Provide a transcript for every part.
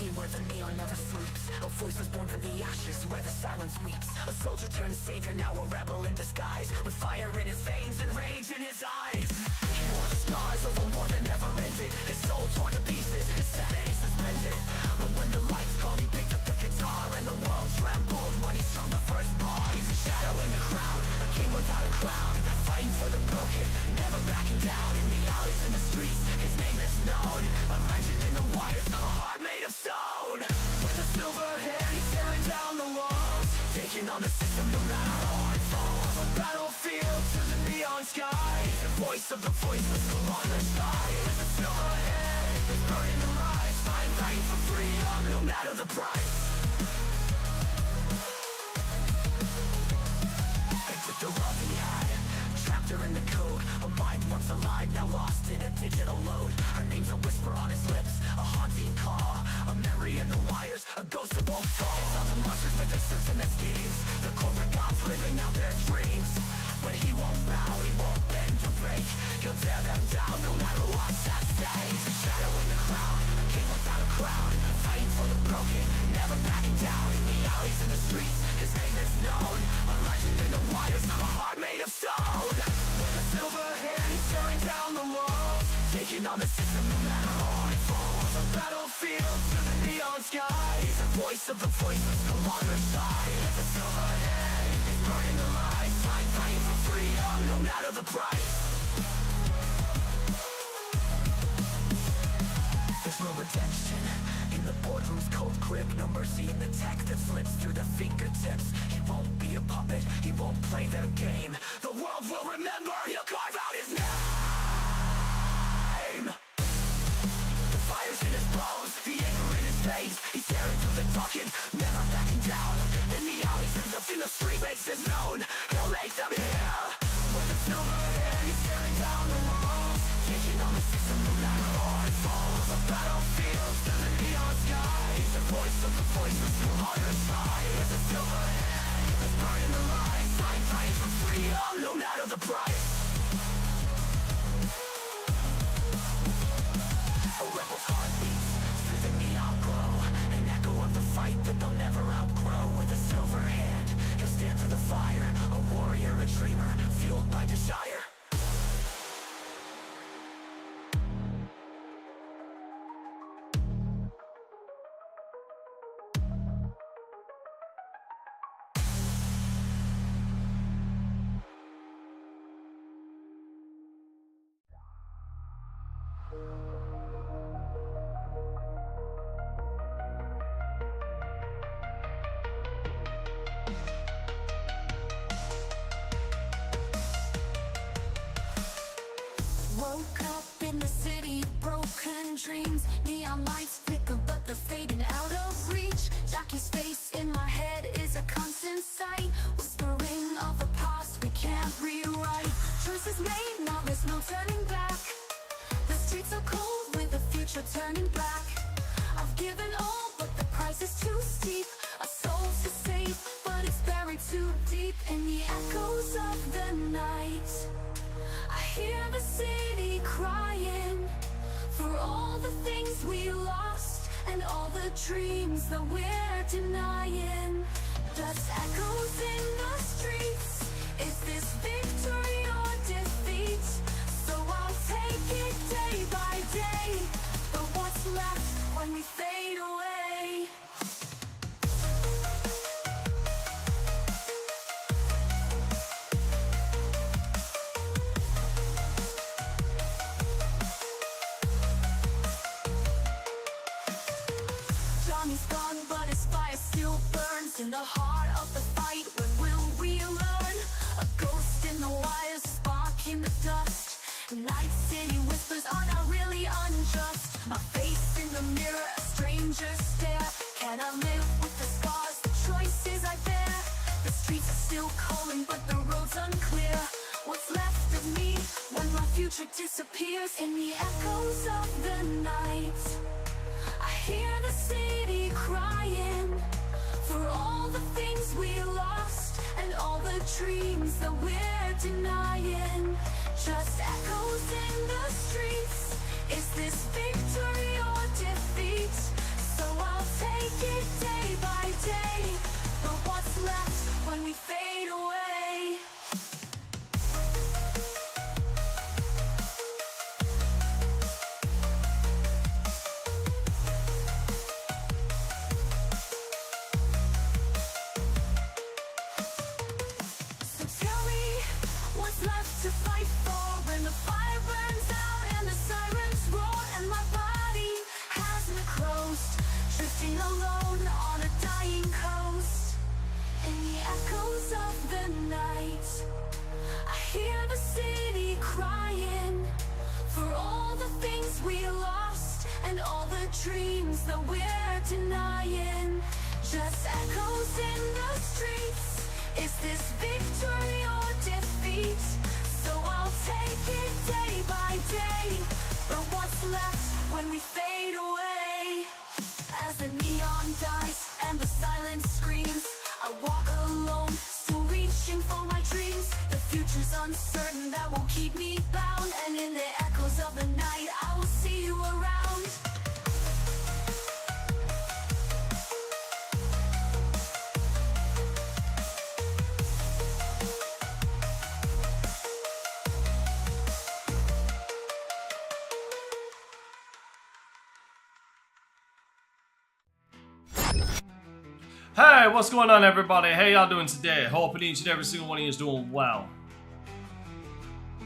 city where the neon never sleeps. A voice was born from the ashes where the silence weeps. A soldier turned savior, now a rebel in disguise, with fire in his veins and rage in his eyes. He wore the scars of a war that never ended, his soul torn to pieces, his sanity suspended. But when the lights called, he picked up the guitar, and the world trembled when he strung the first bar. He's a shadow in the crowd, a king without a crown, fighting for the broken, never backing down. In the alleys and the streets, his name is known, a legend in the wires, a heart made of stone. With a silver hand, he's tearing down the walls, taking on the system no matter how it falls. A battlefield to the neon sky, the voice of the voiceless still on the side. With a silver hand, he's burning the lights, fighting for freedom no matter the price. They took the love he had, trapped her in the code. A mind once alive, now lost in a digital load. Her name's a whisper on his lips, a haunting call, a memory in the wires, a ghost that won't fall. All the monsters with their suits and their schemes, the corporate gods living out their dreams. But he won't bow, he won't bend or break, he'll tear them down no matter what's at stake. A shadow in the crowd, a king without a crown, fighting for the broken, never backing down. In the alleys and the streets, his name is known, a legend in the wires, a heart made of stone. With a silver hand, he's tearing down the walls, taking on the system no matter how it falls. A battlefield to the neon sky, he's the voice of the voiceless no longer side. With a silver hand, he's burning the lights, fighting for freedom no matter the price. There's no redemption in the boardroom's cold grip, no mercy in the tech that slips through the fingertips. He won't be a puppet, he won't play their game. The world will remember, he'll carve out his name. The fire's in his bones, the anger in his veins. He's staring through the darkened, never backing down. In the alleys and in the street makes his known, he'll make them hear. With a silver hand, he's tearing down the walls, taking on the system no matter how it falls. A battlefield to the neon sky, the voice of the voiceless still on her side. With a silver hand, he's burning the lights, fighting for freedom no matter the price. A rebel's heart beats through the neon glow, an echo of the fight that they'll never outgrow. With a silver hand, he'll stand through the fire, a warrior, a dreamer, fueled by desire. Woke up in the city, broken dreams. Neon lights flicker but they're fading out of reach. Jackie's face in my head is a constant sight, whispering of the past we can't rewrite. Choices made, now there's no turning back. The streets are cold with the future turning black. I've given all but the price is too steep. A soul to save but it's buried too deep in the echoes of the night. I hear the city crying for all the things we lost and all the dreams that we're denying. Dust echoes in the streets, is this victory or defeat? So I'll take it day by day, but what's left when we fade away? Johnny's gone, but his fire still burns in the heart of the fight. When will we learn? A ghost in the wires, spark in the dust. Night city whispers are not really unjust. My face in the mirror, a stranger's stare. Can I live with the scars, the choices I bear? The streets are still calling, but the road's unclear. What's left of me when my future disappears in the echoes of the night? I hear the city crying for all the things we lost and all the dreams that we're denying. Just echoes in the streets, is this victory or defeat? So I'll take it day by day. But what's left when we fade away? So tell me, what's left to fight for when the fire burns out and the sirens roar and my body has necrosed, drifting alone on a dying coast. In the echoes of the night, I hear the city crying for all the things we lost and all the dreams that we're denying. Just echoes in the streets. Is this victory or defeat? So I'll take it day by day. But what's left when we fade away? As the neon dies and the silence screams, I walk alone, still reaching for my dreams. The future's uncertain, that won't keep me bound. And in the echoes of the night, I will see you around. Hey, what's going on, everybody? How y'all doing today? Hoping each and every single one of you is doing well.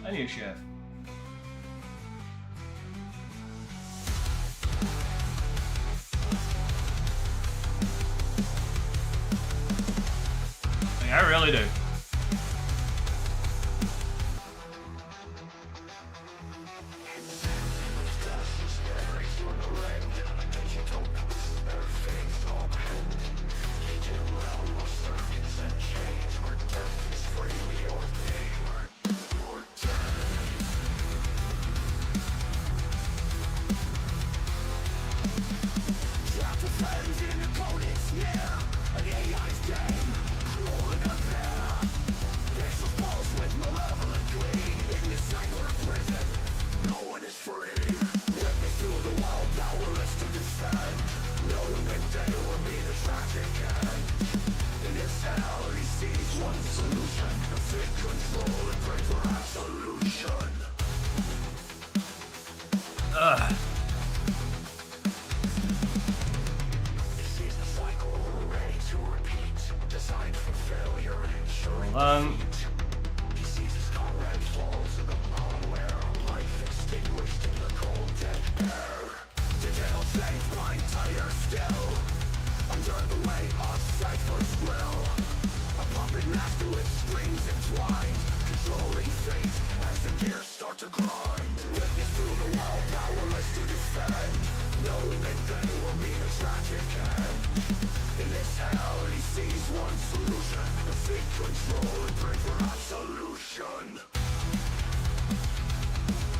I need a chef. I really do.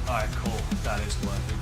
Alright, cool. That is working.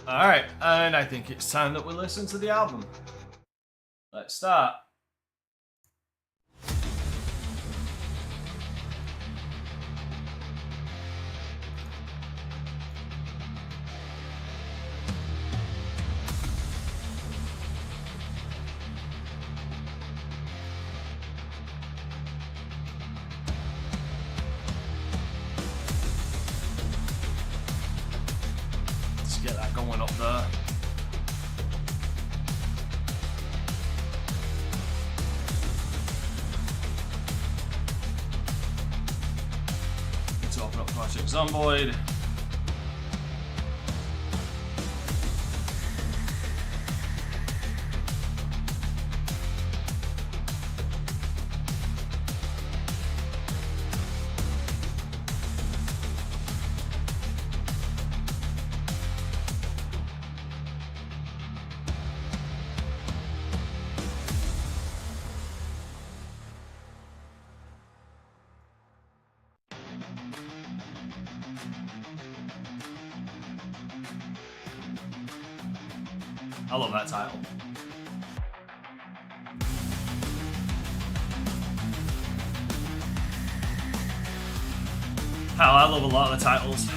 Alright, and I think it's time that we listen to the album. Let's start. there. Let's open up Project Zomboid. I love that title. Hell, I love a lot of the titles.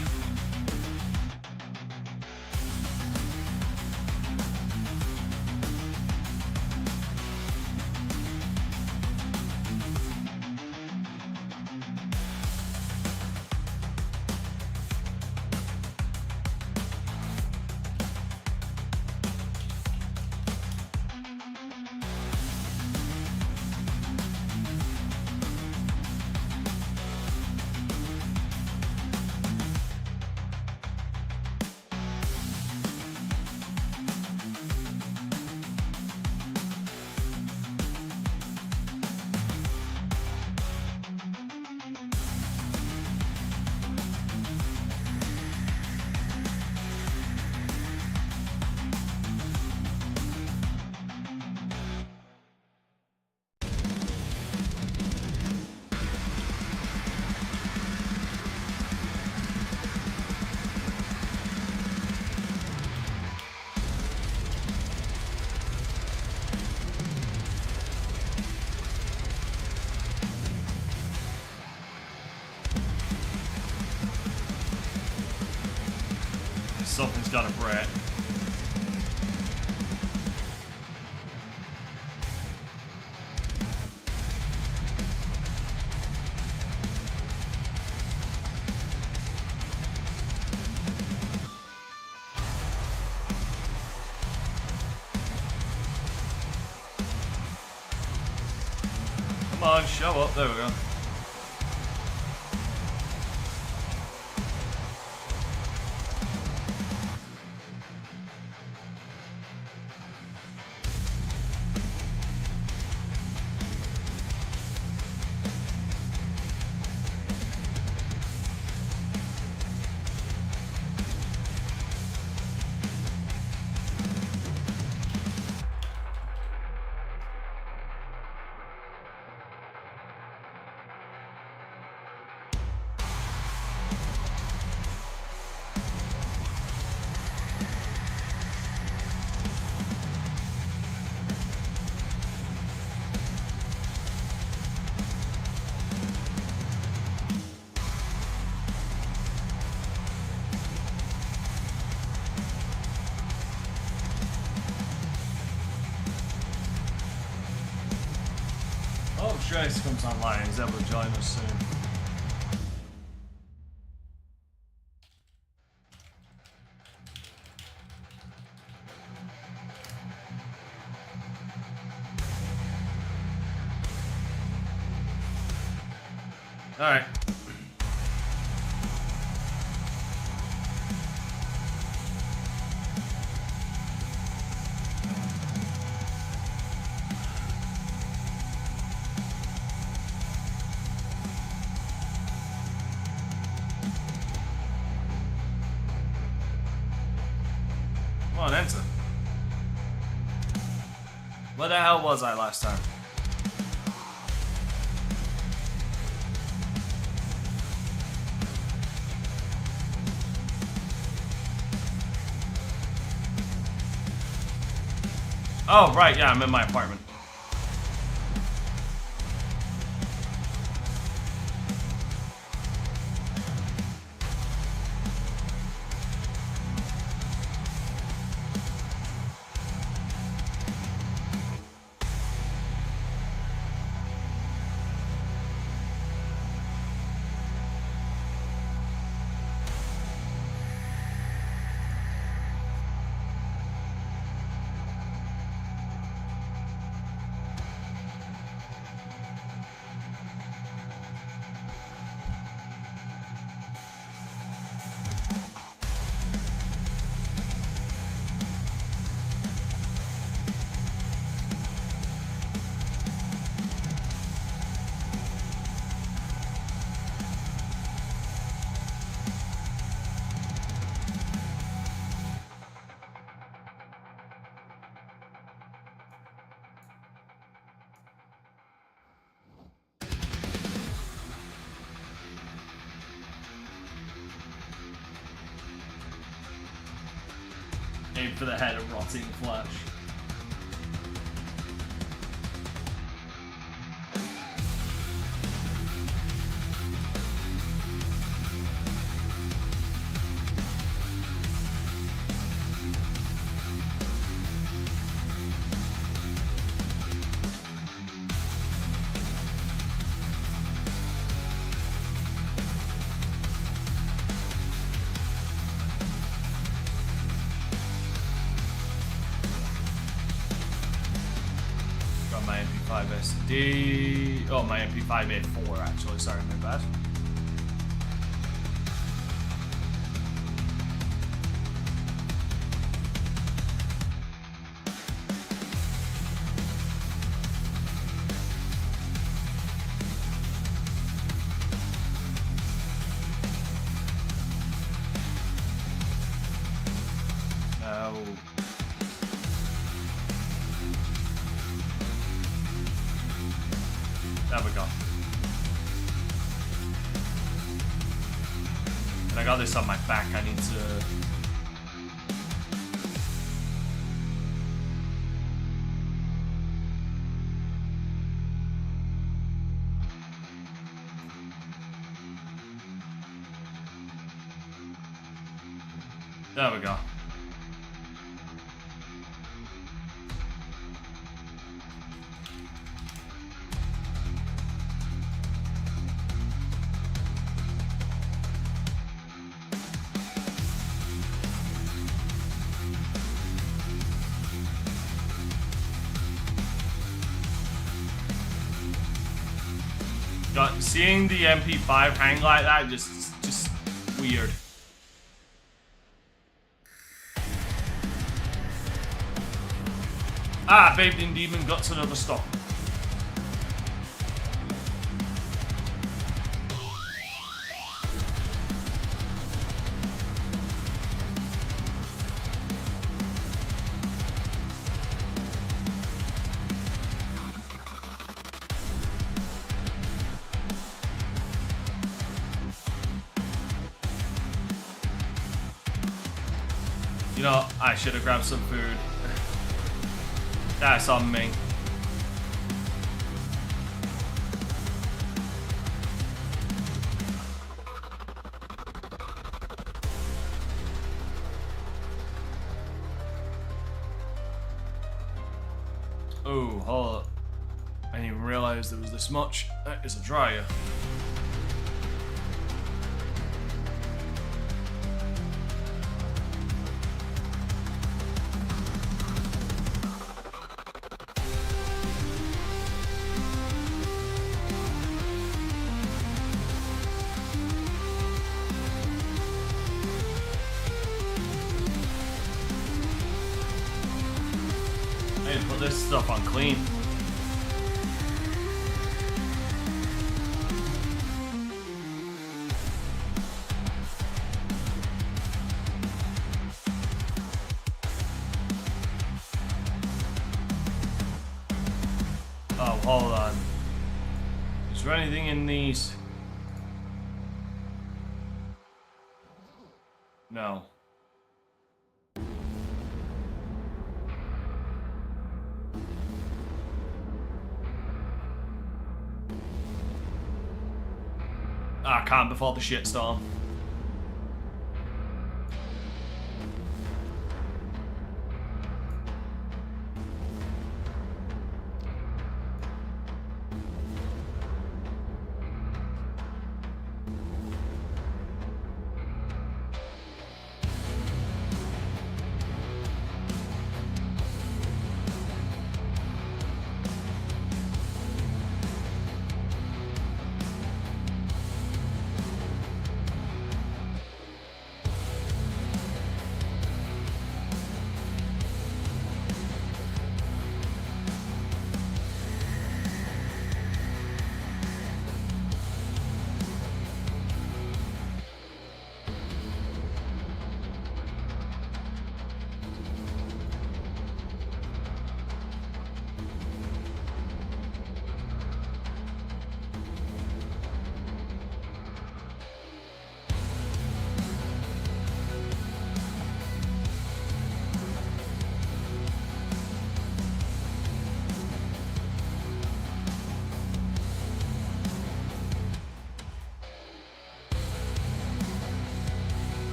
Something's got to break. Come on, show up. There we go. Oh, Trace comes online. He's able to join us soon. All right. Come on, enter. Where the hell was I last time? Oh, right, yeah, I'm in my apartment. aim for the head of rotting flesh. My MP5 SD. Oh, my MP5 A4 actually. Sorry, my bad. No. There we go. And I got this on my back. I need to. There we go. Seeing the MP5 hang like that just weird. Ah, Bathed in Demon Guts, another stop. You know, I should have grabbed some food. That's on me. Oh, hold up. I didn't even realize there was this much. That is a dryer. Put this stuff on clean. Oh, hold on. Is there anything in these? No. I can't before the shitstorm.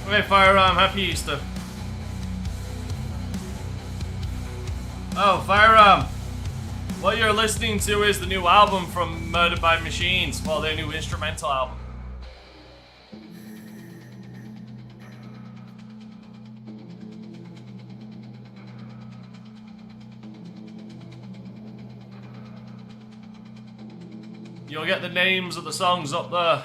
Hey, Firearm, happy Easter. Oh, Firearm. What you're listening to is the new album from Murdered by Machines. Well, their new instrumental album. You'll get the names of the songs up there.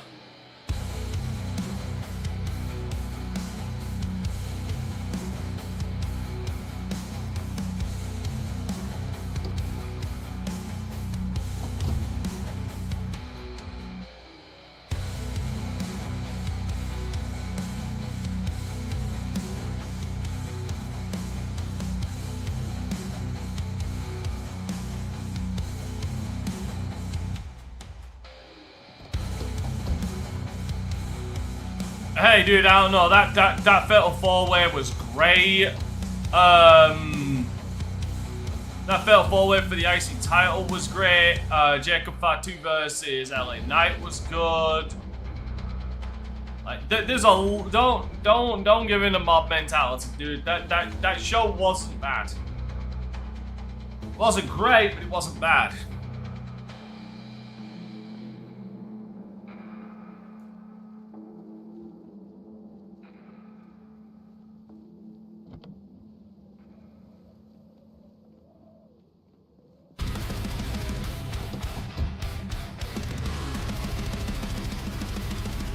Hey, dude, I don't know. That Fatal 4-way was great. That Fatal 4-way for the IC title was great. Jacob Fatu versus LA Knight was good. Like, there's a don't give in to mob mentality, dude. That show wasn't bad. It wasn't great, but it wasn't bad.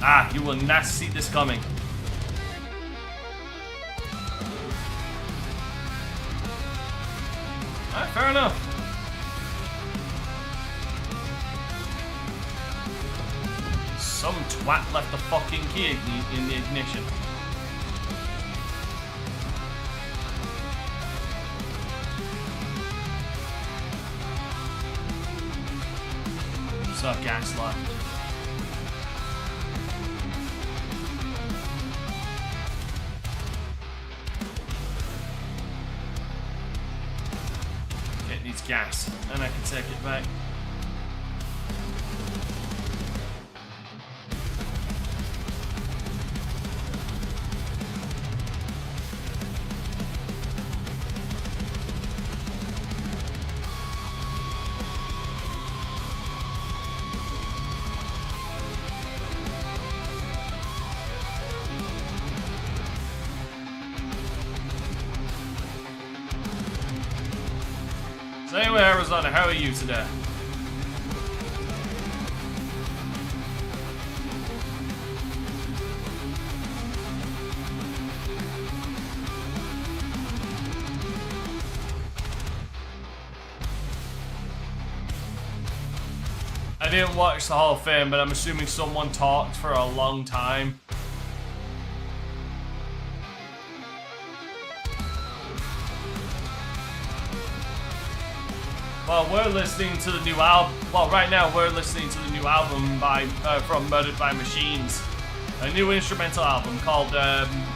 Ah, you will not see this coming. Alright, fair enough. Some twat left the fucking key in the ignition. What's up, Gaslight? Needs gas, and I can take it back. So anyway, Arizona, how are you today? I didn't watch the Hall of Fame, but I'm assuming someone talked for a long time. Well, we're listening to the new album. Well, right now we're listening to the new album from Murdered by Machines, a new instrumental album called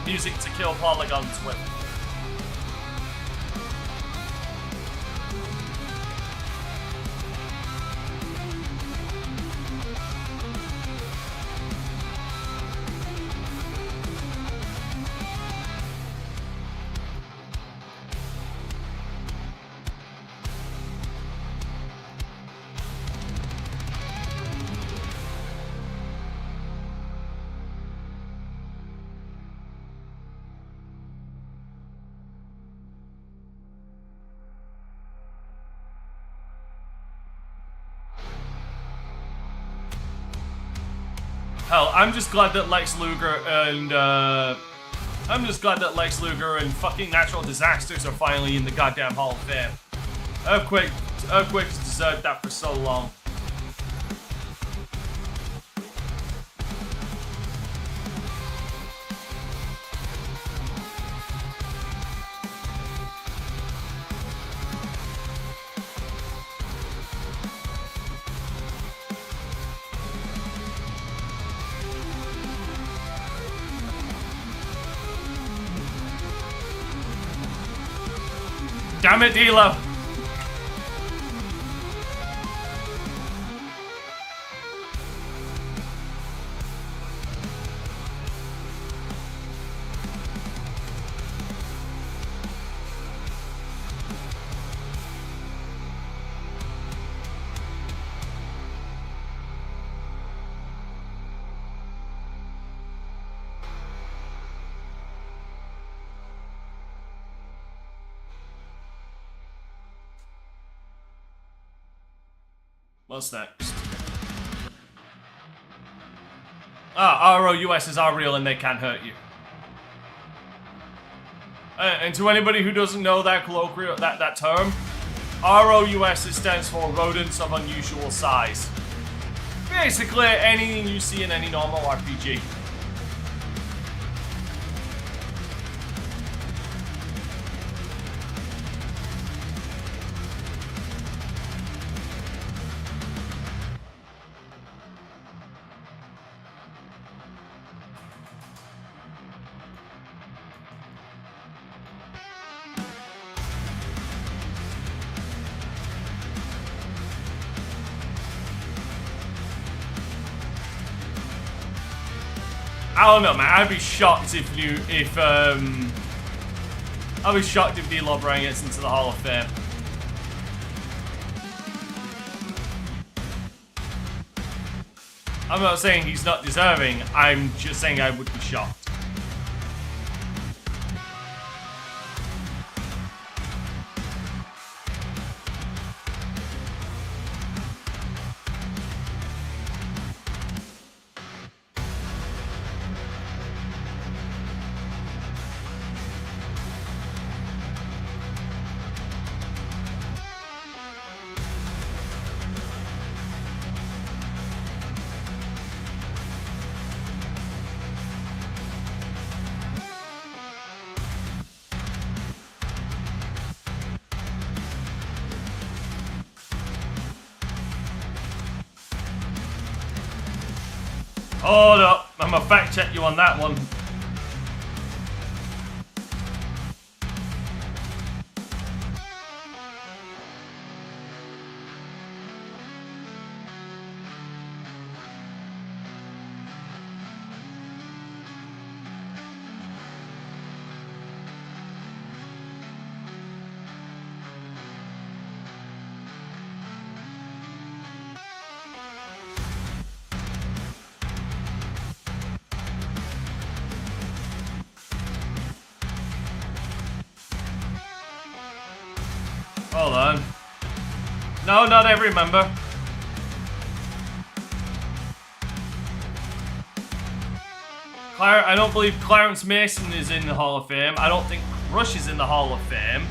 "Music to Kill Polygons With." Hell, I'm just glad that Lex Luger and fucking Natural Disasters are finally in the goddamn Hall of Fame. Earthquake's deserved that for so long. Damn it, D'Lo! What's next? Ah, ROUSs are real and they can hurt you. And to anybody who doesn't know that colloquial, that term, ROUS stands for rodents of unusual size. Basically, anything you see in any normal RPG. I don't know, man. I'd be shocked if I'd be shocked if D-Lo Bryan gets into the Hall of Fame. I'm not saying he's not deserving. I'm just saying I would be shocked. Hold up, I'm gonna fact check you on that one. Hold on. No, not every member. I don't believe Clarence Mason is in the Hall of Fame. I don't think Rush is in the Hall of Fame.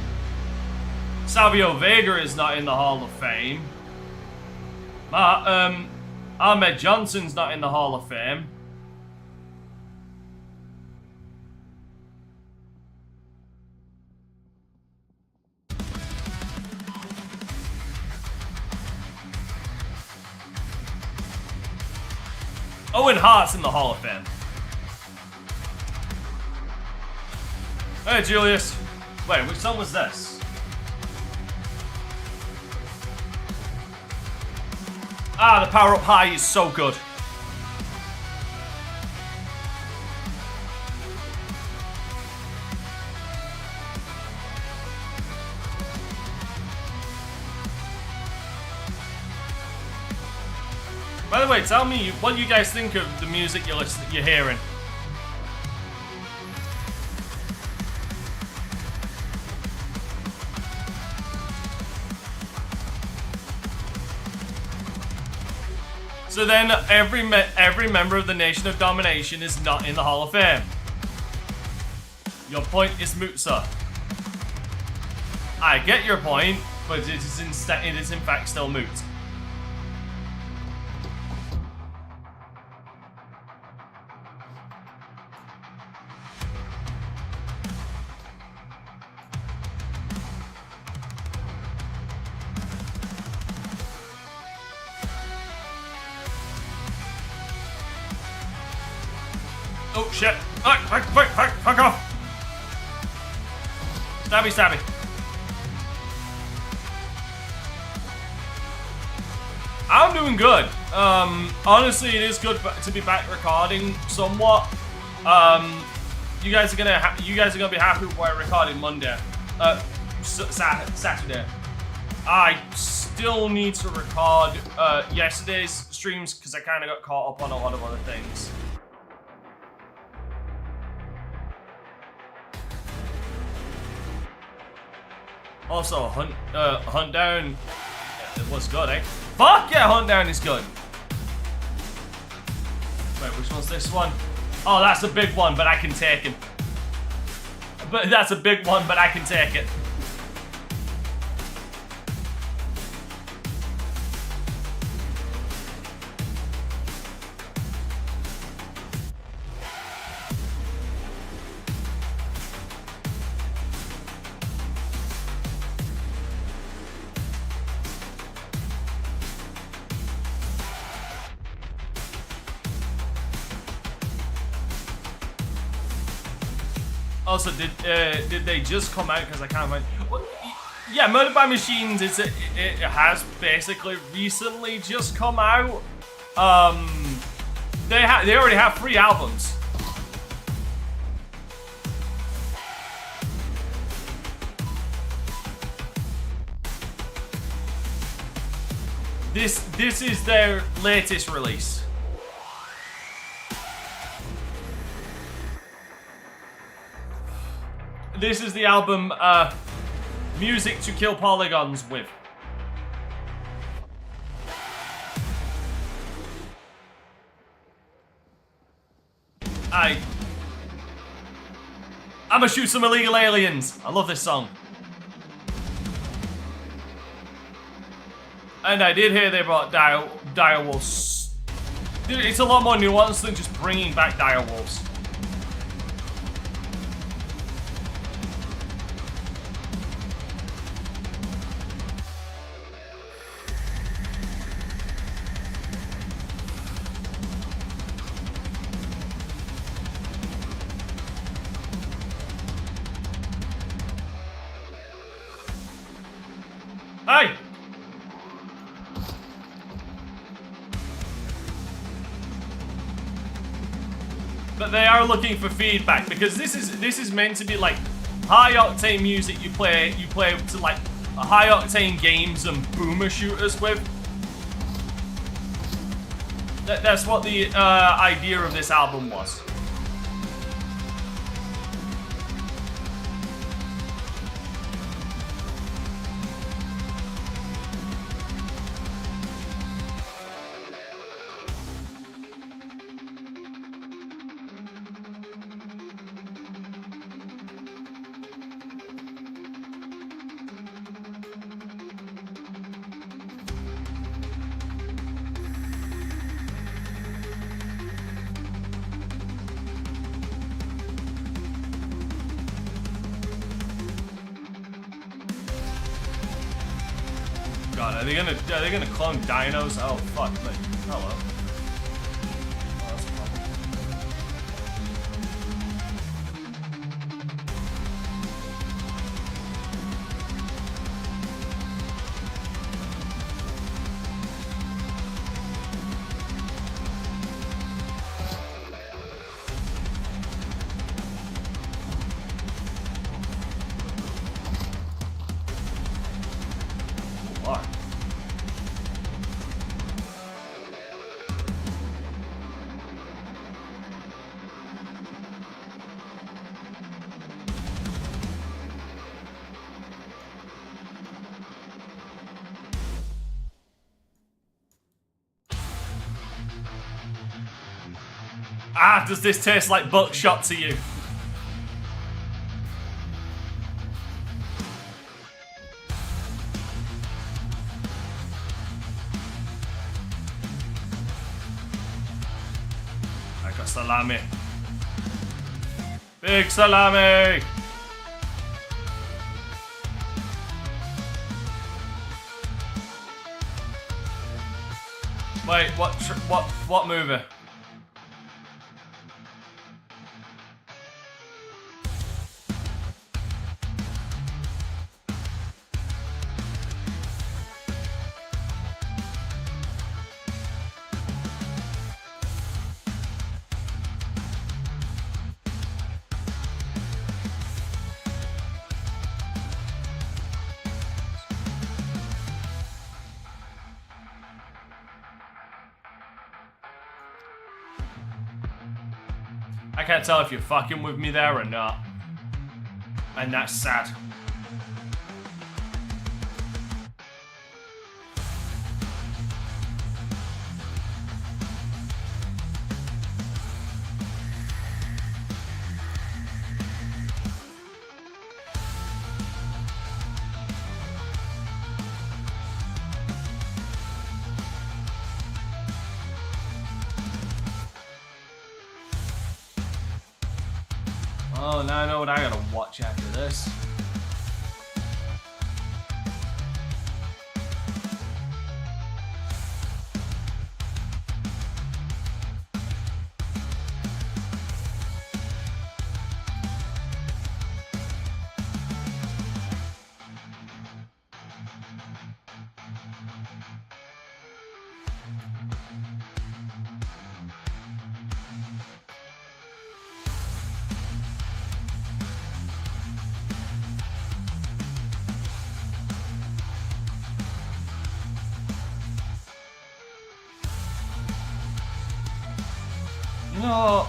Savio Vega is not in the Hall of Fame. Ahmed Johnson's not in the Hall of Fame. Owen Hart's in the Hall of Fame. Hey, Julius. Wait, which song was this? Ah, the Power Up High is so good. By the way, tell me what you guys think of the music you're hearing. So then, every member of the Nation of Domination is not in the Hall of Fame. Your point is moot, sir. I get your point, but it is in fact still moot. Oh shit! Fuck off! Stabby. I'm doing good. Honestly, it is good to be back recording somewhat. You guys are gonna be happy with what I recorded Monday, Saturday. I still need to record yesterday's streams because I kind of got caught up on a lot of other things. Also, Hunt Down, it was good, eh? Fuck yeah, Hunt Down is good. Wait, which one's this one? Oh, that's a big one, but I can take it. But that's a big one, but I can take it. Also, did they just come out? Because I can't find. Well, yeah, Murdered by Machines. It has basically recently just come out. They already have 3 albums. This is their latest release. This is the album, Music to Kill Polygons with. I'ma shoot some illegal aliens. I love this song. And I did hear they brought direwolves. It's a lot more nuanced than just bringing back direwolves. Hey! But they are looking for feedback because this is meant to be like high octane music you play to like high octane games and boomer shooters with. That's what the idea of this album was. God, are they gonna clone dinos? Oh fuck! But, hello. Oh, that's a problem. Fuck. Ah, does this taste like buckshot to you? I got salami. Big salami! Wait, what movie? I can't tell if you're fucking with me there or not. And that's sad. Oh, now I know what I gotta watch after this. No.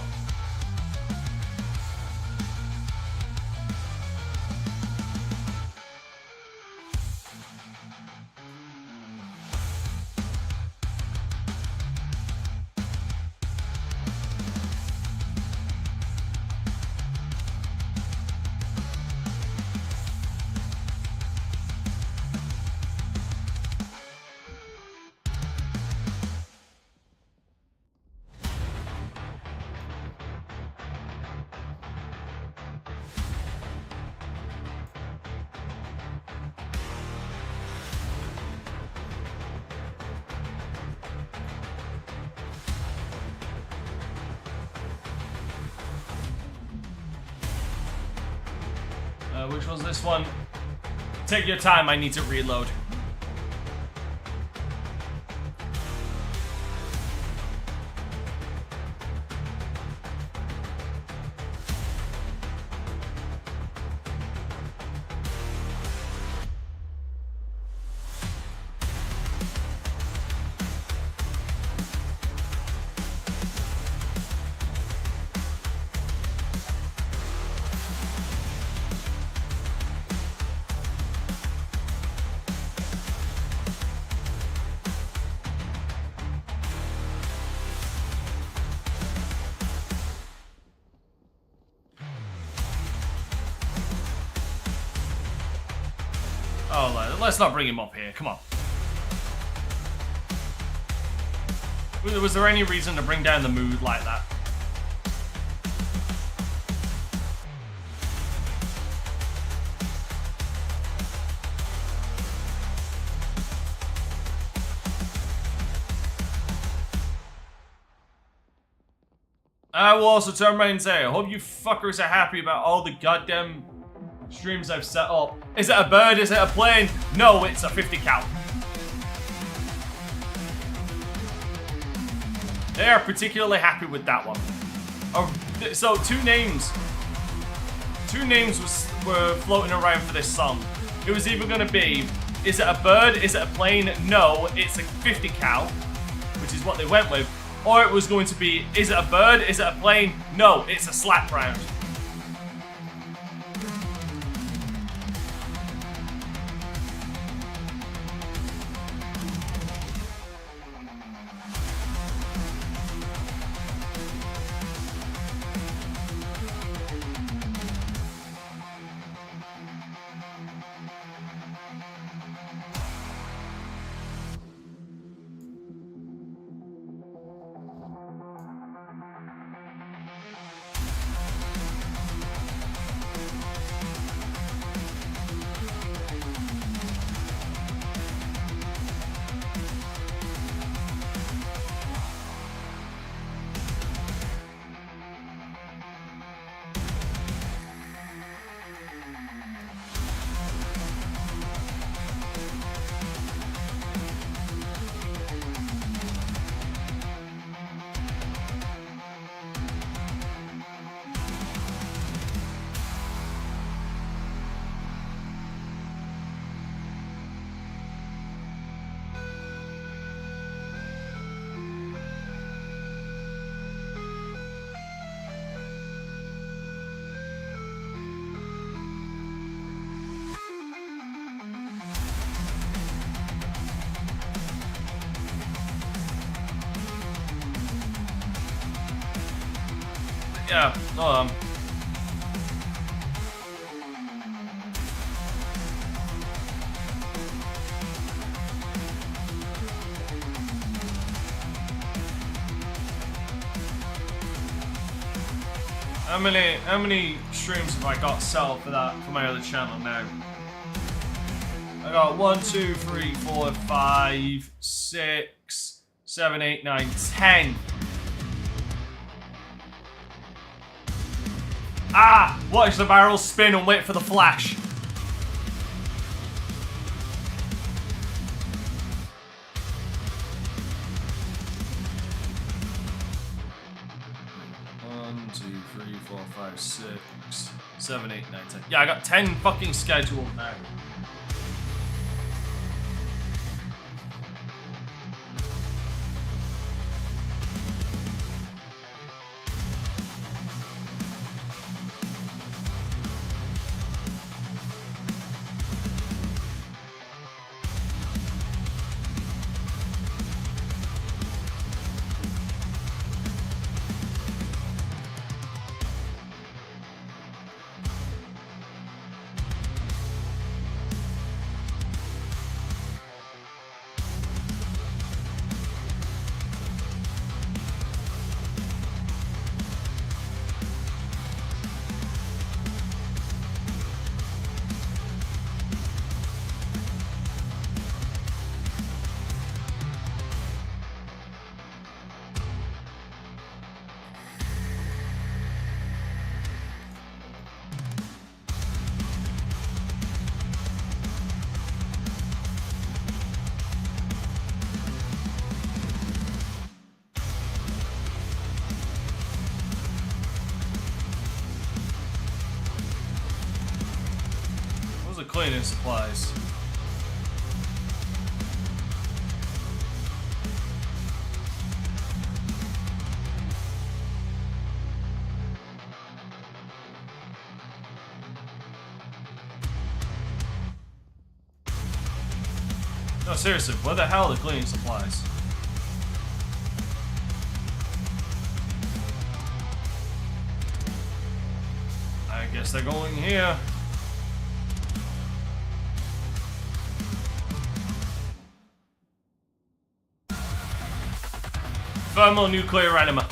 Which was this one? Take your time, I need to reload. Oh, let's not bring him up here. Come on. Was there any reason to bring down the mood like that? I will also turn around and say, I hope you fuckers are happy about all the goddamn streams I've set up. Is it a bird? Is it a plane? No, it's a 50 cal. They are particularly happy with that one. So two names were floating around for this song. It was either going to be, is it a bird? Is it a plane? No, it's a 50 cal, which is what they went with. Or it was going to be, is it a bird? Is it a plane? No, it's a slap round. Yeah, How many streams have I got set up for that for my other channel now? I got 1, 2, 3, 4, 5, 6, 7, 8, 9, 10. Ah! Watch the barrel spin and wait for the flash. One, 2, 3, 4, 5, 6, 7, 8, 9, 10. Yeah, I got 10 fucking scheduled now. Cleaning supplies. No, seriously, where the hell are the cleaning supplies? I guess they're going here. Thermonuclear enema.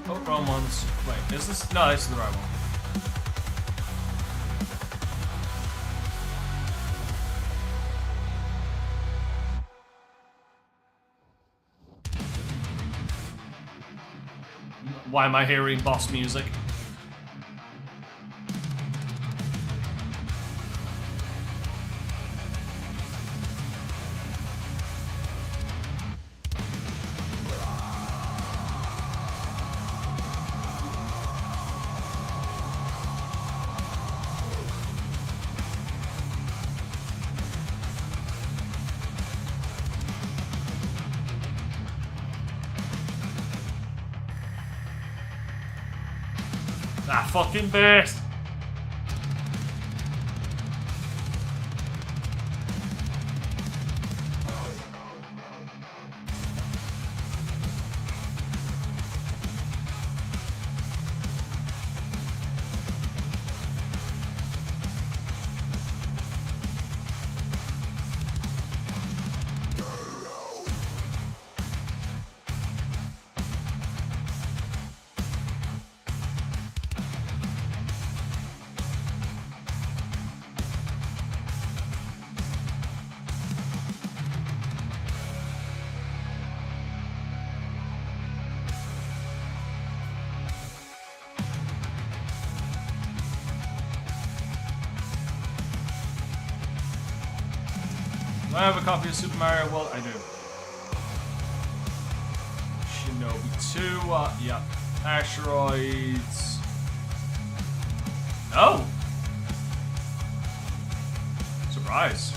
Oh, wrong ones. Wait, is this? No, this is the right one. Why am I hearing boss music? Ah, fucking beast! I have a copy of Super Mario World. I do. Shinobi 2. Yep. Asteroids. No. Surprise.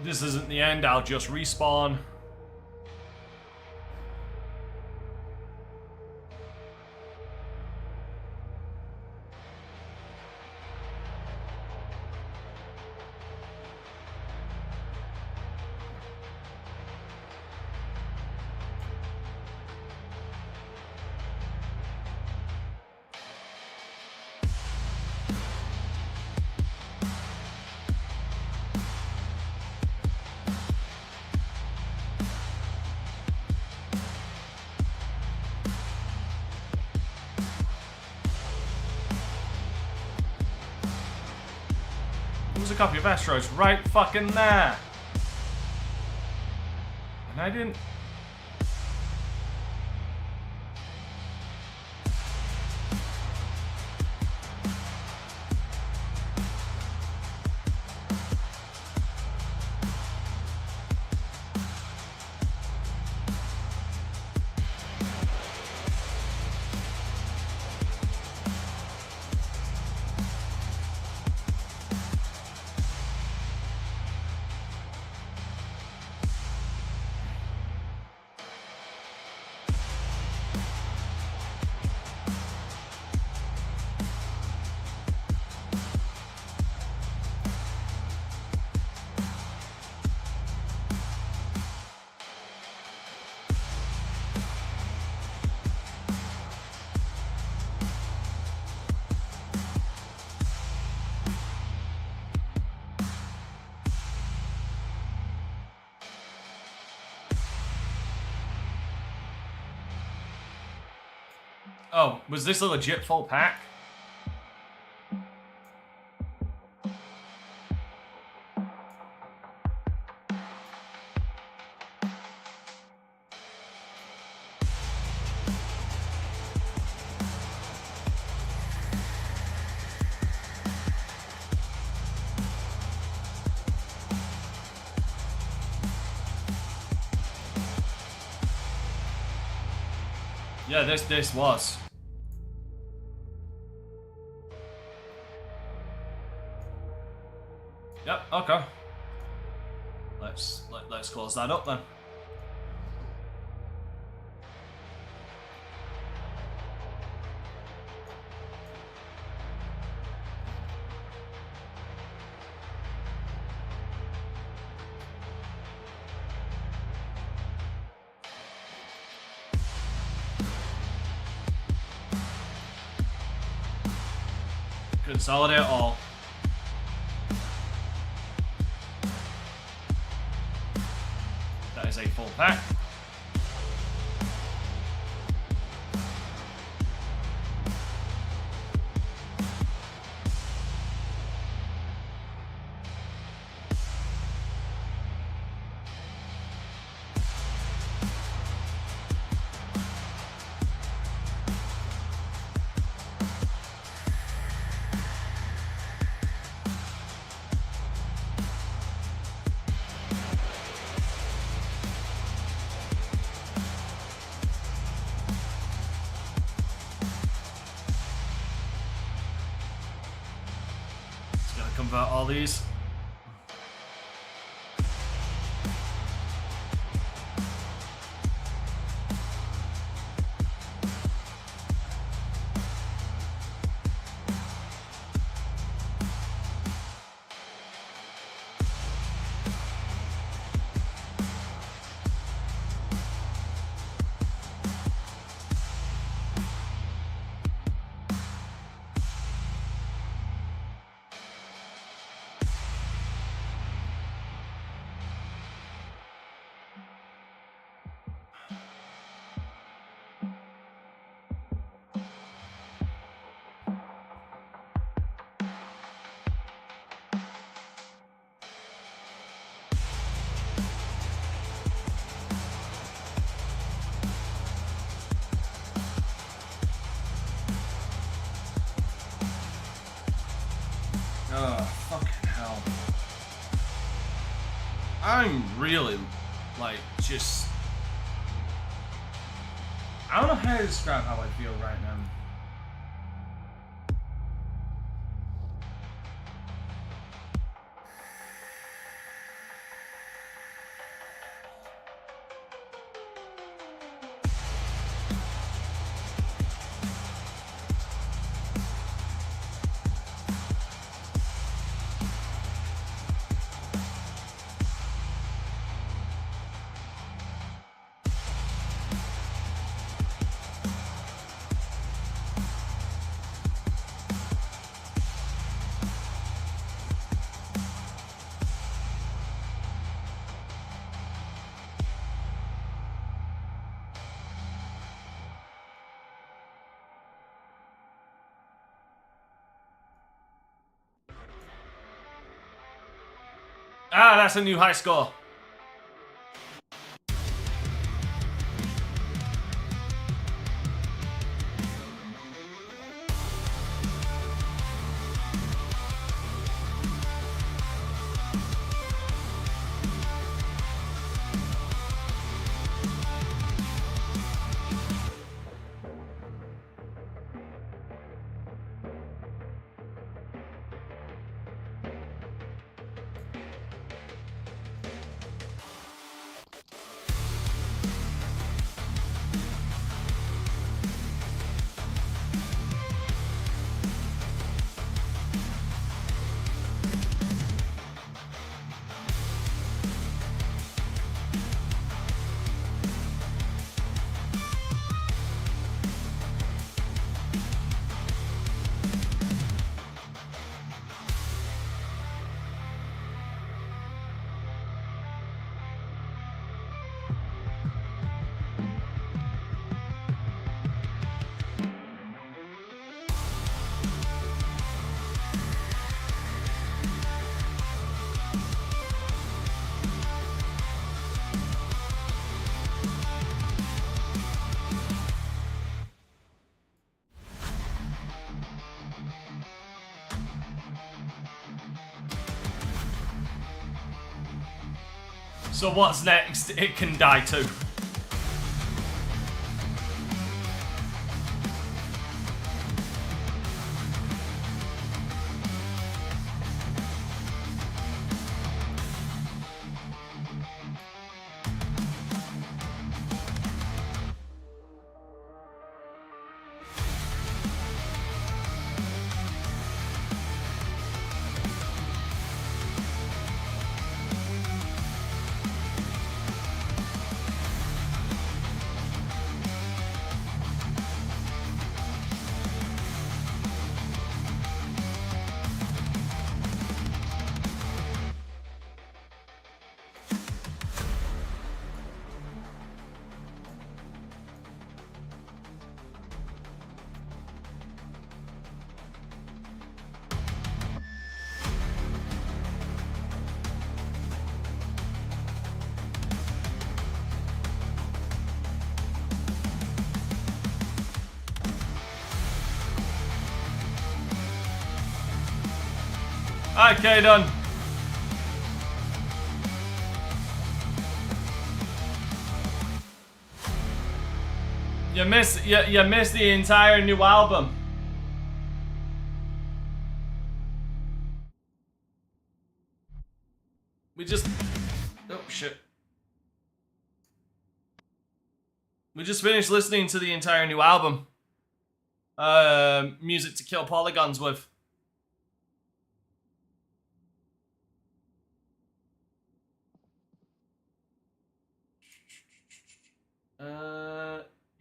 This isn't the end, I'll just respawn. There's a copy of Asteroids right fucking there. And I didn't... Oh, was this a legit full pack? Yeah, this was. Yep, okay. Let's close that up then. Consolidate all. That is a full pack. Convert all these. I'm really, like, just... I don't know how to describe how I feel right now. Ah, that's a new high score. So what's next? It can die too. Okay, done. You missed the entire new album. Oh shit. We just finished listening to the entire new album. Music to kill polygons with.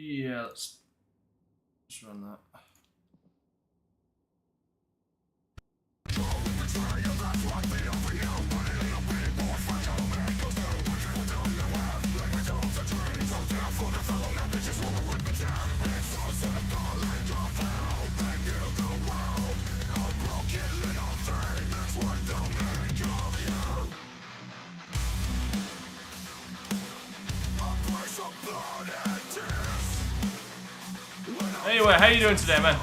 Yeah, let's run that. Anyway, how you doing today, man?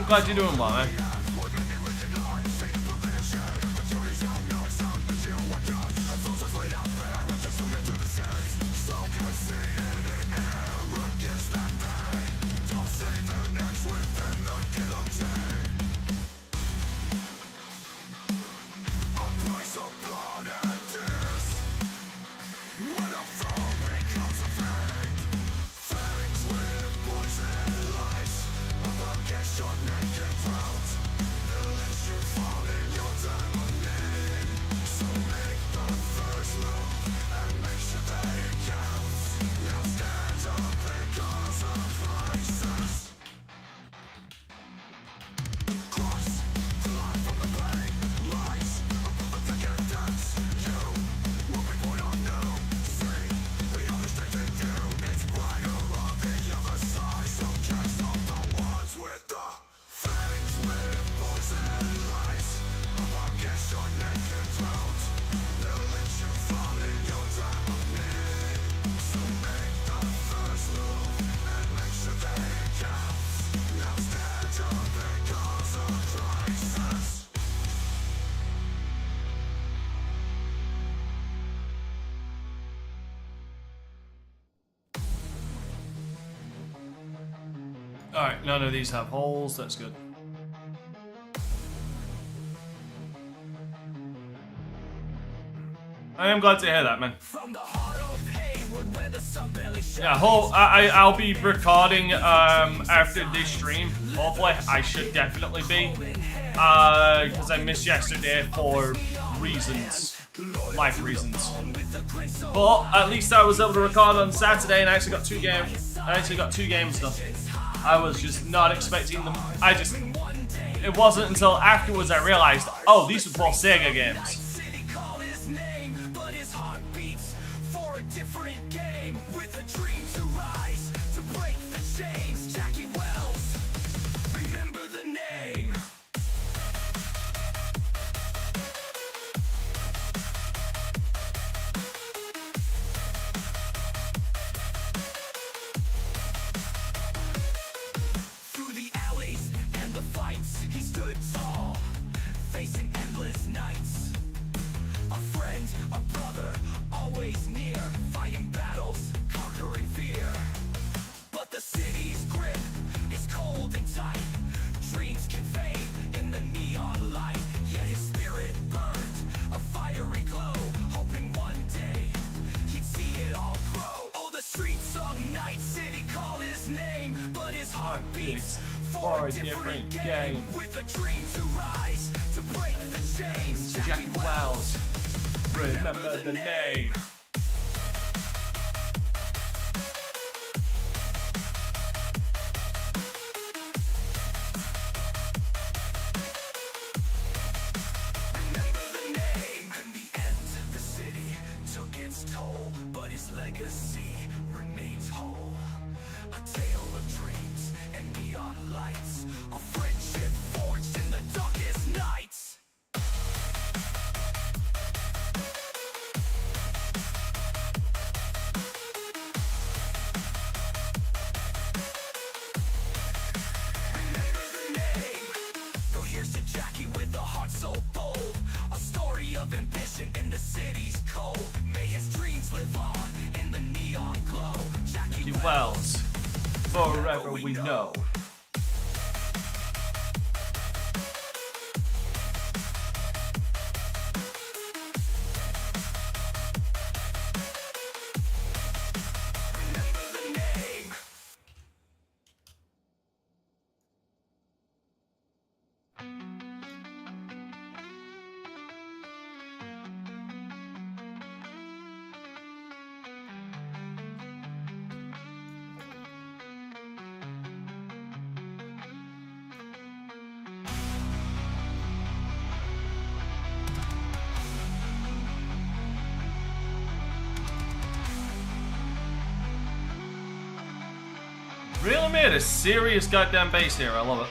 glad you're doing well, man. Alright, none of these have holes, that's good. I am glad to hear that, man. Yeah, I'll be recording after this stream. Hopefully, I should definitely be. Because I missed yesterday for reasons. Life reasons. But at least I was able to record on Saturday and I actually got 2 games. I actually got 2 games done. I was just not expecting them. It wasn't until afterwards I realized, oh, these were both Sega games. For a different game. With a dream to rise, to break the chains. Jackie Wells, remember the name. Remember the name. In the end, the city took its toll, but its legacy remains whole. A tale of dreams and neon lights, a friendship forged in the darkest nights. Remember the name. So here's to Jackie with a heart so bold, a story of ambition in the city's cold. May his dreams live on in the neon glow. Jackie Wells. Forever we know. Remember the name. Really made a serious goddamn bass here. I love it.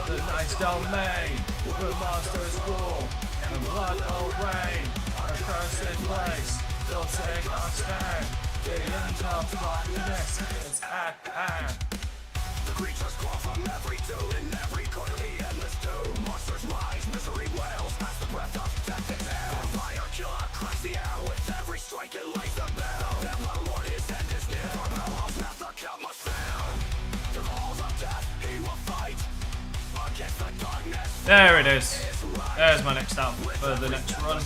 The night's domain, where monsters rule, and blood will rain. Our cursed place, they'll take our stand. The end of darkness is at hand. The creatures crawl from every tomb, in every corner the endless doom. Monsters rise, misery wails, as the breath of death exhales. The fire killer cracks the air, with every strike it lays the bell. And the Lord his end is near, for Bellows path the count must fail. The halls of death he will fight, against the darkness. There it is. There's my next stop for the next run.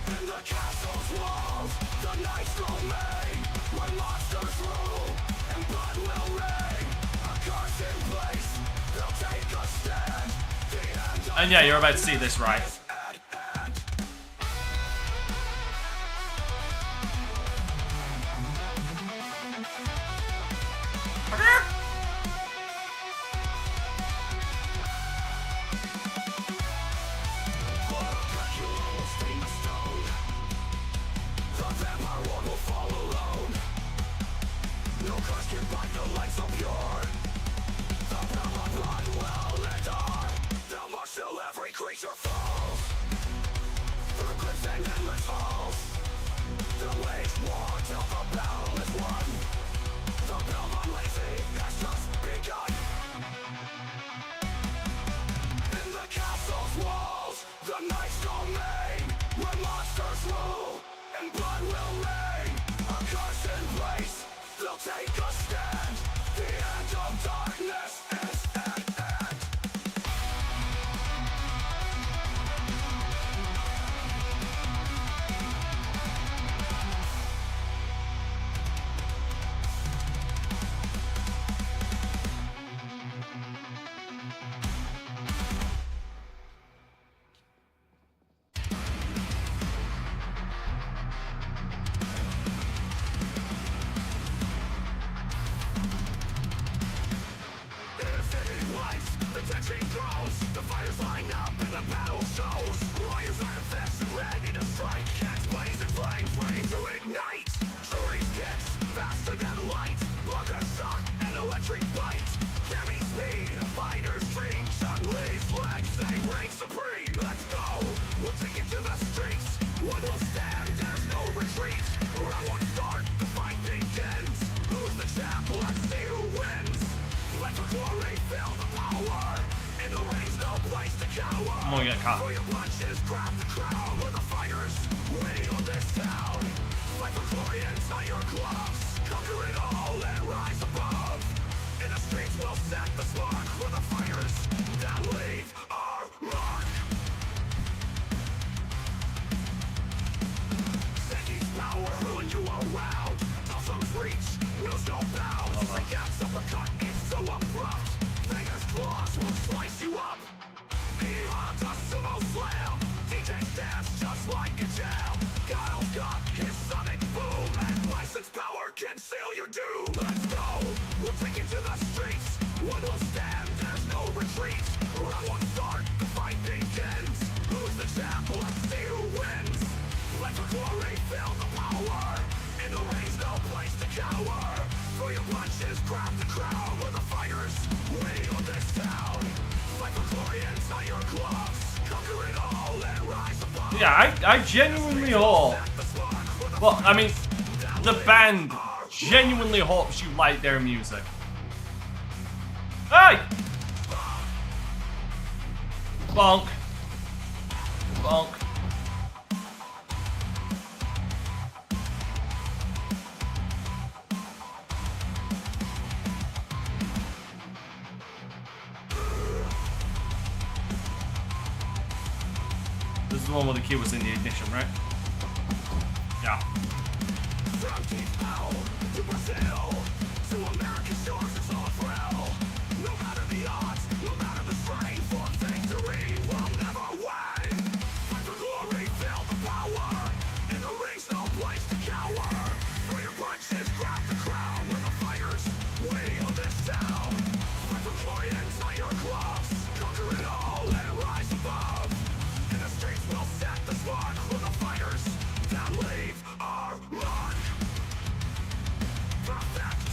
In the castle's walls, the night's domain, where monsters rule, and blood will rain. A cursed place, they'll take a stand. The end of And yeah, you're about to see this right. at hand. Creature falls through cliffs and endless halls. The wage war till the battle is won. The battle lazy has just begun. In the castle's walls, the night's domain, where monsters rule and blood will rain. A cursed place, they'll take a stand. The end of darkness is at hand. The tension grows, the fires line up and the battle shows. Warriors are infested, ready to strike. Cats blaze and flames, ready to ignite. Fury's kicks, faster than light. Like a shock, an electric bite. Carry speed, fighters dream. Chun-Li's legs, they reign supreme. Let's go, we'll take it to the streets. One will stand, there's no retreat. Round one start, the fight begins. Who's the champ? Let's see who wins. Let the glory fill the power. In the rain's no place to cower. I'm gonna get caught. For your punches, grab the crown. With the fighters, waiting on this town. Fight for glory inside your gloves. Conquer it all and rise above. In the streets we'll set the spark. For the fighters that leave our mark. Satan's power ruin you around. Awesome reach, knows no bounds. Like gaps uppercut, it's so abrupt. Fingers claws will slice you up. Beyond a sumo slam. DJ's dance just like a jam. Guile's got his sonic boom. And license power can seal your doom. Let's go, we'll take it to the streets. One will stand, there's no retreat. Round one start, the fight begins. Who's the champ? Let's see who wins. Let the glory fill the power. In the rain's no place to cower. For your punches, grab the crown. With the fighters, waiting on this town. Fight for glory inside your gloves. Conquer it all and rise above. Yeah, I genuinely hope. Well, I mean, the band genuinely hopes you like their music. Hey! Bonk. Bonk. This is the one where the key was in the ignition, right? Yeah. From deep hell to Brazil, to America's shores, it's all for hell. No matter the odds, no matter the strain, for victory will never win. Fight for glory, feel the power. In the ring's no place to cower. For your punches, grab the crown. With the fighters, waiting on this town. Fight for glory inside your gloves. Conquer it all and rise above. In the streets we'll set the spark. For the fighters that leave our mark. Perfect.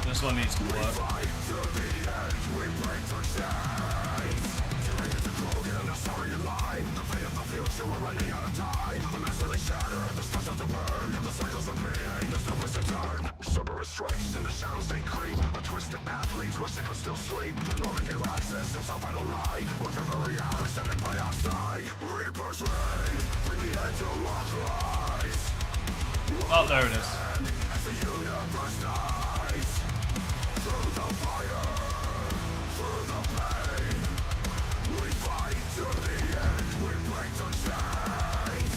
This one needs to work. Strikes in the shadows they creep. A twisted path leads where sickles still sleep. No one can access himself final light. With every hour standing by outside. Reaper's rain, bring the end to our rise. Oh, there it is. As the universe dies. Through the fire, through the pain. We fight to the end, we break the chains.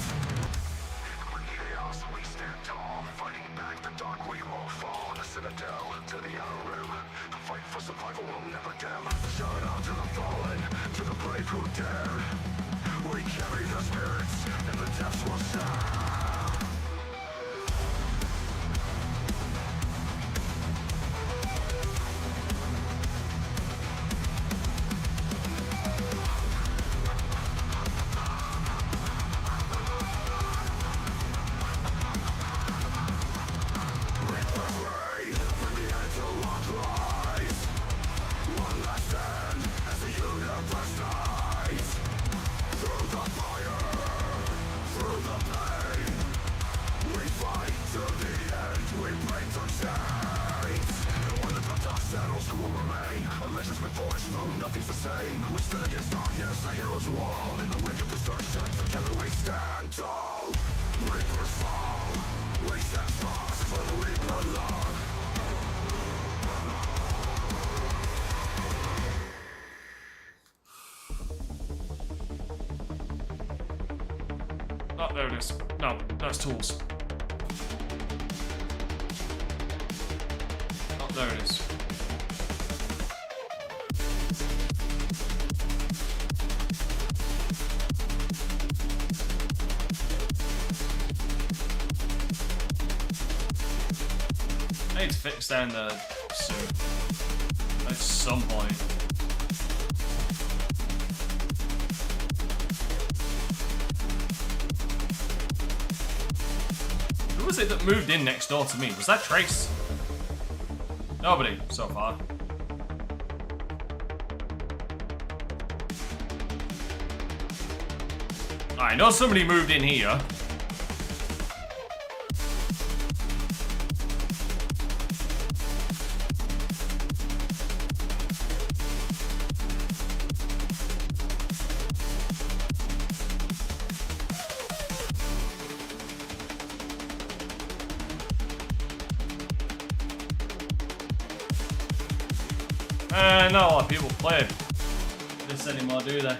With chaos we stand tall. Fighting back the dark we won't fall. Citadel to the outer rim. The fight for survival will never dim. Shout out to the fallen, to the brave who dare. We carry the spirits, and the depths will shine. Nothing's the same. We stand against darkness, the heroes wall. In the wake of destruction, together we stand tall. Reapers fall, we stand fast for the we belong. Oh, there it is. No, that's tools. Oh, there it is. I need to fix down the suit at some point. Who was it that moved in next door to me? Was that Trace? Nobody so far. I know somebody moved in here. Not a lot of people play this anymore, do they?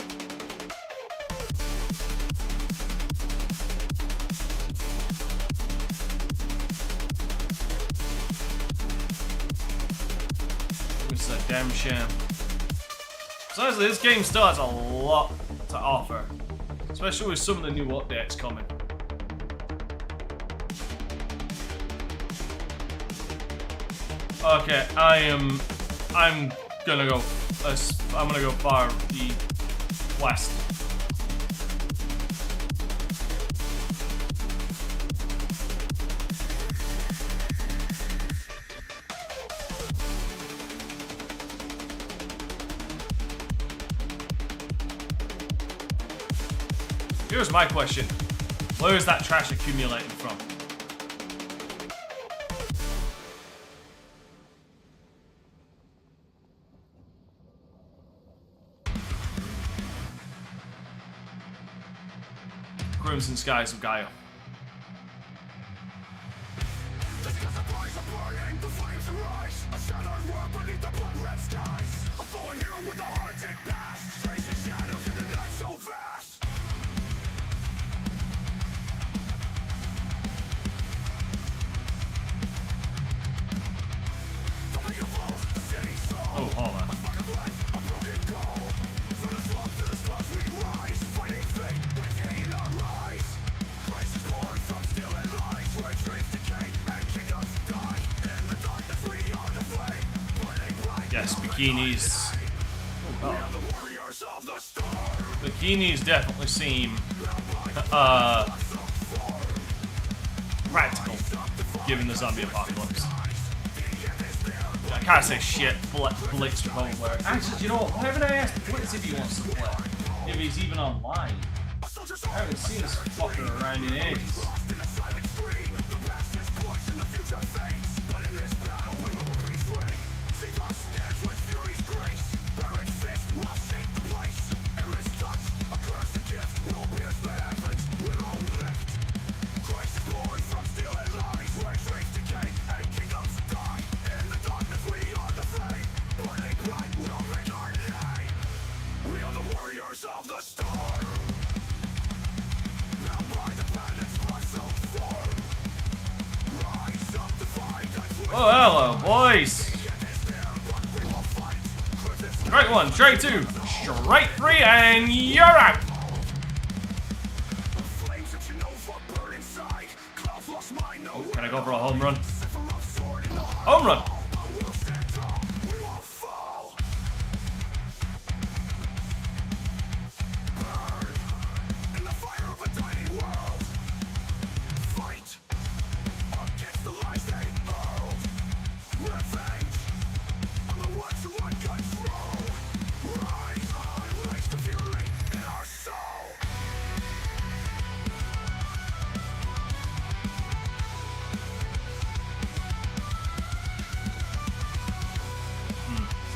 It's a damn shame. Besides, this game still has a lot to offer, especially with some of the new updates coming. Okay, I'm gonna go far west. Here's my question. Where is that trash accumulating from? Crimson Skies of Gaia. Oh, hold on. Yes, bikinis. Oh. Bikinis definitely seem practical, given the zombie apocalypse. I can't say shit. Blitz revolver. Actually, you know what? Why haven't I asked Blitz if he wants to play? If he's even online. I haven't seen this fucker around in ages. Oh, hello, boys! Straight one, straight two, straight three, and you're out! Oh, can I go for a home run? Home run!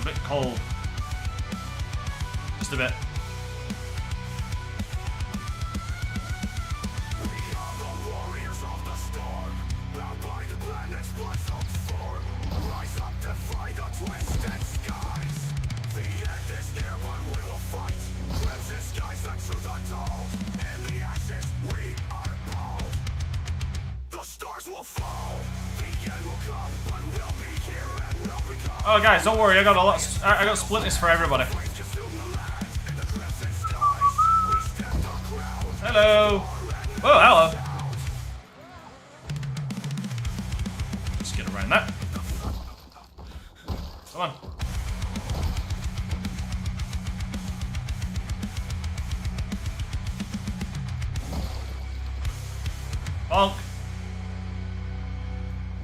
A bit cold. Just a bit. Oh, guys, don't worry. I got a lot. I got splinters for everybody. Hello. Oh, hello. Just get around that. Come on. Bonk.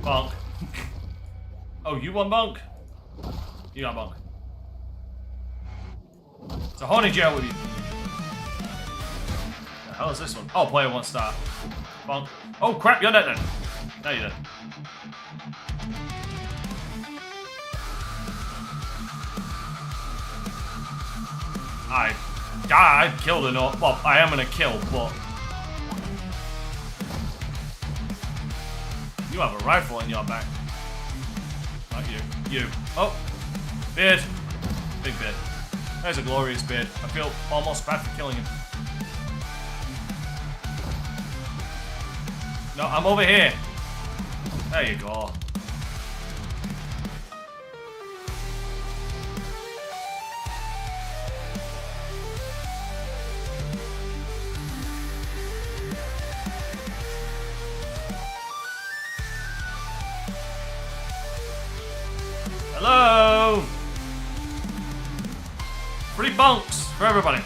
Bonk. Oh, you want bonk? You got bonk. It's a haunted jail with you. The hell is this one? Oh, player 1 star. Bonk. Oh crap, you're dead then. Now you're dead. I killed enough. Well, I am gonna kill, but you have a rifle in your back. Not you. You. Oh. Beard. Big beard. There's a glorious beard. I feel almost bad for killing him. No, I'm over here. There you go. Hello! Free bunks for everybody.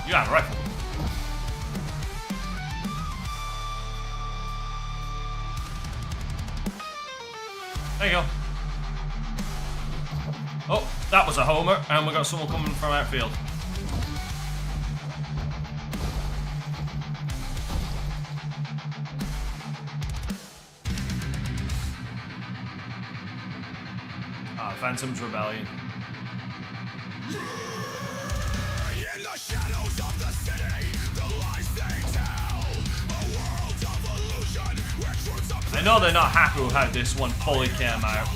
You have a rifle. There you go. Oh, that was a homer, and we got someone coming from outfield. Phantom's Rebellion. In the shadows of the city, the lies they tell, a world of illusion, where truths are I know they're not happy with how this one fully came out.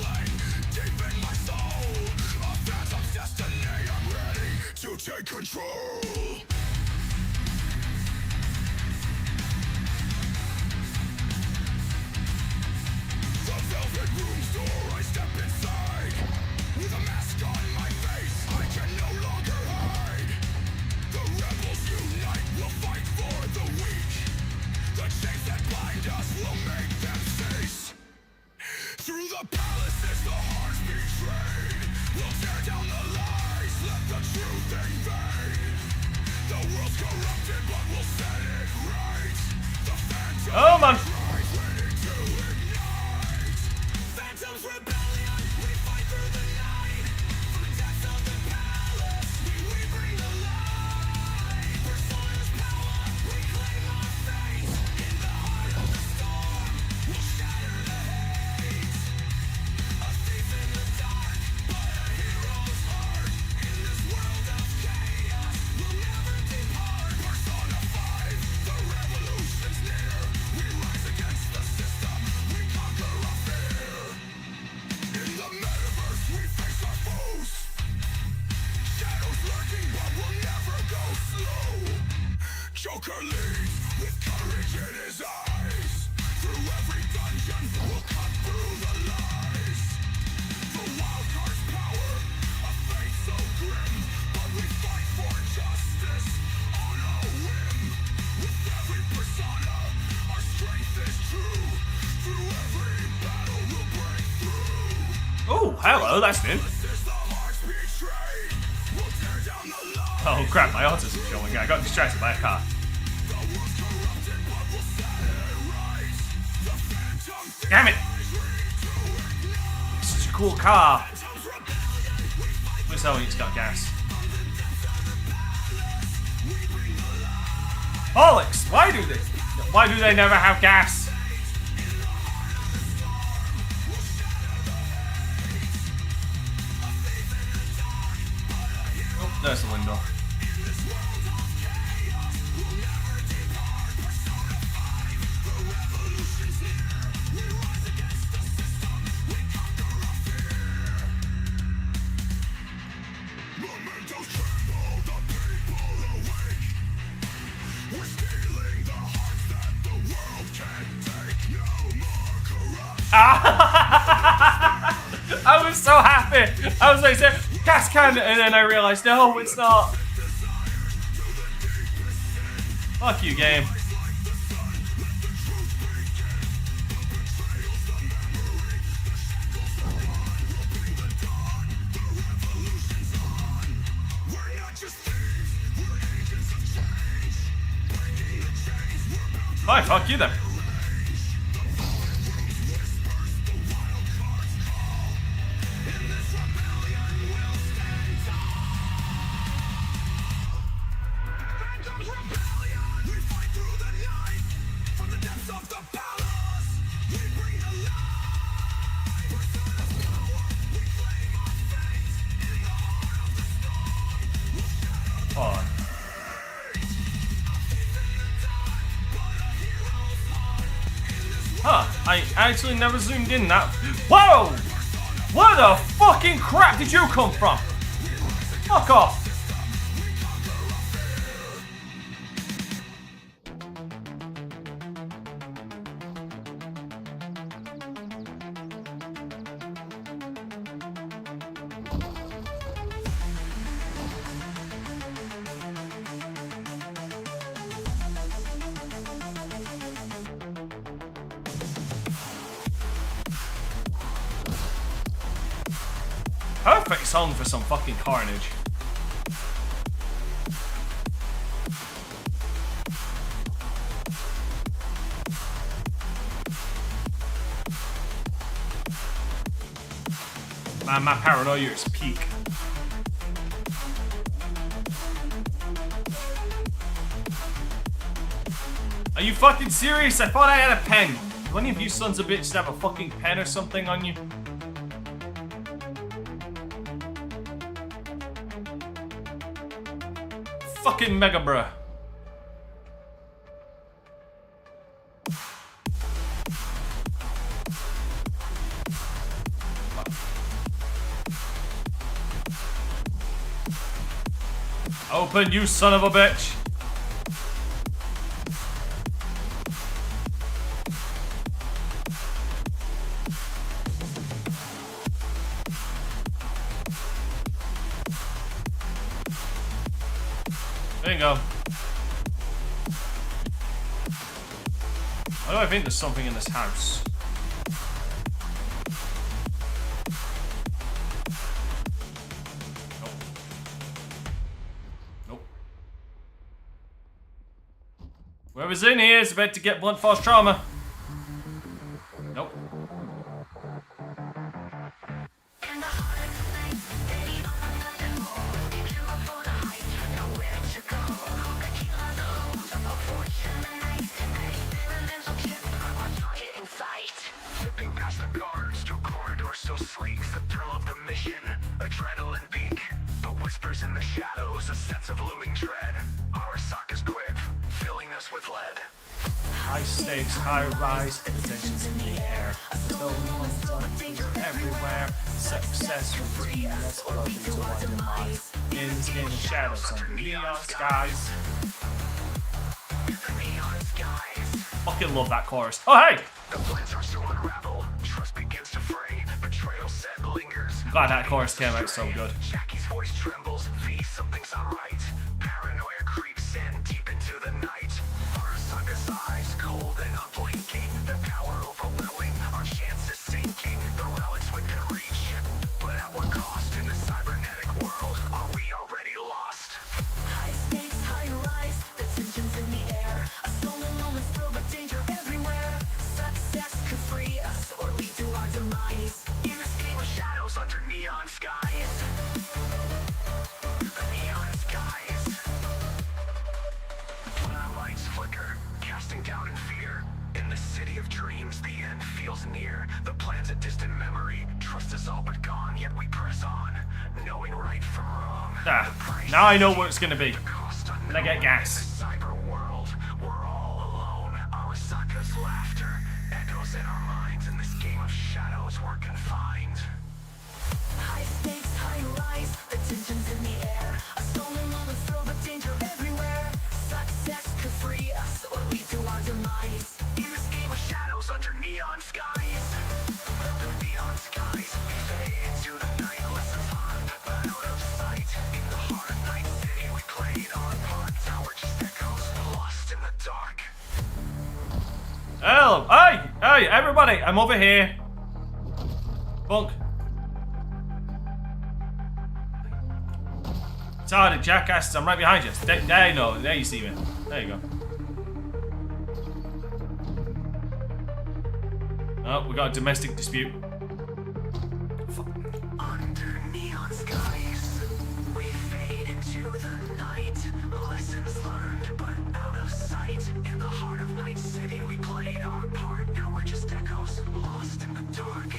Deep in my soul, a phantom's destiny, I'm ready to take control. The velvet room's door, I step inside. With a mask on my face, I can no longer hide. The rebels unite, will fight for the weak. The chains that bind us will make them cease. Through the Oh man! Joker leads with courage in his eyes. Through every dungeon, we'll cut through the lies. The wild card's power, a fate so grim, but we fight for justice on a whim. With every persona, our strength is true. Through every battle, we'll break through. Oh, hello, that's new. Oh crap, my autism's showing. I got distracted by a car. Damn it! Such a cool car. Looks like it's got gas. Bollocks! Why do they never have gas? Oh, there's the window. I was so happy. I was like, gas can, and then I realized, no, it's not. Fuck you, game. Fine, fuck you then. Huh, I actually never zoomed in that. Whoa! Where the fucking crap did you come from? Fuck off. Perfect song for some fucking carnage. Man, my paranoia is peak. Are you fucking serious? I thought I had a pen. Do any of you sons of bitches have a fucking pen or something on you? Fucking mega bruh. Open, you son of a bitch. Bingo. Why do I think there's something in this house? Whoever's in here is about to get blunt force trauma. Nope. Flipping past the guards to corridors so sleek, the thrill of the mission, adrenaline peak. The whispers in the shadows, a sense of looming dread. Arasaka's grip, filling us with lead. High stakes, high rise, the tensions in the air. Stolen ones on everywhere. Success routine, let's go into our demise. In this game of shadows under neon skies. Fucking love that chorus. Oh hey! The plans are so unravel, trust begins to fray, betrayal set lingers. I'm glad that chorus came out so good. Jackie's voice trembles, V, something's alright. Paranoia creeps in deep into the night. Arasaka's eyes cold and unblinking, the power overwhelming, our chances sinking. The relics within reach, but at what cost in the cybernetic world? Are we already lost? High stakes, high rise, the tensions in the air. A stolen moment's thrill, but danger everywhere. Success could free us or lead to our demise. In this game of shadows under neon skies. The neon skies. When our lights flicker, casting doubt and fear. In the city of dreams, the end feels near. The plan's a distant memory. Trust is all but gone, yet we press on, knowing right from wrong. Now I know what it's gonna be. The cost unknown. When I get gas. In the cyber world, we're all alone. Arasaka's laughter echoes in our minds. In this game of shadows, we're confined. High stakes, high rise, the tensions in the air. A stolen moment's thrill, but danger everywhere. Success could free us or lead to our demise. In this game of shadows under neon skies. The neon skies, we fade into the night. Lessons learned, but out of sight. In the heart of Night City, we played our part. Now we're just echoes, lost in the dark. Hello. Hey! Hey, everybody! I'm over here. Bunk. Retarded jackass, I'm right behind you. There, no, there you see me. There you go. Oh, we got a domestic dispute. Under neon skies, we fade into the night. Lessons learned, but out of sight. In the heart of Night City, we played our part. Now we're just echoes, lost in the dark.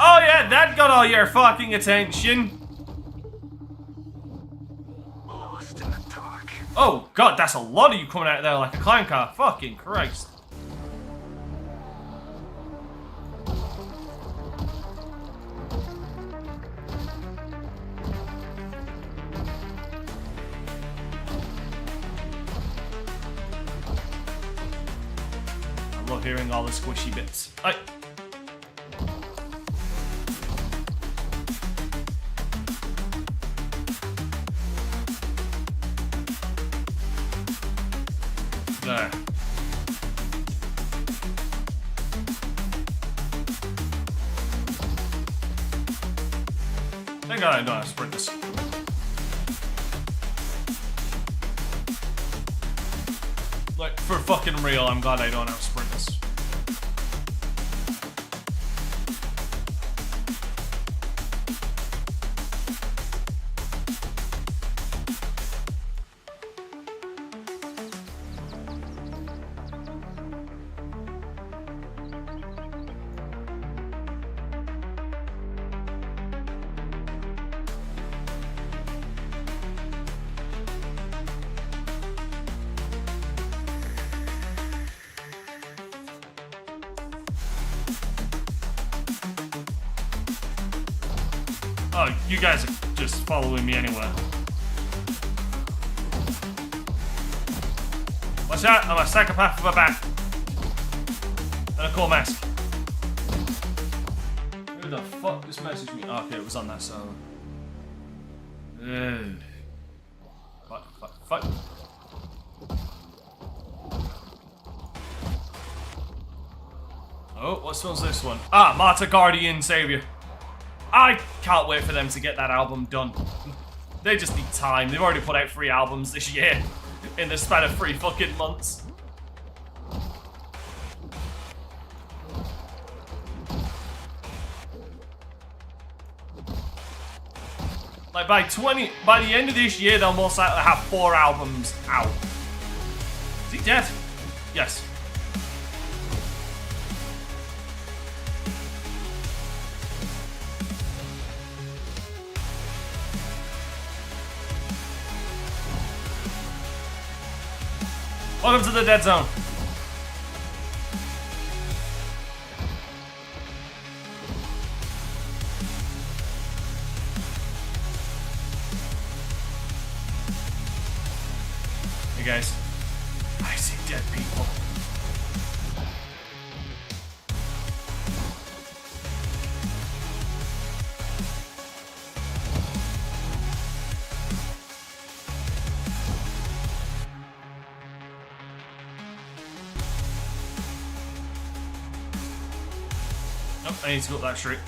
Oh yeah, that got all your fucking attention. Lost in the dark. Oh god, that's a lot of you coming out of there like a clown car. Fucking Christ. I love hearing all the squishy bits. Hey. There. Thank God I don't have to sprint this. Like, for fucking real, I'm glad I don't have to sprint this. Oh, you guys are just following me anywhere. Watch out, I'm a psychopath with a bat. And a cool mask. Who the fuck just messaged me? Oh, okay, it was on that server. Fuck. Oh, what song's this one? Ah, Martyr Guardian Savior. I can't wait for them to get that album done. They just need time. They've already put out 3 albums this year in the span of 3 fucking months. Like by the end of this year, they'll most likely have 4 albums out. Is he dead? Yes. Welcome to the dead zone. Hey guys, I see dead people. Nope, I need to go up that street.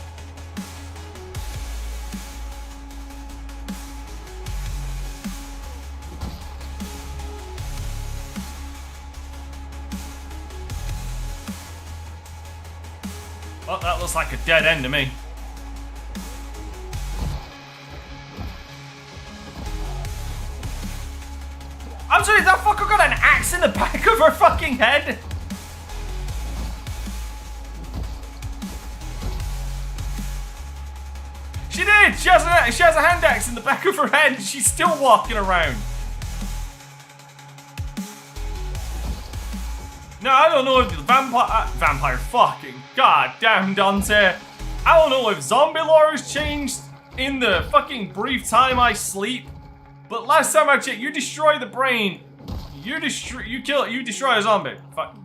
Well, that looks like a dead end to me. I'm sorry, that fucker got an axe in the back of her fucking head? She did! She has a hand axe in the back of her head and she's still walking around. No, I don't know if the vampire fucking goddamn Dante. I don't know if zombie lore has changed in the fucking brief time I sleep. But last time I checked, you destroy the brain, you destroy a zombie. Fuck.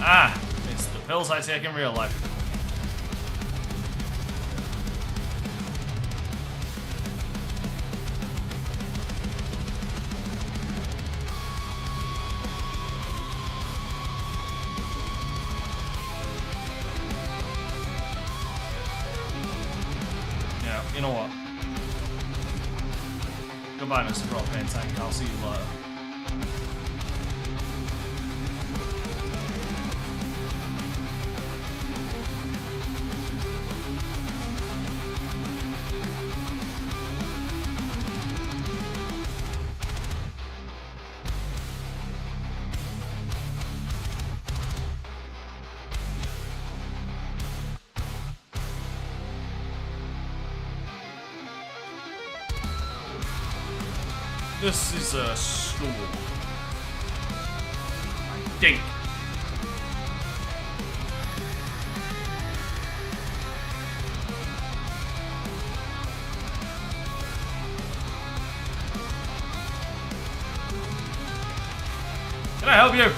Ah, it's the pills I take in real life. Yeah, you know what? Goodbye, Mr. Propane Tank. I'll see you later. This is a school. I think. Can I help you?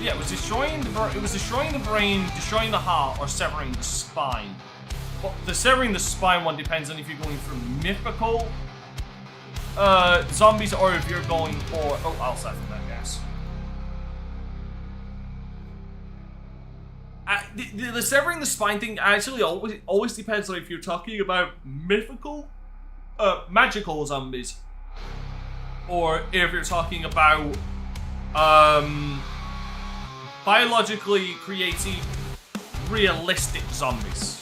Yeah, it was destroying the brain, destroying the heart, or severing the spine. Well, the severing the spine one depends on if you're going for mythical zombies or if you're going for... Oh, I'll sever that, yes. The severing the spine thing actually always depends on if you're talking about mythical, magical zombies, or if you're talking about biologically created, realistic zombies.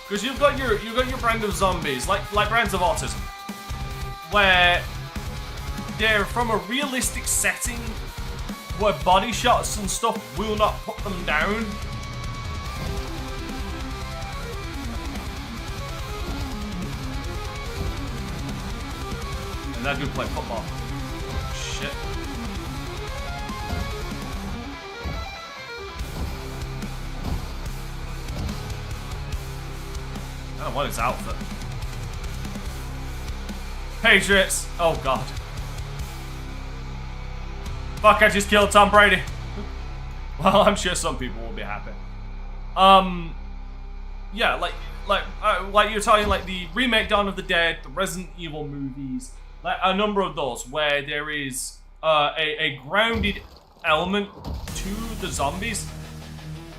Because you've got your brand of zombies, like brands of autism, where they're from a realistic setting where body shots and stuff will not put them down. And that dude play football. Shit. I don't want his outfit. Patriots! Oh god. Fuck, I just killed Tom Brady. Well, I'm sure some people will be happy. Yeah, like you're talking, like the remake Dawn of the Dead, the Resident Evil movies, like a number of those where there is a grounded element to the zombies,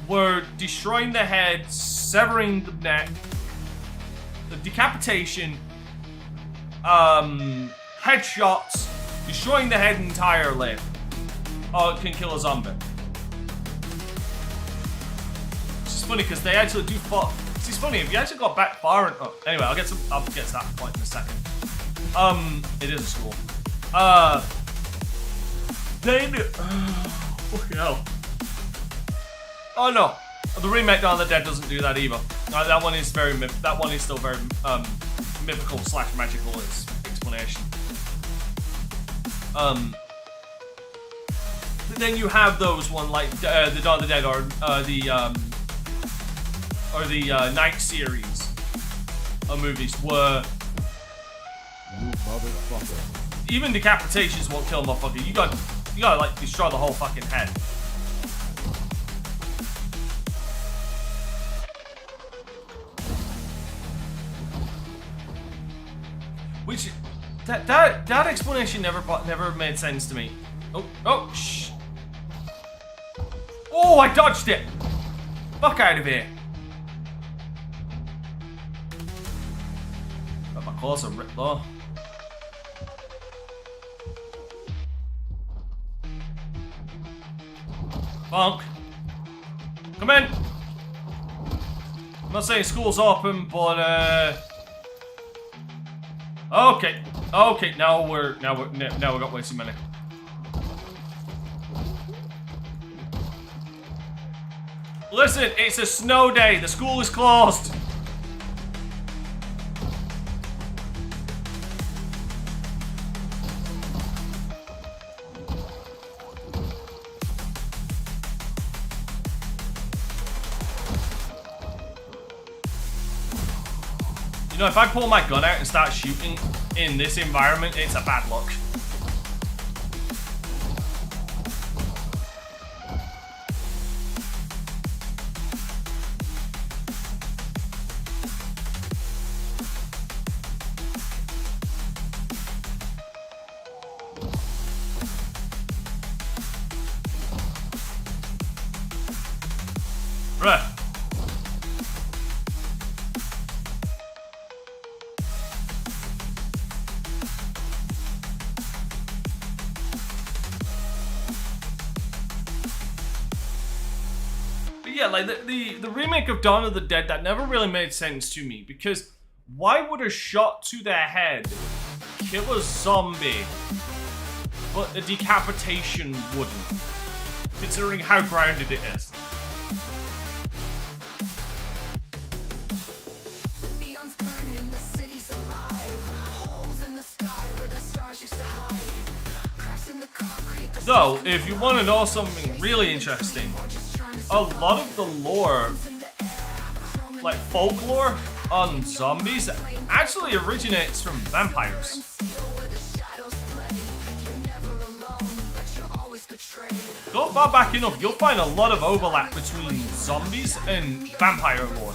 where destroying the head, severing the neck, the decapitation, headshots, destroying the head entirely, can kill a zombie. It's funny because they actually do fuck. It's funny if you actually got back far and anyway, I'll get to that point in a second. It is a school. They do. Fucking hell. Oh no, the remake Dawn of the Dead doesn't do that either. That one is still very mythical / magical in its explanation. Then you have those one like the Dawn of the Dead or the Night series of movies where even decapitations won't kill a motherfucker. You gotta like destroy the whole fucking head. Which that explanation never made sense to me. Oh shh. Oh, I dodged it. Fuck out of here. Got my clothes are ripped though. Bonk. Come in. I'm not saying school's open, but okay. Okay, now we got way too many. Listen, it's a snow day. The school is closed. You know, if I pull my gun out and start shooting in this environment, it's a bad look. Right. But yeah, like the remake of Dawn of the Dead, that never really made sense to me, because why would a shot to their head kill a zombie, but a decapitation wouldn't, considering how grounded it is? So, if you want to know something really interesting, a lot of the lore, like folklore on zombies, actually originates from vampires. Go far back enough, you'll find a lot of overlap between zombies and vampire lore.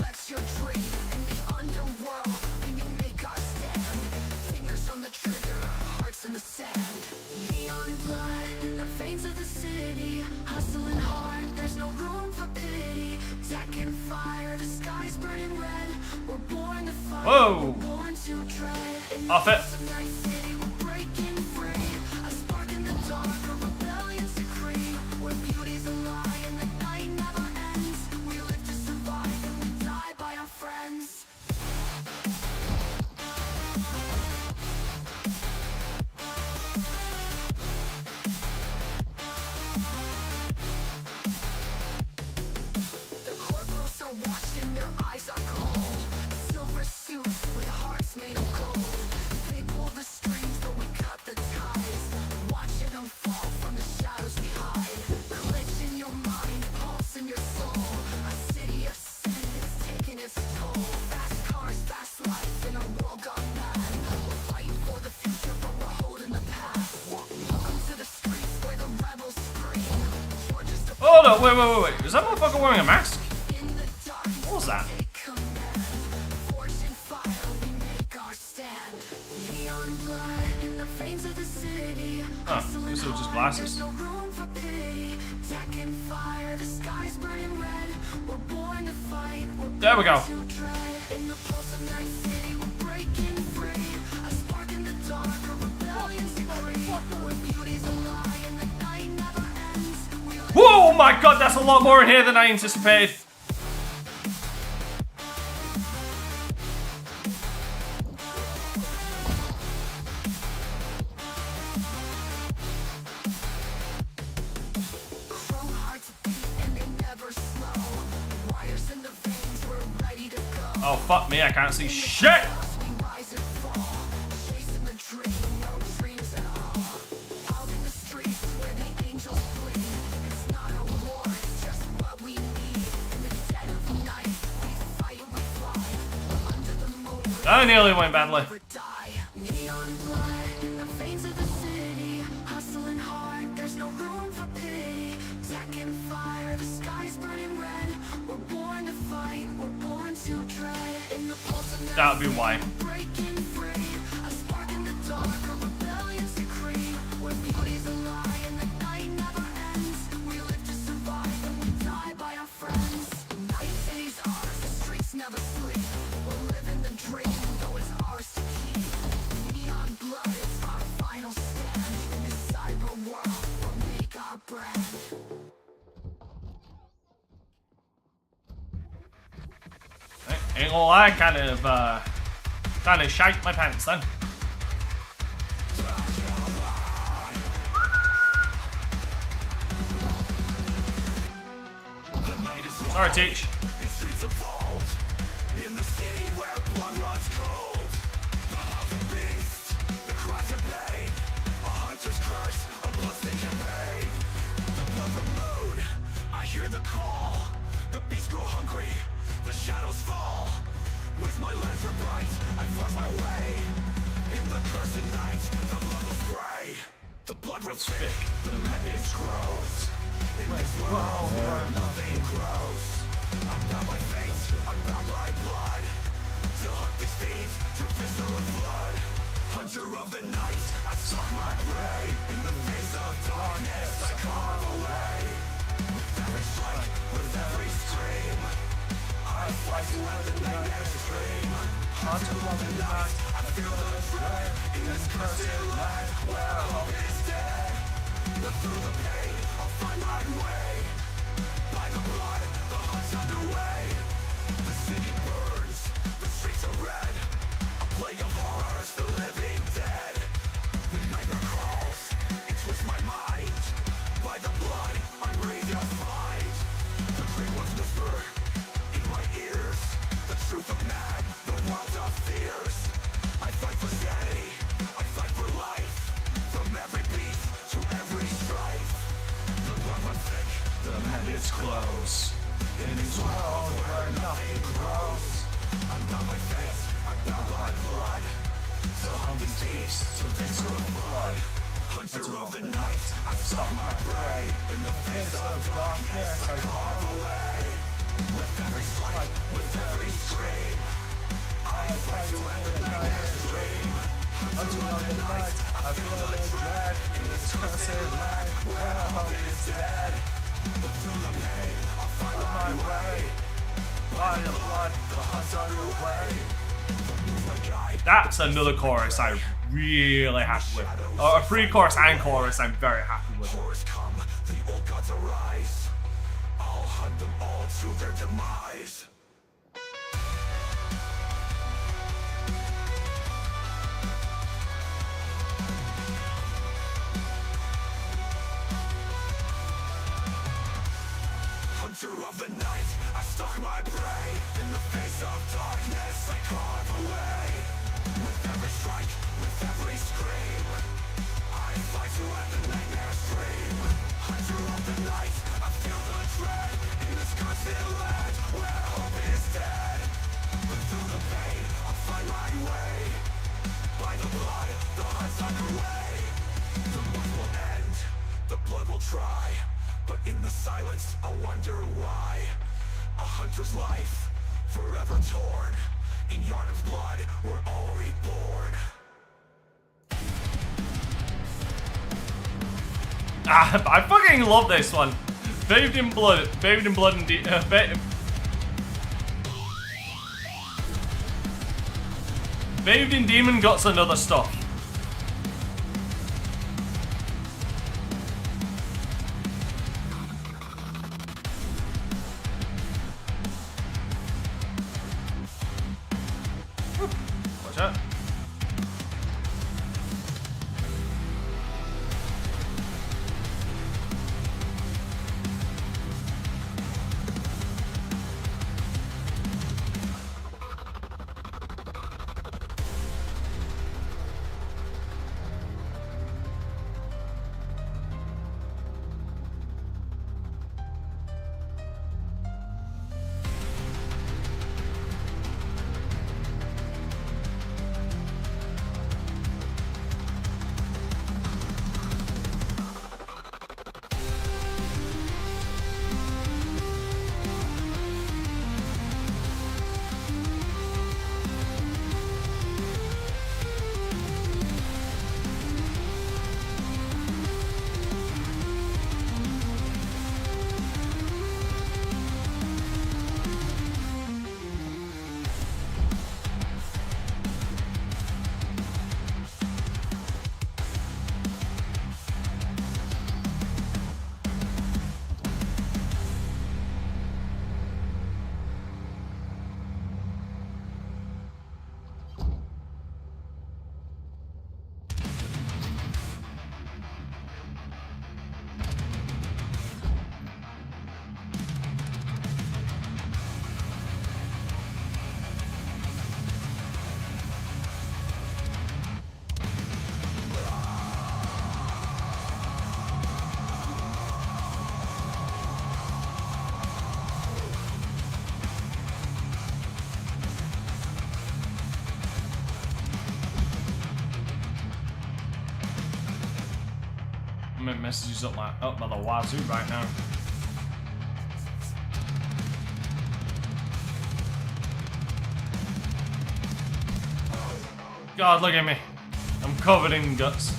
Whoa! Off it. Where beauty's a lie and the night never ends. We live to survive and we die by our friends. watching, their eyes are cold. Silver suits with hearts made of gold. They pull the strings, but we cut the ties. Watching them fall from the shadows we hide. Glitch in your mind, pulse in your soul. A city of sin is taking its toll. Fast cars, fast life in a world gone mad. We're fighting for the future, but we're holding the past. Welcome to the streets where the rebels scream. You're just a Hold up, wait. Is that motherfucker wearing a mask? in the dark. What was that? Take command. Forged in fire, we make our stand. Neon blood in the veins of the city. Huh, Hustling these are just hard, glasses. there's no room for pity. Tech and fire, the sky's burning red. We're born to fight. We're There we go. born to dread. In the pulse of Night City, we're breaking free. A spark in the dark, a rebellion's decree. Where beauty's a lie and the night never ends. We live Whoa, my god, that's a lot more in here than I anticipated. Chrome hearts beat and they never slow. Wires in the veins, we're ready to go. Oh, fuck me, I can't see shit. We rise and fall, chasing the dream, no dreams at all. Out in the streets where the angels bleed. It's not a war, it's just what we need. In the dead of the night, we fight, we fly. Under the moon, That nearly went badly. never die. Neon blood in the veins of the city. Hustling hard, there's no room for pity. Tech and fire, the sky's burning red. We're born to fight, we're born to dread. In the pulse of night, That would be why. breaking free. A spark in the dark, a rebellion's decree. Where beauty's a lie and the night never ends. We live to survive and we die by our friends. Night City's ours, the streets never sleep. We're living the dream, though it's ours to keep. Neon blood, it's our final stand. In this cyber world, we'll make our brand. Ain't gonna lie, kind of shite my pants then. Sorry, Teach. The streets evolved in the city where blood runs cold. The huffing beast, the cries of pain, a hunter's curse, a bloodstained campaign. The blood from moon, I hear the call. The beasts grow hungry, the shadows fall. With my lantern bright, I force my way. In the cursed night, the blood will spray. The blood will speak, the madness grows. In this world where nothing grows. I'm bound by fate, I'm bound by blood. To hunt these thieves, to visceral blood. Hunter of the night, I stalk my prey. In the face of darkness, I carve away. With every strike, with every scream, I fight to let the nightmares dream. Hunter of the night, I feel the dread. In this cursed land, where hope is dead. But through the pain, I'll find my way. By the blood, the hunt's underway. The city burns, the streets are red. A plague of horrors, the living dead. The nightmare crawls, it twists my mind. By the blood, I'm redefined. The great ones whisper in my ears. The truth of man, the world of fears. I fight for sanity, I fight for life. From every beat to every strife. The blood runs thick, the madness close. In this world where nothing grows. I'm bound by fate, I'm bound by blood. To hunt these beasts, to visceral blood. Hunter of the night, I stalk my prey. In the face of darkness, I carve away. With every strike, with every scream, I fight to end the nightmare's dream. Hunter of the night, I feel the dread. In this cursed land, where hope is dead. But through the pain, I'll find my way. By the blood, the hunt's underway. That's another chorus I'm really happy with. Or a pre-chorus and chorus I'm very happy with. Horrors come, the old gods arise. I'll hunt them all to their demise. Hunter of the night, I stalk my prey. face of darkness I carve away. With every strike, with every scream, I fight to end the nightmare's dream. Hunter of the night, I feel the dread in this constant land where hope is dead. But through the pain, I'll find my way. By the blood, the hunt's underway. The month will end, the blood will try, but in the silence, I wonder why. A hunter's life, forever torn. In yarn of blood, we're all reborn. I fucking love this one. Bathed in blood and bathed in demon guts and other stuff. Watch out. Messages up by the wazoo right now. God, look at me. I'm covered in guts.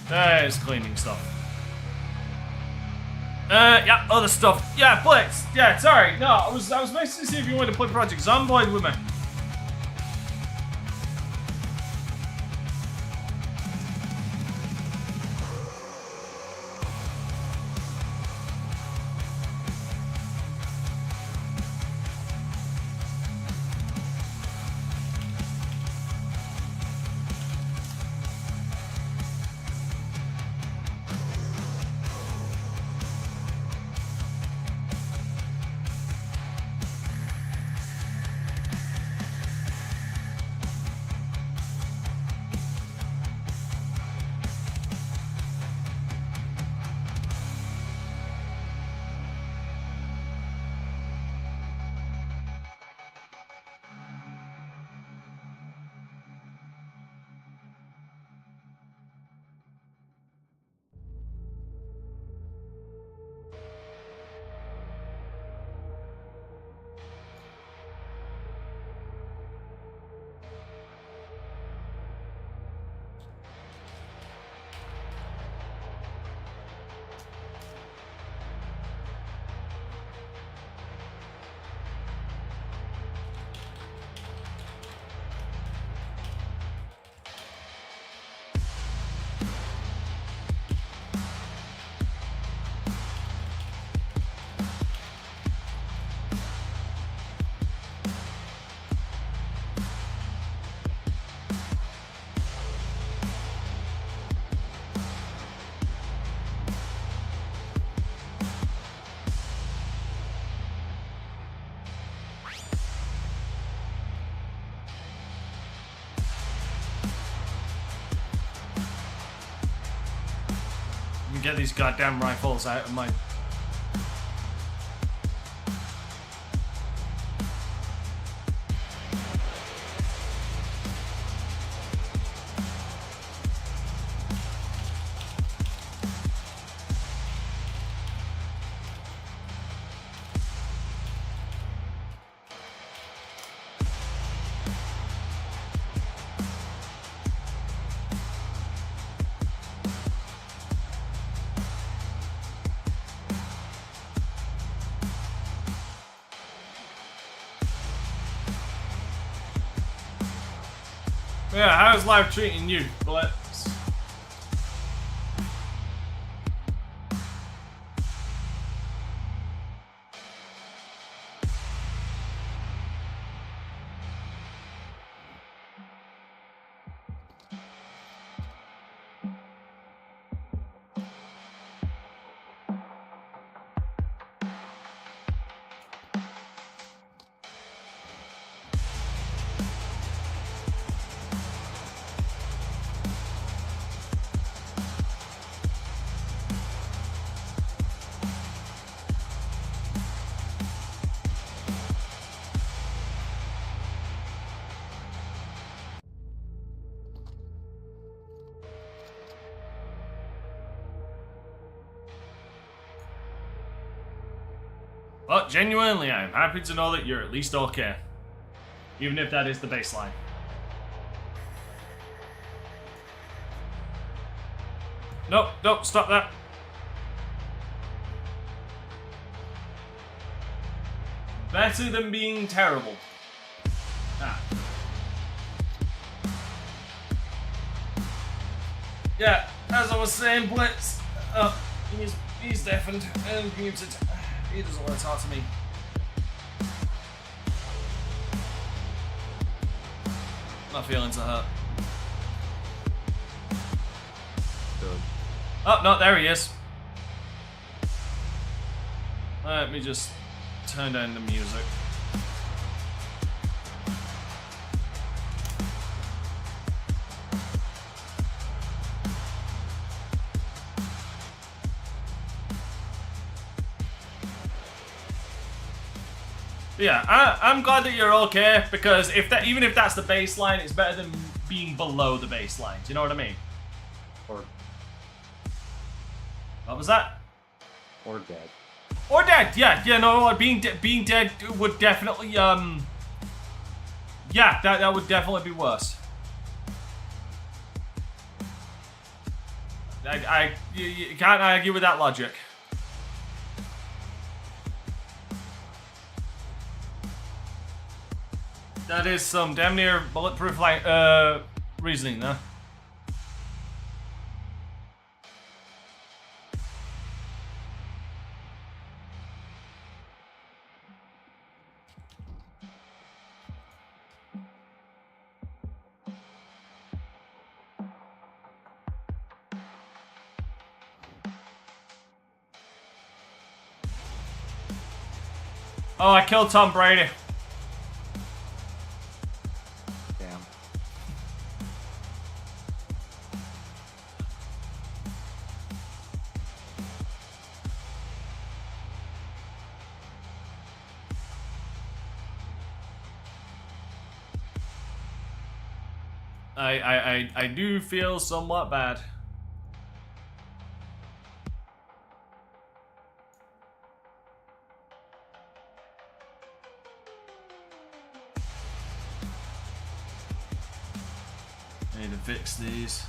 There's cleaning stuff. Yeah, other stuff. Yeah, Blitz. Yeah, sorry. No, I was messaging to see if you wanted to play Project Zomboid with me. me get these goddamn rifles out of my... Yeah, how's life treating you, Blitz? Well, genuinely, I'm happy to know that you're at least okay. Even if that is the baseline. Nope, nope, stop that. Better than being terrible. Ah. Yeah, as I was saying, Blitz, he's deafened and muted. He doesn't want to talk to me. My feelings are hurt. Good. Oh, no, there he is. Let me just turn down the music. Yeah, I'm glad that you're okay, because even if that's the baseline, it's better than being below the baseline. Do you know what I mean? Or What was that? Or dead. Or dead, yeah, no, being dead would definitely, yeah, that would definitely be worse. You can't argue with that logic. That is some damn near bulletproof reasoning, though. Oh, I killed Tom Brady. Damn. I do feel somewhat bad. I need to fix these.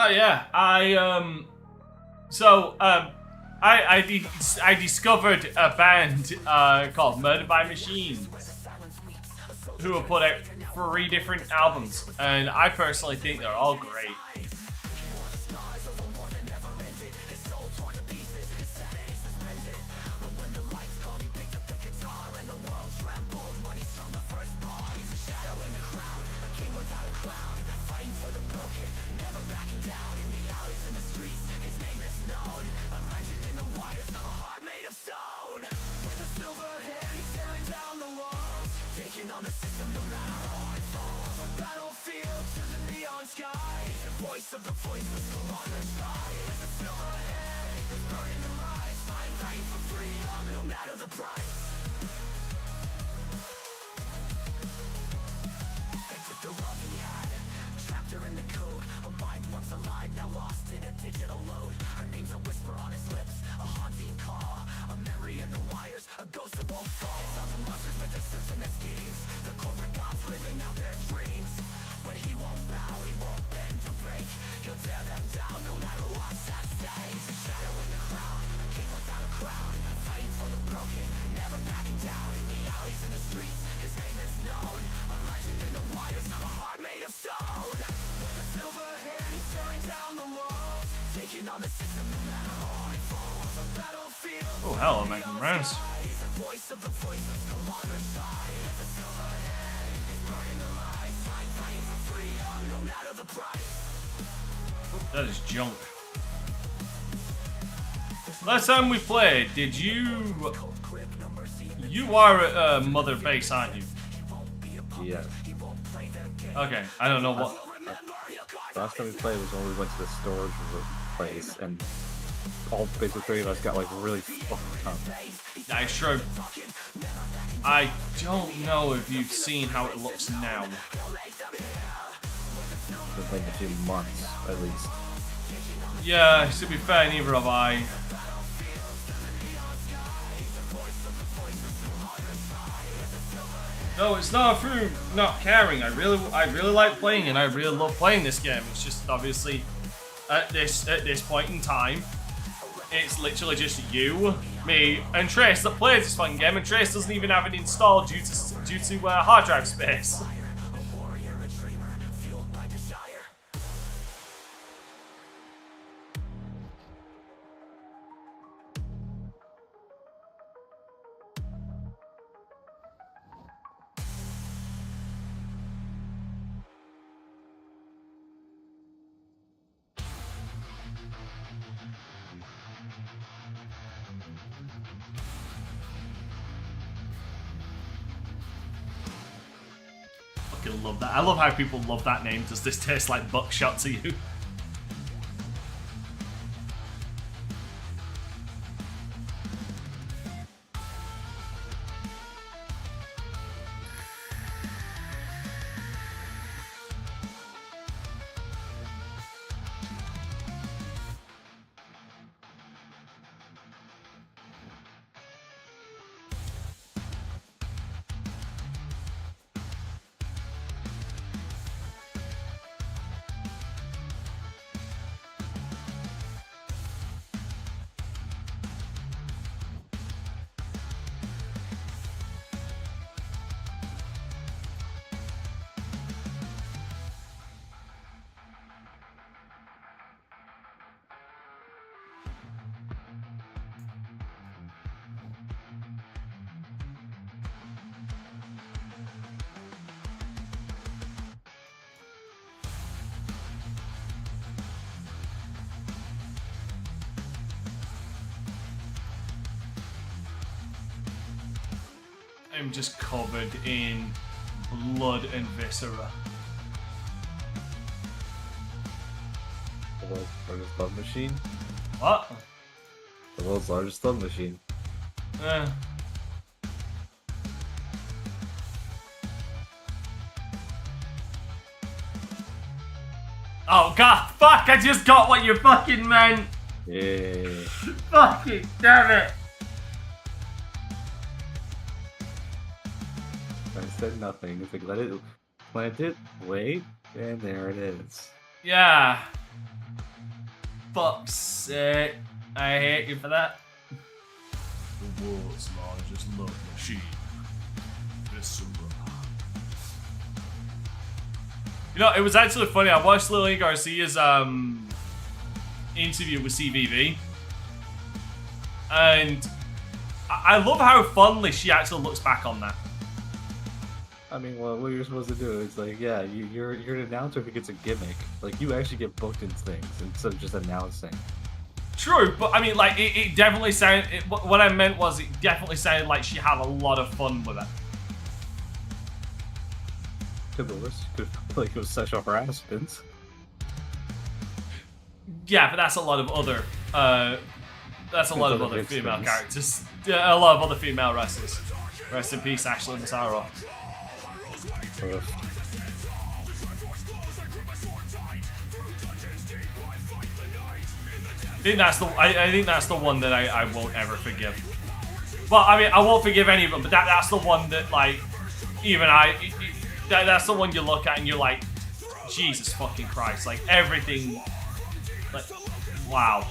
Oh yeah, I discovered a band called Murder by Machine, who have put out 3 different albums, and I personally think they're all great. voice of the voiceless from on the sky. As a silver head is burning the rise, I'm fighting for freedom, no matter the price. They took the love he had, trapped her in the code. A mind once alive, now lost in a digital load. Her name's a whisper on his lips, a haunting call, a memory in the wires, a ghost that won't fall. It's on the monsters with their suits and their schemes, the corporate gods living out their dreams. But he won't bow, he won't bend to break. He'll tear them down, no matter what's at stake. He's a shadow in the crowd, a king without a crown, fighting for the broken, never backing down. In the alleys and the streets, his name is known, a legend in the wires, not a heart made of stone. With a silver hand, he's tearing down the walls, taking on the system, no matter how hard it falls. A battlefield. Oh hell, I'm making rounds. He's the voice of the voiceless, no longer side. With a silver hand, he's burning the light, fighting for freedom, no matter the price. That is junk. Last time we played, did you... You are at Mother Base, aren't you? Yeah. Okay, I don't know what... Last time we played was when we went to the storage place, and all basically three of us got like really fucked up. That's true. I don't know if you've seen how it looks now. Been playing a few months, at least. Yeah, to be fair, neither have I. No, it's not through not caring. I really like playing, and I really love playing this game. It's just obviously at this point in time, it's literally just you, me, and Trace that plays this fucking game, and Trace doesn't even have it installed due to hard drive space. Fucking love that. I love how people love that name. Does this taste like buckshot to you? I'm just covered in blood and viscera. The world's largest love machine? What? The world's largest love machine. Oh god, fuck, I just got what you fucking meant! Yeah. Fucking damn it! I said nothing. It's like, let it, plant it, wait, and there it is. Yeah. Fuck's sake. I hate you for that. The world's largest love machine. Viscera. You know, it was actually funny. I watched Lily Garcia's interview with CVV. And I love how fondly she actually looks back on that. I mean, well, what you're supposed to do is like, yeah, you're an announcer if it's a gimmick. Like, you actually get booked in things instead of just announcing. True, but I mean, like, it definitely sounded. What I meant was, it definitely sounded like she had a lot of fun with it. Could be worse. Could like it was sexual harassment. Yeah, but that's a lot of other. That's a lot of other other big female things. characters. Yeah, a lot of other female wrestlers. Rest in peace, Ashley Massaro. Ugh. I think that's the one that I won't ever forgive. Well, I mean, I won't forgive any of them, but that's the one that, like, even that's the one you look at and you're like, Jesus fucking Christ, like everything, like, wow.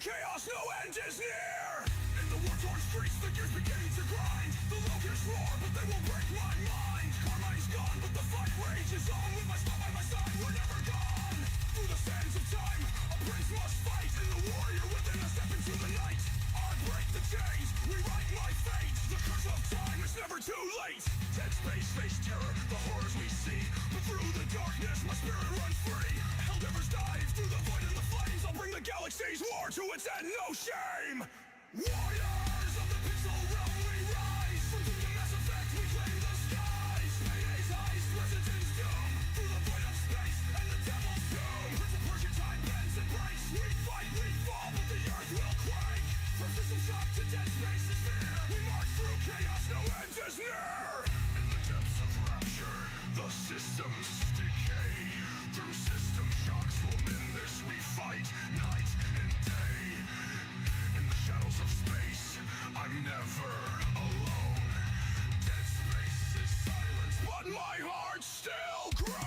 Chaos, no end is near. In the war-torn streets, the gears begin to grind. The locusts roar, but they will break my mind. Karma is gone, but the fight rages on. With my star by my side, we're never gone. Through the sands of time, a prince must fight. And the warrior within us step into the night. I break the chains, rewrite my fate. The curse of time is never too late. Dead space, face terror, the horrors we see. But through the darkness, my spirit runs free. Helldiver's dive through the void and the flames. I'll bring the galaxy's war to its end, no shame. Warriors of the pixel realm, we rise. From the mass effect, we claim the skies. Mayday's heist, Resident's doom. Through the void of space and the devil's doom. Prince of Persia, time bends and breaks. We fight, we fall, but the earth will quake. From system shock to dead space is fear. We march through chaos, no end is near. In the depths of rapture, the systems decay. Through system shocks, in this we fight, night and day. In the shadows of space, I'm never alone. Dead space is silent, but my heart still grows.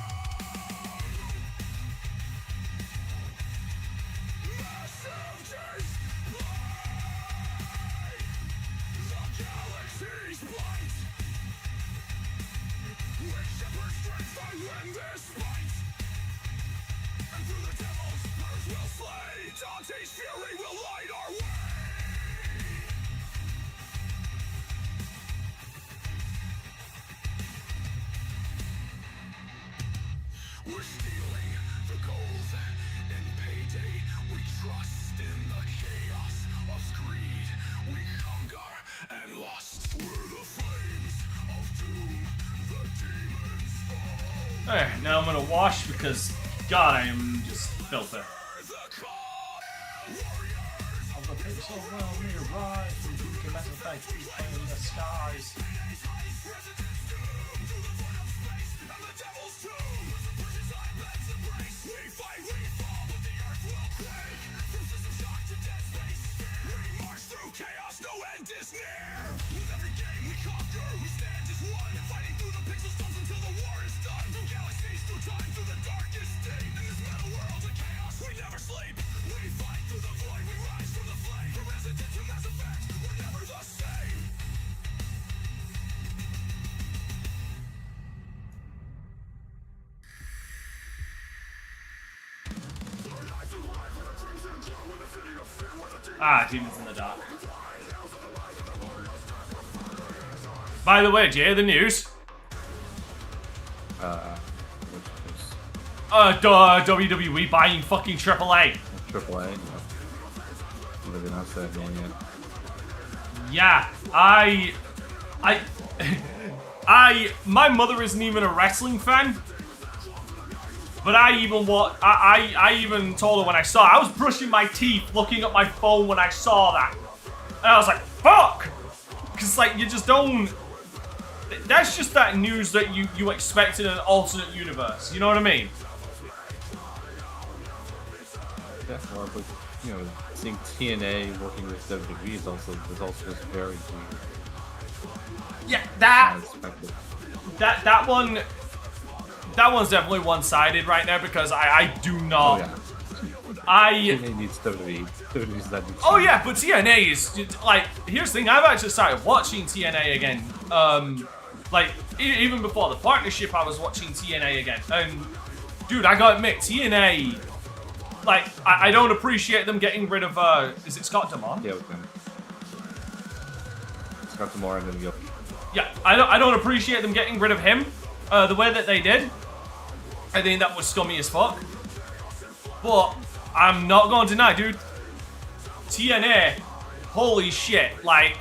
Massive display. The galaxy's blight. With shepherd strength I win this fight. And through the devil's spurs we'll slay. Dante's fury will light our way. We're stealing the gold in payday. We trust in the chaos of greed. We hunger and lust. We're the flames of doom. The demons fall. Alright, now I'm gonna wash because, God, I am just filthy. Of the pixel realm we rise, from the mass effect we claim the skies. Chaos, no end is near. With every game we conquer, we stand as one. Fighting through the pixel storms until the war is done. Through galaxies, through time, through the darkest day. In this metal world of chaos, we never sleep. We fight through the void, we rise from the flame. From resident to mass effect, we're never the same. Ah, Demons in the Dark. By the way, did you hear the news? WWE buying fucking AAA. AAA. No. They've announced that going in. Yeah, my mother isn't even a wrestling fan. But I even told her when I saw it. I was brushing my teeth, looking at my phone when I saw that. And I was like, fuck! Because, like, you just don't... That's just that news that you expect in an alternate universe. You know what I mean? Yeah, well, but, you know, seeing TNA working with WWE is also just very weird. Yeah, that Unexpected. That one's definitely one-sided right now because I do not... Oh, yeah. TNA needs WWE. WWE's that needs Oh yeah, but TNA is like, here's the thing, I've actually started watching TNA again. Like even before the partnership, I was watching TNA again, and dude, I gotta admit, TNA, like I don't appreciate them getting rid of is it Scott Demore? Yeah, with him. Scott Demore and then yeah, I don't appreciate them getting rid of him the way that they did. I think that was scummy as fuck. But I'm not going to deny, dude. TNA, holy shit! Like,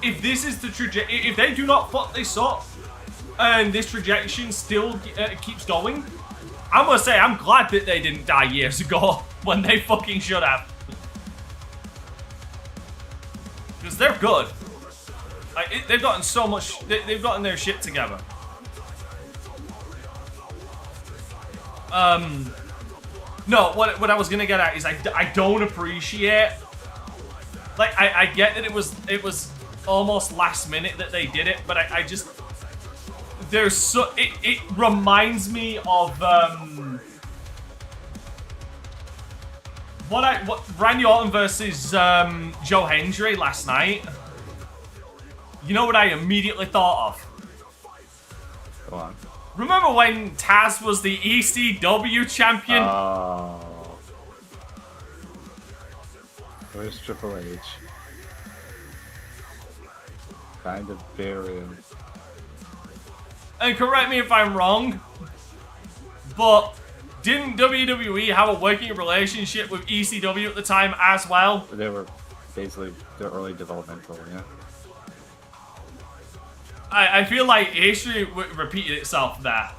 if this is the trajectory, if they do not fuck this up, and this trajectory still keeps going, I'm gonna say I'm glad that they didn't die years ago when they fucking should have. Because they're good. Like, they've gotten so much, they've gotten their shit together. No, what I was gonna get at is I don't appreciate, like, I get that it was almost last minute that they did it, but I just, there's so, it reminds me of, what Randy Orton versus Joe Hendry last night. You know what I immediately thought of? Go on. Remember when Taz was the ECW champion? Oh. Where's Triple H? Kind of bury him. And correct me if I'm wrong, but didn't WWE have a working relationship with ECW at the time as well? They were basically their early developmental, yeah. I feel like history repeated itself there.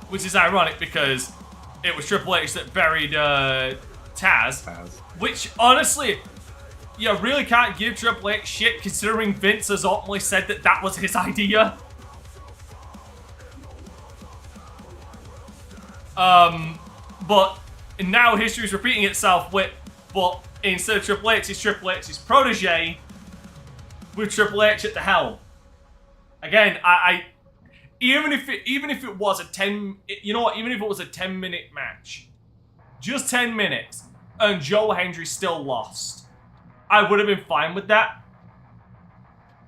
Which is ironic because it was Triple H that buried Taz. Which, honestly, you really can't give Triple H shit considering Vince has openly said that that was his idea. But now history is repeating itself but instead of Triple H, it's Triple H's protege with Triple H at the helm. Again, even if it was a 10, you know what? Even if it was a 10-minute match, just 10 minutes, and Joe Hendry still lost, I would have been fine with that.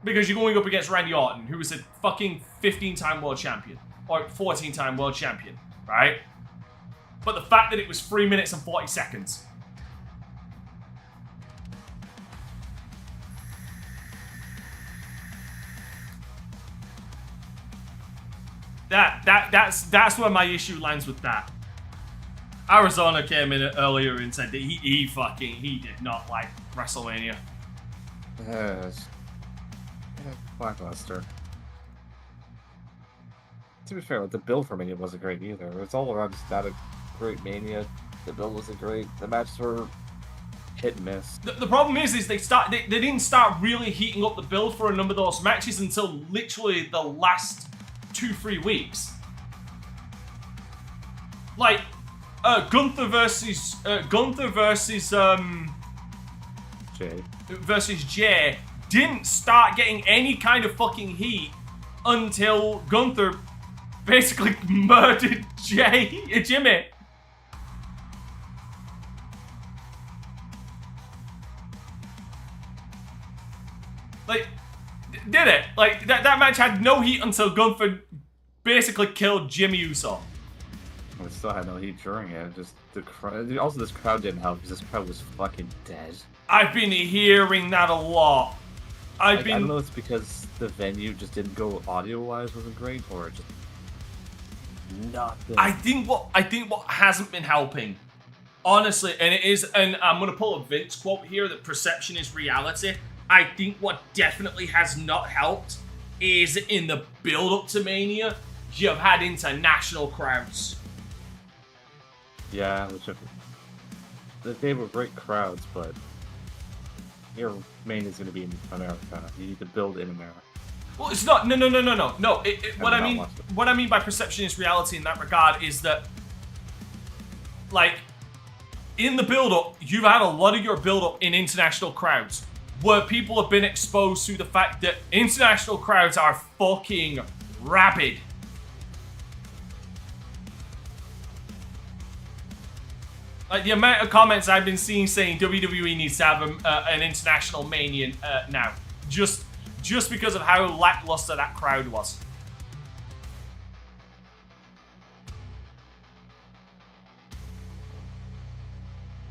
Because you're going up against Randy Orton, who is a fucking 15-time world champion. Or 14-time world champion, right? But the fact that it was 3 minutes and 40 seconds. That's where my issue lands with that. Arizona came in earlier and said that he did not like WrestleMania. Lackluster. To be fair, the build for Mania wasn't great either. It's all around just not a great Mania. The build wasn't great. The matches were hit and miss. The problem is they didn't start really heating up the build for a number of those matches until literally the last 2-3 weeks. Like Gunther versus Jay didn't start getting any kind of fucking heat until Gunther basically murdered Jimmy. Like, did it? Like, that match had no heat until Gunther basically killed Jimmy Uso. It still had no heat during it. Just the crowd. Also, this crowd didn't help because this crowd was fucking dead. I've been hearing that a lot. I don't know if it's because the venue just didn't go audio-wise wasn't great, or just nothing. I think what hasn't been helping, honestly, and I'm gonna pull a Vince quote here that perception is reality. I think what definitely has not helped is in the build-up to Mania, you've had international crowds. Yeah, they were great crowds, but your main is going to be in America. You need to build in America. Well, it's not. No. What I mean by perception is reality in that regard is that, like, in the build-up, you've had a lot of your build-up in international crowds, where people have been exposed to the fact that international crowds are fucking rabid. Like, the amount of comments I've been seeing saying WWE needs to have an international Mania now. Just because of how lackluster that crowd was.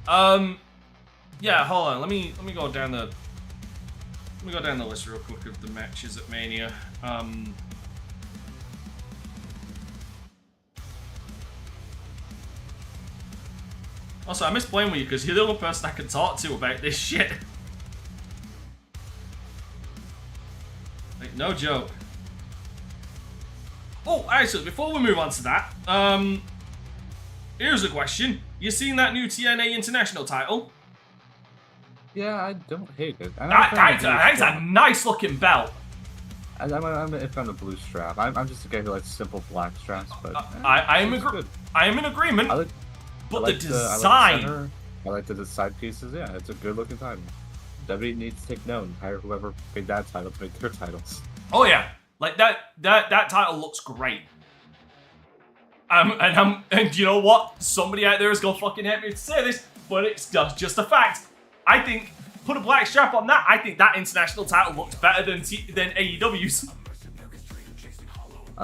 Yeah, hold on. Let me go down the Let me go down the list real quick of the matches at Mania. Also, I miss playing with you because you're the only person I can talk to about this shit. Like, no joke. Oh, actually, before we move on to that, here's a question. You seen that new TNA International title? Yeah, I don't hate it. That's a nice looking belt. I'm a fan of blue strap. I'm just a guy who likes simple black straps, but I am in agreement. But the design. I like the side pieces. Yeah, it's a good looking title. WWE needs to take note and hire whoever made that title to make their titles. Oh yeah, like that title looks great. And you know what? Somebody out there is gonna fucking hate me to say this, but it's just a fact. I think put a black strap on that. I think that international title looks better than AEW's. The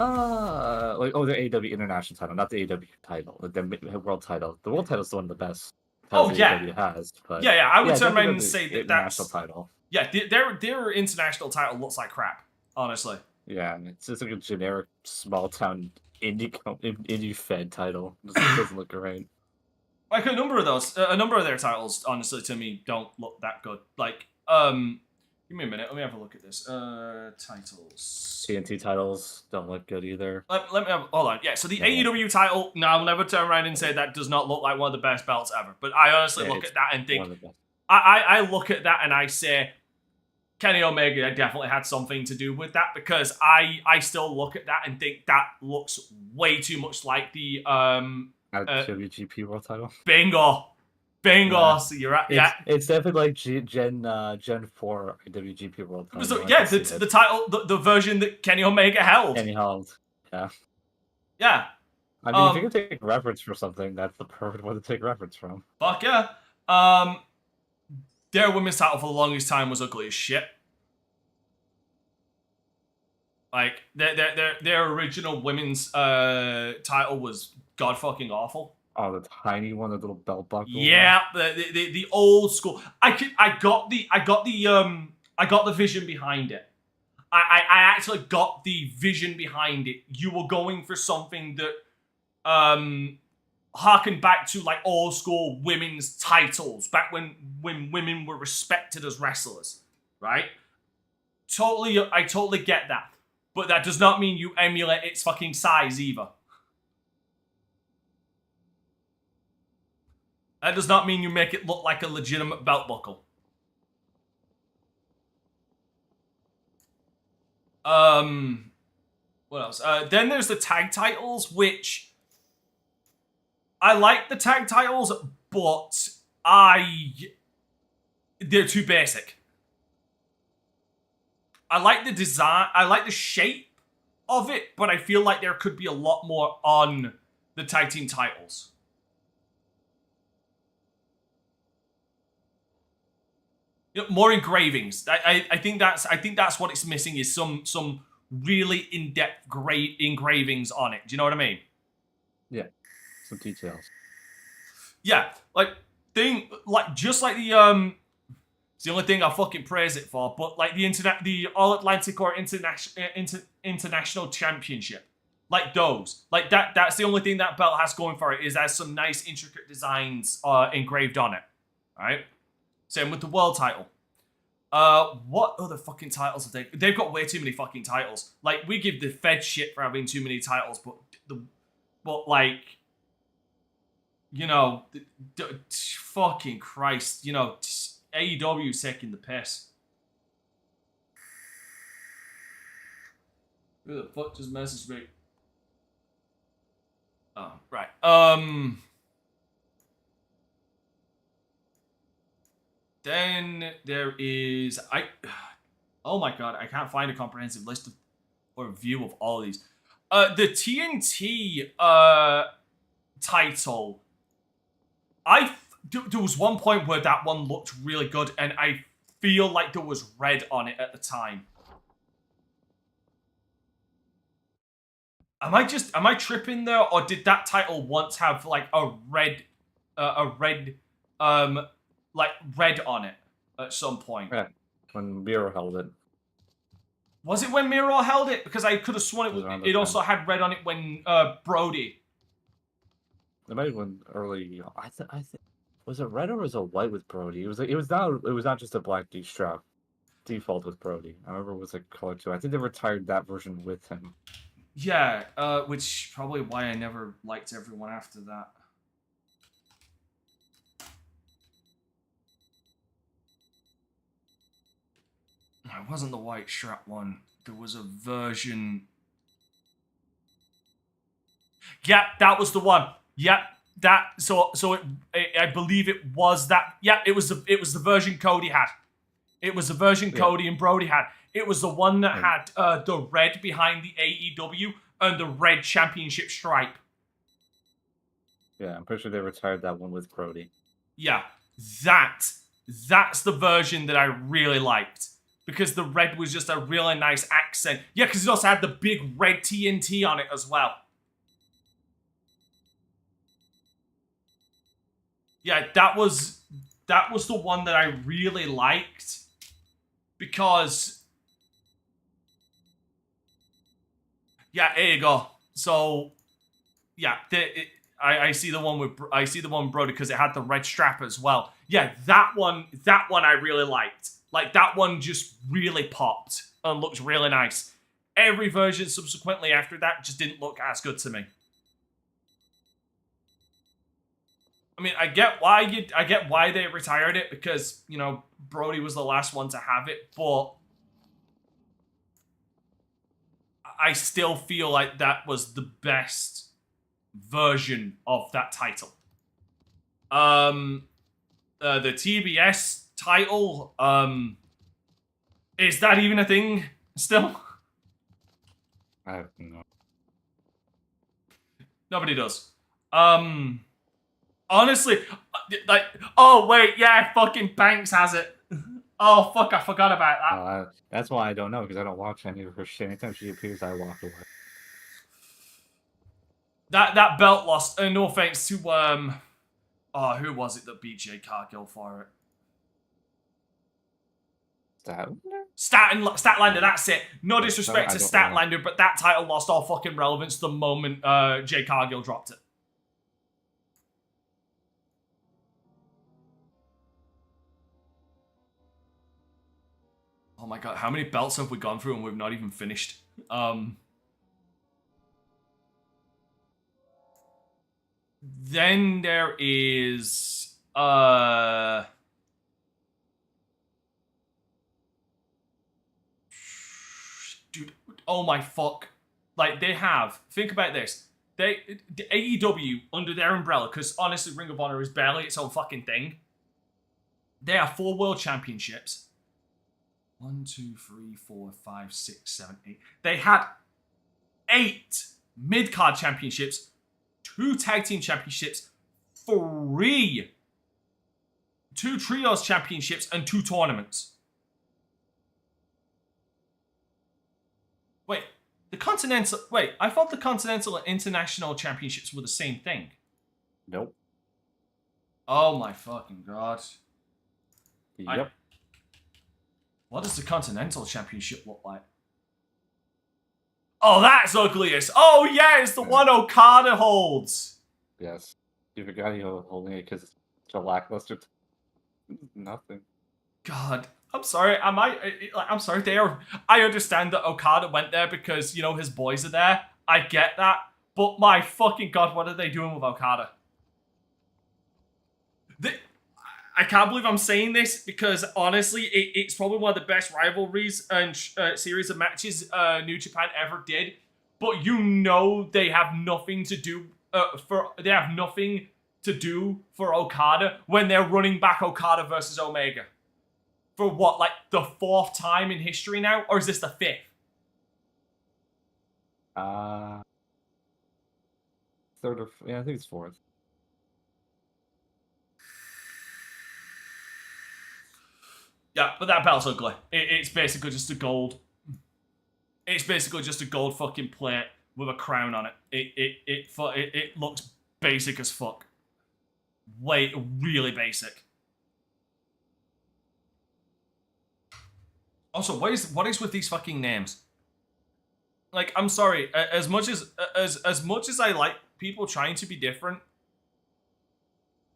AEW international title, not the AEW title, the world title. The world title is one of the best. AEW has, but yeah, I would turn around and say that international title. Yeah, their international title looks like crap, honestly. Yeah, it's just like a generic small town indie fed title. It doesn't look right. Like a number of their titles, honestly, to me, don't look that good. Like, give me a minute. Let me have a look at this. Titles. TNT titles don't look good either. Let me have. Hold on. Yeah. So the AEW title. No, I'll never turn around and say that does not look like one of the best belts ever. But I honestly look at that and think. I look at that and I say, Kenny Omega definitely had something to do with that, because I still look at that and think that looks way too much like the WGP world title. Bingo. Yeah. So you're right. Yeah, it's definitely like Gen 4 WGP world title. So yeah, the title, the version that Kenny Omega held. Kenny held. Yeah. Yeah. I mean, if you can take reference for something, that's the perfect one to take reference from. Fuck yeah. Their women's title for the longest time was ugly as shit. Like their original women's title was god fucking awful. Oh, the tiny one, the little belt buckle. Yeah, the old school. I got the vision behind it. I actually got the vision behind it. You were going for something that harkened back to like old school women's titles, back when women were respected as wrestlers, right? I totally get that. But that does not mean you emulate its fucking size either. That does not mean you make it look like a legitimate belt buckle. What else? Then there's the tag titles, which I like the tag titles, but they're too basic. I like the design, I like the shape of it, but I feel like there could be a lot more on the tag team titles. You know, more engravings. I think that's what it's missing, is some really in-depth engravings on it. Do you know what I mean? Yeah, some details. Yeah, just like it's the only thing I fucking praise it for, but like the All Atlantic or International Championship, like those, like that's the only thing that belt has going for it, is there's some nice intricate designs engraved on it. All right. Same with the world title. What other fucking titles have they? They've got way too many fucking titles. Like, we give the Fed shit for having too many titles, but like, you know, fucking Christ, you know, AEW's taking the piss. Who the fuck just messaged me? Oh, right. Then there is oh my god, I can't find a comprehensive list of, or view of all of these. The TNT title. There was one point where that one looked really good, and I feel like there was red on it at the time. Am I tripping there, or did that title once have like a red like red on it at some point? Yeah. when Miro held it. Was it when Miro held it? Because I could have sworn it also had red on it when Brody. It might have been early. I think was it red or was it white with Brody? It was not just a black D strap. Default with Brody. I remember it was like color too. I think they retired that version with him. Yeah, which probably why I never liked everyone after that. It wasn't the white strap one. There was a version. Yeah, that was the one. Yeah, that. I believe it was that. Yeah, it was the version Cody had. It was the version Cody and Brody had. It was the one that had the red behind the AEW and the red championship stripe. Yeah, I'm pretty sure they retired that one with Brody. Yeah, that's the version that I really liked. Because the red was just a really nice accent. Yeah, because it also had the big red TNT on it as well. Yeah, that was the one that I really liked. Because... Yeah, there you go. So, yeah, I see the one with Brody because it had the red strap as well. Yeah, that one I really liked. Like, that one just really popped and looked really nice. Every version subsequently after that just didn't look as good to me. I mean, I get why they retired it because, you know, Brody was the last one to have it, but I still feel like that was the best version of that title. The TBS title, is that even a thing still? I don't know. Nobody does. Honestly, like, oh wait, yeah, fucking Banks has it. Oh fuck, I forgot about that. That's why I don't know, because I don't watch any of her shit. Anytime she appears, I walk away. That belt lost, no offense to, oh, who was it that beat Jade Cargill for it? Statlander, that's it. No disrespect to Statlander, but that title lost all fucking relevance the moment Jade Cargill dropped it. Oh my god, how many belts have we gone through and we've not even finished? Then there is dude, oh my fuck. Like, they have, think about this. The AEW, under their umbrella, because honestly, Ring of Honor is barely its own fucking thing. They have 4 world championships. 1, 2, 3, 4, 5, 6, 7, 8. They had 8 mid-card championships, 2 tag team championships, 2 trios championships, and 2 tournaments. Wait, I thought the Continental and International Championships were the same thing. Nope. Oh my fucking god. Yep. What does the Continental Championship look like? Oh, that's ugliest. Oh yeah, it's the one Okada holds. Yes. You forgot he was holding it because it's a lackluster. Nothing. God. I'm sorry. I'm sorry. I understand that Okada went there because, you know, his boys are there. I get that. But my fucking god, what are they doing with Okada? I can't believe I'm saying this because, honestly, it's probably one of the best rivalries and series of matches New Japan ever did. But you know they have nothing to do for Okada when they're running back Okada versus Omega. For what, like the 4th time in history now? Or is this the 5th? Third or... Yeah, I think it's 4th. Yeah, but that belt's ugly. It's basically just a gold... It's basically just a gold fucking plate with a crown on it. It looks basic as fuck. Really basic. Also, what is with these fucking names? Like, I'm sorry. As much as I like people trying to be different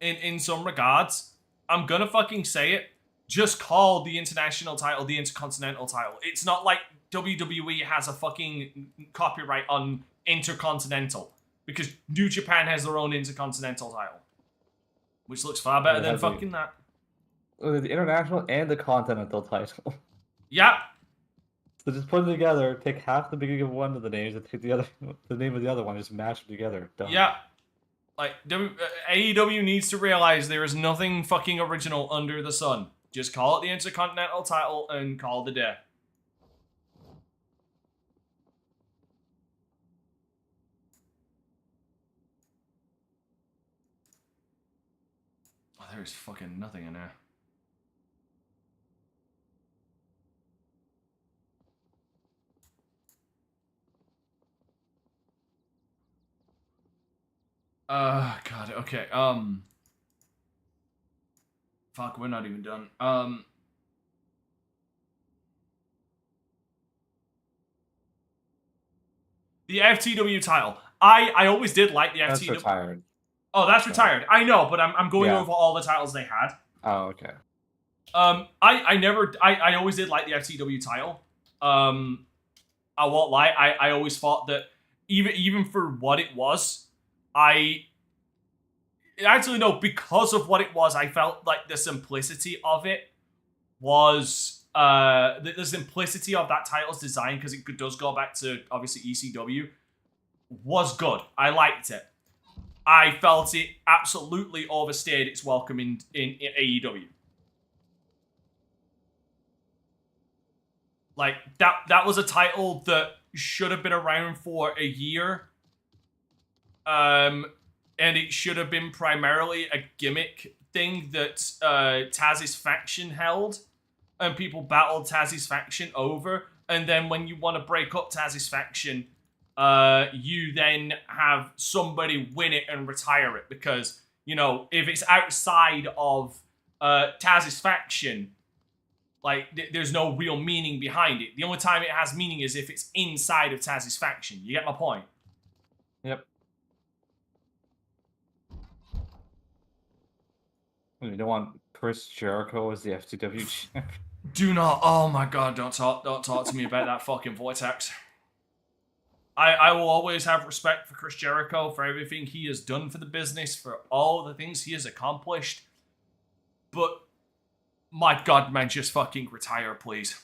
in some regards, I'm gonna fucking say it. Just call the international title the Intercontinental title. It's not like WWE has a fucking copyright on Intercontinental, because New Japan has their own Intercontinental title, which looks far better than fucking that. The international and the continental title. Yeah. So just put them together, take half the beginning of one of the names, and take the name of the other one, just mash them together. Done. Yeah. Like, AEW needs to realize there is nothing fucking original under the sun. Just call it the Intercontinental title and call it a day. Oh, there is fucking nothing in there. God, okay, fuck, we're not even done. The FTW title. I always did like the FTW. That's retired. Oh, that's retired. I know, but I'm going Yeah. over all the titles they had. Oh, okay. I always did like the FTW title. I won't lie, I always thought that even for what it was, actually no, because of what it was, I felt like the simplicity of it was the simplicity of that title's design, because it does go back to obviously ECW, was good. I liked it. I felt it absolutely overstayed its welcome in AEW. Like, that was a title that should have been around for a year. And it should have been primarily a gimmick thing that Taz's faction held. And people battled Taz's faction over. And then when you want to break up Taz's faction, you then have somebody win it and retire it. Because, you know, if it's outside of Taz's faction, like, there's no real meaning behind it. The only time it has meaning is if it's inside of Taz's faction. You get my point? Yep. You don't want Chris Jericho as the FTW champ? Do not. Oh my god! Don't talk to me about that fucking vortex. I will always have respect for Chris Jericho, for everything he has done for the business, for all the things he has accomplished. But my god, man, just fucking retire, please.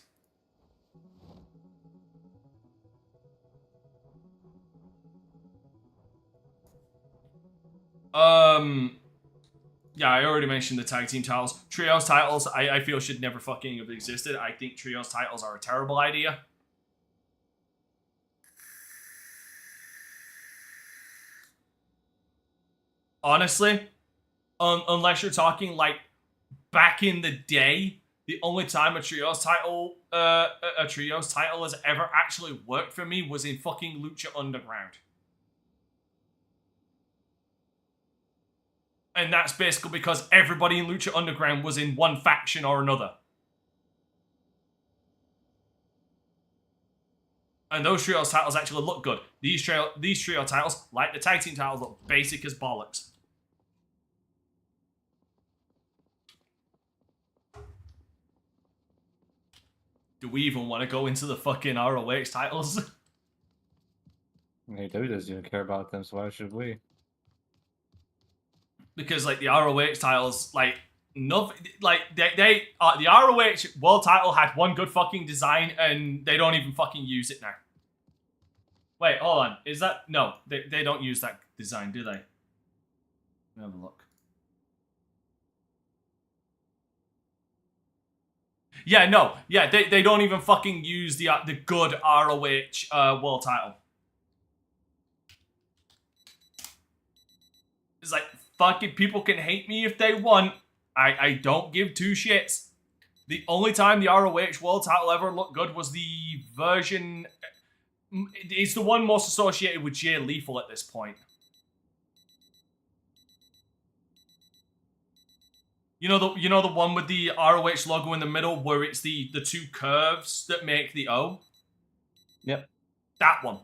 Yeah, I already mentioned the tag team titles. Trios titles, I feel should never fucking have existed. I think trios titles are a terrible idea. Honestly, unless you're talking like back in the day, the only time a trios title has ever actually worked for me was in fucking Lucha Underground. And that's basically because everybody in Lucha Underground was in one faction or another. And those trios titles actually look good. These trio titles, like the tag team titles, look basic as bollocks. Do we even want to go into the fucking ROH titles? AEW doesn't even care about them, so why should we? Because like the ROH titles, like nothing, like the ROH world title had one good fucking design, and they don't even fucking use it now. Wait, hold on, is that no? They don't use that design, do they? Let me have a look. Yeah, no, yeah, they don't even fucking use the good ROH world title. It's like, fucking people can hate me if they want. I don't give two shits. The only time the ROH world title ever looked good was the version... It's the one most associated with Jay Lethal at this point. You know the one with the ROH logo in the middle where it's the two curves that make the O? Yep. That one.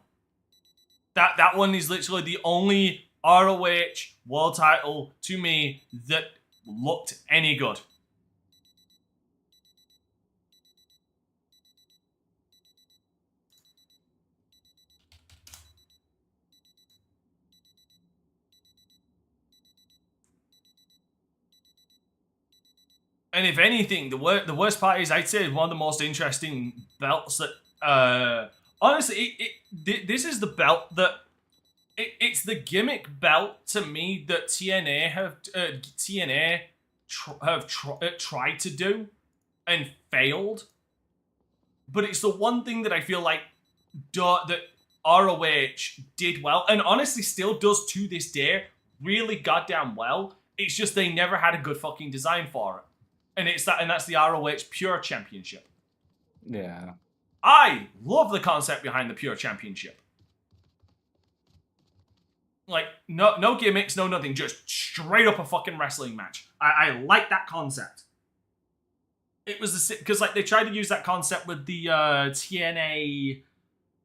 That one is literally the only ROH world title to me that looked any good. And if anything, the worst part is I'd say one of the most interesting belts that honestly this is the belt that it's the gimmick belt to me that TNA have tried to do and failed. But it's the one thing that I feel like that ROH did well, and honestly still does to this day really goddamn well. It's just they never had a good fucking design for it. And that's the ROH Pure Championship. Yeah. I love the concept behind the Pure Championship. Like, no gimmicks, no nothing, just straight up a fucking wrestling match. I like that concept. It was because like they tried to use that concept with the TNA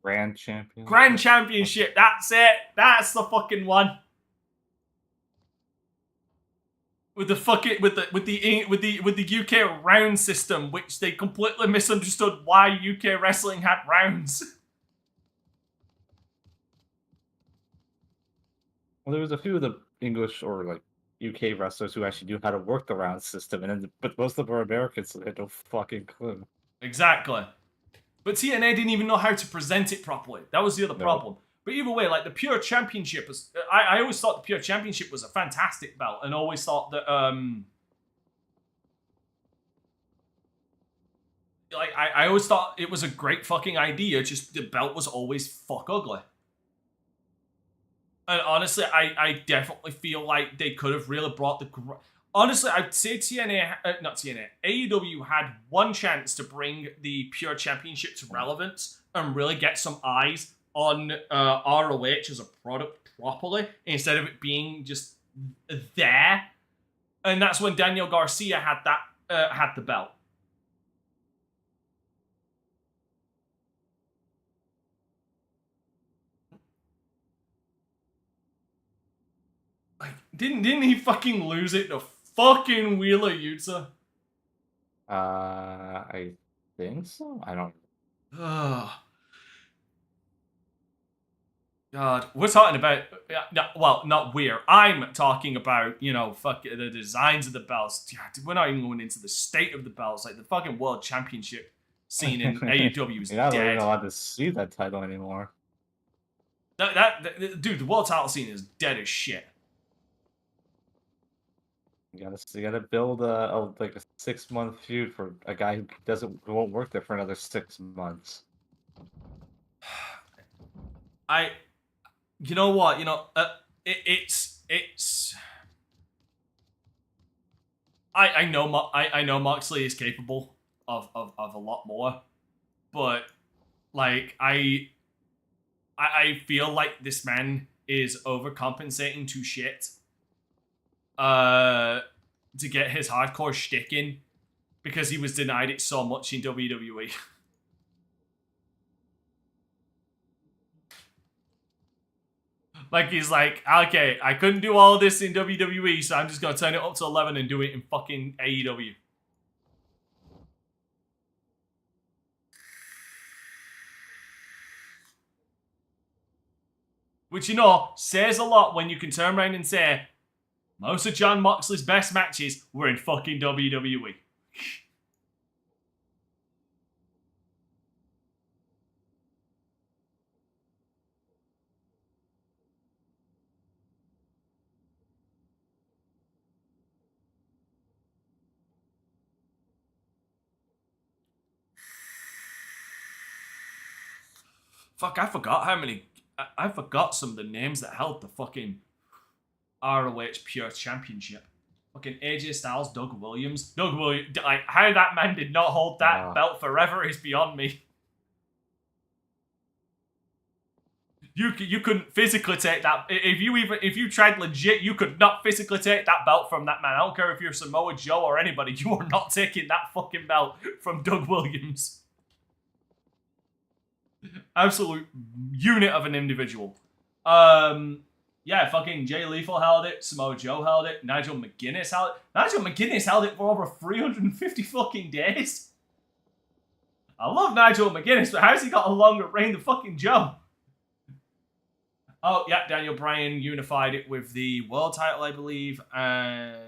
Grand Champion. Grand Championship. That's it. That's the fucking one. With the fucking with the UK round system, which they completely misunderstood why UK wrestling had rounds. Well, there was a few of the English or like UK wrestlers who actually knew how to work the round system, and then but most of them were Americans, so they had no fucking clue. Exactly. But TNA didn't even know how to present it properly. That was the other problem. But either way, like the Pure Championship was, I always thought the Pure Championship was a fantastic belt, and always thought that like I always thought it was a great fucking idea. Just the belt was always fuck ugly. And honestly, I definitely feel like they could have really brought the. Honestly, I'd say not TNA, AEW had one chance to bring the Pure Championship to relevance and really get some eyes on ROH as a product properly, instead of it being just there. And that's when Daniel Garcia had the belt. Like, didn't he fucking lose it to fucking Wheeler Yuta? I think so. I don't. Ugh. God, we're talking about, well, not we're. I'm talking about, fuck the designs of the belts. God, we're not even going into the state of the belts. Like, the fucking world championship scene in AEW is You're not dead. even allowed to see that title anymore. Dude, the world title scene is dead as shit. You gotta build a 6-month feud for a guy who won't work there for another 6 months. You know what? I know Moxley is capable of a lot more, but like I feel like this man is overcompensating to shit to get his hardcore shtick in because he was denied it so much in WWE. Like, he's like, okay, I couldn't do all this in WWE, so I'm just gonna turn it up to 11 and do it in fucking AEW. Which, says a lot when you can turn around and say, most of Jon Moxley's best matches were in fucking WWE. Fuck, I forgot some of the names that held the fucking ROH Pure Championship. Fucking AJ Styles, Doug Williams. Like, how that man did not hold that belt forever is beyond me. You couldn't physically take that. If you tried legit, you could not physically take that belt from that man. I don't care if you're Samoa Joe or anybody. You are not taking that fucking belt from Doug Williams. Absolute unit of an individual. Yeah, fucking Jay Lethal held it. Samoa Joe held it. Nigel McGuinness held it. Nigel McGuinness held it for over 350 fucking days. I love Nigel McGuinness, but how's he got a longer reign than fucking Joe? Oh, yeah, Daniel Bryan unified it with the world title, I believe. Yeah.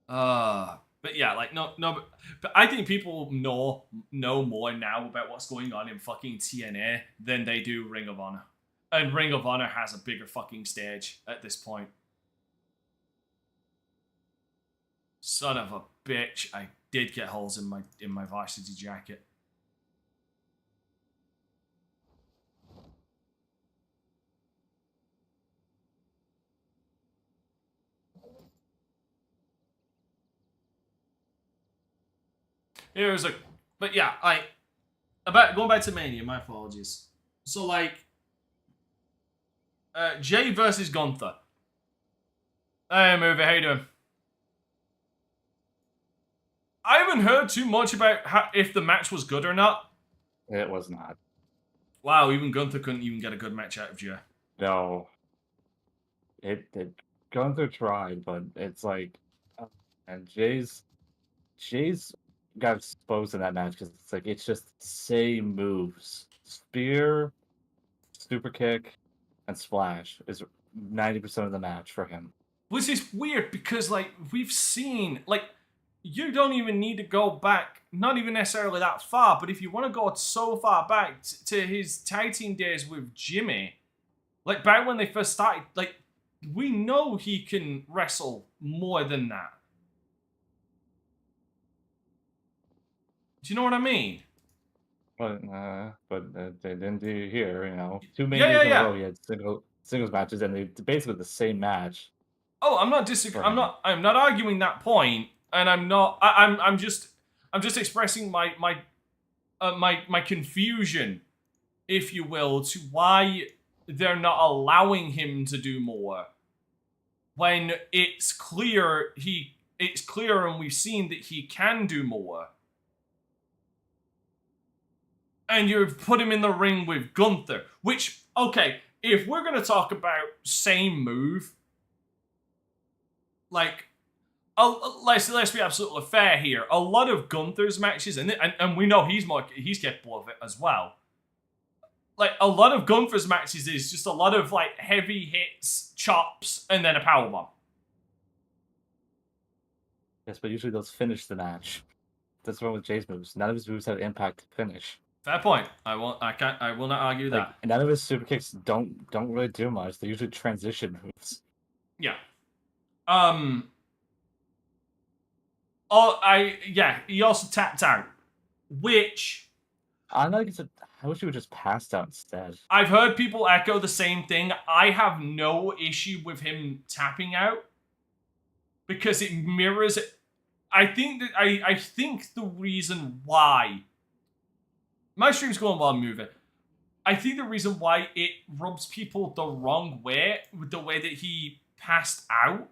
But yeah, like but I think people know more now about what's going on in fucking TNA than they do Ring of Honor. And Ring of Honor has a bigger fucking stage at this point. Son of a bitch, I did get holes in my varsity jacket. But yeah, about going back to Mania, my apologies. So like, Jay versus Gunther. Hey, Movie, how you doing? I haven't heard too much about if the match was good or not. It was not. Wow, even Gunther couldn't even get a good match out of Jay. No. Gunther tried, but it's like, and Jay's got exposed in that match because it's like it's just the same moves: spear, super kick, and splash is 90% of the match for him. Which is weird because like we've seen like you don't even need to go back, not even necessarily that far, but if you want to go so far back to his tag team days with Jimmy, like back when they first started, like we know he can wrestle more than that. Do you know what I mean? But they didn't do it here, you know. 2 Manias in a row, he had singles matches, and they basically the same match. Oh, I'm not disagreeing. I'm not arguing that point, and I'm just expressing my confusion, if you will, to why they're not allowing him to do more when it's clear and we've seen that he can do more. And you've put him in the ring with Gunther, which, okay, if we're going to talk about same move, like, let's be absolutely fair here. A lot of Gunther's matches, and we know he's capable of it as well. Like, a lot of Gunther's matches is just a lot of, like, heavy hits, chops, and then a powerbomb. Yes, but usually those finish the match. That's wrong with Jay's moves. None of his moves have impact to finish. Fair point. I will not argue that. Like, none of his super kicks don't really do much. They usually transition moves. Yeah. He also tapped out, which I wish he would just passed out instead. I've heard people echo the same thing. I have no issue with him tapping out because it mirrors it. I think the reason why my stream's going while I'm moving. I think the reason why it rubs people the wrong way with the way that he passed out,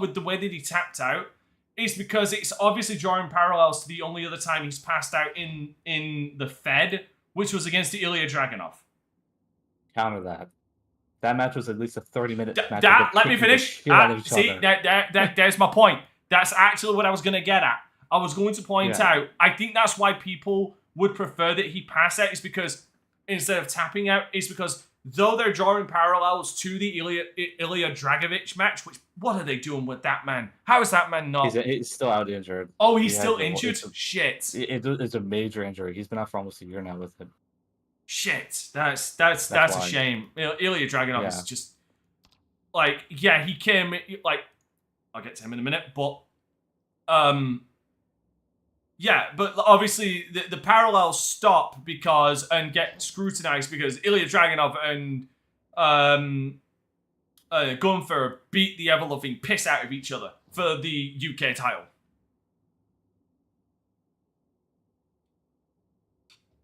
with the way that he tapped out, is because it's obviously drawing parallels to the only other time he's passed out in the Fed, which was against the Ilya Dragunov. Counter that. That match was at least a 30-minute match. Let me finish. There's my point. That's actually what I was going to get at. I was going to point out, I think that's why people would prefer that he pass out, is because instead of tapping out, is because though they're drawing parallels to the Ilya Dragovich match, which, what are they doing with that man? How is that man not? He's still out injured. Oh, he's still injured? Shit. It's a major injury. He's been out for almost a year now with it. Shit. That's a shame. Ilya Dragunov is just, like, yeah, he came, like, I'll get to him in a minute, but, yeah, but obviously the parallels stop and get scrutinized because Ilya Dragunov and Gunther beat the ever-loving piss out of each other for the UK title.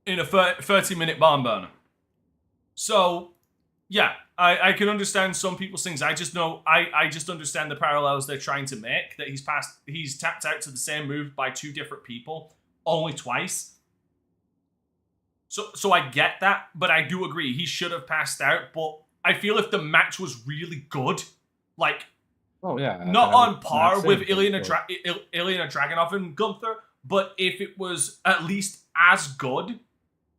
In a 30-minute barn burner. So, yeah, I can understand some people's things. I just know, I just understand the parallels they're trying to make, that he's tapped out to the same move by 2 different people, only twice. So I get that, but I do agree, he should have passed out, but I feel if the match was really good, like, Oh yeah. not on par with Ilya Ilya Dragunov and Gunther, but if it was at least as good,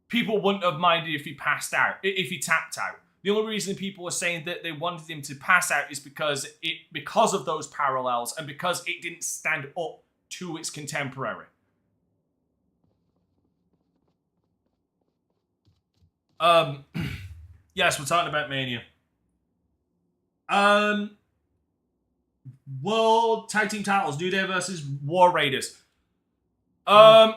people wouldn't have minded if he passed out, if he tapped out. The only reason people were saying that they wanted him to pass out is because of those parallels and because it didn't stand up to its contemporary. Yes, we're talking about Mania. World Tag Team Titles, New Day versus War Raiders. I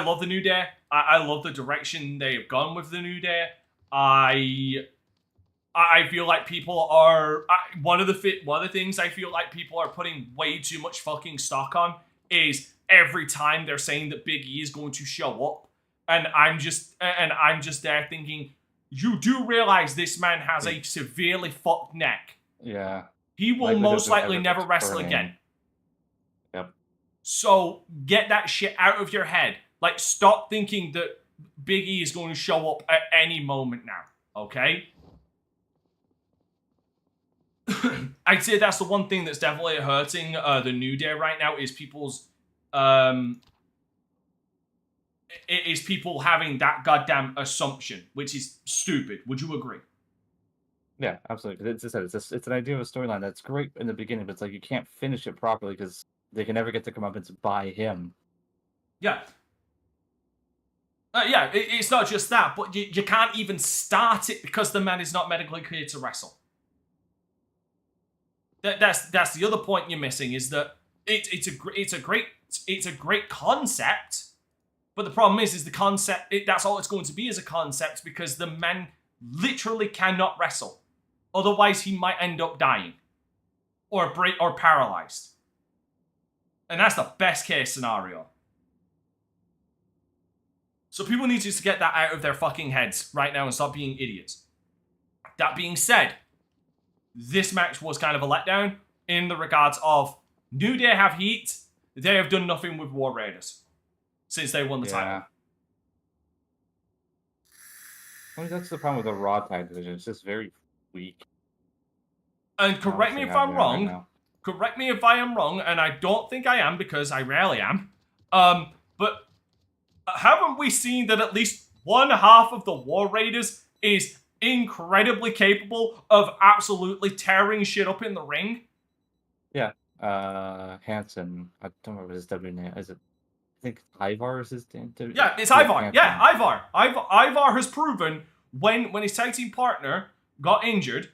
love the New Day. I love the direction they have gone with the New Day. I feel like people are one of the things I feel like people are putting way too much fucking stock on is every time they're saying that Big E is going to show up, and I'm just there thinking, you do realize this man has a severely fucked neck. Yeah. He will most likely never wrestle again. Yep. So get that shit out of your head. Like, stop thinking that Big E is going to show up at any moment now, okay? I'd say that's the one thing that's definitely hurting the New Day right now is people's... is people having that goddamn assumption, which is stupid. Would you agree? Yeah, absolutely. It's an idea of a storyline that's great in the beginning, but it's like you can't finish it properly because they can never get to come up and by him. Yeah. It's not just that, but you can't even start it because the man is not medically cleared to wrestle. That's the other point you're missing, is that it's a great concept, but the problem is the concept. That's all it's going to be is a concept because the man literally cannot wrestle. Otherwise, he might end up dying, or paralyzed, and that's the best case scenario. So people need to get that out of their fucking heads right now and stop being idiots. That being said, this match was kind of a letdown in the regards of New Day have heat. They have done nothing with War Raiders since they won the title. I mean, that's the problem with the Raw tag division. It's just very weak. And correct me if I'm wrong. Correct me if I am wrong, and I don't think I am because I rarely am. But haven't we seen that at least one half of the War Raiders is incredibly capable of absolutely tearing shit up in the ring? Yeah. Hanson. I don't remember his W name. Is it? I think Ivar is his name. Yeah, it's Ivar. Yeah, Ivar. Ivar has proven when his tag team partner got injured,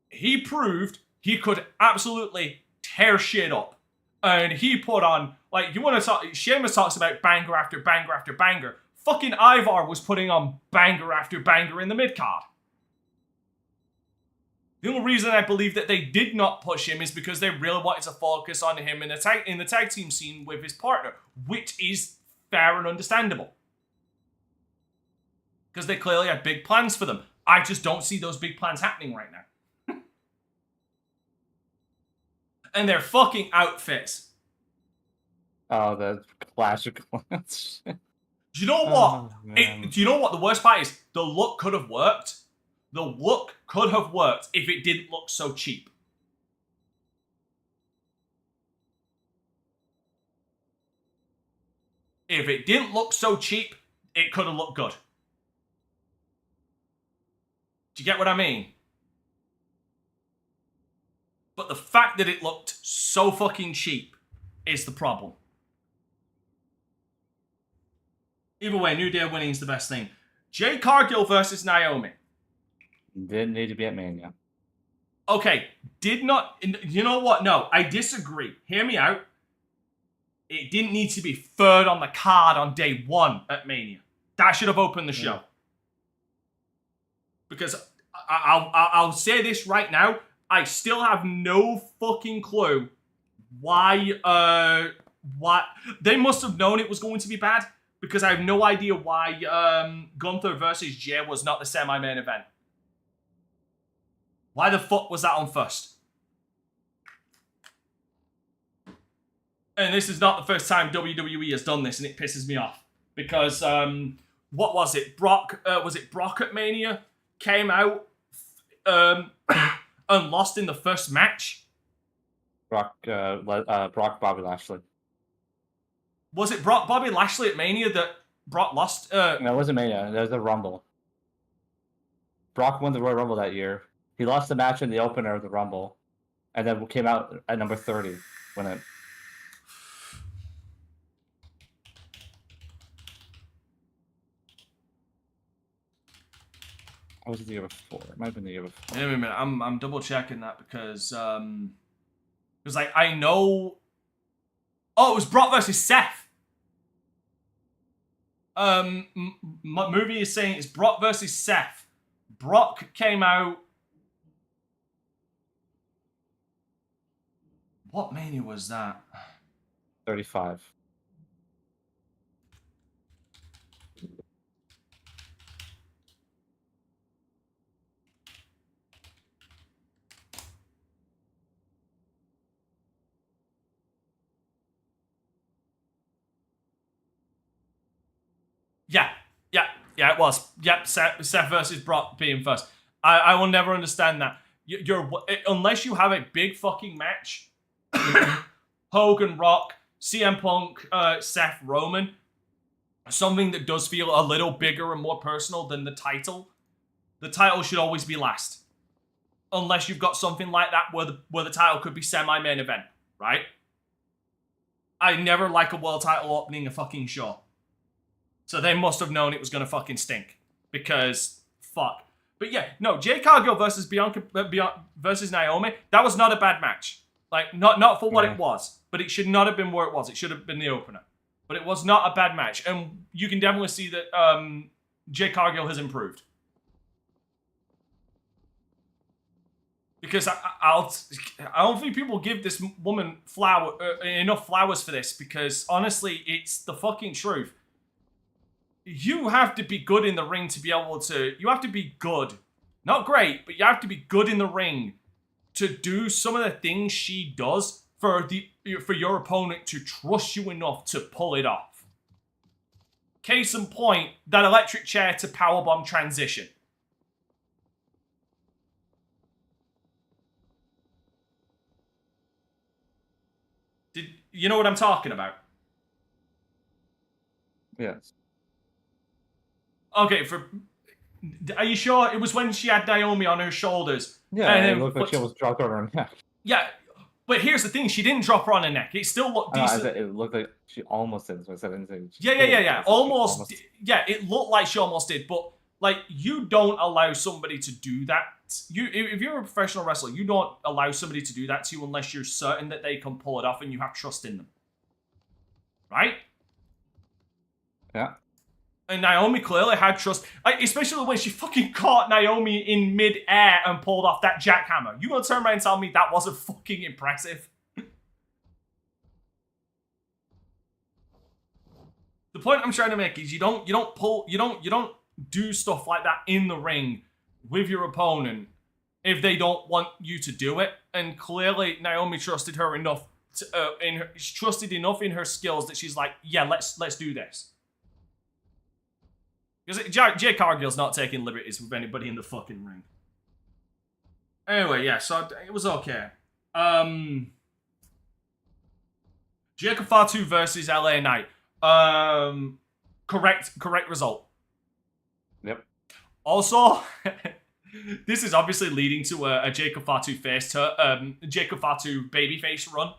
he proved he could absolutely tear shit up. And he put on, like, you want to talk, Sheamus talks about banger after banger after banger. Fucking Ivar was putting on banger after banger in the mid-card. The only reason I believe that they did not push him is because they really wanted to focus on him in the tag team scene with his partner, which is fair and understandable. Because they clearly had big plans for them. I just don't see those big plans happening right now. And their fucking outfits. Oh, the Clash of Clans. Do you know what? Do you know what the worst part is? The look could have worked. The look could have worked if it didn't look so cheap. If it didn't look so cheap, it could have looked good. Do you get what I mean? But the fact that it looked so fucking cheap is the problem. Either way, New Day winning is the best thing. Jade Cargill versus Naomi. Didn't need to be at Mania. Okay, did not... You know what? No, I disagree. Hear me out. It didn't need to be third on the card on day one at Mania. That should have opened the show. Because I'll say this right now. I still have no fucking clue why they must have known it was going to be bad, because I have no idea why Gunther versus Jay was not the semi-main event. Why the fuck was that on first? And this is not the first time WWE has done this, and it pisses me off. Because, what was it? Brock at Mania came out and lost in the first match? Brock, Bobby Lashley. Was it Bobby Lashley at Mania that Brock lost? No, it wasn't Mania. It was a Rumble. Brock won the Royal Rumble that year. He lost the match in the opener of the Rumble, and then came out at number 30 when it. I was the year before. It might have been the year before. Wait a minute. I'm double checking that because like I know. Oh, it was Brock versus Seth. My movie is saying it's Brock versus Seth. Brock came out. What Mania was that? 35. Yeah, it was. Yep, Seth versus Brock being first. I will never understand that. Unless you have a big fucking match, Hogan, Rock, CM Punk, Seth, Roman, something that does feel a little bigger and more personal than the title should always be last. Unless you've got something like that where the title could be semi-main event, right? I never like a world title opening a fucking show. So they must have known it was going to fucking stink. Because, fuck. But yeah, no, Jade Cargill versus versus Naomi, that was not a bad match. Like, not for what it was. But it should not have been where it was. It should have been the opener. But it was not a bad match. And you can definitely see that Jade Cargill has improved. Because I don't think people give this woman enough flowers for this. Because, honestly, it's the fucking truth. You have to be good in the ring to be able to... You have to be good. Not great, but you have to be good in the ring to do some of the things she does for your opponent to trust you enough to pull it off. Case in point, that electric chair to powerbomb transition. You know what I'm talking about? Yes. Okay, are you sure it was when she had Naomi on her shoulders? Yeah, and it looked like she almost dropped her on her neck. Yeah, but here's the thing: she didn't drop her on her neck. It still looked decent. It looked like she almost did. So I said I didn't say. Yeah. Almost. Yeah, it looked like she almost did, but like you don't allow somebody to do that. If you're a professional wrestler, you don't allow somebody to do that to you unless you're certain that they can pull it off and you have trust in them. Right? Yeah. And Naomi clearly had trust, especially when she fucking caught Naomi in mid-air and pulled off that jackhammer. You gonna turn around and tell me that wasn't fucking impressive? The point I'm trying to make is you don't do stuff like that in the ring with your opponent if they don't want you to do it. And clearly Naomi trusted her enough trusted enough in her skills that she's like, yeah, let's do this. Because Jay Cargill's not taking liberties with anybody in the fucking ring. Anyway, yeah, so it was okay. Jacob Fatu versus LA Knight. Correct result. Yep. Also, this is obviously leading to a Jacob Fatu Jacob Fatu babyface run.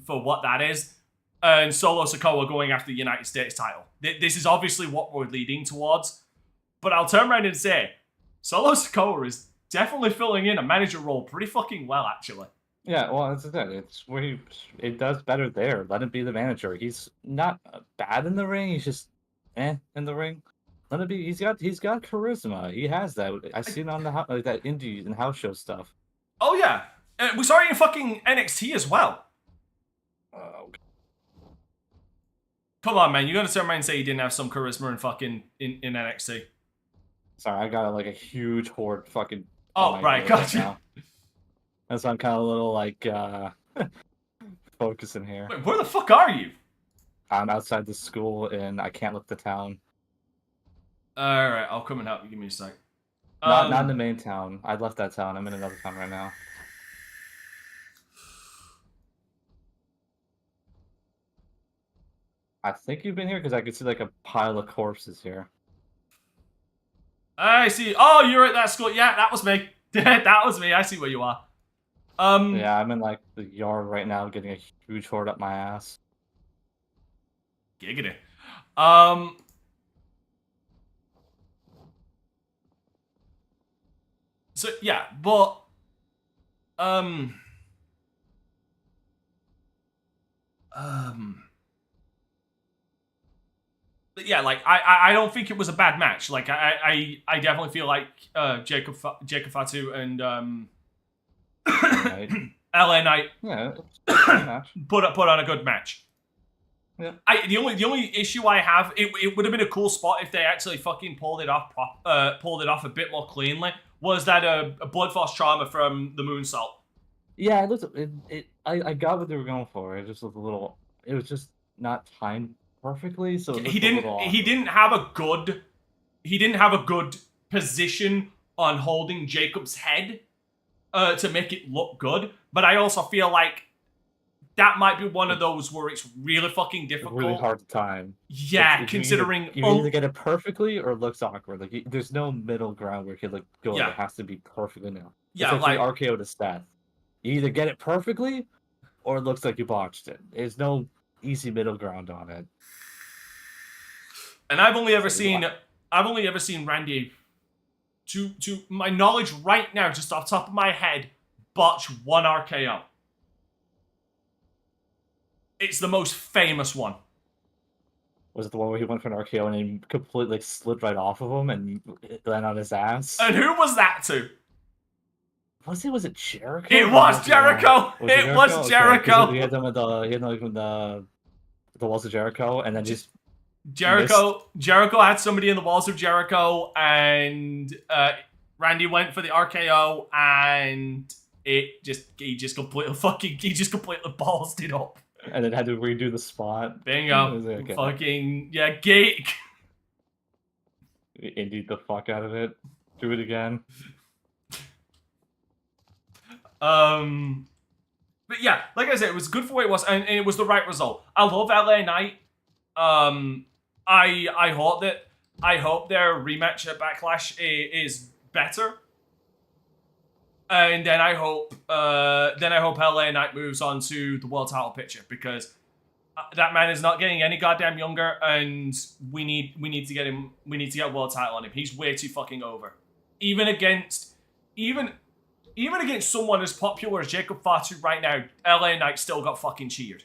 For what that is. And Solo Sikoa going after the United States title. This is obviously what we're leading towards. But I'll turn around and say, Solo Sikoa is definitely filling in a manager role pretty fucking well, actually. Yeah, well, that's it. It's where it does better there. Let him be the manager. He's not bad in the ring. He's just in the ring. Let it be. He's got charisma. He has that. I seen it on the like that indie and house show stuff. Oh yeah, we saw it in fucking NXT as well. Okay. Come on, man, you're gonna turn around and say he didn't have some charisma in fucking in NXT? Sorry, I got like a huge horde fucking. Oh right, gotcha. That's why I'm kind of a little like focusing here. Wait, where the fuck are you? I'm outside the school and I can't look the town. All right, I'll come and help you. Give me a sec. Not in the main town. I left that town. I'm in another town right now. I think you've been here because I could see like a pile of corpses here. I see. Oh, you're at that school. Yeah, that was me. That was me. I see where you are. Yeah, I'm in like the yard right now, getting a huge horde up my ass. Giggity. So yeah, but but yeah, like I don't think it was a bad match. Like I definitely feel like Jacob Fatu and Right. LA Knight Yeah, put on a good match. Yeah. The only issue I have, it would have been a cool spot if they actually fucking pulled it off a bit more cleanly. Was that a Blood Force trauma from the moonsault? Yeah, I got what they were going for. It just was a little. It was just not timed perfectly, so it he didn't have a good position on holding Jacob's head to make it look good. But I also feel like that might be one of those where it's really fucking difficult. Really hard to time. Yeah, like, considering you either get it perfectly or it looks awkward. Like there's no middle ground where it could look good. Yeah. It has to be perfectly now. Yeah, it's like RKO to Seth. You either get it perfectly or it looks like you botched it. There's no easy middle ground on it. And I've only ever seen Randy, to my knowledge right now, just off the top of my head, botch one RKO. It's the most famous one. Was it the one where he went for an RKO and he completely like, slid right off of him and landed on his ass? And who was that to? Was it Jericho? It was Jericho. It was Jericho. Okay. He had them with the walls of Jericho, and then just Jericho had somebody in the walls of Jericho, and Randy went for the RKO, and he just completely ballsed it up. And then had to redo the spot. Bingo. Okay. Fucking yeah, geek. Indied the fuck out of it. Do it again. But yeah, like I said, it was good for what it was, and it was the right result. I love LA Knight. I hope their rematch at Backlash is better. And then I hope LA Knight moves on to the world title picture, because that man is not getting any goddamn younger, and we need to get a world title on him. He's way too fucking over. Even against someone as popular as Jacob Fatu right now, LA Knight still got fucking cheered.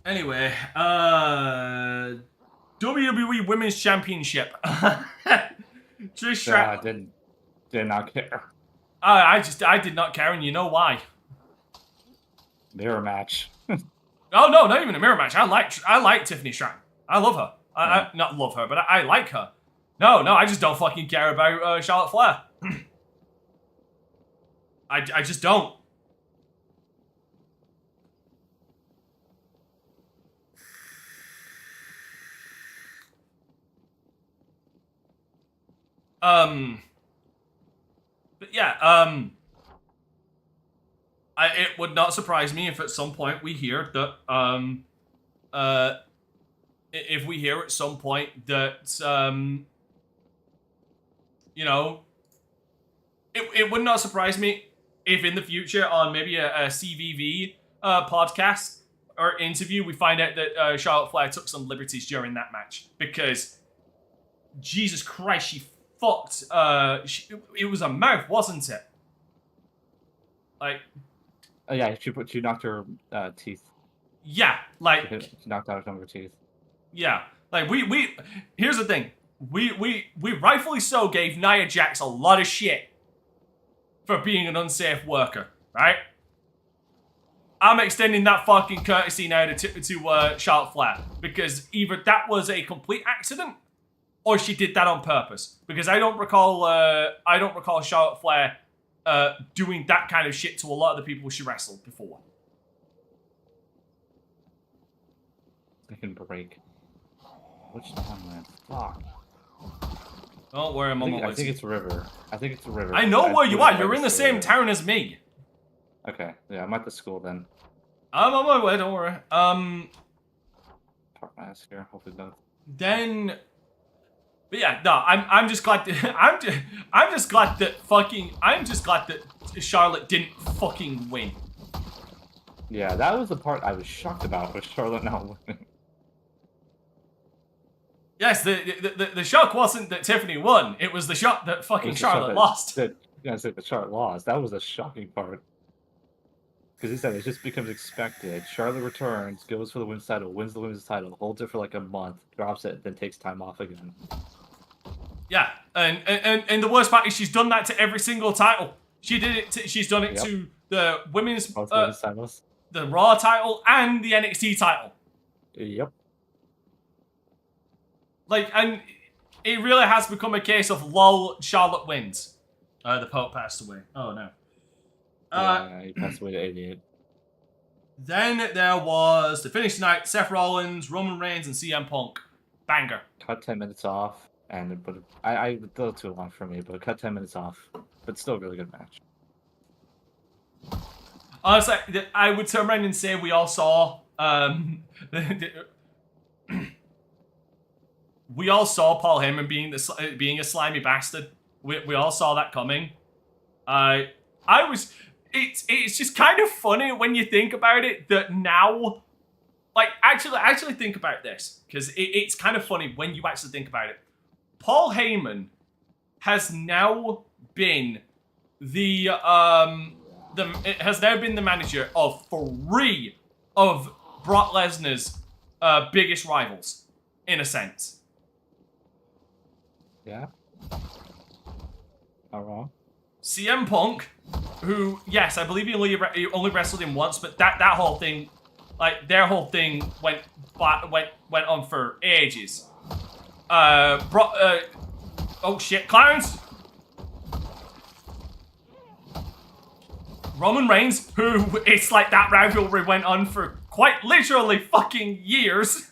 Anyway, WWE Women's Championship. Trish Stratus. Did not care. I did not care, and you know why? Mirror match. Oh no, not even a mirror match. I like Tiffany Stratton. I love her. I not love her, but I like her. No, I just don't fucking care about Charlotte Flair. I just don't. But yeah, it would not surprise me if at some point we hear that, you know, it would not surprise me if in the future on maybe a CVV podcast or interview we find out that Charlotte Flair took some liberties during that match, because Jesus Christ, she fucked. It was a mouth, wasn't it? Like, Yeah, she knocked her teeth. Yeah, like She knocked out some of her teeth. yeah, like we. Here's the thing. We rightfully so gave Nia Jax a lot of shit for being an unsafe worker, right? I'm extending that fucking courtesy now to Charlotte Flair, because either that was a complete accident or she did that on purpose. Because I don't recall Charlotte Flair doing that kind of shit to a lot of the people she wrestled before. Second break. Which timeline? Fuck. Don't worry, I'm on my way. I think it's River. I think it's River. I know where you are. You're in the same town as me. Okay, yeah, I'm at the school then. I'm on my way. Don't worry. Park my ass here. Hopefully no. Then, but yeah, no. I'm just glad that I'm just glad that Charlotte didn't fucking win. Yeah, that was the part I was shocked about, with Charlotte not winning. Yes, the shock wasn't that Tiffany won. It was the shock that fucking Charlotte lost. Yeah, I said the Charlotte lost. That was the shocking part. Because he said it just becomes expected. Charlotte returns, goes for the women's title, wins the women's title, holds it for like a month, drops it, then takes time off again. Yeah, and the worst part is she's done that to every single title. She did it. She's done it to the women's titles, the Raw title, and the NXT title. Yep. Like, and it really has become a case of lol, Charlotte wins. The Pope passed away. Oh no. Yeah, he passed away at 88. Then there was the finish tonight: Seth Rollins, Roman Reigns, and CM Punk. Banger. Cut 10 minutes off, but I a little too long for me, but cut 10 minutes off. But still a really good match. Honestly, I would turn around and say we all saw we all saw Paul Heyman being a slimy bastard. We all saw that coming. It's just kind of funny when you think about it that now, like, actually think about this, because it's kind of funny when you actually think about it. Paul Heyman has now been the manager of 3 of Brock Lesnar's biggest rivals, in a sense. Yeah. Not wrong. CM Punk, who, yes, I believe he only wrestled him once, but that whole thing, like, their whole thing went on for ages. Oh shit, clowns! Roman Reigns, who, it's like that rivalry went on for quite literally fucking years.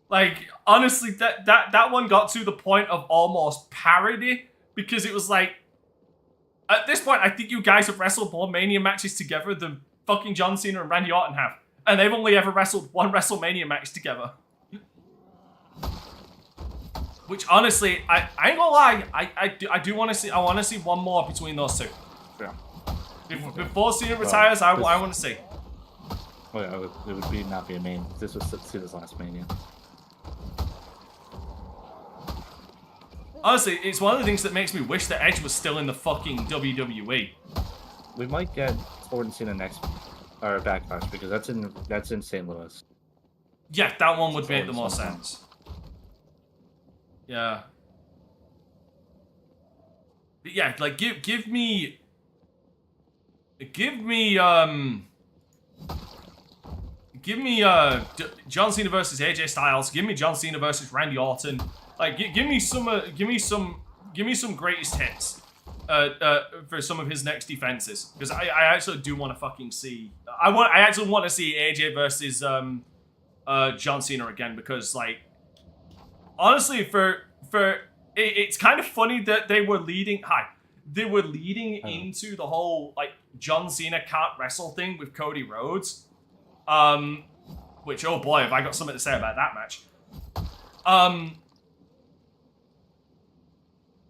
Like, honestly, that one got to the point of almost parody, because it was like, at this point, I think you guys have wrestled more Mania matches together than fucking John Cena and Randy Orton have. And they've only ever wrestled one WrestleMania match together. Which, honestly, I ain't gonna lie, I want to see one more between those two. Yeah. Before Cena retires, I want to see. Oh yeah, it would not be a main. This was Cena's last Mania. Honestly, it's one of the things that makes me wish that Edge was still in the fucking WWE. We might get Orton Cena next, or Backlash, because that's in St. Louis. Yeah, that one would make the most sense. Yeah. But yeah, like give me John Cena versus AJ Styles. Give me John Cena versus Randy Orton. Like, give me some greatest hits for some of his next defenses, because I actually do want to fucking see. I actually want to see AJ versus John Cena again, because, like, honestly, it's kind of funny that they were leading. Into the whole, like, John Cena can't wrestle thing with Cody Rhodes. Which, oh boy, have I got something to say about that match.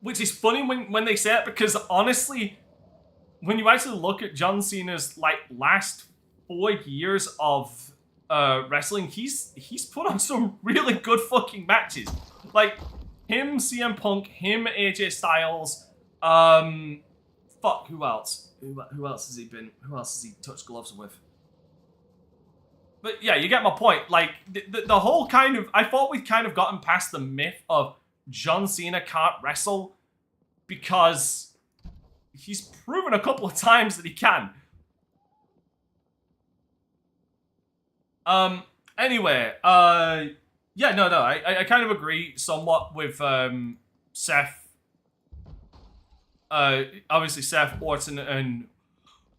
Which is funny when they say it, because honestly, when you actually look at John Cena's, like, last 4 years of wrestling, he's put on some really good fucking matches. Like, him, CM Punk, him, AJ Styles, Fuck, who else? Who else has he been? Who else has he touched gloves with? But yeah, you get my point. Like, the whole kind of... I thought we'd kind of gotten past the myth of John Cena can't wrestle because he's proven a couple of times that he can. Anyway, yeah, no, I kind of agree somewhat with, Seth. Obviously Seth, Orton, and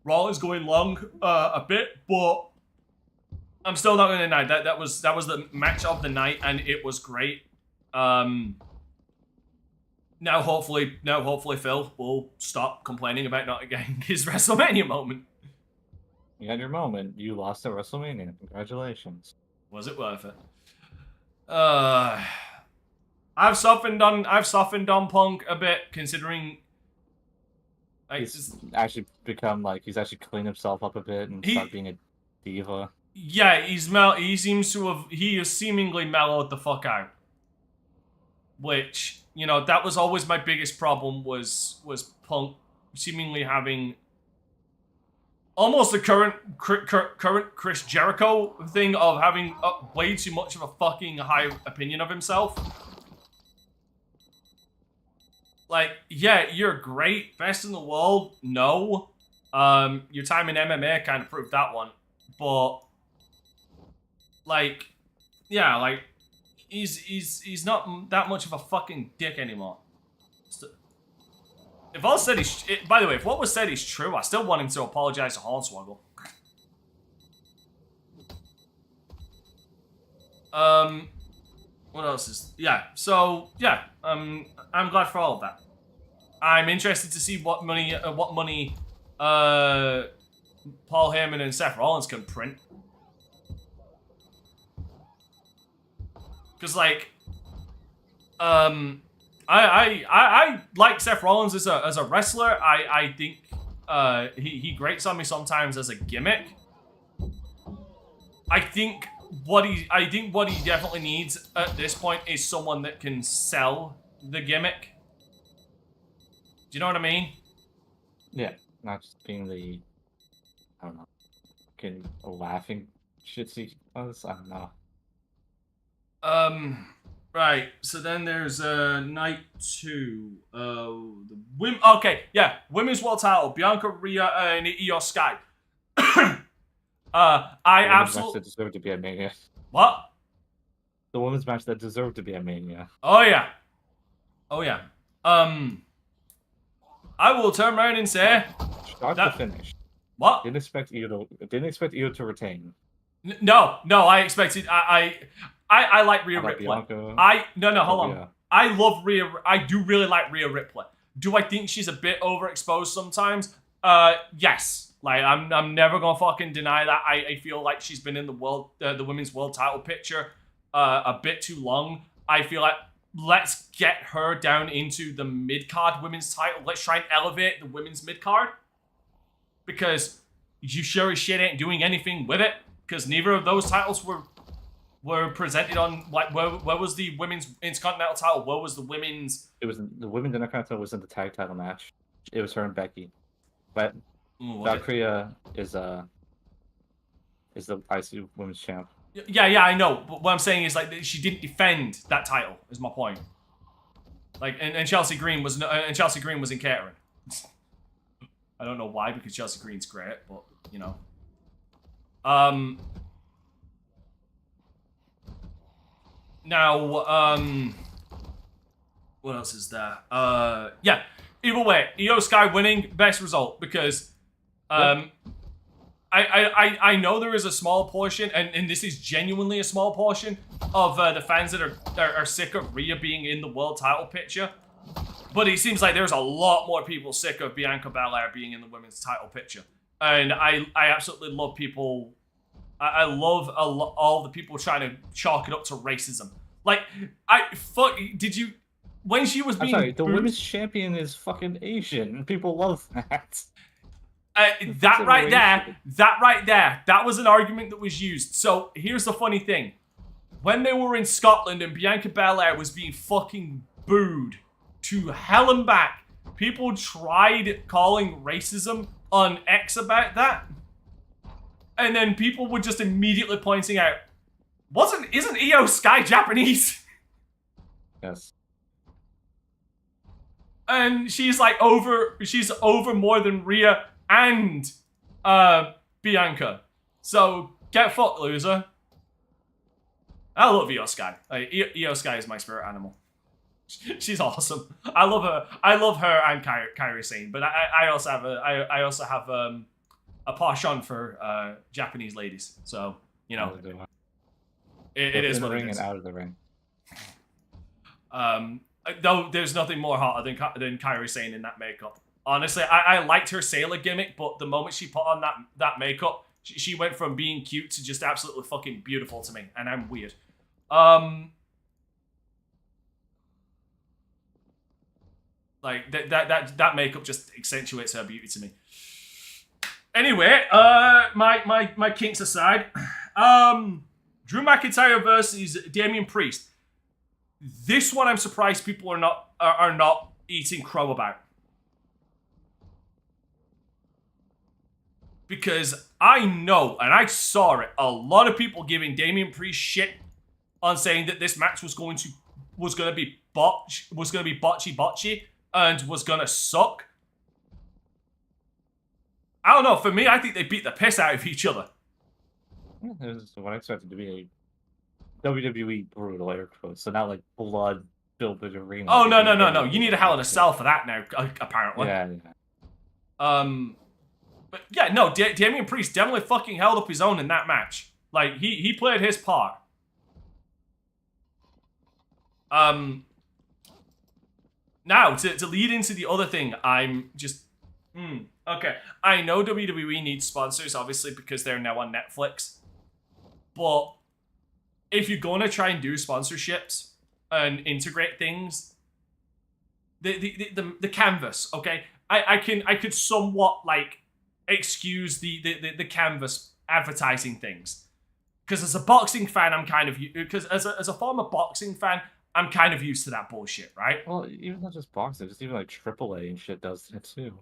Rollins going long, a bit, but I'm still not gonna deny that was the match of the night, and it was great. Now hopefully Phil will stop complaining about not getting his WrestleMania moment. You had your moment. You lost at WrestleMania. Congratulations. Was it worth it? I've softened on Punk a bit, considering He's actually become like he's actually cleaned himself up a bit and stopped being a diva. Yeah, he has seemingly mellowed the fuck out. Which, you know, that was always my biggest problem was Punk seemingly having almost the current Chris Jericho thing of having way too much of a fucking high opinion of himself. Like, yeah, you're great, best in the world. No, your time in MMA kind of proved that one. But like, yeah, like he's not that much of a fucking dick anymore. If all said by the way, if what was said is true, I still want him to apologize to Hornswoggle. What else is... Yeah, so, yeah, I'm glad for all of that. I'm interested to see what money Paul Heyman and Seth Rollins can print. Because, like, I like Seth Rollins as a wrestler. I think he grates on me sometimes as a gimmick. I think what he definitely needs at this point is someone that can sell the gimmick. Do you know what I mean? Yeah, not just being the, I don't know, getting a laughing shitsy. I don't know. Right. So then there's night 2. The okay, yeah, women's world title: Bianca, Rhea, and Io Sky. I absolutely that deserved to be a Mania. What? The women's match that deserved to be a Mania. Oh yeah. Oh yeah. I will turn around and say Start to finish. What? Didn't expect Io to retain. No, I expected. I like Rhea Ripley. Bianca, hold on. I love Rhea. I do really like Rhea Ripley. Do I think she's a bit overexposed sometimes? Yes. Like I'm never gonna fucking deny that. I feel like she's been in the women's world title picture a bit too long. I feel like let's get her down into the mid-card women's title. Let's try and elevate the women's mid-card. Because you sure as shit ain't doing anything with it. Because neither of those titles were presented on, like, where was the women's Intercontinental title? Where was the women's... It was the women's Intercontinental was in the tag title match. It was her and Becky. But Valkyria is the IC women's champ. Yeah, I know. But what I'm saying is, like, she didn't defend that title, is my point. Like, and Chelsea Green was in catering. I don't know why, because Chelsea Green's great, but, you know. Now, what else is there? Yeah. Either way, Io Sky winning, best result, because, I know there is a small portion, and this is genuinely a small portion, of the fans that are sick of Rhea being in the world title picture. But it seems like there's a lot more people sick of Bianca Belair being in the women's title picture. And I absolutely love people... I love all the people trying to chalk it up to racism. Like, did you... When she was being... I'm sorry, the women's champion is fucking Asian, and people love that. That right there, that was an argument that was used. So, here's the funny thing. When they were in Scotland and Bianca Belair was being fucking booed to hell and back, people tried calling racism on X about that, and then people were just immediately pointing out, isn't Io Sky Japanese? Yes. And she's over more than Rhea and Bianca. So get fucked, loser. I love Io Sky. Io Sky is my spirit animal. She's awesome. I love her. I love her and Kairi Sane. But I also have a penchant for Japanese ladies. So you know, it is what it is. And out of the ring. Though there's nothing more hotter than Kairi Sane in that makeup. Honestly, I liked her sailor gimmick, but the moment she put on that makeup, she went from being cute to just absolutely fucking beautiful to me, and I'm weird. Like that makeup just accentuates her beauty to me. Anyway, my kinks aside, Drew McIntyre versus Damian Priest. This one I'm surprised people are not eating crow about. Because I know, and I saw it, a lot of people giving Damian Priest shit on saying that this match was gonna be botchy, and was gonna suck. I don't know, for me, I think they beat the piss out of each other. It was what I expected to be a WWE brutal air quotes, so not like blood filled the arena. Oh no! You need a Hell in a Cell for that now, apparently. Yeah. But yeah, no, Damian Priest definitely fucking held up his own in that match. Like he played his part. Now to lead into the other thing, I'm just okay. I know WWE needs sponsors, obviously, because they're now on Netflix. But if you're gonna try and do sponsorships and integrate things, the canvas, okay, I could somewhat like excuse the canvas advertising things, because as a boxing fan, I'm kind of because as a former boxing fan, I'm kind of used to that bullshit, right? Well, even not just boxing, just even like AAA and shit does that too.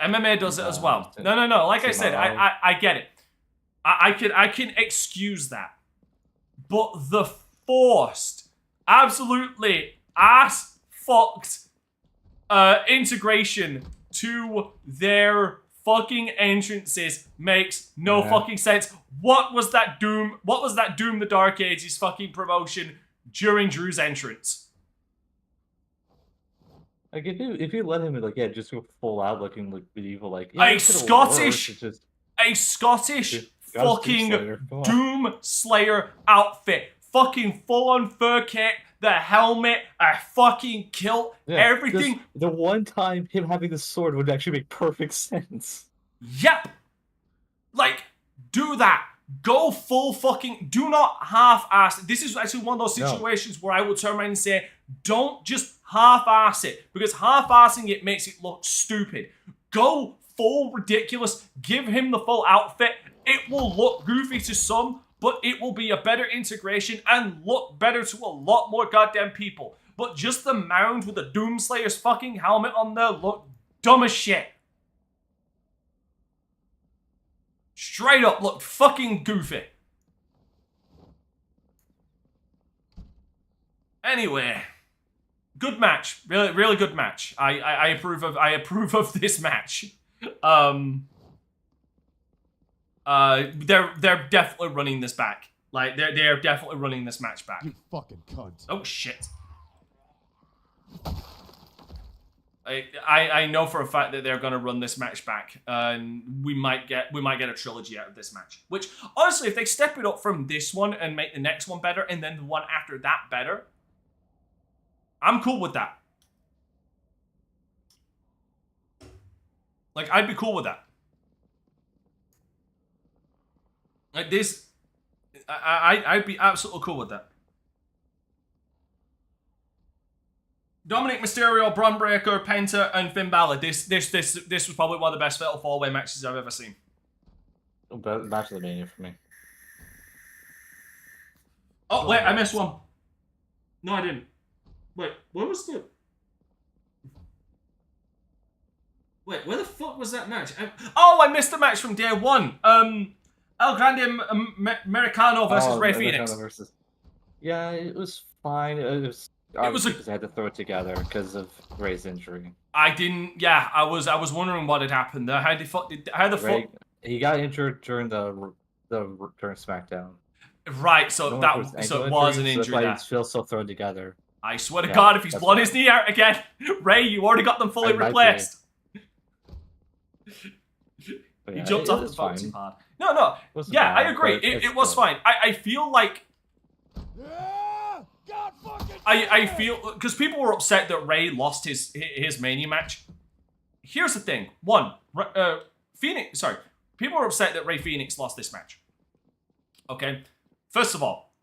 MMA does it as well. No. Like I said, I get it. I can excuse that. But the forced, absolutely ass-fucked integration to their fucking entrances makes no fucking sense. What was that Doom the Dark Ages fucking promotion during Drew's entrance? Like if you let him like just go full out looking like medieval, like a Scottish fucking Doom Slayer outfit, fucking full on fur kit, the helmet, a fucking kilt, everything. The one time him having the sword would actually make perfect sense. Yep. Like, do that. Go full fucking, do not half-ass it. This is actually one of those situations where I will turn around and say, don't just half-ass it, because half-assing it makes it look stupid. Go full ridiculous, give him the full outfit. It will look goofy to some, but it will be a better integration and look better to a lot more goddamn people. But just the mound with the Doomslayer's fucking helmet on there look dumb as shit. Straight up look fucking goofy. Anyway, good match. Really good match. I approve of this match. They're definitely running this back. Like they're definitely running this match back. You fucking cunt. Oh shit. I know for a fact that they're gonna run this match back, and we might get a trilogy out of this match. Which honestly, if they step it up from this one and make the next one better, and then the one after that better, I'm cool with that. Like I'd be cool with that. Like this, I'd be absolutely cool with that. Dominic Mysterio, Braun Breaker, Penta, and Finn Balor. This was probably one of the best Fatal 4-Way matches I've ever seen. Match of the Mania for me. Oh wait, I missed one. No, I didn't. Wait, what was the? Wait, where the fuck was that match? Oh, I missed the match from day one. El Grande Americano versus Rey Fenix. Yeah, it was fine. It was because I had to throw it together because of Ray's injury. I didn't. Yeah, I was wondering what had happened there. How the fuck? He got injured during during SmackDown. Right, so it was an injury. So that's why he's still thrown together. I swear to God, if he's blown his knee out again, Ray, you already got them fully replaced. Yeah, he jumped off the boat too hard. No. Yeah, I agree. It was fine. I feel like. I feel because people were upset that Ray lost his Mania match. Here's the thing: one, Phoenix. Sorry, people were upset that Rey Fenix lost this match. Okay, first of all,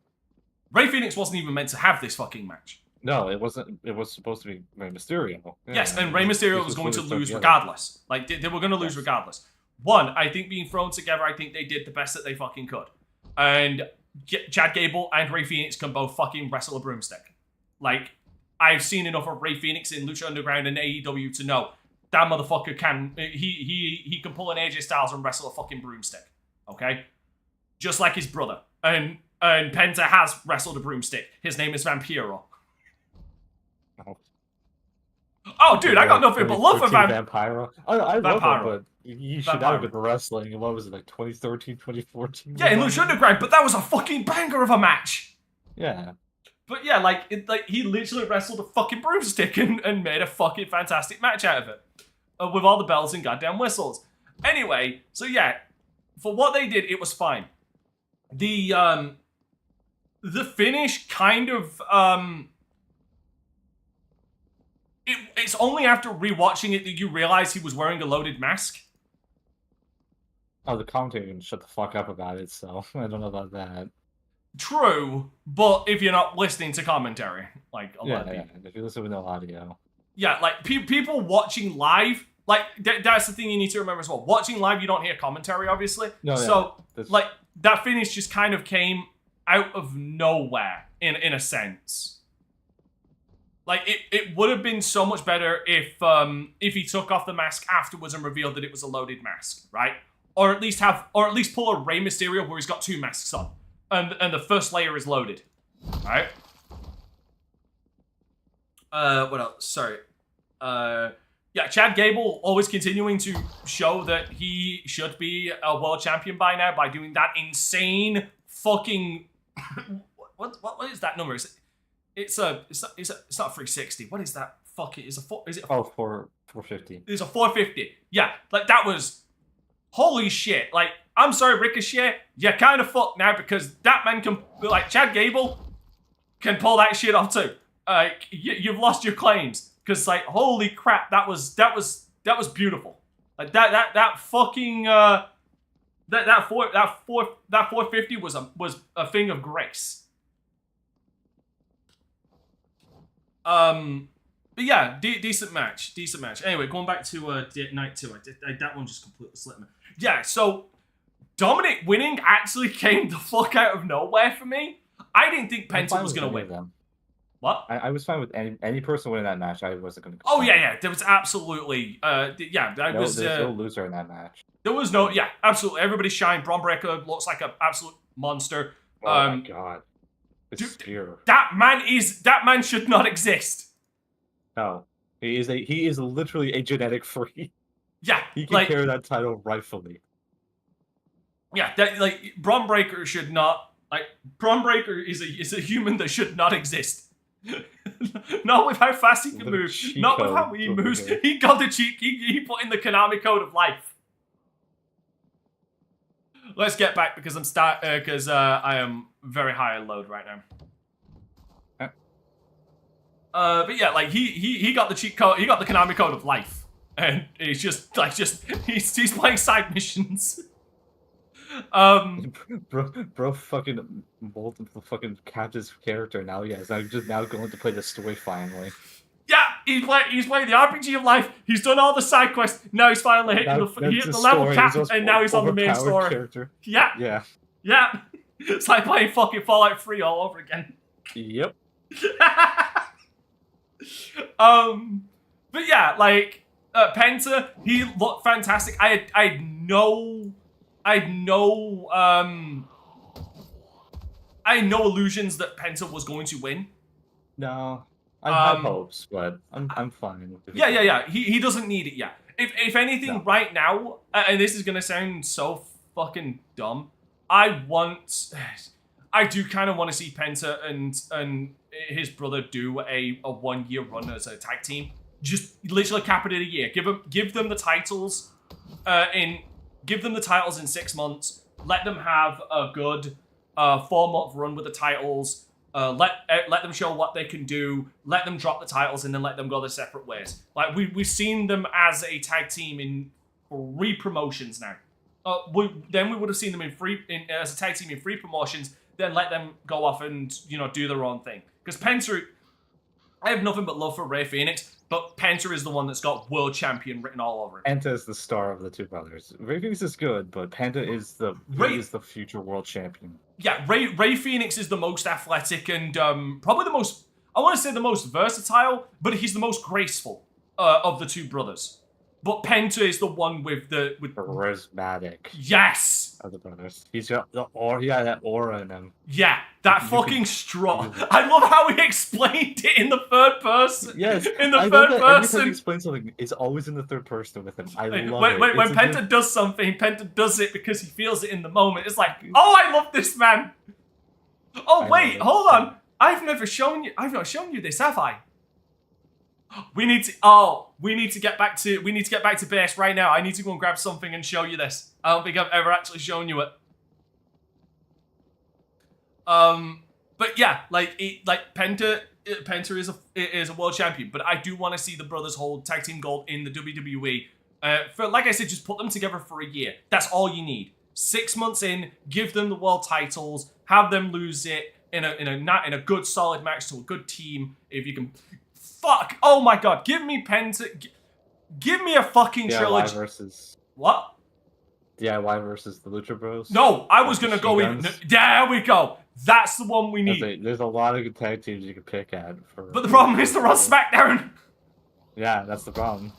Rey Fenix wasn't even meant to have this fucking match. No, it wasn't. It was supposed to be Rey Mysterio. Yeah, yes, and Rey Mysterio was going to lose regardless. Like they were going to lose regardless. One, I think being thrown together, I think they did the best that they fucking could, and Chad Gable and Rey Fenix can both fucking wrestle a broomstick. Like, I've seen enough of Rey Fenix in Lucha Underground and AEW to know that motherfucker can, he can pull an AJ Styles and wrestle a fucking broomstick. Okay? Just like his brother. And Penta has wrestled a broomstick. His name is Vampiro. Oh, dude, I got nothing but love for Vampiro. I love him, but you should have been wrestling in, what was it, like 2013, 2014? Yeah, in Lucha Underground, but that was a fucking banger of a match. Yeah. But yeah, like he literally wrestled a fucking broomstick and made a fucking fantastic match out of it. With all the bells and goddamn whistles. Anyway, so yeah, for what they did, it was fine. The finish kind of, it's only after rewatching it that you realize he was wearing a loaded mask. Oh, the commentator didn't shut the fuck up about it, so I don't know about that. True, but if you're not listening to commentary, like a lot of people. If you listen with no audio. Yeah, like people watching live, like that's the thing you need to remember as well. Watching live, you don't hear commentary, obviously. No, so like that finish just kind of came out of nowhere in a sense. Like it would have been so much better if he took off the mask afterwards and revealed that it was a loaded mask, right? Or at least pull a Rey Mysterio where he's got two masks on. And the first layer is loaded. Alright? What else? Sorry. Yeah, Chad Gable always continuing to show that he should be a world champion by now by doing that insane fucking... what is that number? It's not 360. What is that? Fuck it. Is it 450. It's a 450. Yeah, like that was... Holy shit. Like, I'm sorry, Ricochet, you're kind of fucked now because that man can, like, Chad Gable can pull that shit off too. You've lost your claims because, like, holy crap, that was beautiful. Like that fucking that 450 was a thing of grace. But yeah, decent match. Anyway, going back to night 2, that one just completely slipped me. Yeah, so Dominic winning actually came the fuck out of nowhere for me. I didn't think Penta was going to win. What? I was fine with any person winning that match. I wasn't going to. Oh yeah. There was absolutely there's no loser in that match. There was no absolutely. Everybody shined. Braun Breaker looks like an absolute monster. Oh my god. Spear. That man should not exist. No. He is literally a genetic freak. Yeah. He can carry that title rightfully. Yeah, Braun Breaker should not Braun Breaker is a human that should not exist. Not with how fast he can move, not with how he moves. He got the cheek, he put in the Konami code of life. Let's get back because I am very high on load right now. But yeah, like he got the cheat code, he got the Konami code of life, and he's he's playing side missions. Bro fucking molded the fucking captain's character now. Yes, I'm just now going to play the story finally. Yeah, he's playing the RPG of life. He's done all the side quests. Now he's finally hitting the level cap, and now he's on the main story. Character. Yeah. It's like playing fucking Fallout 3 all over again. Yep. But yeah, like Penta, he looked fantastic. I had no illusions that Penta was going to win. No, I had hopes, but I'm fine. Yeah. He doesn't need it yet. If anything, No. right now, and this is gonna sound so fucking dumb, I do kind of want to see Penta and his brother do a 1 year run as a tag team. Just literally cap it in a year. Give them the titles in 6 months. Let them have a good 4-month run with the titles. Let them show what they can do. Let them drop the titles and then let them go their separate ways. Like we've seen them as a tag team in 3 promotions now. Then we would have seen them as a tag team in 3 promotions. Then let them go off and do their own thing. Because Penta, I have nothing but love for Rey Fenix, but Penta is the one that's got world champion written all over it. Penta is the star of the 2 brothers. Rey Fenix is good, but Penta is the future world champion. Yeah, Rey Fenix is the most athletic and probably the most, I want to say the most versatile, but he's the most graceful of the 2 brothers. But Penta is the one with charismatic. Yes. Of the brothers, he's got the aura. He got that aura in him. Yeah, that fucking strong. I love how he explained it in the 3rd person. Yes, in the I 3rd love that every time person. he explains something, it's always in the 3rd person with him. I love it. When Penta does something, Penta does it because he feels it in the moment. It's like, oh, I love this man. Oh wait, hold on. I've not shown you this, have I? We need to get back to base right now. I need to go and grab something and show you this. I don't think I've ever actually shown you it. But yeah, Penta is a world champion, but I do want to see the brothers hold tag team gold in the WWE. For like I said, just put them together for a year. That's all you need. 6 months in, give them the world titles, have them lose it in a good solid match to a good team. If you can. Fuck! Oh my god! Give me Penta. Give me a fucking trilogy. DIY versus what? DIY versus the Lucha Bros. No, I was gonna go in. There we go. That's the one we need. There's a lot of good tag teams you can pick at. But the problem is they're on SmackDown. Yeah, that's the problem.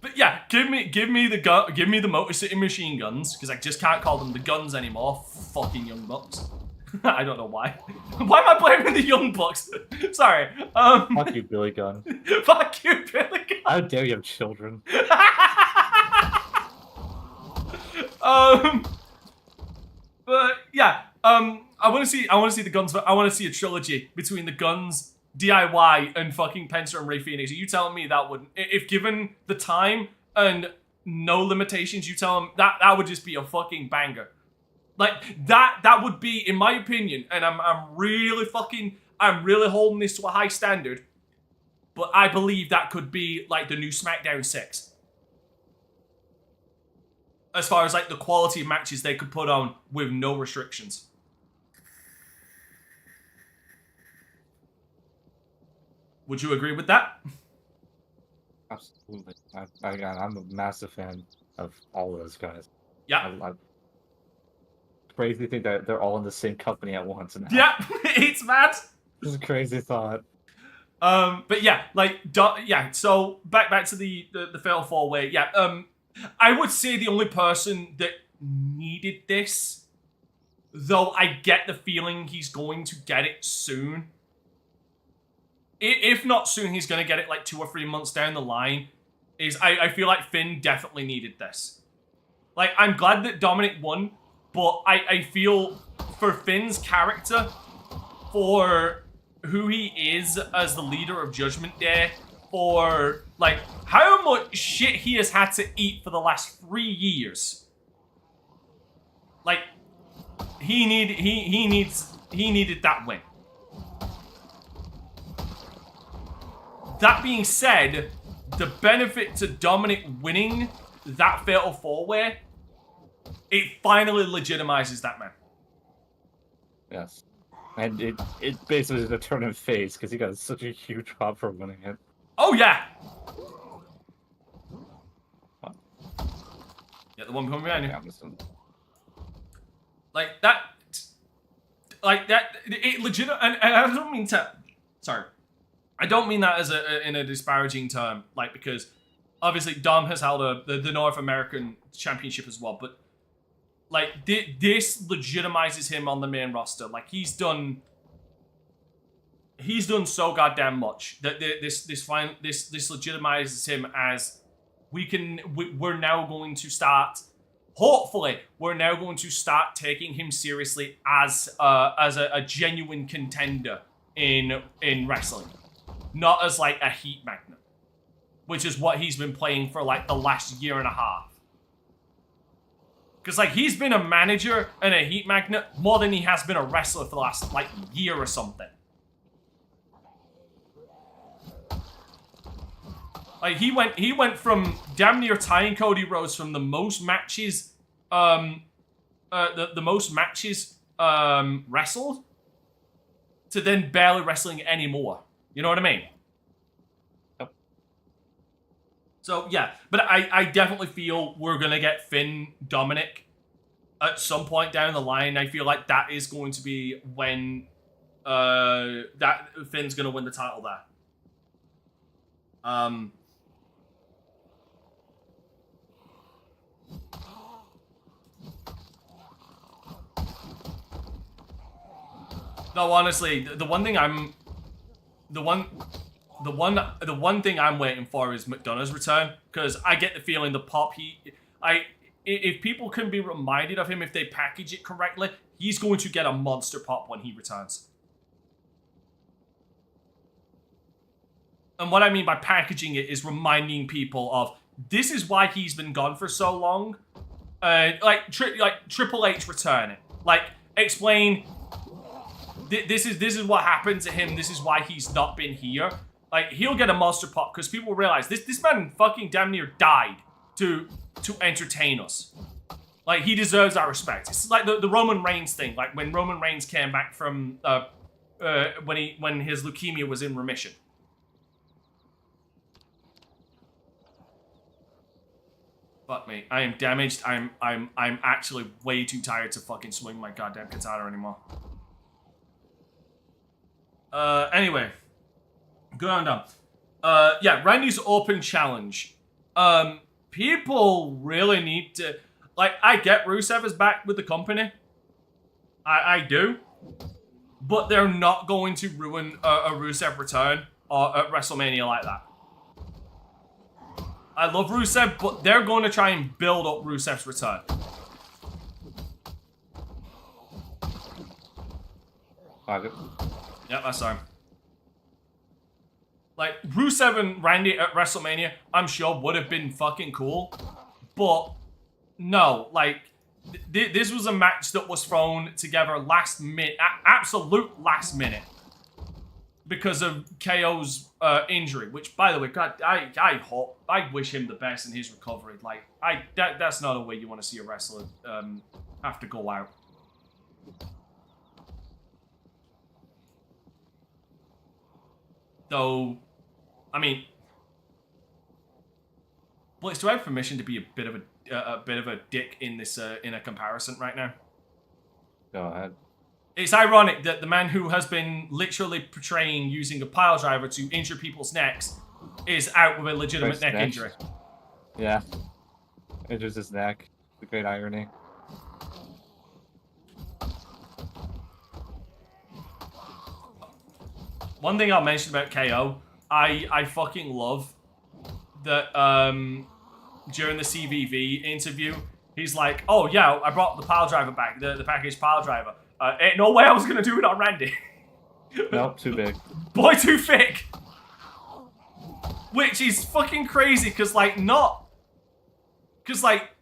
But yeah, give me the Motor City Machine Guns, because I just can't call them the Guns anymore. Fucking Young Bucks. I don't know why. Why am I blaming the Young Bucks? Sorry. Fuck you, Billy Gunn. Fuck you, Billy Gunn. How dare you have children? But yeah, I want to see the Guns. I want to see a trilogy between the Guns, DIY, and fucking Penta and Rey Fenix. Are you telling me that wouldn't, if given the time and no limitations, you tell them that would just be a fucking banger. Like that would be, in my opinion, and I'm really holding this to a high standard, but I believe that could be like the new SmackDown 6. As far as like the quality of matches they could put on with no restrictions. Would you agree with that? Absolutely. I'm a massive fan of all of those guys. Yeah. Crazy to think that they're all in the same company at once now. Yeah, it's mad. This is a crazy thought. But yeah, so back to the Fatal 4-Way. Yeah, I would say the only person that needed this, though I get the feeling he's going to get it soon. If not soon, he's going to get it like 2 or 3 months down the line. I feel like Finn definitely needed this. Like, I'm glad that Dominic won, but I feel for Finn's character, for who he is as the leader of Judgment Day, for like how much shit he has had to eat for the last 3 years. Like he needed that win. That being said, the benefit to Dominic winning that Fatal 4-Way, it finally legitimizes that man. Yes. And it basically is a turn of face because he got such a huge pop for winning it. Oh yeah! Yeah, the one coming behind you. Like that, it legit, and I don't mean to, sorry. I don't mean that as in a disparaging term, like, because obviously Dom has held the North American Championship as well, but like this legitimizes him on the main roster. Like he's done so goddamn much that this legitimizes him as we're now going to start. Hopefully, we're now going to start taking him seriously as a genuine contender in wrestling, not as like a heat magnet, which is what he's been playing for like the last year and a half. Because like he's been a manager and a heat magnet more than he has been a wrestler for the last like year or something. Like he went from damn near tying Cody Rhodes from the most matches, the most matches wrestled, to then barely wrestling anymore. You know what I mean? Yep. So yeah, but I definitely feel we're gonna get Finn Dominic at some point down the line. I feel like that is going to be when that Finn's gonna win the title there. No, honestly, the one thing I'm waiting for is McDonough's return, because I get the feeling the pop if people can be reminded of him, if they package it correctly, he's going to get a monster pop when he returns. And what I mean by packaging it is reminding people of this is why he's been gone for so long. Like Triple H returning, like explain. This is what happened to him. This is why he's not been here. Like he'll get a monster pop because people realize this man fucking damn near died to entertain us. Like he deserves our respect. It's like the Roman Reigns thing. Like when Roman Reigns came back from when his leukemia was in remission. Fuck me. I am damaged. I'm actually way too tired to fucking swing my goddamn katana anymore. Anyway. Good on Dom. Yeah, Randy's open challenge. People really need to... Like, I get Rusev is back with the company. I do. But they're not going to ruin a Rusev return at WrestleMania like that. I love Rusev, but they're going to try and build up Rusev's return. Yep, that's time. Like, Rusev and Randy at WrestleMania, I'm sure would have been fucking cool. But, no, like, this was a match that was thrown together last minute, absolute last minute. Because of KO's injury, which, by the way, God, I wish him the best in his recovery. Like, that's not a way you want to see a wrestler have to go out. Though, I mean, Blitz, do I have permission to be a bit of a dick in this in a comparison right now? Go ahead. It's ironic that the man who has been literally portraying using a pile driver to injure people's necks is out with a legitimate neck injury. Yeah. Injures his neck. The great irony. One thing I'll mention about KO, I fucking love that during the CVV interview, he's like, oh yeah, I brought the pile driver back, the package pile driver. Ain't no way I was gonna do it on Randy. Nope, too big. Boy, too thick. Which is fucking crazy, because like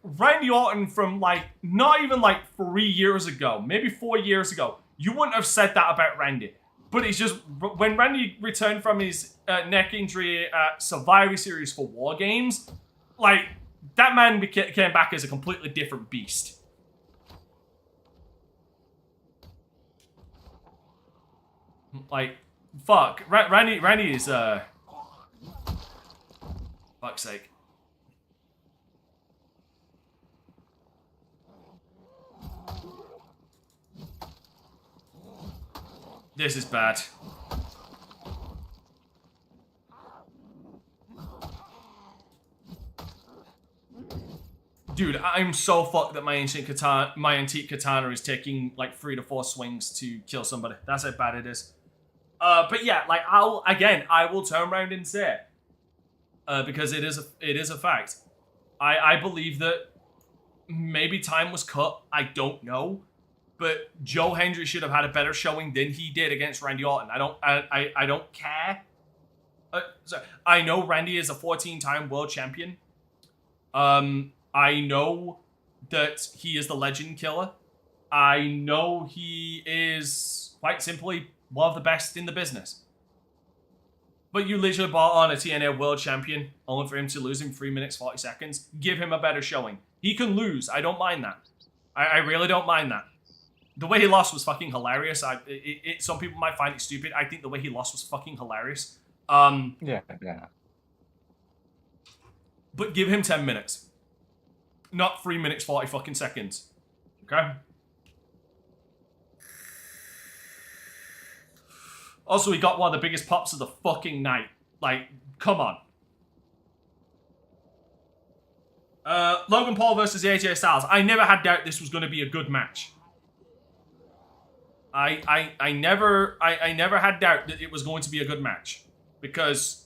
Randy Orton from like not even like 3 years ago, maybe 4 years ago, you wouldn't have said that about Randy. But it's just when Randy returned from his neck injury at Survivor Series for War Games, like that man came back as a completely different beast. Like, fuck. Randy is, fuck's sake. This is bad. Dude, I'm so fucked that my antique katana is taking like 3 to 4 swings to kill somebody. That's how bad it is. But yeah, like I will turn around and say, because it is a fact. I believe that maybe time was cut. I don't know, but Joe Hendry should have had a better showing than he did against Randy Orton. I don't care. I know Randy is a 14-time world champion. I know that he is the legend killer. I know he is, quite simply, one of the best in the business. But you literally brought on a TNA world champion, only for him to lose in 3 minutes, 40 seconds. Give him a better showing. He can lose. I don't mind that. I really don't mind that. The way he lost was fucking hilarious. Some people might find it stupid. I think the way he lost was fucking hilarious. Yeah. But give him 10 minutes. Not 3 minutes, 40 fucking seconds. Okay? Also, he got one of the biggest pops of the fucking night. Like, come on. Logan Paul versus AJ Styles. I never had doubt this was going to be a good match. I never had doubt that it was going to be a good match. Because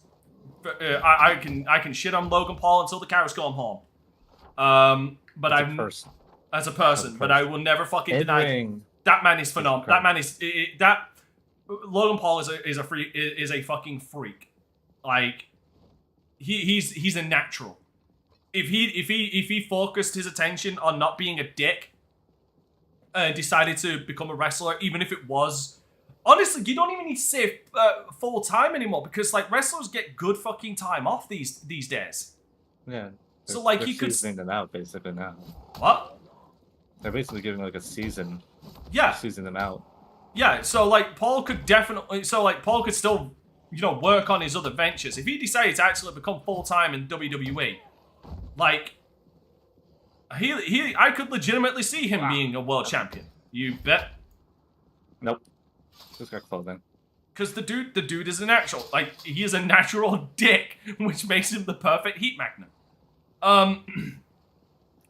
I can shit on Logan Paul until the cows come home. But as a person, but I will never fucking deny that man is phenomenal. That man is Logan Paul is a fucking freak. Like he's a natural. If he focused his attention on not being a dick and decided to become a wrestler, even if it was honestly, you don't even need to say full time anymore because like wrestlers get good fucking time off these days. Yeah. So like he could seasoning them out basically now. What? They're basically giving like a season. Yeah. Season them out. Yeah. So like Paul could still work on his other ventures if he decided to actually become full time in WWE. Like I could legitimately see him being a world champion. You bet. Nope. Just got clothing. Because the dude is a natural. Like he is a natural dick, which makes him the perfect heat magnet. And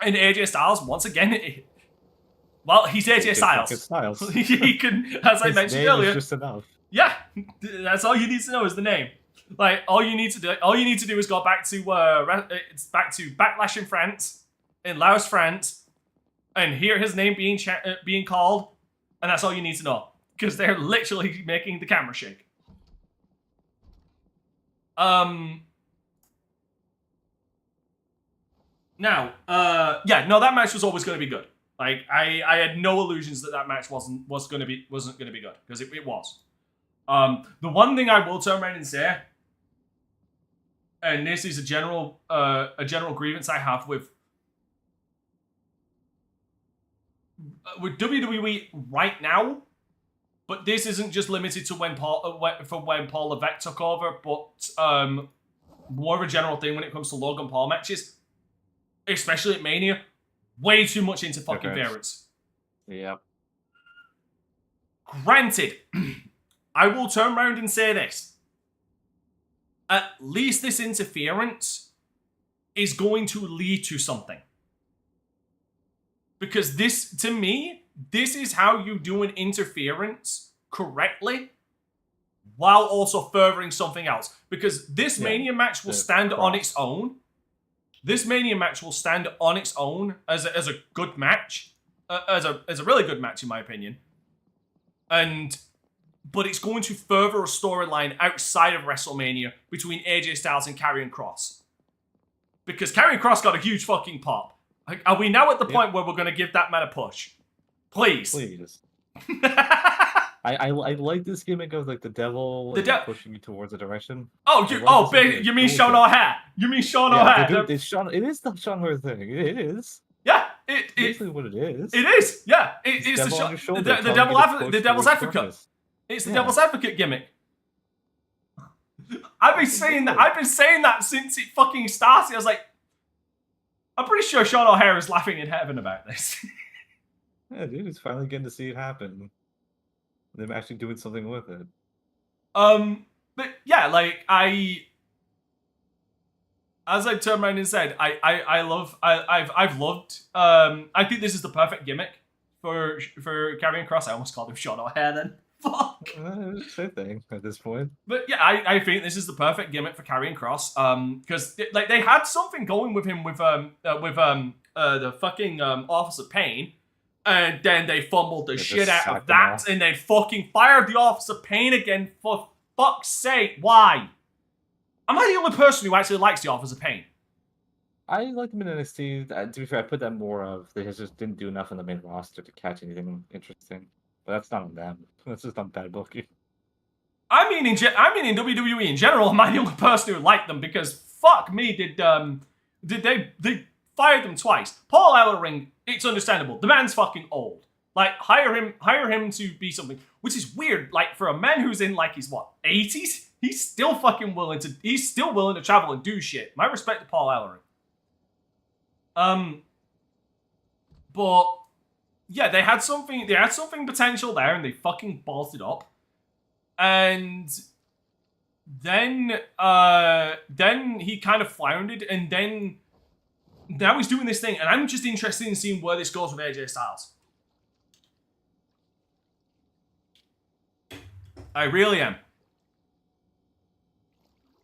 AJ Styles, once again, he's AJ Styles. He can, as I mentioned earlier, just enough. Yeah, that's all you need to know is the name. Like all you need to do is go back to Backlash in France, in Laos, France, and hear his name being called, and that's all you need to know because they're literally making the camera shake. Now, that match was always going to be good. Like, I had no illusions that match wasn't going to be good because it was. The one thing I will turn around and say, and this is a general grievance I have with WWE right now, but this isn't just limited to when Paul Levesque took over, but more of a general thing when it comes to Logan Paul matches. Especially at Mania, way too much into fucking interference. Yep. Granted, I will turn around and say this. At least this interference is going to lead to something. Because this, to me, this is how you do an interference correctly while also furthering something else. Because this Mania match will stand on its own. This Mania match will stand on its own as a good match, as a really good match in my opinion. But it's going to further a storyline outside of WrestleMania between AJ Styles and Karrion Kross. Because Karrion Kross got a huge fucking pop. Like, are we now at the point where we're going to give that man a push? Please. I like this gimmick of like the devil pushing you towards a direction. You mean Sean O'Hare? You mean Sean O'Hare? It is the Sean O'Hare thing. It is. Yeah, it's basically what it is. It is. Yeah, it's the devil's advocate. It's the devil's advocate gimmick. I've been saying that since it fucking started. I was like, I'm pretty sure Sean O'Hare is laughing in heaven about this. Yeah, dude, he's finally getting to see it happen. Them actually doing something with it. But yeah, like as I turned around and said, I've loved. I think this is the perfect gimmick for Karrion Kross. I almost called him Sean O'Haire then. Fuck. Same thing at this point. But yeah, I think this is the perfect gimmick for Karrion Kross. Because like they had something going with him with the fucking Office of Pain, and then they fumbled the shit out of that, and then fucking fired the Office of Pain again. For fuck's sake, why? Am I the only person who actually likes the Office of Pain? I liked him in NXT. To be fair, I put that more of they just didn't do enough on the main roster to catch anything interesting. But that's not on them. That's just on bad booking. I mean in WWE in general, am I the only person who liked them? Because fuck me, did they fired them twice? Paul Ellering, it's understandable. The man's fucking old. Like hire him to be something, which is weird. Like for a man who's in like his 80s, he's still willing to travel and do shit. My respect to Paul Ellering. But yeah, they had something potential there, and they fucking ballsed it up. And then he kind of floundered, and then now he's doing this thing, and I'm just interested in seeing where this goes with AJ Styles. I really am.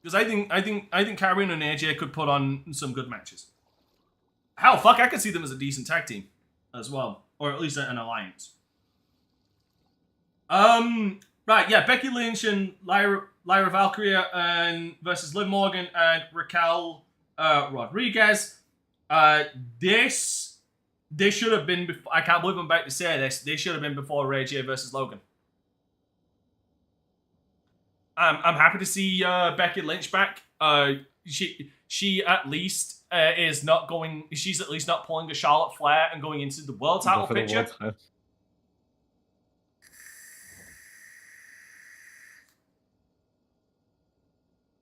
Because I think Karrion and AJ could put on some good matches. Hell, fuck, I could see them as a decent tag team as well. Or at least an alliance. Right, yeah, Becky Lynch and Lyra Valkyria versus Liv Morgan and Raquel Rodriguez. This should have been before, I can't believe I'm about to say this. This should have been before Ray J versus Logan. I'm happy to see Becky Lynch back. She at least is not going. She's at least not pulling a Charlotte Flair and going into the world title picture.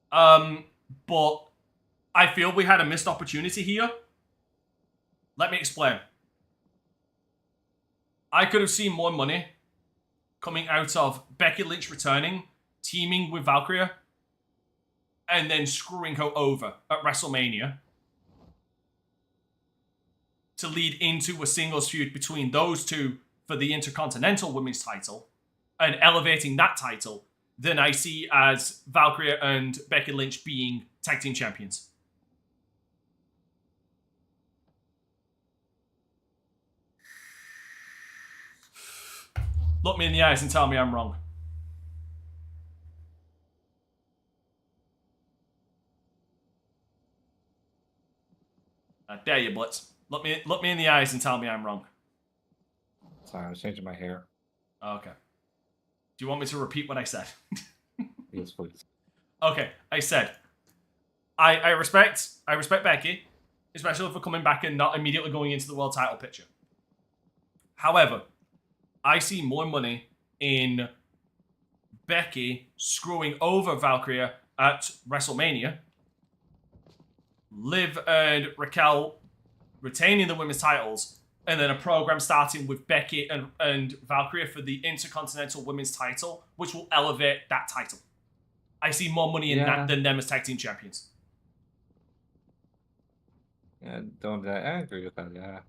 But I feel we had a missed opportunity here. Let me explain. I could have seen more money coming out of Becky Lynch returning, teaming with Valkyria, and then screwing her over at WrestleMania to lead into a singles feud between those two for the Intercontinental Women's title and elevating that title than I see as Valkyria and Becky Lynch being tag team champions. Look me in the eyes and tell me I'm wrong. I dare you, Blitz. Look me in the eyes and tell me I'm wrong. Sorry, I was changing my hair. Okay. Do you want me to repeat what I said? Yes, please. Okay, I said I respect Becky, especially for coming back and not immediately going into the world title picture. However, I see more money in Becky screwing over Valkyria at WrestleMania, Liv and Raquel retaining the women's titles, and then a program starting with Becky and Valkyria for the Intercontinental Women's title, which will elevate that title. I see more money in that than them as tag team champions. Yeah, I agree with that. Yeah,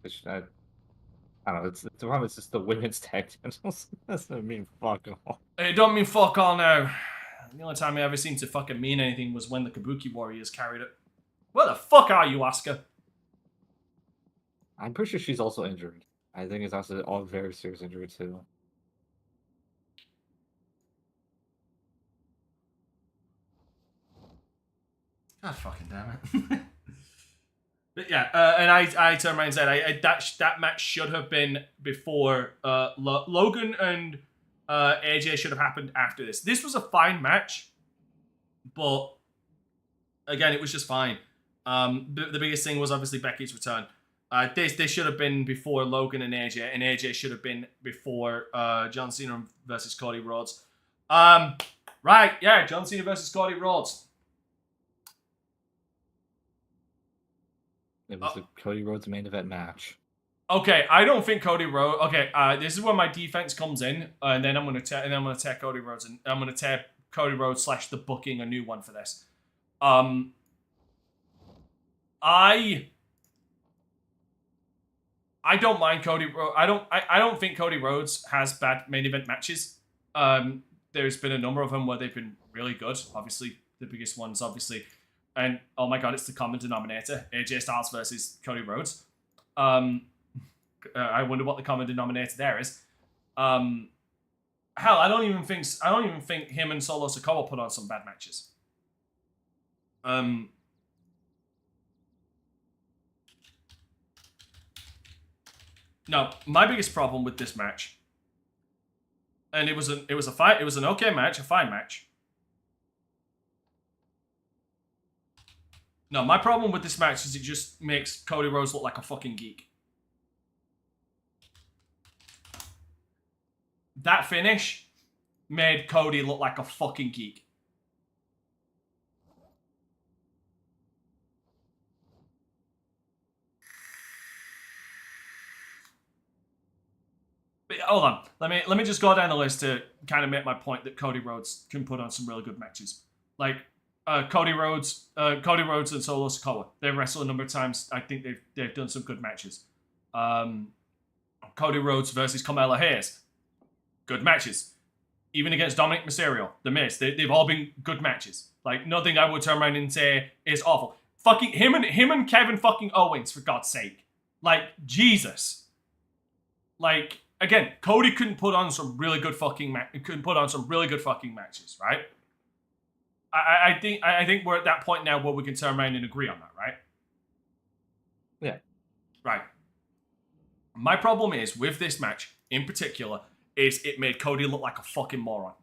I don't know. It's the problem. It's just the women's tag titles. That doesn't mean fuck all. It don't mean fuck all now. The only time it ever seemed to fucking mean anything was when the Kabuki Warriors carried it. Where the fuck are you, Asuka? I'm pretty sure she's also injured. I think it's also all very serious injury too. God fucking damn it. But yeah, and I turned around and said that match should have been before Logan and AJ should have happened after this. This was a fine match, but again, it was just fine. The biggest thing was obviously Becky's return. This should have been before Logan and AJ should have been before John Cena versus Cody Rhodes. Right, yeah, John Cena versus Cody Rhodes. It was the Cody Rhodes main event match. Okay, I don't think Cody Rhodes. Okay, this is where my defense comes in, and then I'm gonna tear Cody Rhodes, and I'm gonna tear Cody Rhodes / the booking a new one for this. I don't mind Cody. I don't think Cody Rhodes has bad main event matches. There's been a number of them where they've been really good. Obviously, the biggest ones, and oh my god, it's the common denominator: AJ Styles versus Cody Rhodes. I wonder what the common denominator there is. Hell, I don't even think him and Solo Sikoa put on some bad matches. No, my biggest problem with this match, and it was an okay match, a fine match. No, my problem with this match is it just makes Cody Rhodes look like a fucking geek. That finish made Cody look like a fucking geek. But hold on, let me just go down the list to kind of make my point that Cody Rhodes can put on some really good matches. Like Cody Rhodes and Solo Sikoa. They've wrestled a number of times. I think they've done some good matches. Cody Rhodes versus Carmelo Hayes. Good matches. Even against Dominic Mysterio, The Miz, they've all been good matches. Like, nothing I would turn around and say is awful. Fucking him and Kevin fucking Owens, for God's sake. Like, Jesus. Like, again, Cody couldn't put on some really good fucking matches, right? I think we're at that point now where we can turn around and agree on that, right? Yeah. Right. My problem is with this match in particular is it made Cody look like a fucking moron.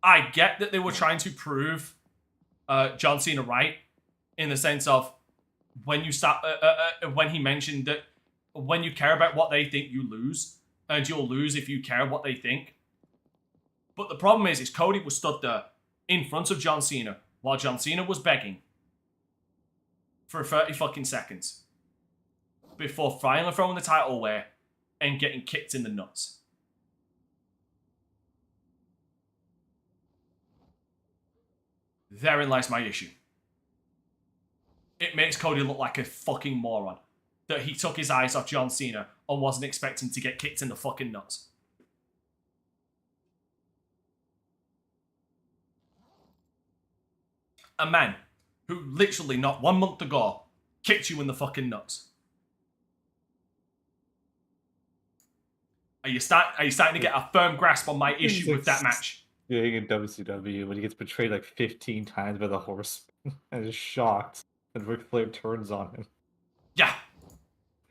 I get that they were trying to prove John Cena right in the sense of when you start when he mentioned that when you care about what they think, you lose, and you'll lose if you care what they think. But the problem is Cody was stood there in front of John Cena while John Cena was begging for 30 fucking seconds before finally throwing the title away and getting kicked in the nuts. Therein lies my issue. It makes Cody look like a fucking moron that he took his eyes off John Cena and wasn't expecting to get kicked in the fucking nuts. A man who literally not 1 month ago kicked you in the fucking nuts. Are you starting to get a firm grasp on my issue with that match? Yeah, in WCW when he gets betrayed like 15 times by the Horseman and is shocked, and Ric Flair turns on him. Yeah.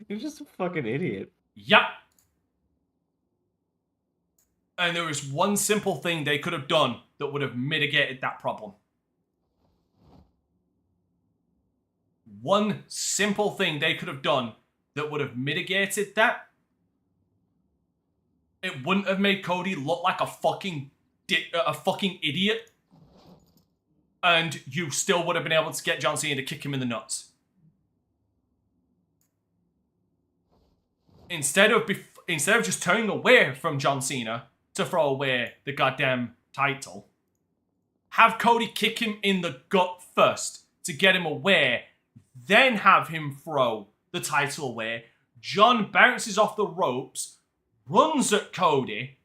You're just a fucking idiot. Yep. And there was one simple thing they could have done that would have mitigated that problem. One simple thing they could have done that would have mitigated that. It wouldn't have made Cody look like a fucking idiot. And you still would have been able to get John Cena to kick him in the nuts. Instead of just turning away from John Cena to throw away the goddamn title, have Cody kick him in the gut first to get him away, then have him throw the title away. John bounces off the ropes, runs at Cody.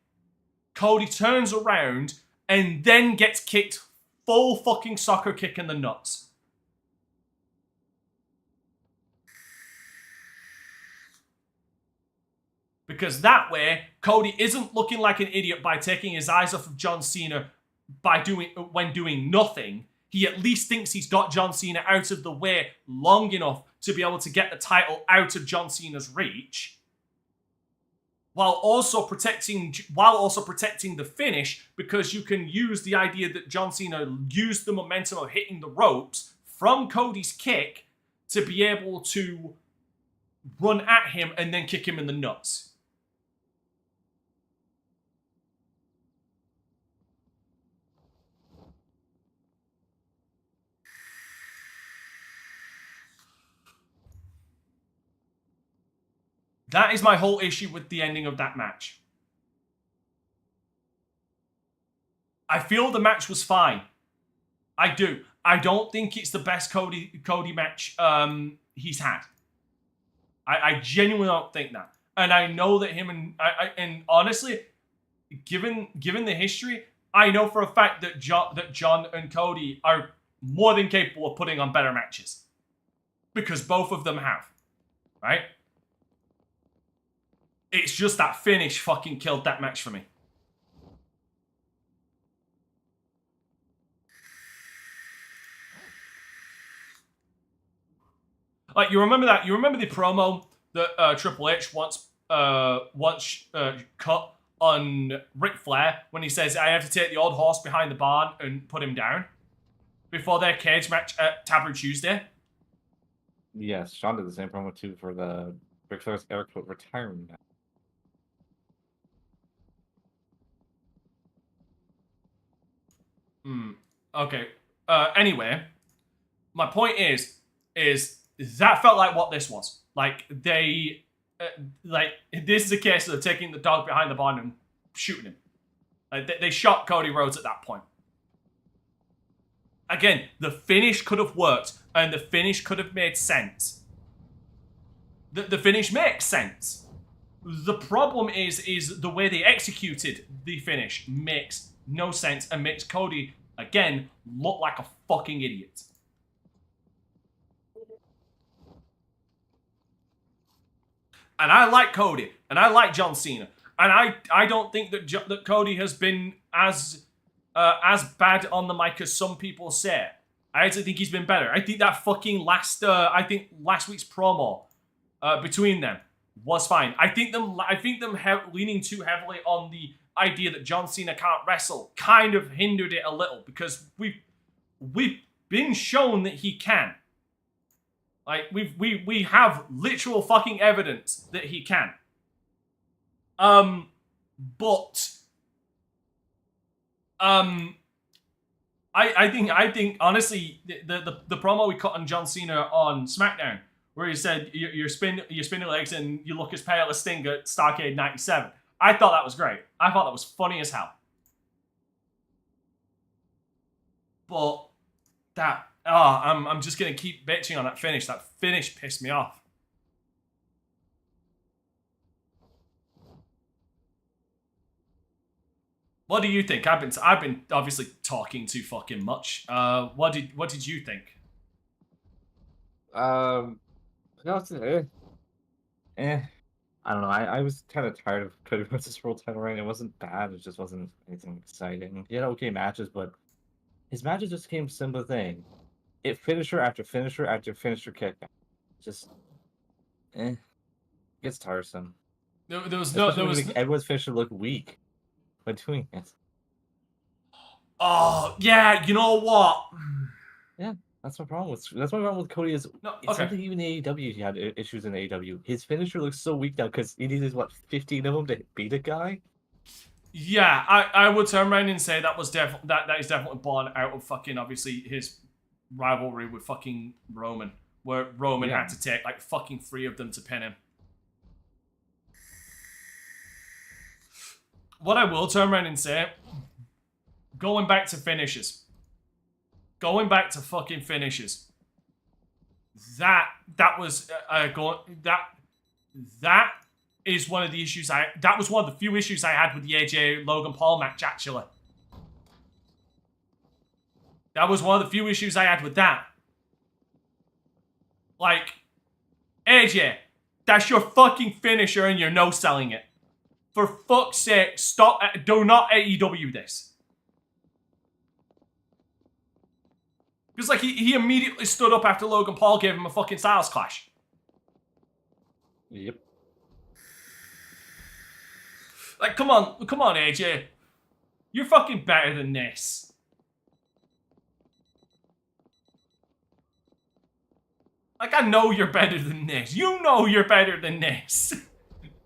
Cody turns around and then gets kicked full fucking soccer kick in the nuts. Because that way, Cody isn't looking like an idiot by taking his eyes off of John Cena when doing nothing. He at least thinks he's got John Cena out of the way long enough to be able to get the title out of John Cena's reach, while also protecting the finish, because you can use the idea that John Cena used the momentum of hitting the ropes from Cody's kick to be able to run at him and then kick him in the nuts. That is my whole issue with the ending of that match. I feel the match was fine. I do. I don't think it's the best Cody match he's had. I genuinely don't think that. And I know that him and honestly, given the history, I know for a fact that John and Cody are more than capable of putting on better matches. Because both of them have. Right? It's just that finish fucking killed that match for me. Like, you remember that? You remember the promo that Triple H once cut on Ric Flair when he says, I have to take the old horse behind the barn and put him down before their cage match at Taboo Tuesday? Yes, Sean did the same promo too for the Ric Flair's Eric Foot retirement match. Okay. Anyway, my point is that felt like what this was. Like, they... this is a case of taking the dog behind the barn and shooting him. They shot Cody Rhodes at that point. Again, the finish could have worked, and the finish could have made sense. The finish makes sense. The problem is the way they executed the finish makes no sense and makes Cody, again, look like a fucking idiot. And I like Cody, and I like John Cena, and I don't think that Cody has been as bad on the mic as some people say. I actually think he's been better. I think that fucking last week's promo between them was fine. I think them leaning too heavily on the idea that John Cena can't wrestle kind of hindered it a little, because we've been shown that he can. Like, we have literal fucking evidence that he can. But I think honestly the promo we cut on John Cena on SmackDown, where he said you're spinning legs and you look as pale as Sting at Starrcade '97. I thought that was great. I thought that was funny as hell. But that I'm just gonna keep bitching on that finish. That finish pissed me off. What do you think? I've been obviously talking too fucking much. What did you think? No, it's, I don't know. I was kind of tired of Cody Rhodes' world title reign. It wasn't bad. It just wasn't anything exciting. He had okay matches, but his matches just came simple thing. It finisher after finisher after finisher kick. Just, gets tiresome. There was everyone's finisher looked weak by doing it. Oh yeah, you know what? Yeah, that's my problem with Cody is it's something even in AEW he had issues in AEW. His finisher looks so weak now because he needed 15 of them to beat a guy. Yeah, I would turn around and say that was that is definitely born out of fucking obviously his rivalry with fucking Roman, where Roman had to take like fucking 3 of them to pin him. What I will turn around and say, going back to finishes, going back to fucking finishes, that is one of the issues that was one of the few issues I had with the AJ Logan Paul match, actually. That was one of the few issues I had with that. Like, AJ, that's your fucking finisher and you're no-selling it. For fuck's sake, stop, do not AEW this. Because, like, he immediately stood up after Logan Paul gave him a fucking Styles Clash. Yep. Like, come on, AJ. You're fucking better than this. Like, I know you're better than this. You know you're better than this.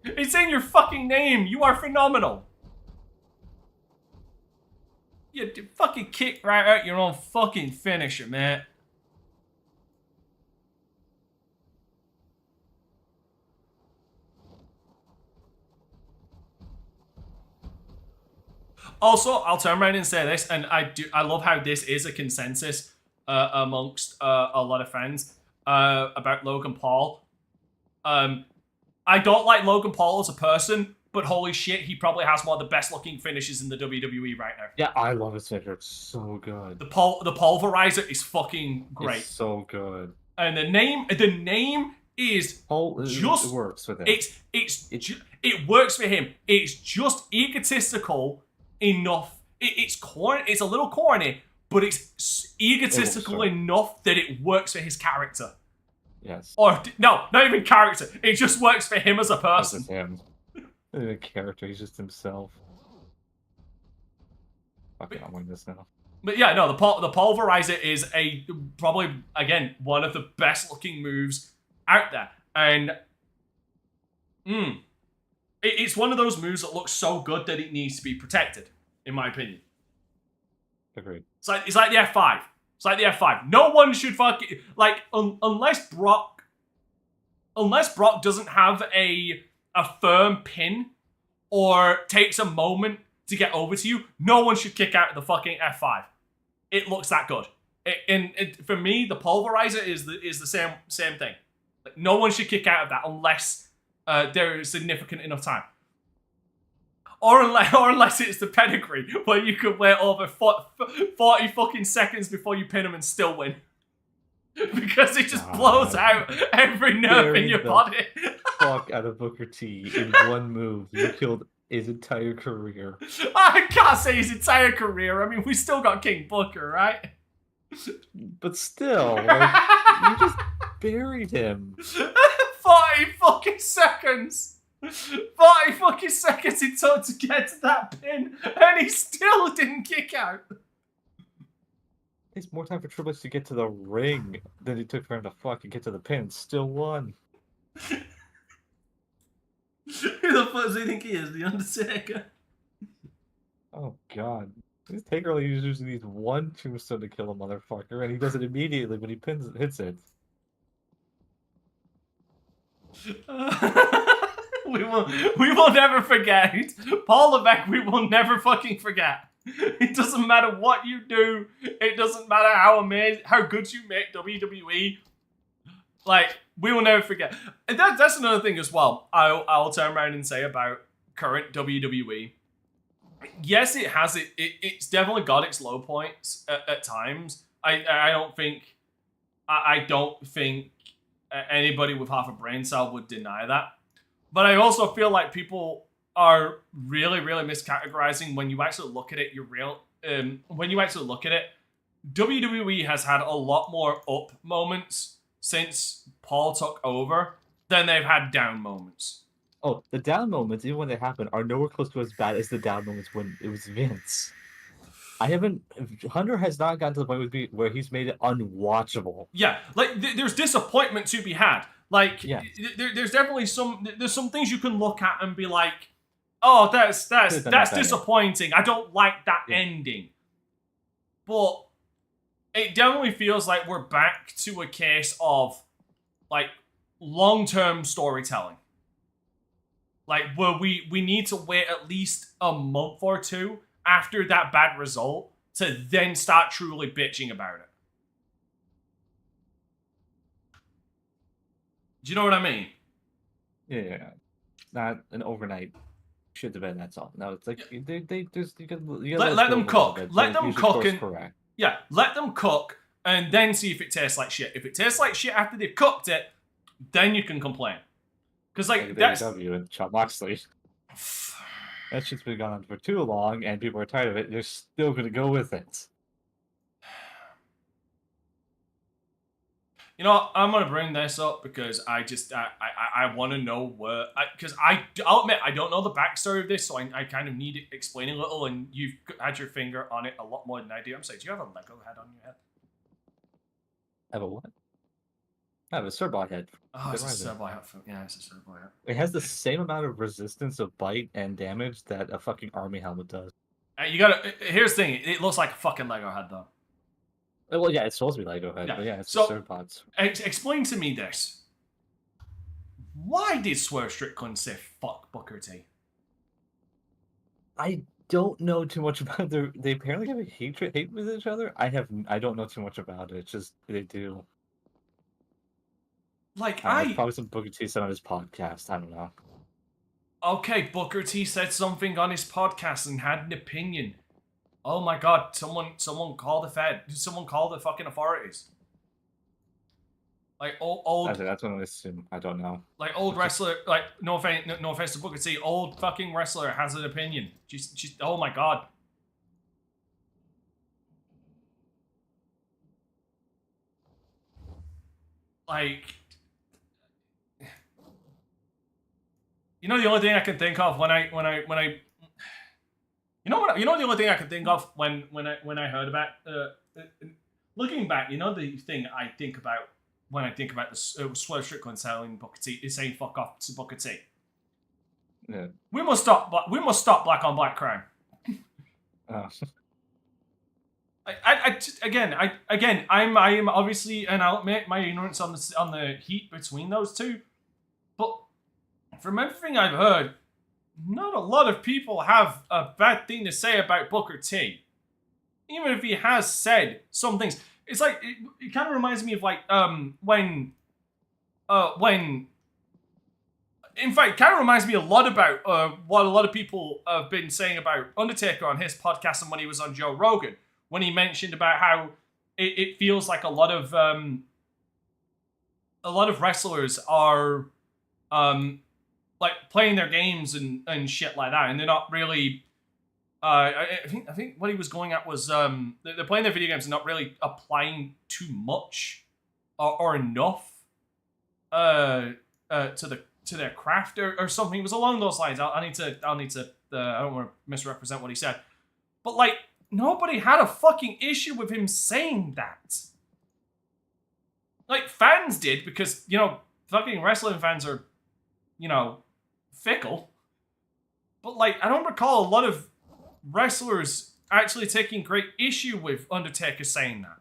It's in your fucking name. You are phenomenal. You fucking kick right out your own fucking finisher, man. Also, I'll turn around and say this, and I love how this is a consensus. amongst a lot of fans about Logan Paul. I don't like Logan Paul as a person, but holy shit, he probably has one of the best looking finishes in the WWE right now. Yeah, I love his finisher. It's so good. The pulverizer is fucking great. It's so good. And the name is it works with him. It works for him. It's just egotistical enough. It's corny. It's a little corny, but it's egotistical enough that it works for his character. Yes. Or no, not even character. It just works for him as a person. That's him. The character, he's just himself. Okay, I'm winning this now. But yeah, no, the pulverizer is probably again one of the best looking moves out there, and it's one of those moves that looks so good that it needs to be protected, in my opinion. Agreed. It's like the F5. It's like the F5. No one should fucking unless Brock doesn't have a firm pin or takes a moment to get over to you, no one should kick out of the fucking F5. It looks that good. For me, the pulverizer is the same thing. Like, no one should kick out of that unless there is significant enough time. Or unless it's the pedigree, where you could wait over 40 fucking seconds before you pin him and still win. Because it just blows out every nerve in your body. Fuck out of Booker T in one move. You killed his entire career. I can't say his entire career. I mean, we still got King Booker, right? But still, like, you just buried him. 40 fucking seconds. 40 fucking seconds it took to get to that pin, and he still didn't kick out. It takes more time for Triple H to get to the ring than it took for him to fucking get to the pin. Still won. Who the fuck does he think he is? The Undertaker? Oh god. This Taker only usually needs one tombstone to kill a motherfucker, and he does it immediately when he hits it. We will never forget. Paul Levesque, we will never fucking forget. It doesn't matter what you do. It doesn't matter how good you make WWE. Like, we will never forget. And that's another thing as well. I'll turn around and say about current WWE. Yes, it has it's definitely got its low points at times. I don't think anybody with half a brain cell would deny that. But I also feel like people are really, really miscategorizing when you actually look at it. When you actually look at it, WWE has had a lot more up moments since Paul took over than they've had down moments. Oh, the down moments, even when they happen, are nowhere close to as bad as the down moments when it was Vince. Hunter has not gotten to the point where he's made it unwatchable. Yeah, like there's disappointment to be had. Like, yeah. There's definitely some things you can look at and be like, oh, that's disappointing. I don't like that ending. But it definitely feels like we're back to a case of like long-term storytelling. Like, where we need to wait at least a month or two after that bad result to then start truly bitching about it. Do you know what I mean? Yeah. Not an overnight shit to bed, that's all. No, it's like, they just, you let them cook. Let them cook and... correct. Yeah, let them cook and then see if it tastes like shit. If it tastes like shit after they've cooked it, then you can complain. Because, like, that's... AEW and Jon Moxley. That shit's been going on for too long, and people are tired of it. They're still going to go with it. You know, I'm going to bring this up because I want to know where... Because I'll admit, I don't know the backstory of this, so I kind of need it explaining a little, and you've had your finger on it a lot more than I do. I'm saying, do you have a Lego head on your head? I have a what? I have a Cerbot head. Oh, it's a Cerbot head. Yeah, it's a Cerbot head. It has the same amount of resistance of bite and damage that a fucking army helmet does. You gotta... Here's the thing. It looks like a fucking Lego head, though. Well, yeah, it's supposed to be Lego head, but yeah, it's so, Cerbot's. Explain to me this. Why did Swerve Strickland say fuck Booker T? I don't know too much about their. They apparently have a hate with each other. I don't know too much about it. It's just they do. Like, It's probably some Booker T said on his podcast. I don't know. Okay, Booker T said something on his podcast and had an opinion. Oh my god, someone call the Fed. Someone call the fucking authorities. Like, old That's what I assume. I don't know. like, old wrestler, like, no offense to Booker T, old fucking wrestler has an opinion. She's oh my god. Like, you know, the only thing I can think of when I you know the only thing I can think of when I heard about looking back, you know, the thing I think about when I think about the Swerve Strickland telling Booker T is saying fuck off to Booker T. Yeah. We must stop black on black crime. Oh. I'm obviously, and I'll admit my ignorance on the heat between those two, but from everything I've heard, not a lot of people have a bad thing to say about Booker T. Even if he has said some things. It's like, it kind of reminds me of like, when, in fact, it kind of reminds me a lot about what a lot of people have been saying about Undertaker on his podcast and when he was on Joe Rogan, when he mentioned about how it feels like a lot of wrestlers are, like, playing their games and shit like that, and they're not really. I think what he was going at was they're playing their video games and not really applying too much or enough to their craft or something. It was along those lines. I'll need to. I don't want to misrepresent what he said, but like, nobody had a fucking issue with him saying that. Like, fans did, because, you know, fucking wrestling fans are, you know, fickle. But like, I don't recall a lot of wrestlers actually taking great issue with Undertaker saying that.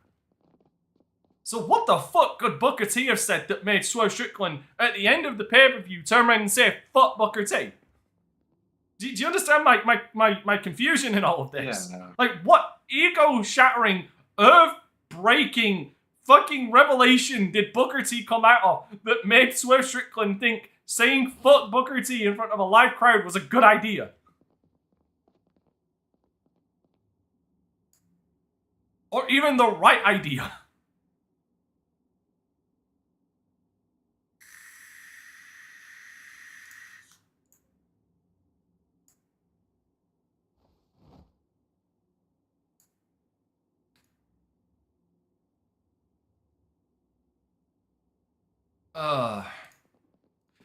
So what the fuck could Booker T have said that made Swerve Strickland at the end of the pay-per-view turn around and say, fuck Booker T? Do you understand my confusion in all of this? Yeah, no. Like, what ego-shattering, earth-breaking fucking revelation did Booker T come out of that made Swerve Strickland think saying fuck Booker T in front of a live crowd was a good idea? Or even the right idea?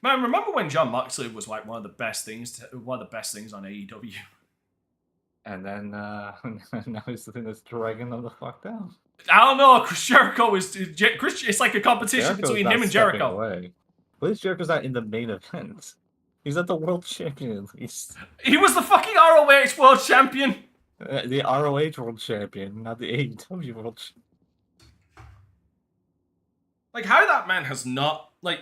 Man, remember when John Moxley was like one of the best things on AEW? And then now he's the thing that's dragging them the fuck down. I don't know. Chris Jericho is. It's like a competition Jericho's between not him and stepping Jericho. away. At least Jericho's not in the main event. He's not the world champion, at least. He was the fucking ROH world champion. The ROH world champion, not the AEW world champion. Like, how that man has not, like,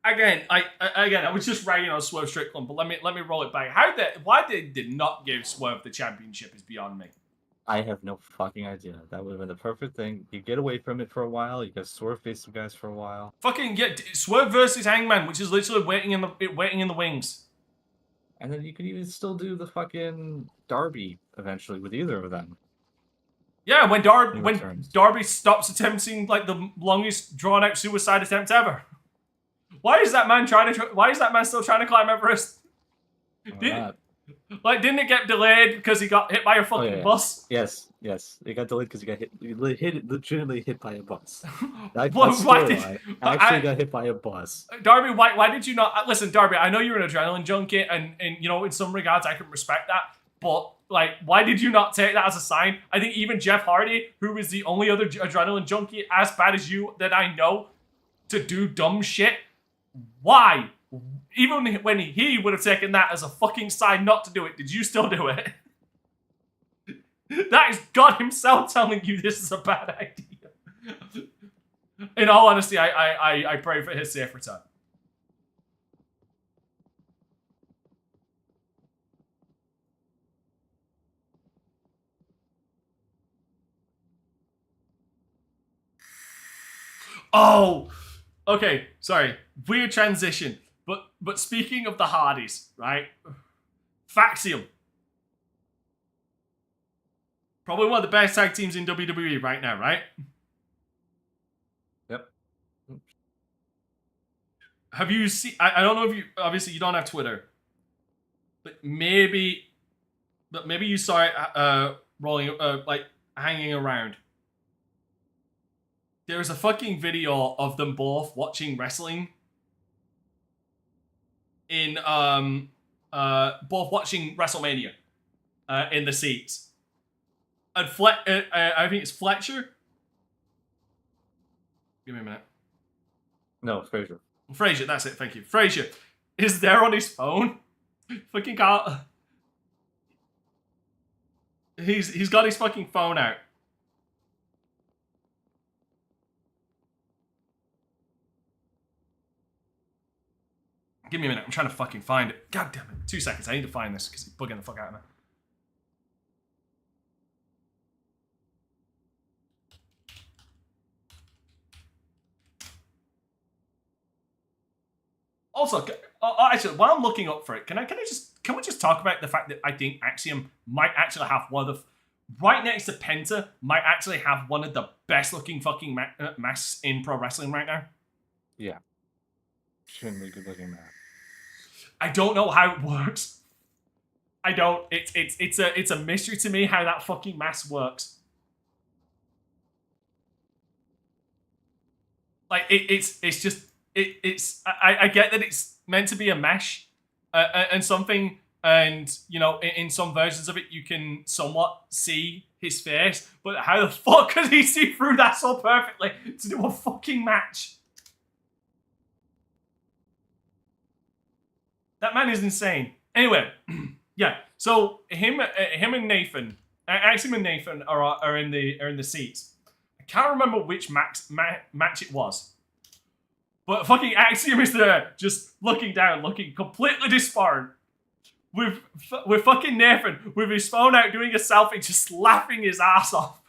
again, I was just ragging on Swerve Strickland, but let me roll it back. Why they did not give Swerve the championship is beyond me. I have no fucking idea. That would have been the perfect thing. You get away from it for a while. You guys Swerve face some guys for a while. Fucking get Swerve versus Hangman, which is literally waiting in the wings. And then you could even still do the fucking Derby eventually with either of them. Yeah, when Darby stops attempting like the longest drawn out suicide attempt ever. Why is that man still trying to climb Everest? Didn't it get delayed because he got hit by a fucking bus? Yes. It got delayed because he got legitimately hit by a bus. Actually got hit by a bus. Darby, why did you not listen, Darby? I know you're an adrenaline junkie, and you know, in some regards I can respect that, but like, why did you not take that as a sign? I think even Jeff Hardy, who is the only other adrenaline junkie as bad as you that I know to do dumb shit, why? Even when he would have taken that as a fucking sign not to do it, did you still do it? That is God himself telling you this is a bad idea. In all honesty, I pray for his safe return. Oh, okay. Sorry, weird transition. But speaking of the Hardys, right? Faxium. Probably one of the best tag teams in WWE right now, right? Yep. Have you seen? I don't know if you. Obviously, you don't have Twitter, but maybe you saw it rolling, like hanging around. There is a fucking video of them both watching wrestling. In both watching WrestleMania, in the seats. And I think it's Fletcher. Give me a minute. No, Fraser. Frazier, that's it, thank you. Frazier is there on his phone. Fucking can't. He's got his fucking phone out. Give me a minute, I'm trying to fucking find it. God damn it. 2 seconds, I need to find this because it's bugging the fuck out of me. Also, actually, while I'm looking up for it, can we just talk about the fact that I think Axiom might actually have one of the, right next to Penta, might actually have one of the best looking fucking masks in pro wrestling right now? Yeah. Extremely good looking man. I don't know how it works. I don't. It's a mystery to me how that fucking mask works. Like it's just. I get that it's meant to be a mesh and something, and you know, in some versions of it you can somewhat see his face, but how the fuck could he see through that so perfectly to do a fucking match? That man is insane. Anyway, yeah. So him and Nathan, Axiom and Nathan are in the seats. I can't remember which match it was. But fucking Axiom is there, just looking down, looking completely despondent. With fucking Nathan, with his phone out doing a selfie, just laughing his ass off.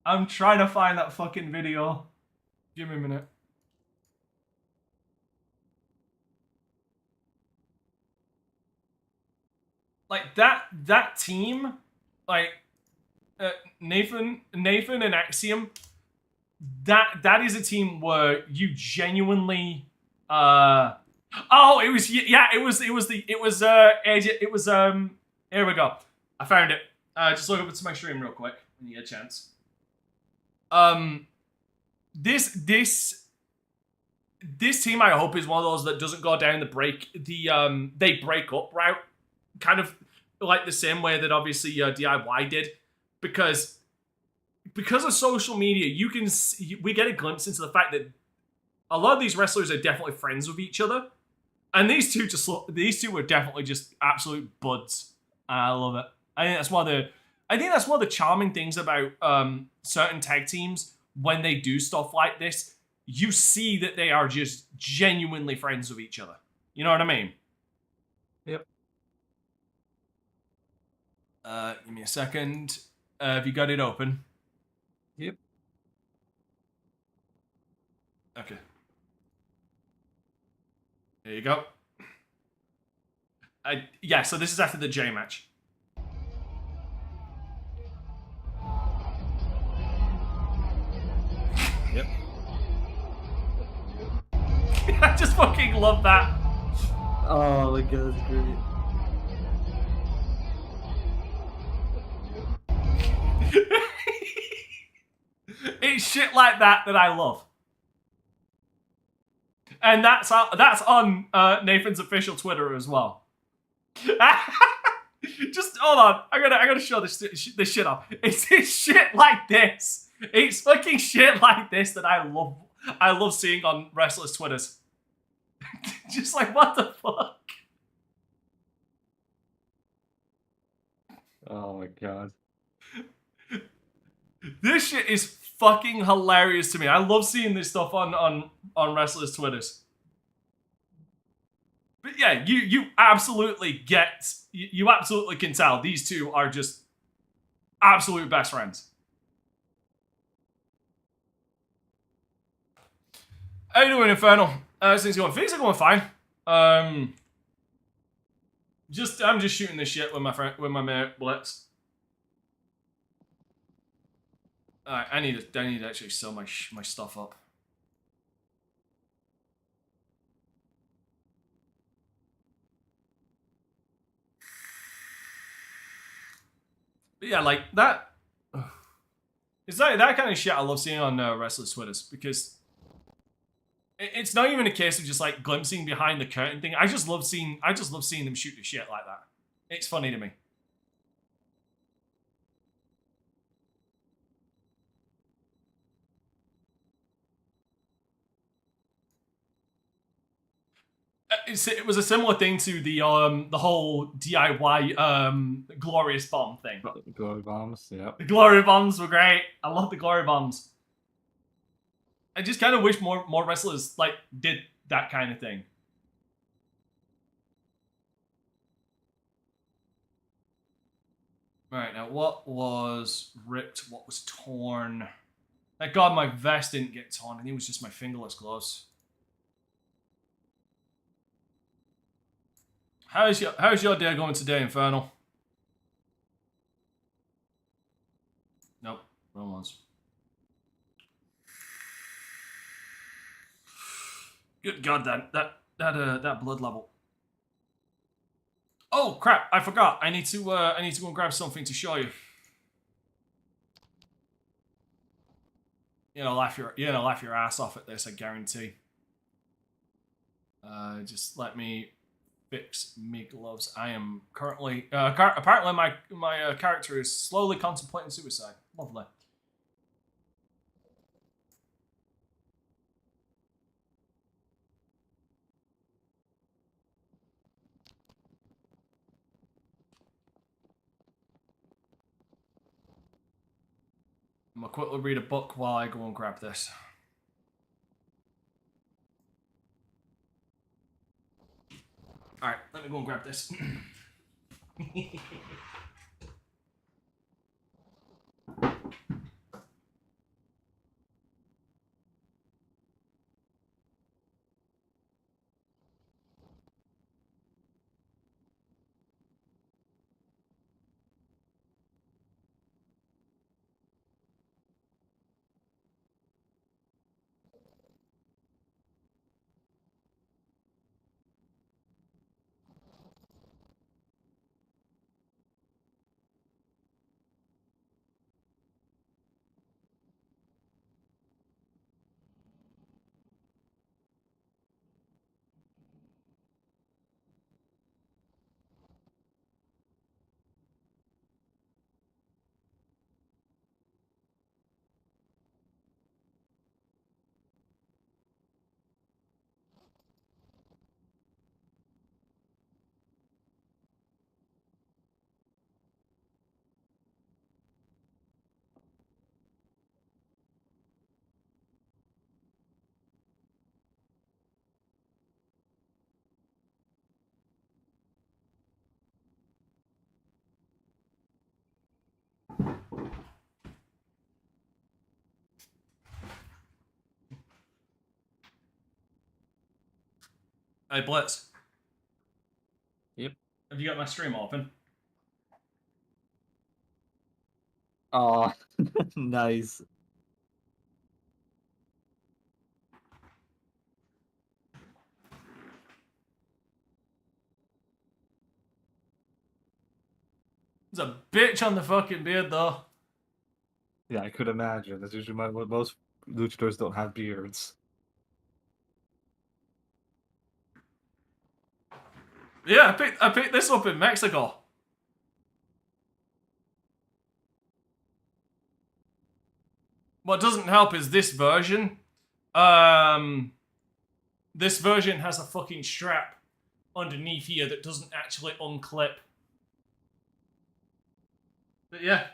I'm trying to find that fucking video. Give me a minute. Like, that team, like... Nathan and Axiom, that is a team where you genuinely here we go. I found it. Just look up to my stream real quick when you get a chance. This team I hope is one of those that doesn't go down they break up route, kind of like the same way that obviously DIY did. Because of social media, we get a glimpse into the fact that a lot of these wrestlers are definitely friends with each other, and these two were definitely just absolute buds. I love it. I think that's one of the charming things about certain tag teams when they do stuff like this. You see that they are just genuinely friends with each other. You know what I mean? Yep. Give me a second. Have you got it open? Yep. Okay. There you go. Yeah, so this is after the J match. Yep. I just fucking love that. Oh my god, that's great. It's shit like that I love. And that's on Nathan's official Twitter as well. Just hold on, I gotta show this shit off. It's shit like this. It's fucking shit like this that I love seeing on wrestlers' Twitters. Just like, what the fuck? Oh my god. This shit is fucking hilarious to me. I love seeing this stuff on wrestlers' Twitters. But yeah, you absolutely you absolutely can tell these two are just absolute best friends. How you doing, Infernal? Things going? Things are going fine. I'm just shooting this shit with my mate Blitz. Alright, I need to actually sew my stuff up. But yeah, like that. It's that kind of shit I love seeing on wrestlers' Twitters, because it's not even a case of just like glimpsing behind the curtain thing. I just love seeing them shoot the shit like that. It's funny to me. It was a similar thing to the whole DIY glorious bomb thing. Glory bombs, yeah. The glory bombs were great. I love the glory bombs. I just kind of wish more wrestlers like did that kind of thing. Right, now what was ripped? What was torn? Thank God my vest didn't get torn. I think it was just my fingerless gloves. How's your day going today, Infernal? Nope, wrong ones. Good God, that blood level. Oh crap! I forgot. I need to go and grab something to show you. Laugh your ass off at this. I guarantee. Just let me fix me gloves. I am currently apparently my character is slowly contemplating suicide. Lovely. I'm gonna quickly read a book while I go and grab this. Alright, let me go and grab this. Hey Blitz. Yep. Have you got my stream open? Oh, nice. There's a bitch on the fucking beard though. Yeah, I could imagine. That's usually what most luchadors don't have beards. Yeah, I picked this up in Mexico. What doesn't help is this version. This version has a fucking strap underneath here that doesn't actually unclip. But yeah.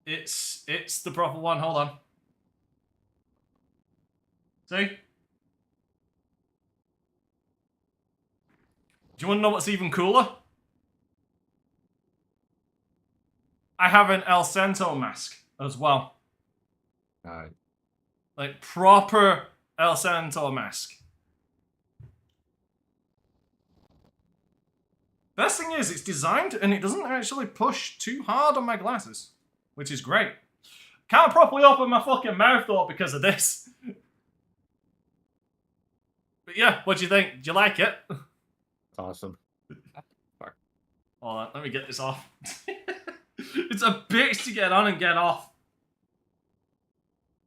It's the proper one. Hold on. See? Do you want to know what's even cooler? I have an El Santo mask as well. Alright. Like proper El Santo mask. Best thing is, it's designed and it doesn't actually push too hard on my glasses, which is great. Can't properly open my fucking mouth though because of this. But yeah, what do you think? Do you like it? Awesome. Hold on, let me get this off. It's a bitch to get on and get off.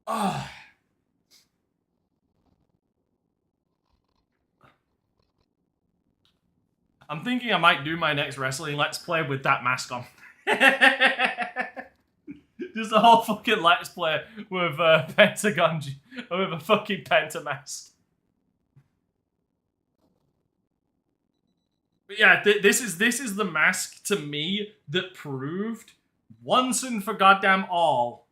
Oh. I'm thinking I might do my next wrestling Let's Play with that mask on. Just a whole fucking Let's Play with Pentagon, with a fucking Penta mask. But yeah, this is the mask to me that proved once and for goddamn all,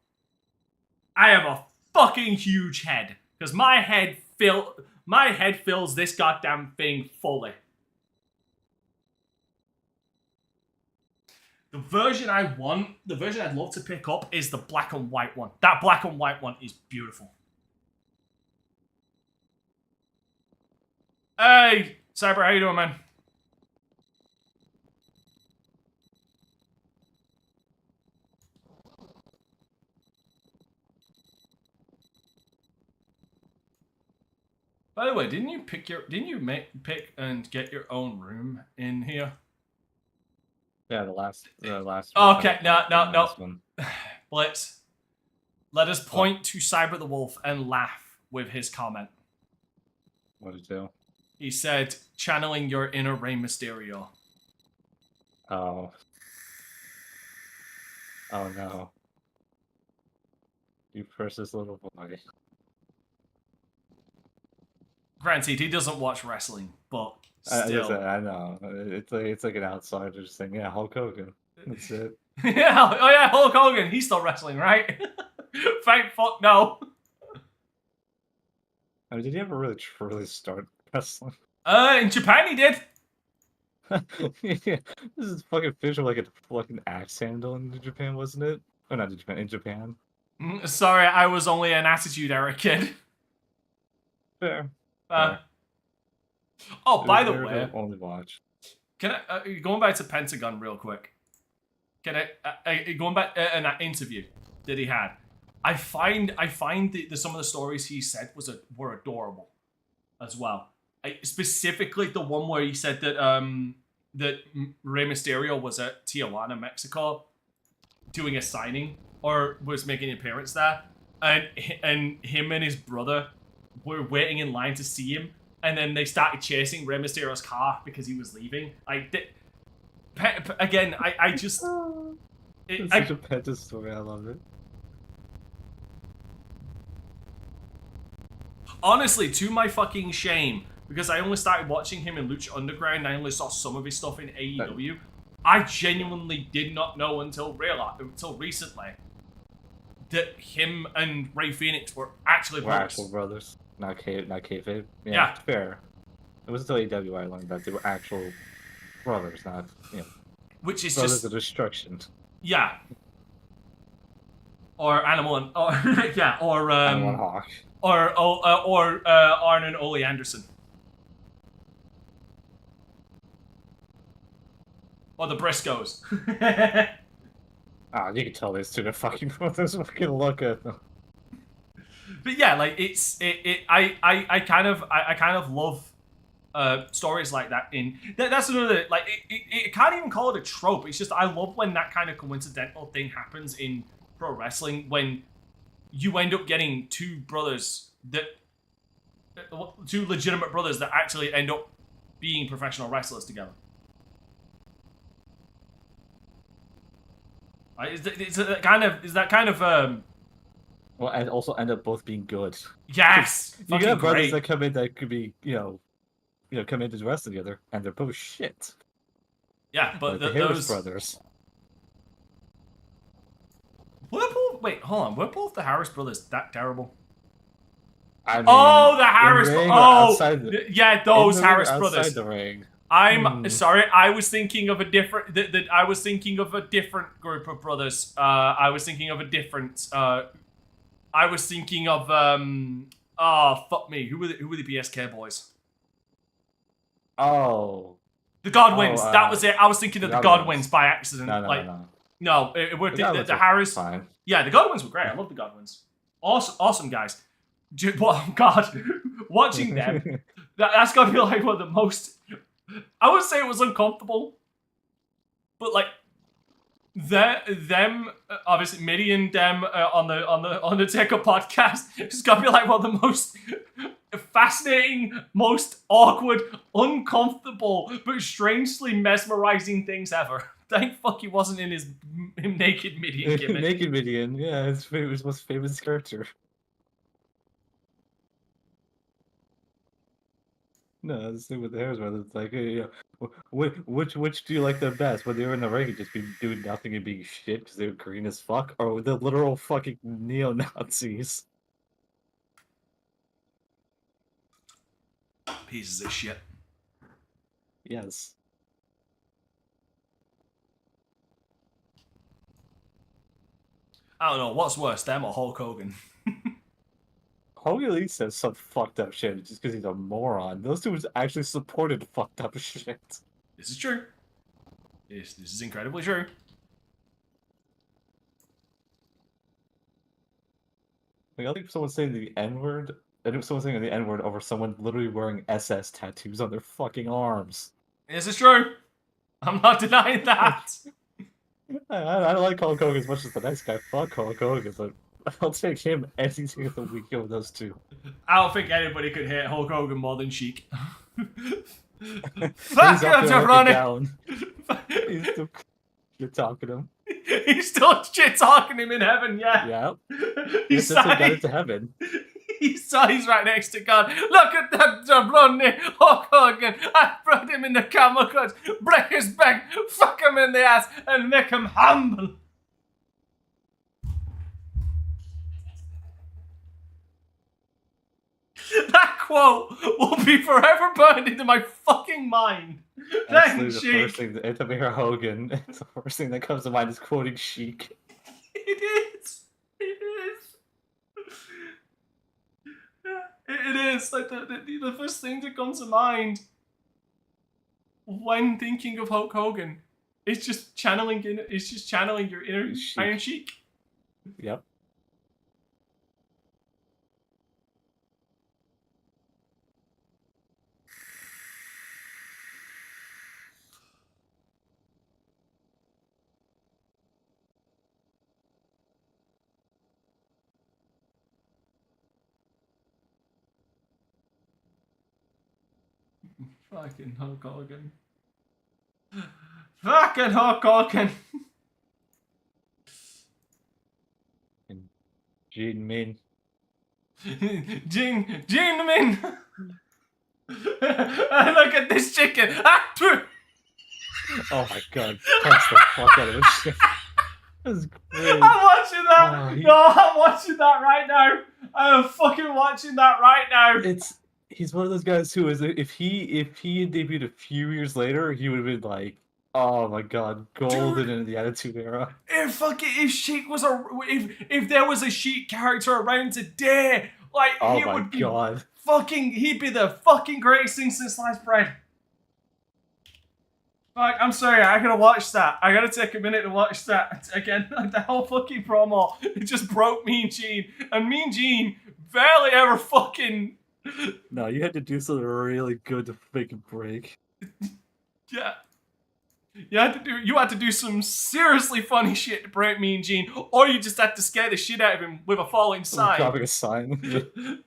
I have a fucking huge head because my head fills this goddamn thing fully. The version I want, the version I'd love to pick up is the black and white one. That black and white one is beautiful. Hey, Cyber, how you doing, man? By the way, didn't you pick and get your own room in here? Yeah, the last. Okay, no. One. Blitz, let us point to Cyber the Wolf and laugh with his comment. What did you do? He said, channeling your inner Rey Mysterio. Oh. Oh no. You precious little boy. Granted, he doesn't watch wrestling, but still. I know. It's like an outsider's thing. Yeah, Hulk Hogan. That's it. Yeah, oh yeah, Hulk Hogan. He's still wrestling, right? Thank fuck no. I mean, did he ever really start wrestling? In Japan he did. Yeah, this is fucking fish with like a fucking axe handle in Japan, wasn't it? Oh, not in Japan. In Japan. Sorry, I was only an Attitude Era kid. Fair. Oh, by the way, only watch. Can I going back to Pentagon real quick? Can I going back an interview that he had? I find some of the stories he said were adorable, as well. Specifically, the one where he said that that Rey Mysterio was at Tijuana, Mexico, doing a signing or was making an appearance there, and him and his brother were waiting in line to see him, and then they started chasing Rey Mysterio's car because he was leaving. Again, I just... It's such a Penta story, I love it. Honestly, to my fucking shame, because I only started watching him in Lucha Underground, and I only saw some of his stuff in AEW, I genuinely did not know until recently that him and Rey Fenix were actually brothers. Actual brothers. Not kayfabe. Yeah. Fair. It was until AEW I learned that they were actual brothers, not, Which is brothers just... of destruction. Yeah. Or Animal... Or, yeah, or... Animal and Hawk. Or Arn and Ole Anderson. Or the Briscoes. You can tell these two are fucking brothers. Fucking look at them. But yeah, like I kind of love stories like that. That's another, like, it can't even call it a trope. It's just I love when that kind of coincidental thing happens in pro wrestling, when you end up getting two legitimate brothers that actually end up being professional wrestlers together. Is that kind of Well, and also end up both being good. Yes, You got brothers that come in that could be, come into wrestling together, and they're both shit. Yeah, but like the Harris those brothers. Wait, hold on. Were both the Harris brothers that terrible? I mean, the Harris. Yeah, those Harris outside brothers. The ring. I'm sorry. I was thinking of a different. I was thinking of a different group of brothers. I was thinking of a different. I was thinking of Oh, fuck me. Who were the BSK boys? Oh. The Godwins. Oh, That was it. I was thinking of the Godwins by accident. No. No, it were the Harris. Fine. Yeah, the Godwins were great. I love the Godwins. Awesome guys. God, watching them, that's got to be like one of the most. I would say it was uncomfortable, but like them obviously Mitty and them on the Taker podcast. It's got to be like one of the most fascinating, most awkward, uncomfortable, but strangely mesmerizing things ever. Thank fuck he wasn't in his naked Midian gimmick. Naked Midian, yeah, his most famous character. No, the thing with the Harris brothers, it's like, which do you like the best? When they were in the ring, just be doing nothing and being shit because they were green as fuck, or the literal fucking neo-Nazis? Pieces of shit. Yes. I don't know, what's worse, them or Hulk Hogan? Hogan at least says some fucked up shit just because he's a moron. Those two actually supported fucked up shit. This is true. This is incredibly true. Like, I think someone saying the N-word, I think someone saying the N-word over someone literally wearing SS tattoos on their fucking arms. This is true. I'm not denying that. I don't like Hulk Hogan as much as the next guy. Fuck Hulk Hogan, but I'll take him any day of the week over those two. I don't think anybody could hate Hulk Hogan more than Sheik. Fuck you, Jabroni! He's still shit talking him. He's still shit talking him in heaven, yeah. Yeah. He's That's what got it to heaven. He's right next to God. Look at that jabroni, Hulk Hogan. I brought him in the camel clutch, break his back, fuck him in the ass, and make him humble. That quote will be forever burned into my fucking mind. Thanks, The first thing, anytime I hear Hogan, the first thing that comes to mind is quoting Sheik. It is. It is. It is. Like the first thing that comes to mind when thinking of Hulk Hogan is just channeling your inner Sheik. Iron Sheik. Yep. Fucking Hulk Hogan. Fucking Hulk Hogan. And Gene Min. Gene Min. Look at this chicken. Ah, Oh my god, punch the fuck out of this shit. That's great. I'm watching that. Oh, No, I'm watching that right now. I'm fucking watching that right now. He's one of those guys who is, if he had debuted a few years later, he would have been like, oh my god, golden in the Attitude Era. If Sheik was if there was a Sheik character around today, like Oh he my would be god. he'd be the fucking greatest thing since sliced bread. Like, I'm sorry, I gotta watch that. I gotta take a minute to watch that again. Like, the whole fucking promo, it just broke Mean Gene, and Mean Gene barely ever fucking. No, you had to do something really good to make it break. Yeah. You had to do some seriously funny shit to break Mean Gene, or you just had to scare the shit out of him with a falling sign. Dropping a sign.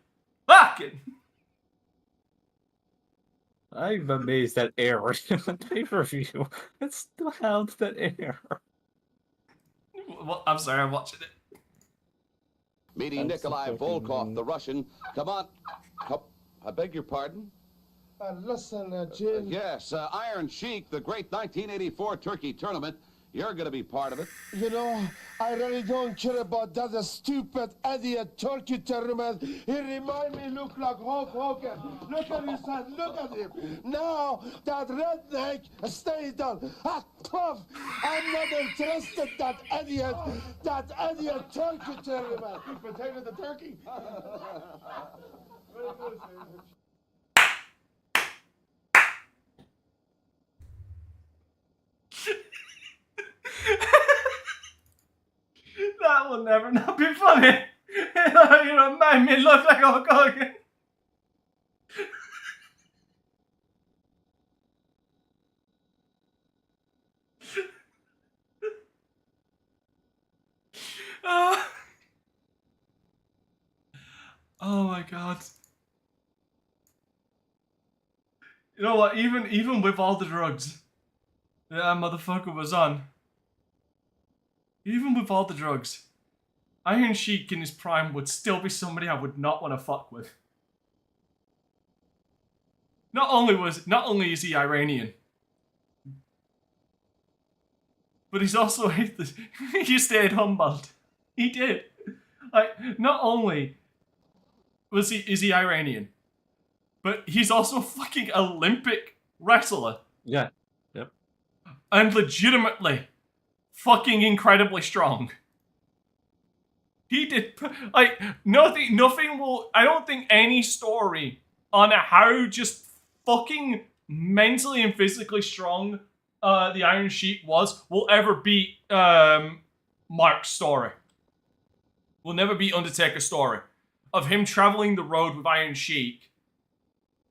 Fucking. I'm amazed that error on pay-per-view. It still has that error. Well, I'm sorry, I'm watching it. Meeting That's Nikolai fucking- Volkov, the Russian. Come on. Oh, I beg your pardon? Listen, Jim. Yes, Iron Sheik, the great 1984 Turkey tournament, You're gonna be part of it. You know, I really don't care about that stupid idiot turkey tournament. He remind me look like Hulk Hogan. Look at his head, look at him. Now that redneck stay down. Ah, tough. I'm not interested that idiot turkey tournament. Potato the turkey. That will never not be funny. You know, made me look like Hulk Hogan. Oh my god. You know what? Even with all the drugs that motherfucker was on, even with all the drugs, Iron Sheik in his prime would still be somebody I would not want to fuck with. Not only is he Iranian, but he's also he stayed humbled. He did. Like, not only is he Iranian, but he's also a fucking Olympic wrestler. Yeah. Yep. And legitimately fucking incredibly strong. He did, like, nothing will, I don't think any story on how just fucking mentally and physically strong the Iron Sheik was will ever beat Mark's story. Will never beat Undertaker's story of him traveling the road with Iron Sheik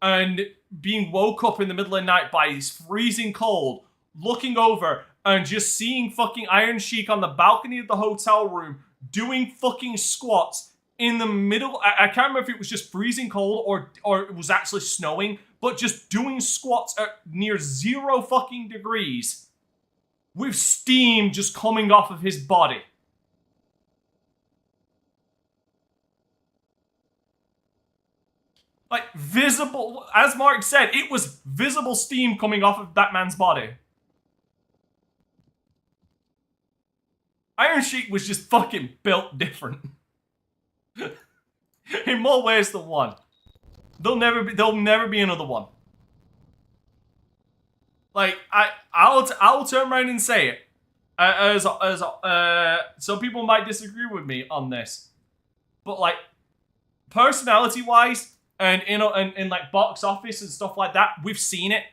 and being woke up in the middle of the night by his freezing cold, looking over and just seeing fucking Iron Sheik on the balcony of the hotel room doing fucking squats in the middle. I can't remember if it was just freezing cold or it was actually snowing, but just doing squats at near 0 fucking degrees with steam just coming off of his body. Like, visible, as Mark said, it was visible steam coming off of that man's body. Iron Sheik was just fucking built different. In more ways than one. There'll never be another one. Like, I'll turn around and say it. Some people might disagree with me on this. But, like, personality-wise, and in like box office and stuff like that, we've seen it.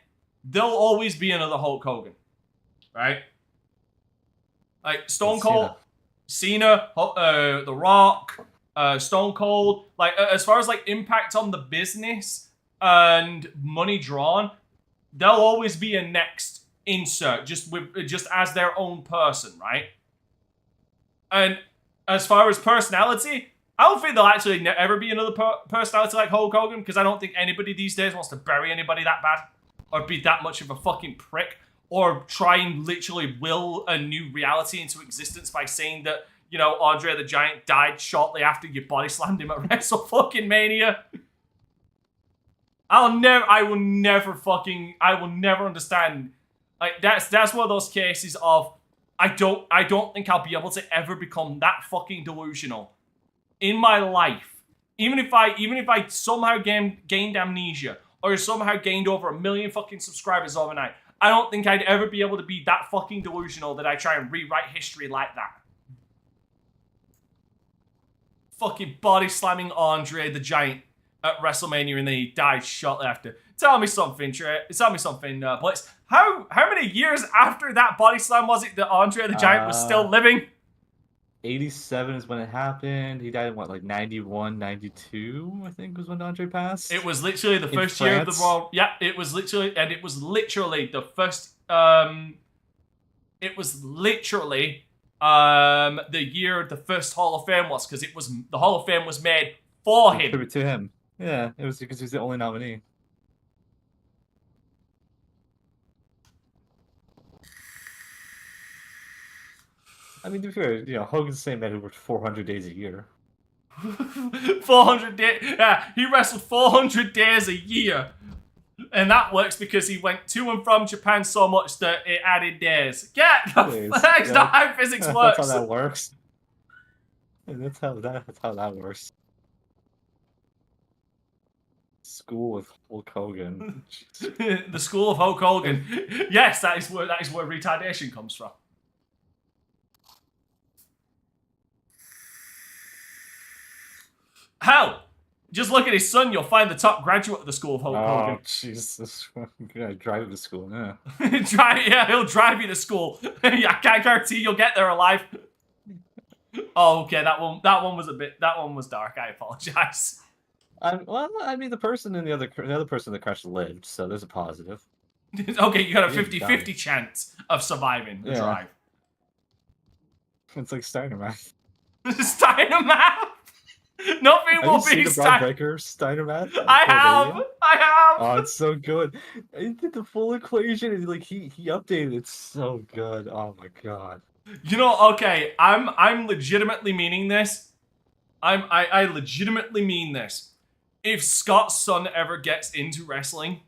There'll always be another Hulk Hogan, right? Like Stone Cold, Cena, The Rock, Stone Cold. Like as far as like impact on the business and money drawn, there'll always be a next insert just as their own person, right? And as far as personality, I don't think there'll actually ever be another personality like Hulk Hogan, because I don't think anybody these days wants to bury anybody that bad or be that much of a fucking prick or try and literally will a new reality into existence by saying that, you know, Andre the Giant died shortly after you body slammed him at WrestleMania. I will never understand. Like that's one of those cases of I don't think I'll be able to ever become that fucking delusional in my life, even if I somehow gained amnesia or somehow gained over 1 million fucking subscribers overnight, I don't think I'd ever be able to be that fucking delusional that I try and rewrite history like that. Fucking body slamming Andre the Giant at WrestleMania and then he died shortly after. Tell me something, Trey. Tell me something, Blitz. How many years after that body slam was it that Andre the Giant was still living? 87 is when it happened. He died in what, like 91, 92, I think was when Andre passed. It was literally the first year of the Royal. Yeah, it was literally the first. It was literally the year the first Hall of Fame was, because the Hall of Fame was made for him. Tribute to him. Yeah, it was because he was the only nominee. I mean, to be fair, you know, Hogan's the same man who worked 400 days a year. 400 days. Yeah, he wrestled 400 days a year. And that works because he went to and from Japan so much that it added days. Yeah, Days, that's yeah. not how physics That's works. how that works. That's how that works. School with Hulk Hogan. The school of Hulk Hogan. Yes, that is where retardation comes from. How? Just look at his son, you'll find the top graduate of the school of Hulk Oh Hogan. Jesus! I'm gonna drive you to school. Yeah. He'll drive you to school. I can't guarantee you'll get there alive. Oh, okay, that one was dark. I apologize. Well, I mean, the person in the other person that crashed lived, so there's a positive. Okay, you got a Yeah, 50-50 chance of surviving the Yeah. drive. It's like Steiner Math. Steiner Math? Nothing Have will you seen be the Brown Steiner. Breaker Steiner Math? I have. Oh, it's so good. He did the full equation, and like he updated it so good. Oh my god. You know, okay, I'm legitimately meaning this. I legitimately mean this. If Scott's son ever gets into wrestling,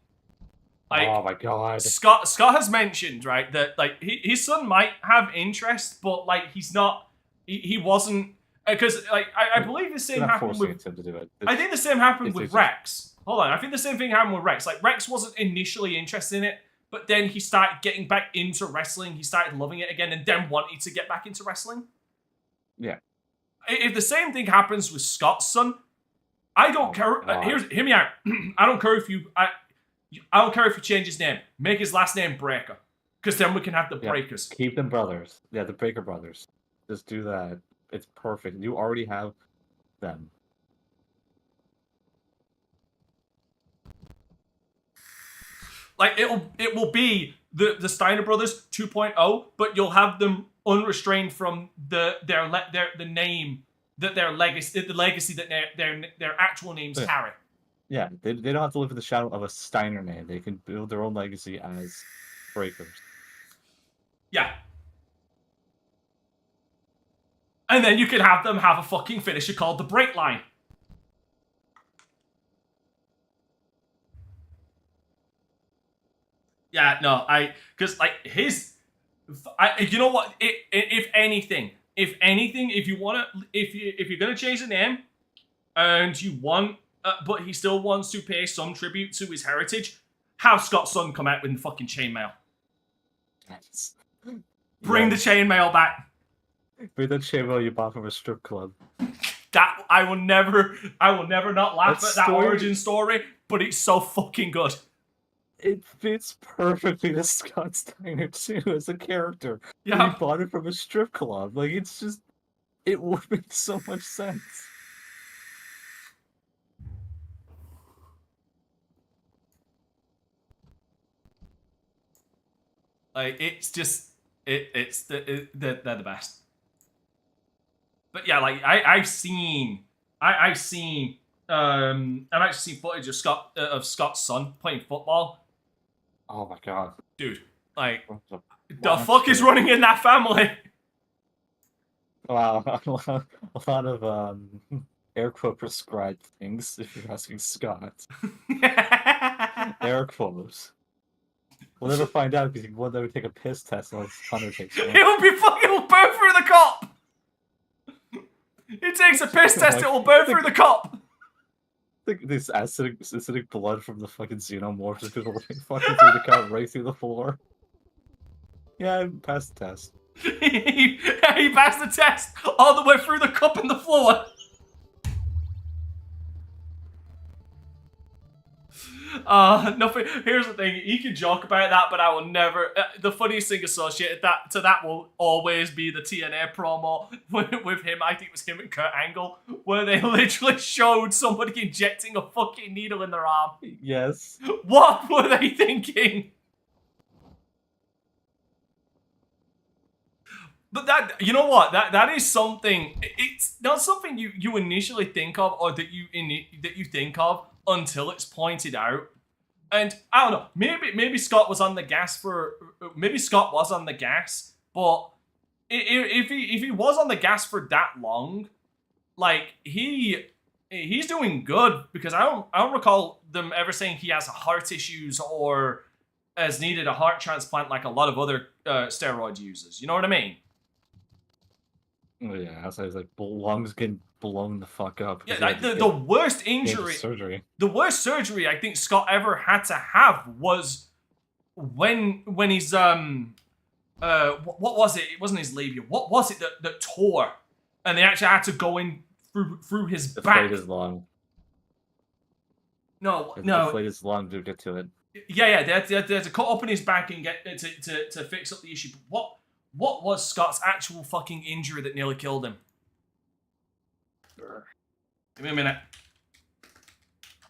like, oh my god. Scott has mentioned, right, that like his son might have interest, but like he's not. He wasn't, because like I believe the same They're not happened forcing with. him to do it. I think the same happened it's with just- Rex. Hold on, I think the same thing happened with Rex. Like Rex wasn't initially interested in it, but then he started getting back into wrestling. He started loving it again, and then wanted to get back into wrestling. Yeah. If the same thing happens with Scott's son, I don't care. Hear me out. I don't care if you. I don't care if you change his name. Make his last name Breaker, because then we can have the Breakers. Keep them brothers. Yeah, the Breaker brothers. Just do that. It's perfect. You already have them. Like it will be the Steiner brothers 2.0, but you'll have them unrestrained from the name that their legacy, the legacy that their actual names carry. Yeah, they don't have to live in the shadow of a Steiner name. They can build their own legacy as Breakers. Yeah. And then you could have them have a fucking finisher called the Break Line. Yeah, no, because like you know what? If anything, if you're gonna change the name, and you want, but he still wants to pay some tribute to his heritage, have Scott's son come out with fucking chainmail. Yes. Bring the chainmail back. Bring the chainmail you bought from a strip club. That I will never not laugh That at that story- origin story, but it's so fucking good. It fits perfectly to Scott Steiner too as a character. Yeah. He bought it from a strip club. Like it's just, it would make so much sense. Like it's just they're the best. But yeah, like I've actually seen footage of Scott's son playing football. Oh my god. Dude, like the Wow, fuck is shit. running in that family? Wow, a lot of air quote prescribed things. If you're asking Scott, air quotes. We'll never find out because we'll never take a piss test unless Hunter takes one. It will be fucking burn through the cop. He takes a piss test, it will burn through the cop. This acidic blood from the fucking xenomorph is gonna fucking through the car right through the floor. Yeah, I passed the test. He passed the test all the way through the cup and the floor. Nothing. Here's the thing. He can joke about that, but I will never. The funniest thing associated to that will always be the TNA promo with him. I think it was him and Kurt Angle, where they literally showed somebody injecting a fucking needle in their arm. Yes. What were they thinking? But that, you know what? That is something. It's not something you initially think of, or that you think of until it's pointed out. And I don't know. Maybe Scott was on the gas but if he was on the gas for that long, like he he's doing good because I don't recall them ever saying he has heart issues or has needed a heart transplant like a lot of other steroid users. You know what I mean? Oh, yeah, outside his like lungs getting blown the fuck up. Yeah, like the worst injury, surgery. The worst surgery I think Scott ever had to have was when he's what was it? It wasn't his labia. What was it that tore? And they actually had to go in through his back. Deflate his lung. No. Deflate his lung to get to it. Yeah. They had to cut open his back and get to fix up the issue. But what was Scott's actual fucking injury that nearly killed him? Give me a minute.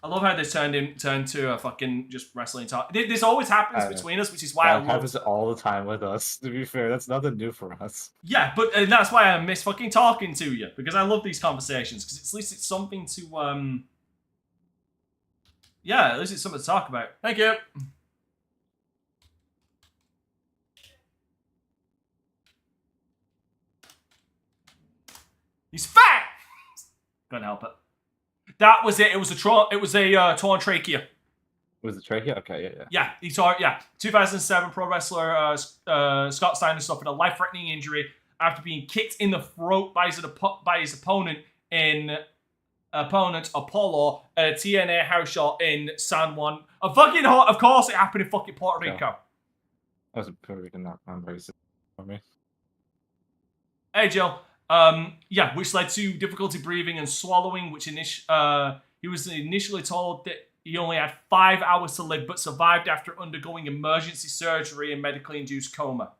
I love how this turned to a fucking just wrestling talk. This always happens between us, which is why that happens all the time with us. To be fair, that's nothing new for us. Yeah, but that's why I miss fucking talking to you, because I love these conversations, because at least it's something to yeah, at least it's something to talk about. Thank you. He's fat. Couldn't help it. That was it. It was a torn trachea. Was it trachea? Okay, yeah. Yeah, he tore. Yeah, 2007 pro wrestler Scott Steiner suffered a life-threatening injury after being kicked in the throat by his opponent Apollo at a TNA house show in San Juan. Of course, it happened in fucking Puerto Rico. That was a Puerto Rican not racist for me. Hey, Jill. Yeah, which led to difficulty breathing and swallowing, which he was initially told that he only had 5 hours to live, but survived after undergoing emergency surgery and medically induced coma.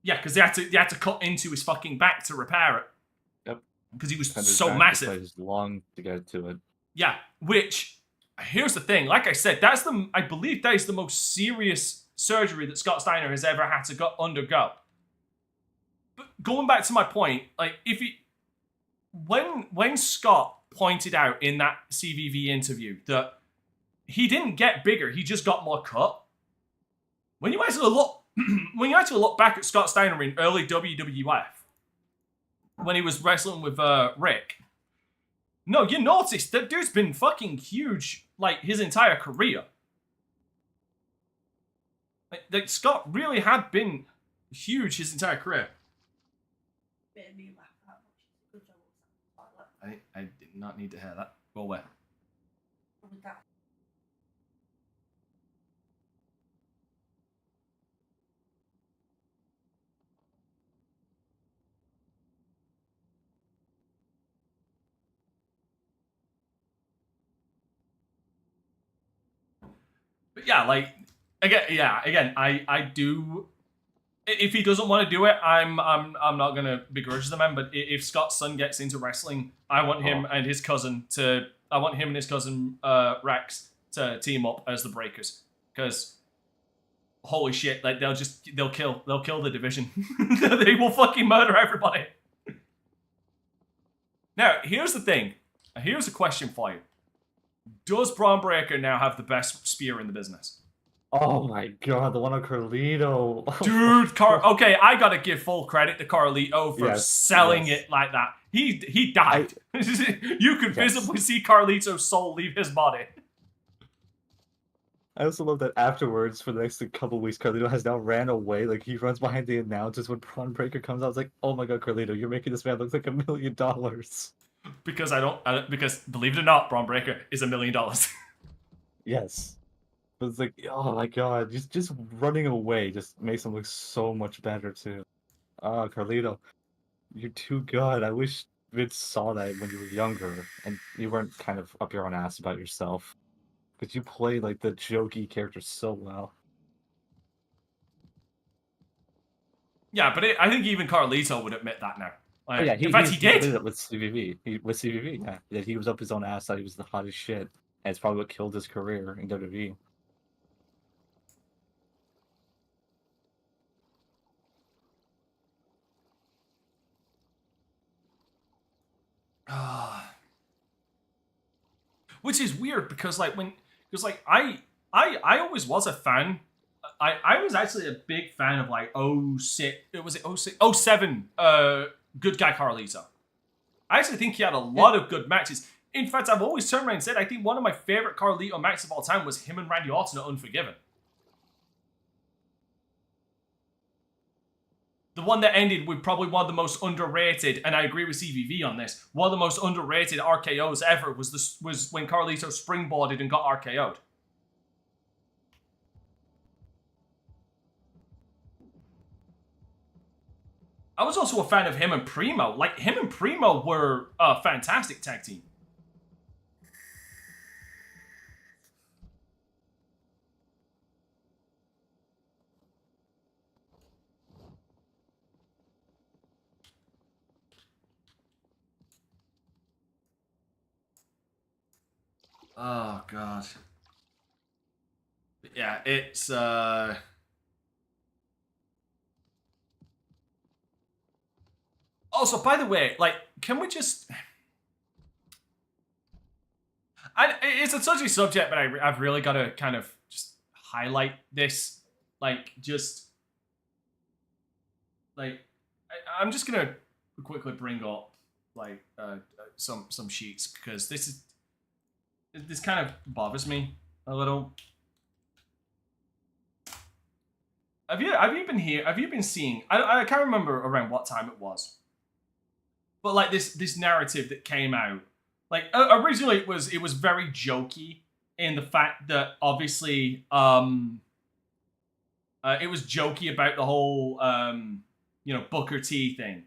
Yeah, because they had to cut into his fucking back to repair it. Yep. Because he was so massive. His lung to get to it. Yeah, which, here's the thing, like I said, I believe that is the most serious surgery that Scott Steiner has ever had to undergo. But going back to my point, like when Scott pointed out in that CVV interview that he didn't get bigger, he just got more cut. When you actually look back at Scott Steiner in early WWF, when he was wrestling with Rick, no, you notice that dude's been fucking huge like his entire career. Like Scott really had been huge his entire career. I did not need to hear that. Go away. But yeah, like again, I do. If he doesn't want to do it, I'm not gonna begrudge the man. But if Scott's son gets into wrestling, I want him and his cousin Rex to team up as the Breakers, because holy shit, like they'll kill the division. They will fucking murder everybody. Now here's the thing. Here's a question for you. Does Braun Breaker now have the best spear in the business? Oh my god, the one on Carlito. Dude, okay, I gotta give full credit to Carlito for selling it like that. He died. You could visibly see Carlito's soul leave his body. I also love that afterwards, for the next couple weeks, Carlito has now ran away. Like, he runs behind the announcers when Braun Breaker comes out. I was like, oh my god, Carlito, you're making this man look like $1 million. Because because believe it or not, Braun Breaker is $1 million. Yes. But it's like, oh my god, just running away just makes him look so much better too. Ah, Carlito, you're too good. I wish Vince saw that when you were younger and you weren't kind of up your own ass about yourself. Because you played like the jokey character so well. Yeah, but I think even Carlito would admit that now. Like, Oh, yeah, in fact, he did. did it with CVV. With CVV, yeah. That he was up his own ass, thought he was the hottest shit. And it's probably what killed his career in WWE. Which is weird because I always was a fan. I was actually a big fan of like 07 Good Guy Carlito. I actually think he had a lot of good matches. In fact, I've always turned around and said I think one of my favorite Carlito matches of all time was him and Randy Orton at Unforgiven. The one that ended with probably one of the most underrated, and I agree with CVV on this, one of the most underrated RKOs ever was when Carlito springboarded and got RKO'd. I was also a fan of him and Primo. Like, him and Primo were a fantastic tag team. Oh, God. Yeah, it's, Also, by the way, like, can we just... It's a touchy subject, but I've really got to kind of just highlight this. Like, just... Like, I'm just going to quickly bring up, like, some sheets, because this kind of bothers me a little. Have you been here? Have you been seeing... I can't remember around what time it was. But like this narrative that came out, like originally it was very jokey in the fact that obviously it was jokey about the whole Booker T thing.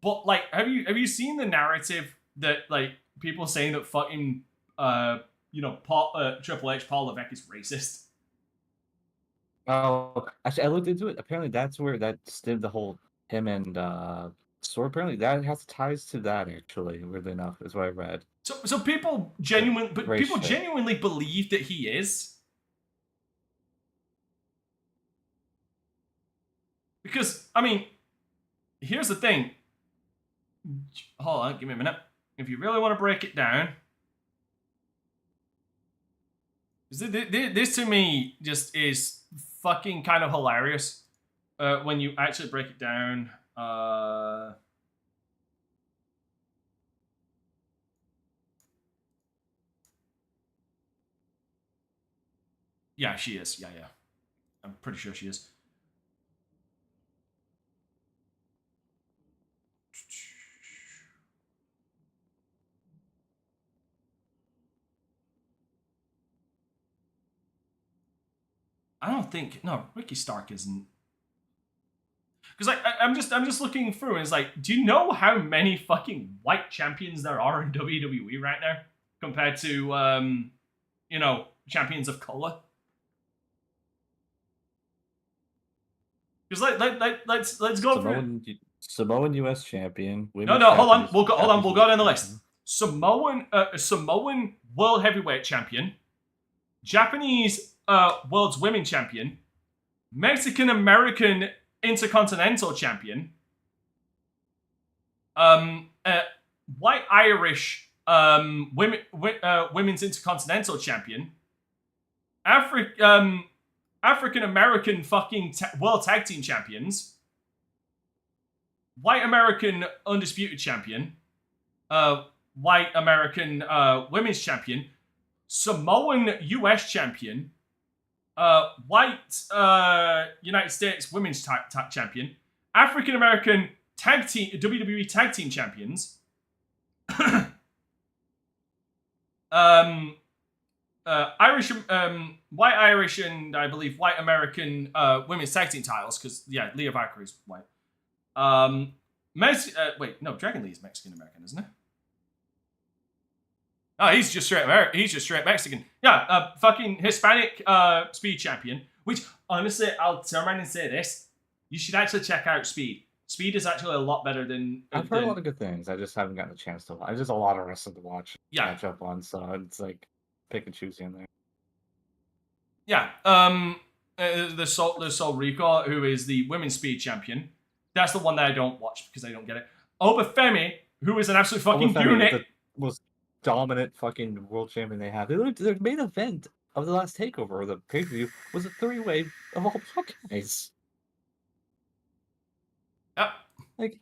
But like, have you seen the narrative that like people saying that fucking Triple H Paul Levesque is racist? Oh, actually, I looked into it. Apparently, that's where that stemmed the whole him and So apparently that has ties to that, actually, weirdly enough, is what I read. So people genuinely believe that he is? Because, I mean, here's the thing. Hold on, give me a minute. If you really want to break it down, this to me just is fucking kind of hilarious when you actually break it down. Yeah, she is. Yeah. I'm pretty sure she is. I don't think... No, Ricky Stark isn't... Because I'm just looking through and it's like, do you know how many fucking white champions there are in WWE right now compared to champions of color? Because let's go through. Samoan U.S. champion. No, hold on. We'll go down the list. Samoan World Heavyweight Champion, Japanese World's Women Champion, Mexican American Intercontinental Champion, White Irish Women's Intercontinental Champion, African American fucking World Tag Team Champions, White American Undisputed Champion, White American Women's Champion, Samoan US Champion, White United States Women's Champion, African American Tag Team WWE Tag Team Champions, Irish, White Irish, and I believe White American Women's Tag Team titles, because yeah, Leah Valkyrie's white. Wait, no, Dragon Lee is Mexican American, isn't it? Oh, he's just straight American. He's just straight Mexican. Yeah, fucking Hispanic Speed Champion. Which, honestly, I'll turn around and say this: you should actually check out Speed. Speed is actually a lot better than... I've heard a lot of good things. I just haven't gotten a chance to watch. There's just a lot of wrestling to watch. Yeah. Catch up on, so it's like pick and choose in there. Yeah. The Sol Rico, who is the Women's Speed Champion. That's the one that I don't watch because I don't get it. Obafemi, who is an absolute fucking unit. The most dominant fucking world champion they have. Their main event of the last takeover, or the pay-per-view, was a 3-way of all black guys. Yep. Like,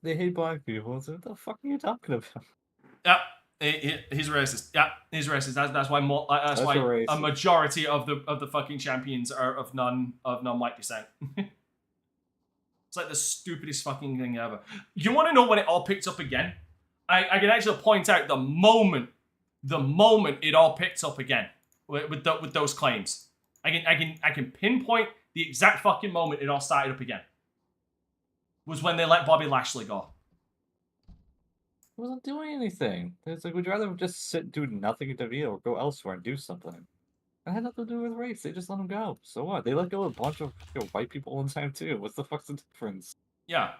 they hate black people. So what the fuck are you talking about? Yeah, he's racist. Yeah, he's racist. That's why that's why racist. a majority of the fucking champions are of non-white descent. It's like the stupidest fucking thing ever. You want to know when it all picked up again? I can actually point out the moment it all picked up again with those claims. I can pinpoint the exact fucking moment it all started up again. Was when they let Bobby Lashley go. He wasn't doing anything. It's like, would you rather just sit do nothing at WWE or go elsewhere and do something? It had nothing to do with race. They just let him go. So what? They let go of a bunch of white people all the time too. What's the fuck's the difference? Yeah.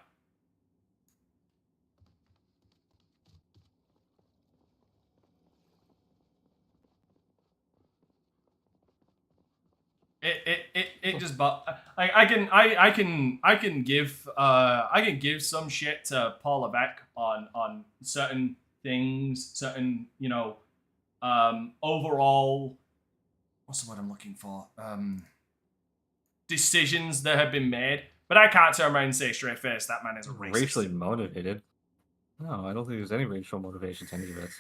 It just I can give some shit to Paul Levesque on certain things, certain overall, what's the word I'm looking for, decisions that have been made, but I can't turn around and say straight face that man is a racist. Racially motivated? No, I don't think there's any racial motivation to any of this.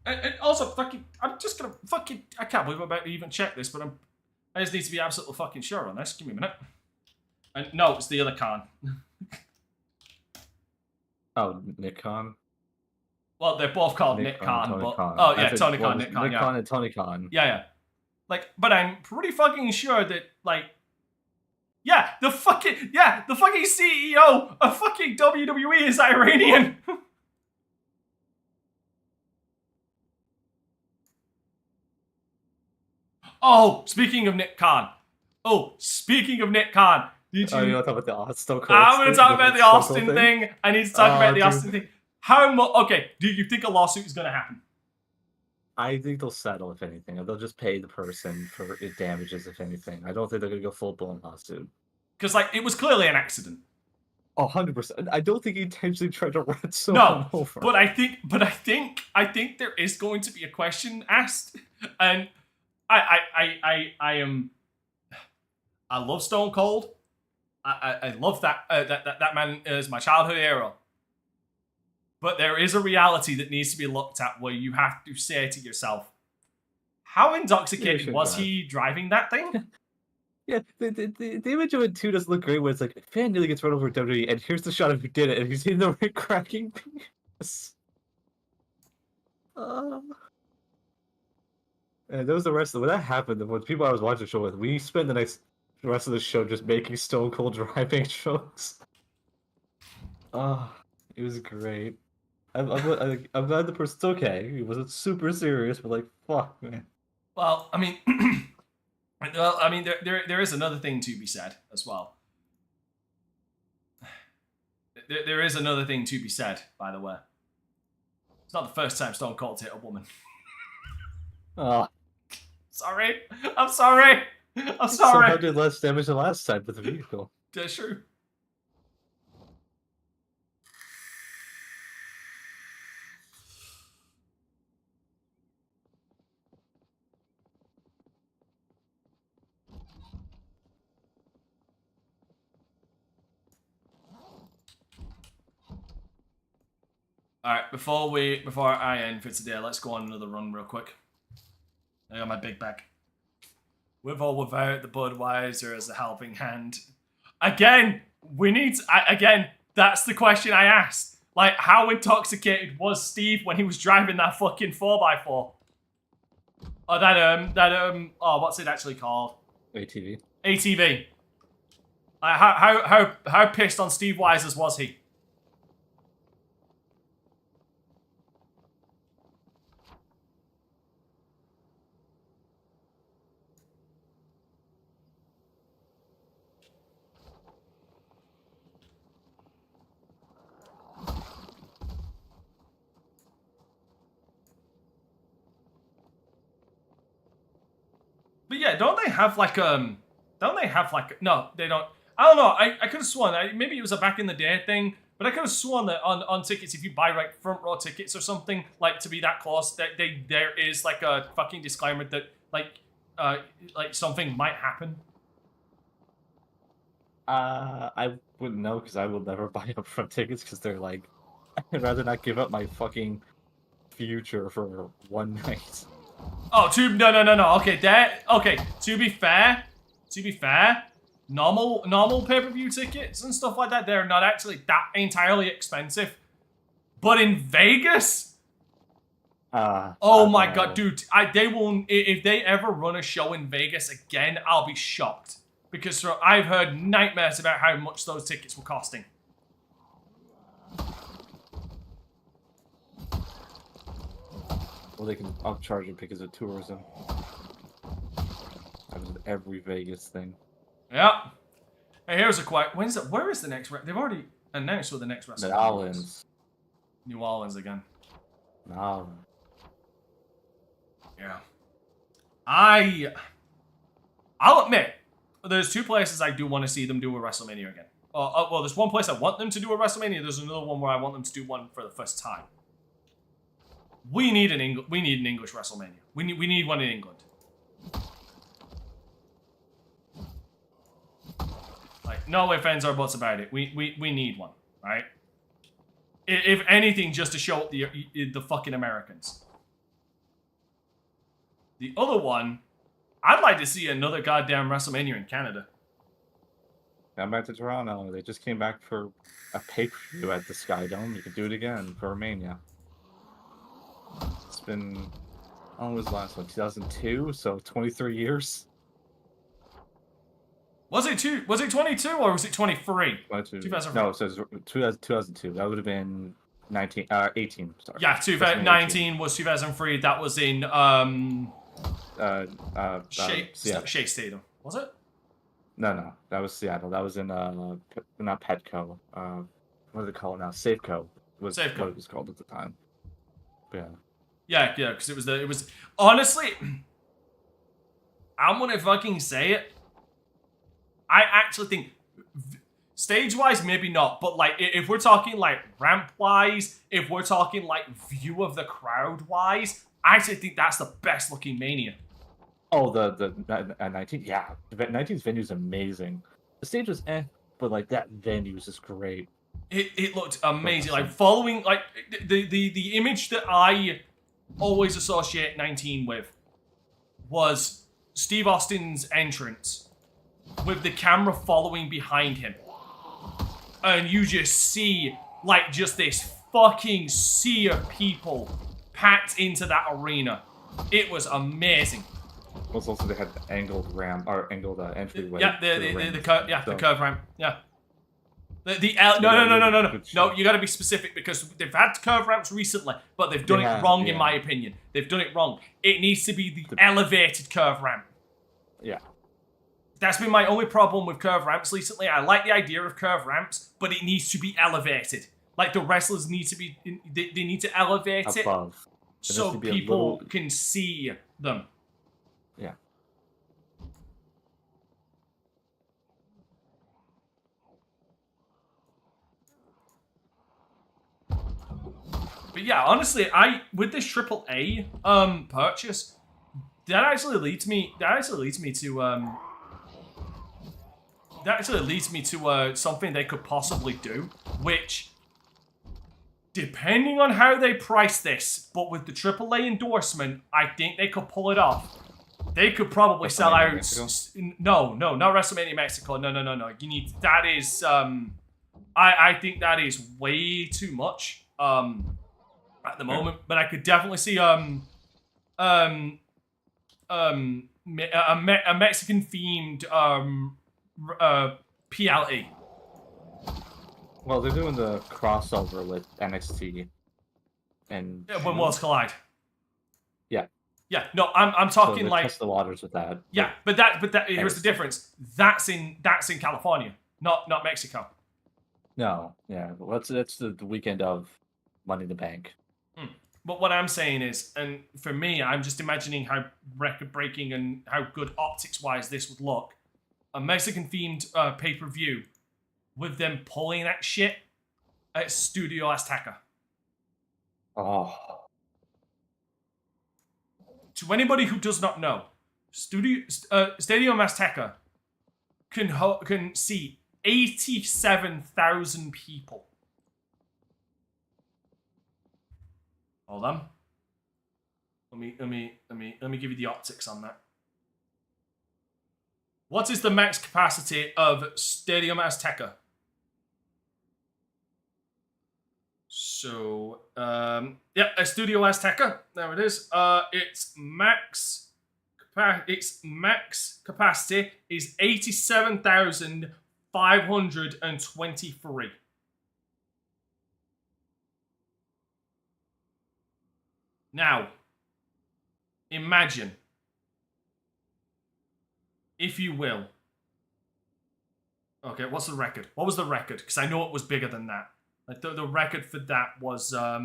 And also, fucking, I'm just gonna fucking, I can't believe I'm about to even check this, but I just need to be absolutely fucking sure on this. Give me a minute. And no, it's the other Khan. Oh, Nick Khan? Well, they're both called Nick Khan, Tony but Khan. oh yeah, I said, Tony well, Khan, Nick Khan, Nick yeah. Khan and Tony Khan. Yeah. Like, but I'm pretty fucking sure that, like, yeah, the fucking CEO of fucking WWE is Iranian. Oh, speaking of Nick Khan. Did you? Oh, you want to talk about the Austin? I'm going to talk about the Austin thing. I need to talk about the Austin thing. How much? Okay, do you think a lawsuit is going to happen? I think they'll settle, if anything. They'll just pay the person for it damages, if anything. I don't think they're going to go full-blown lawsuit. Because, like, it was clearly an accident. Oh, 100%. I don't think he intentionally tried to run someone over. But I think there is going to be a question asked, and I love Stone Cold. I love that man is my childhood hero. But there is a reality that needs to be looked at where you have to say to yourself, how intoxicated was he driving that thing? Yeah, the image of it too doesn't look great when it's like, a fan nearly gets run over WWE, and here's the shot of who did it, and he's in the ring cracking beers. And that was the rest of when that happened. When people I was watching the show with, we spent the rest of the show just making Stone Cold driving jokes. It was great. I'm glad the person's okay. He wasn't super serious, but like, fuck, man. Well, I mean, there is another thing to be said as well. There is another thing to be said, by the way. It's not the first time Stone Cold's hit a woman. Sorry. I'm sorry. Somehow did less damage than last time with the vehicle. That's true. Alright, before I end for today, let's go on another run real quick. I got my big bag. With or without the Budweiser as a helping hand. Again, that's the question I asked. Like, how intoxicated was Steve when he was driving that fucking 4x4? Or what's it actually called? ATV. ATV. How pissed on Steve Weisers was he? But yeah, don't they have like no, they don't. I don't know. I could have sworn maybe it was a back in the day thing, but I could have sworn that on tickets, if you buy like front row tickets or something, like to be that close, that there is like a fucking disclaimer that like something might happen. I wouldn't know because I will never buy upfront tickets because they're like, I'd rather not give up my fucking future for one night. Oh, no. Okay, okay. To be fair, normal pay-per-view tickets and stuff like that, they're not actually that entirely expensive. But in Vegas, oh my god, dude, they will. If they ever run a show in Vegas again, I'll be shocked because I've heard nightmares about how much those tickets were costing. Well, they can upcharge it because of tourism. That was every Vegas thing. Yeah. Hey, here's a quick. Where is the next? They've already announced where the next wrestling. New Orleans. New Orleans again. No. Yeah. I'll admit, there's two places I do want to see them do a WrestleMania again. Well, there's one place I want them to do a WrestleMania. There's another one where I want them to do one for the first time. We need an English WrestleMania. We need one in England. Like, no ifs, ands, or buts about it. We need one, right? If anything, just to show up the fucking Americans. The other one, I'd like to see another goddamn WrestleMania in Canada. Come back to Toronto. They just came back for a pay-per-view at the Sky Dome. You could do it again for Romania. It's been, when was the last one? 2002, so 23 years. Was it 22 or was it 23? 2003. No, it says 2002. That would have been 18. Sorry. Yeah, 2019 was 2003. That was in Shea Stadium. Was it? No, that was Seattle. That was in not Petco. What do they call it now? Safeco was Safeco. what it was called at the time. Yeah. Yeah, because it was honestly, I'm gonna fucking say it. I actually think stage-wise, maybe not, but like if we're talking like ramp-wise, if we're talking like view of the crowd-wise, I actually think that's the best-looking Mania. Oh, the 19, yeah, the 19's venue is amazing. The stage was but like that venue is just great. It looked amazing. Like following like the image that I always associate 19 with was Steve Austin's entrance with the camera following behind him. And you just see like just this fucking sea of people packed into that arena. It was amazing. Also, they had the angled ramp or angled entryway. Yeah, the curve ramp. Yeah. No, you got to be specific because they've had curve ramps recently, but they've done it wrong in my opinion. They've done it wrong. It needs to be the elevated curve ramp. Yeah. That's been my only problem with curve ramps recently. I like the idea of curve ramps, but it needs to be elevated. Like the wrestlers need to be, they need to elevate above. So people can see them. Yeah. But yeah, honestly, with this AAA purchase, that actually leads me to something they could possibly do, which, depending on how they price this, but with the AAA endorsement, I think they could pull it off. They could probably sell out. No, not WrestleMania Mexico. No. You need that is I think that is way too much at the moment. But I could definitely see a Mexican themed PLE. Well, they're doing the crossover with NXT and when Worlds Collide. Yeah. Yeah, no, I'm talking so like test the waters with that. Yeah, but here's the difference. That's in California, not Mexico. No, yeah, well, that's the weekend of Money in the Bank. But what I'm saying is, and for me, I'm just imagining how record-breaking and how good optics-wise this would look. A Mexican-themed pay-per-view with them pulling that shit at Studio Azteca. Oh. To anybody who does not know, Stadium Azteca can seat 87,000 people. Hold on. Let me give you the optics on that. What is the max capacity of Stadium Azteca? So, yeah, Estadio Azteca. There it is. Its max capacity is 87,523. Now, imagine, if you will. Okay, what's the record? What was the record? Because I know it was bigger than that. Like the record for that was, I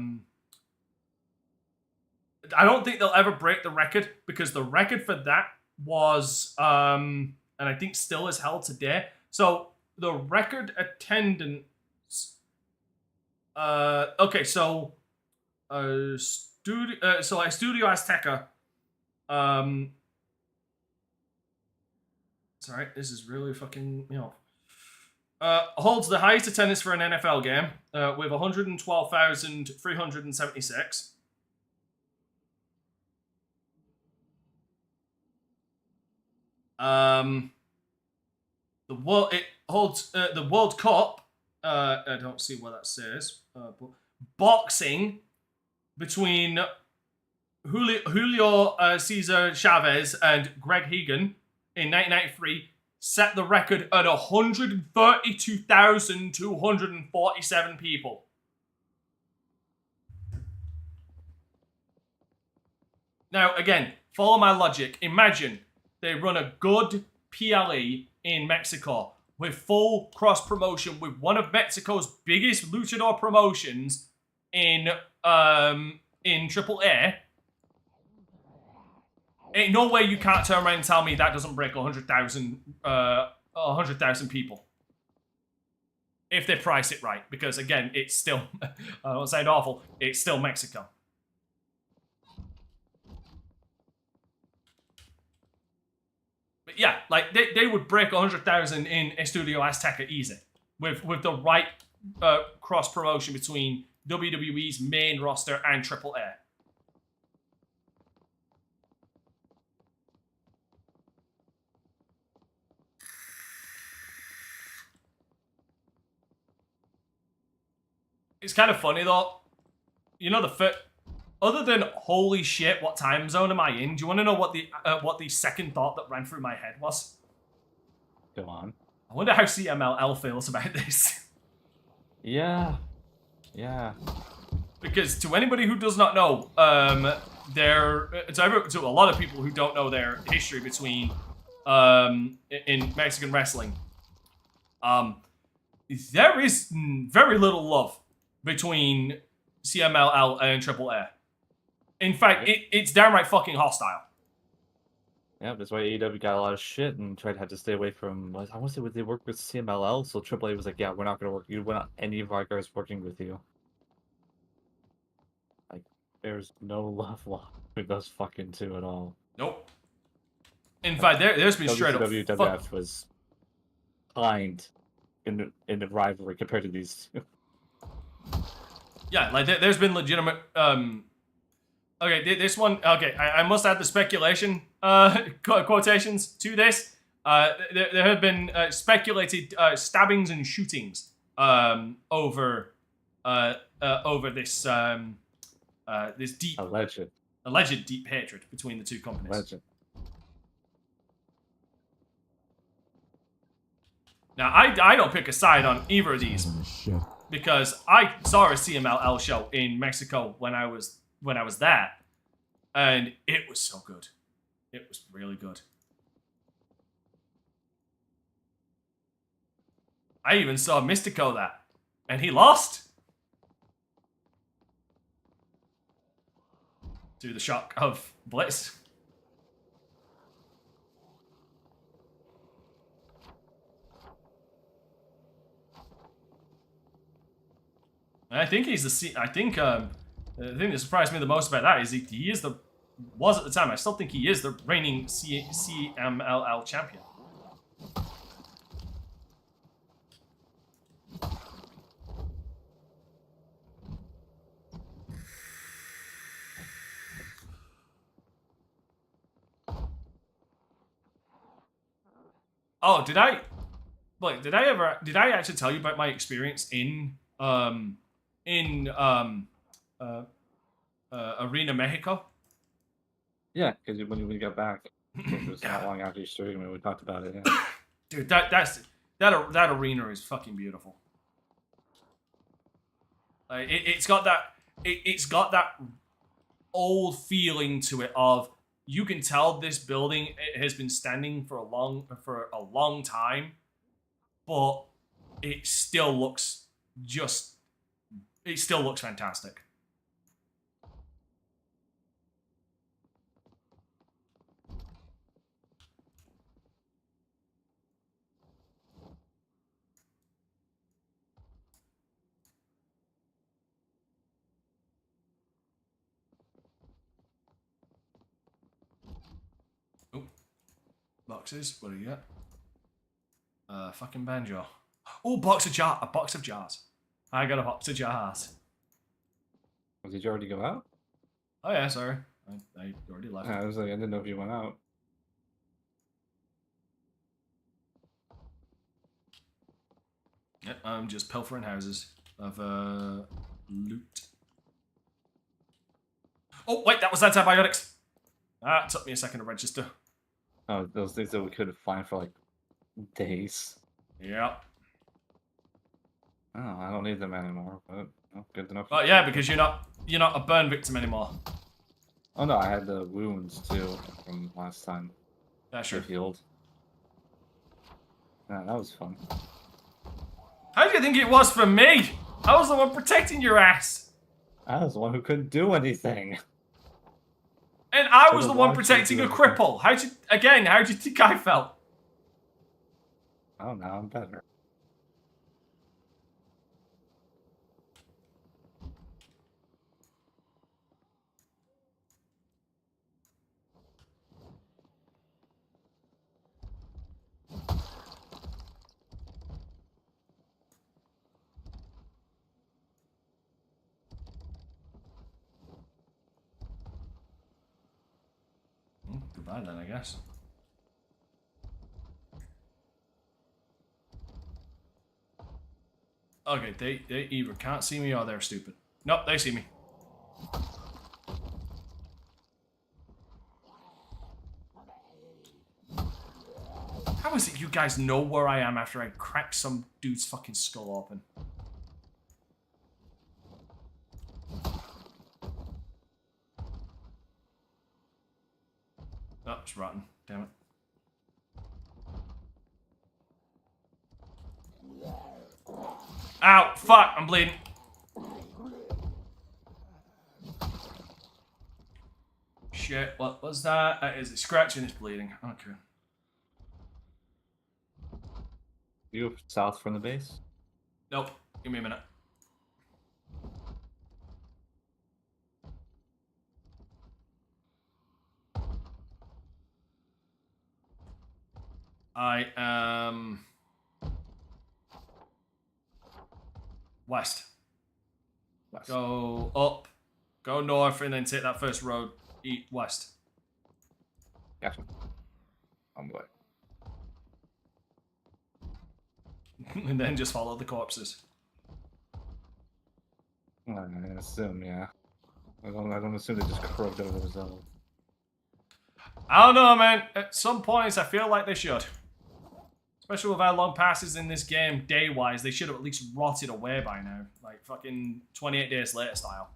don't think they'll ever break the record, because the record for that was, and I think still is held today. So the record attendance, okay, so, Studio Azteca, sorry, this is really fucking, holds the highest attendance for an NFL game with 112,376. It holds the World Cup. I don't see what that says. But boxing between Julio Cesar Chavez and Greg Hagan in 1993 set the record at 132,247 people. Now, again, follow my logic. Imagine they run a good PLE in Mexico with full cross-promotion with one of Mexico's biggest luchador promotions in AAA. Ain't no way you can't turn around and tell me that doesn't break 100,000 people. If they price it right. Because, again, it's still, I don't sound awful, it's still Mexico. But yeah, like, they would break 100,000 in Estadio Azteca easy. With the right cross-promotion between WWE's main roster and AAA. It's kind of funny though. You know other than holy shit, what time zone am I in? Do you want to know what the second thought that ran through my head was? Go on. I wonder how CMLL feels about this. Yeah. Because to anybody who does not know, to a lot of people who don't know their history between in Mexican wrestling, there is very little love between CMLL and AAA. In fact, it's downright fucking hostile. Yeah, that's why AEW got a lot of shit and had to stay away from. I want to say they worked with CMLL, so AAA was like, "Yeah, we're not going to work. We're not any of our guys working with you." Like, there's no love lost with those fucking two at all. Nope. In fact, there's been straight up. WWF was kind in the rivalry compared to these two. Yeah, like there's been legitimate. Okay, this one. Okay, I must add the speculation quotations to this. There have been speculated stabbings and shootings over this this deep alleged deep hatred between the two companies. Alleged. Now, I don't pick a side on either of these because I saw a CMLL show in Mexico when I was there, and it was so good. It was really good. I even saw Mystico there, and he lost to the shock of Blitz. I think he's the thing that surprised me the most about that is he was at the time. I still think he is the reigning CMLL champion. Oh, did I? Like, did I actually tell you about my experience in Arena Mexico? Yeah, because when we got back, it was not long after you streamed, and we talked about it. Yeah. Dude, that arena is fucking beautiful. Like, it's got that old feeling to it of, you can tell this building has been standing for a long time, but it still looks fantastic. Oh, boxes. What do you get? Fucking banjo. Oh, a box of jars. I got a box of jars. Did you already go out? Oh yeah, sorry. I already left. I was like, I didn't know if you went out. Yep, I'm just pilfering houses of loot. Oh wait, that was antibiotics. It took me a second to register. Oh, those things that we could find for like days. Yeah. Oh, I don't need them anymore, but good enough. But yeah, because you're not a burn victim anymore. Oh no, I had the wounds too from last time. That's true. Healed. Yeah, that was fun. How do you think it was for me? I was the one protecting your ass. I was the one who couldn't do anything. And I was the one protecting a cripple. How'd you think I felt? Oh, now I'm better. Goodbye then, I guess. Okay, they either can't see me or they're stupid. Nope, they see me. How is it you guys know where I am after I crack some dude's fucking skull open? Oh, it's rotten. Damn it. Ow! Fuck! I'm bleeding. Shit, what was that? That is a scratch and it's bleeding. Okay. You go south from the base? Nope. Give me a minute. I am west. Go up, go north, and then take that first road west. Gotcha. I'm going. And then just follow the corpses. I assume, yeah. I don't assume they just croaked over themselves. I don't know, man. At some points, I feel like they should. Especially with how long passes in this game, day-wise, they should have at least rotted away by now. Like, fucking 28 Days Later style.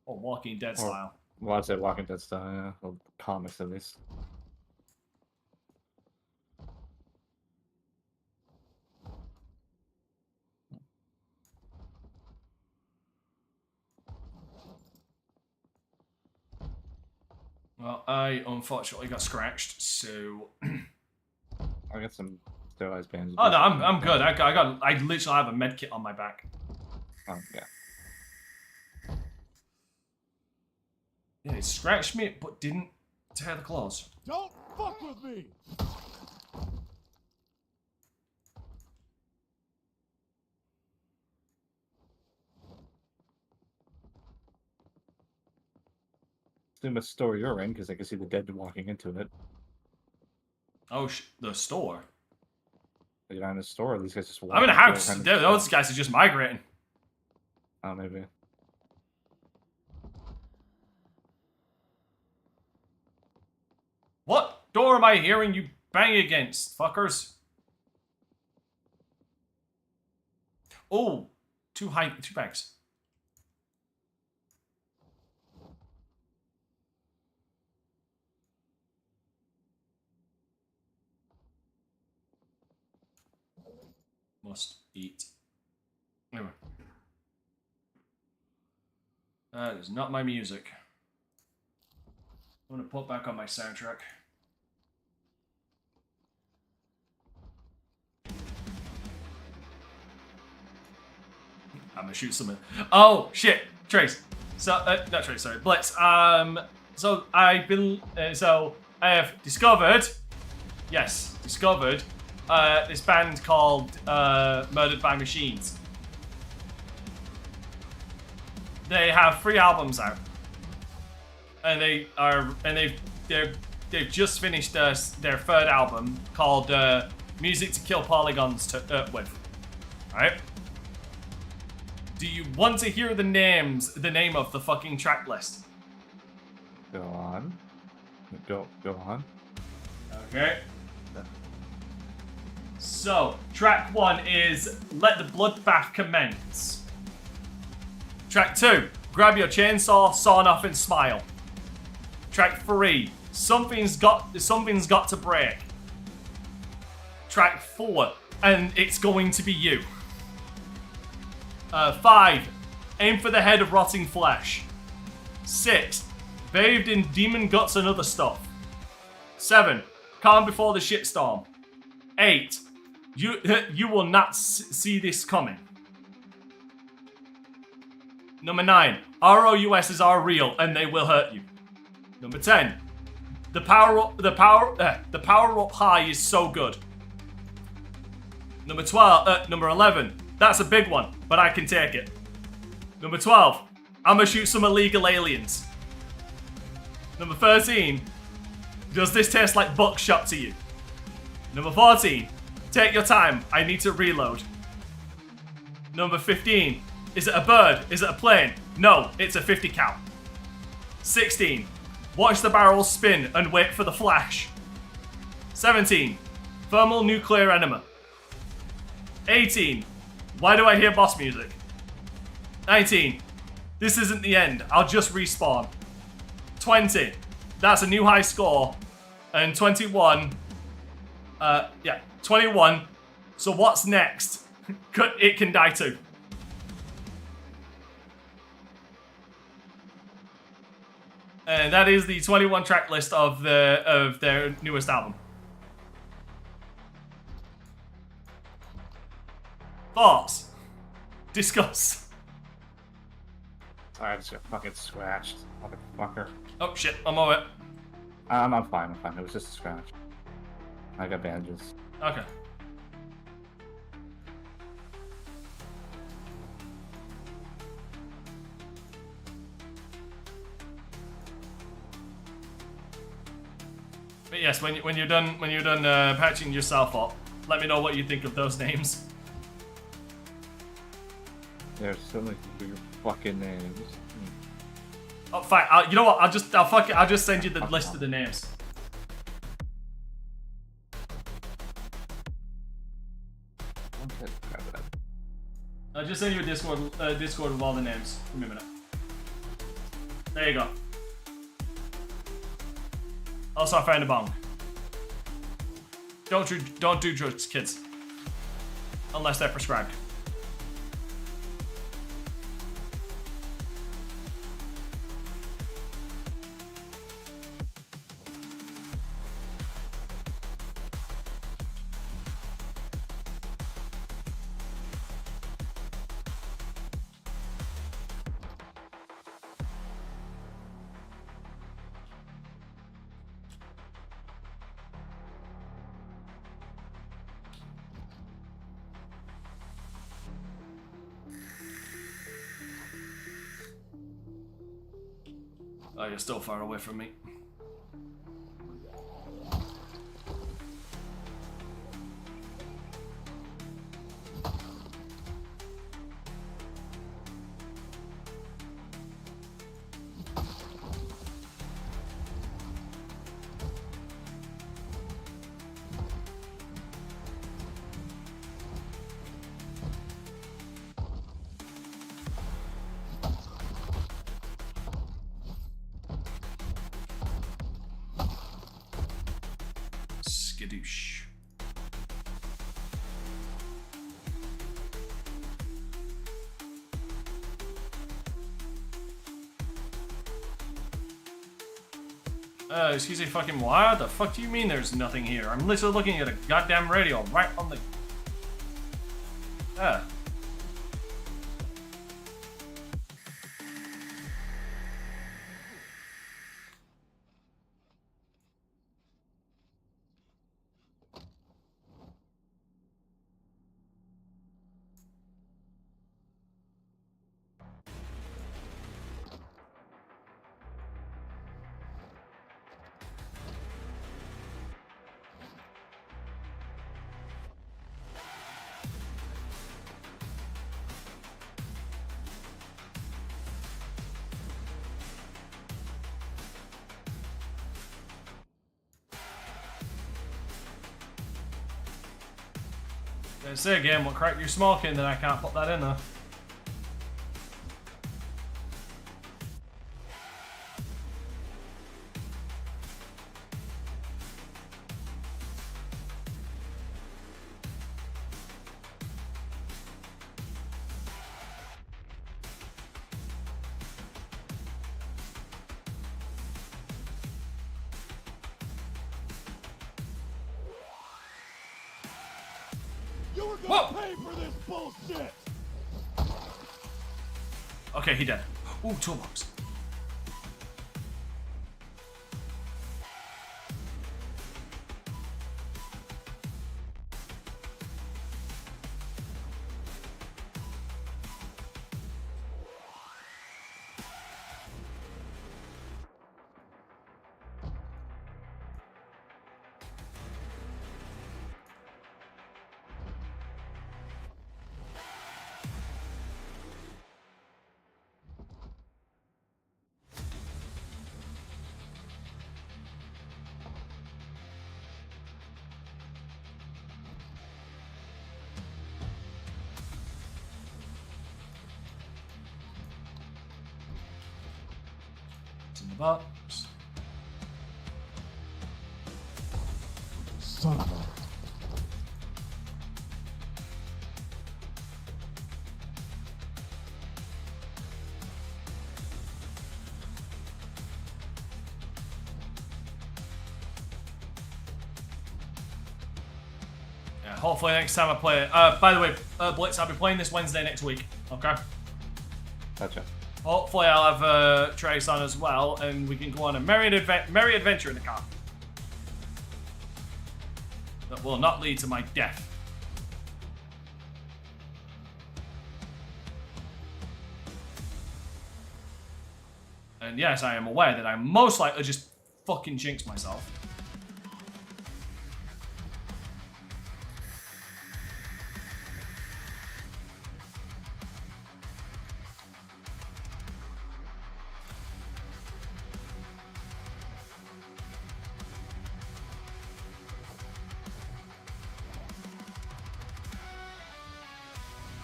Or Walking Dead style. Well, I'd say Walking Dead style, yeah. Or comics, at least. Well, I unfortunately got scratched, so... I got some sterilized bandages. Oh no, I'm good. I literally have a med kit on my back. Oh, yeah. Yeah, it scratched me, but didn't tear the claws. Don't fuck with me! Assume a store you're in, because I can see the dead walking into it. Oh, the store? You're not in the store. These guys just. I'm in a house. Those guys are just migrating. Oh, maybe. What door am I hearing you bang against, fuckers? Oh, two banks. Must eat. Anyway. That is not my music. I'm gonna put back on my soundtrack. I'm gonna shoot someone. Oh shit, Trace. So not Trace, sorry, Blitz. So I have discovered. Yes, discovered. This band called Murdered by Machines. They have 3 albums out, and they've just finished their 3rd album called "Music to Kill Polygons With." Right? Do you want to hear the name of the fucking track list? Go on. Go on. Okay. So, track 1 is Let the Bloodbath Commence. Track 2, Grab Your Chainsaw, Sawn Off and Smile. Track 3, Something's got to break. Track 4, And It's Going to Be You. 5, Aim for the Head of Rotting Flesh. 6, Bathed in Demon Guts and Other Stuff. 7, Calm Before the Shitstorm. 8, You Will Not See This Coming. Number 9, ROUSs are real and they will hurt you. Number 10, the power up high is so good. Number 11, that's a big one, but I can take it. Number 12, I'ma shoot some illegal aliens. Number 13, does this taste like buckshot to you? Number 14, take your time, I need to reload. Number 15, is it a bird? Is it a plane? No, it's a 50 cal. 16, watch the barrels spin and wait for the flash. 17, thermal nuclear enema. 18, why do I hear boss music? 19, this isn't the end, I'll just respawn. 20, that's a new high score. And 21, 21, so what's next? It can die too. And that is the 21 track list of their newest album. Thoughts? Discuss. Sorry, I just got fucking scratched. Motherfucker. Oh shit, I'm over it. I'm fine. It was just a scratch. I got bandages. Okay. But yes, when you're done patching yourself up, let me know what you think of those names. There's so many weird fucking names. Oh, fine. You know what? I'll just send you the list of the names. Okay, grab that. I'll just send you a Discord with all the names. Give me a minute. There you go. Also, I found a bong. Don't do drugs, kids. Unless they're prescribed. Oh, you're still far away from me. Skadoosh. Excuse me, fucking what? The fuck do you mean there's nothing here? I'm literally looking at a goddamn radio right on the... I say again, what crack you're smoking, then I can't put that in there. You were gonna pay for this bullshit! Okay, he dead. Ooh, toolbox. In the box. Son of a... Yeah, hopefully next time I play it. By the way, Blitz, I'll be playing this Wednesday next week. Okay. Gotcha. Hopefully I'll have Trace on as well, and we can go on a merry adventure in the car. That will not lead to my death. And yes, I am aware that I most likely just fucking jinxed myself.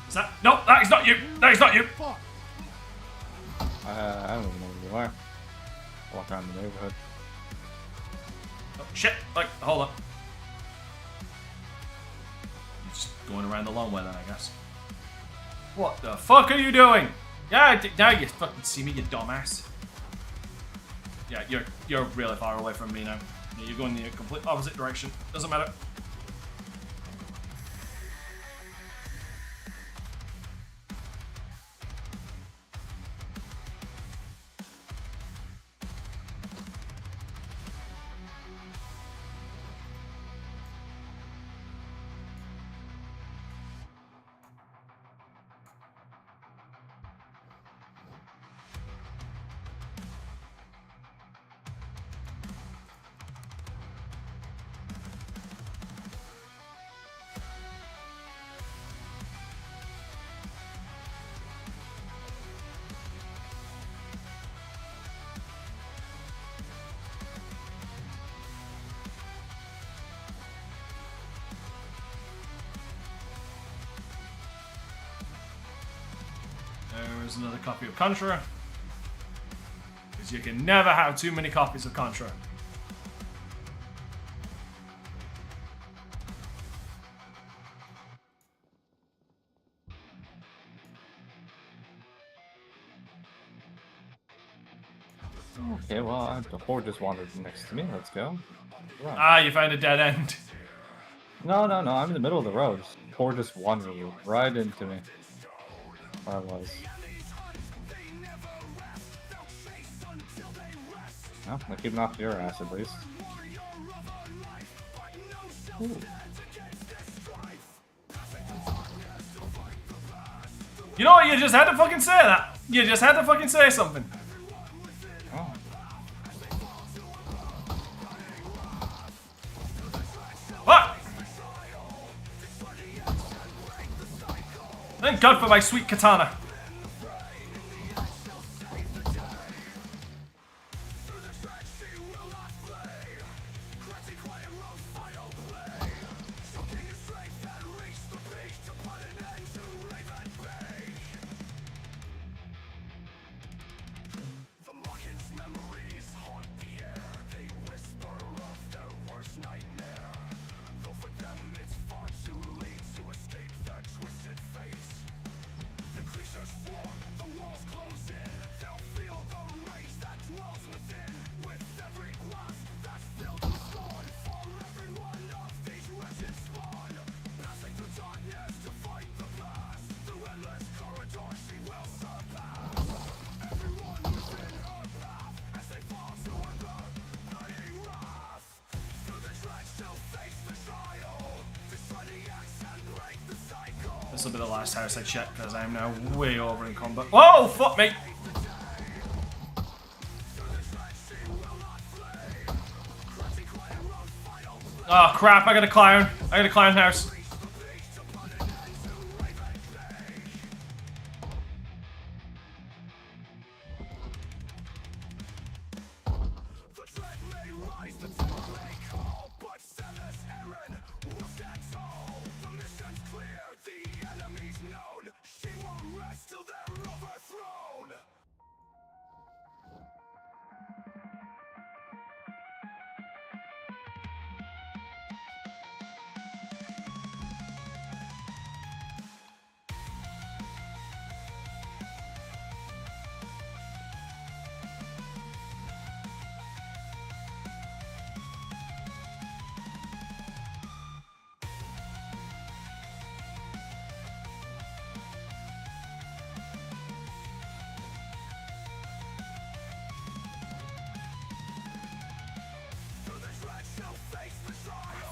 Is that? No, that is not you. That is not you. I don't even know where you are. Walk around the neighborhood. Oh, shit. Like, hold up. You're just going around the long way then, I guess. What the fuck are you doing? Yeah, now you fucking see me, you dumbass. Yeah, you're really far away from me now. Yeah, you're going in the complete opposite direction. Doesn't matter. There's another copy of Contra. Because you can never have too many copies of Contra. Okay, well, the horde just wandered next to me. Let's go. Run. Ah, you found a dead end. No, I'm in the middle of the road. Horde just wandered right into me. Where I was. Well, they're keeping off your ass at least. Ooh. You know what? You just had to fucking say that. You just had to fucking say something. Oh. What? Thank God for my sweet katana. This will be the last house I check because I am now way over in combat. Whoa, fuck me! Oh crap, I got a clown. I got a clown house.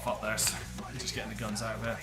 Fuck this. I'm just getting the guns out of here.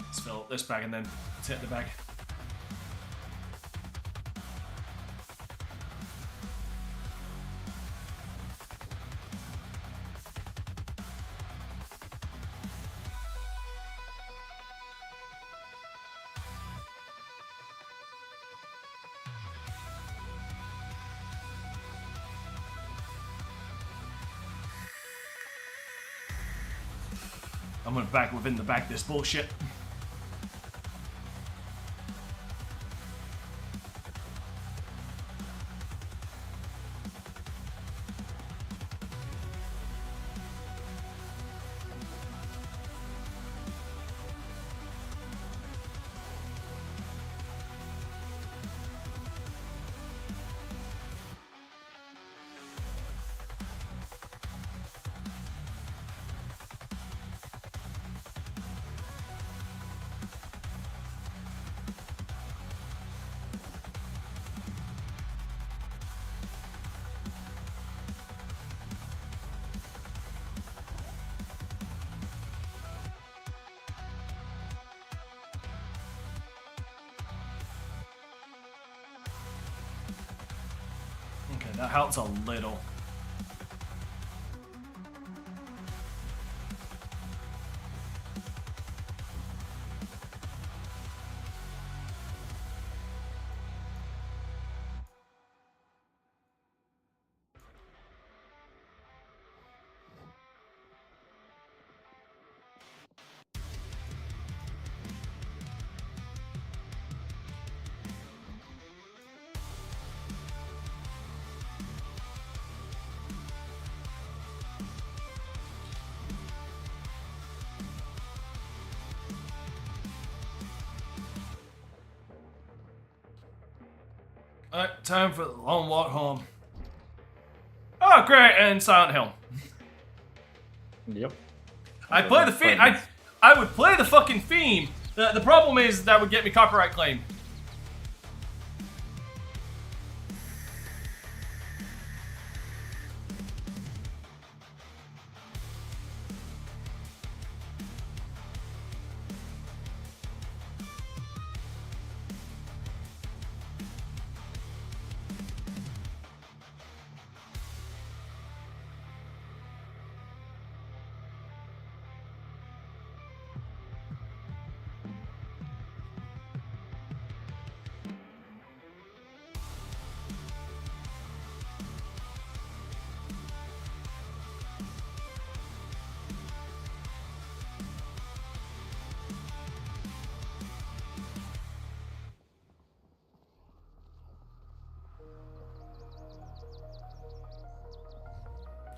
Let's fill up this bag and then take the bag. I'm gonna back within the bag this bullshit. Okay, that helps a little. Alright, time for the long walk home. Oh, great, and Silent Hill. Yep. I'd play the theme. I would play the fucking theme. The problem is that would get me copyright claim.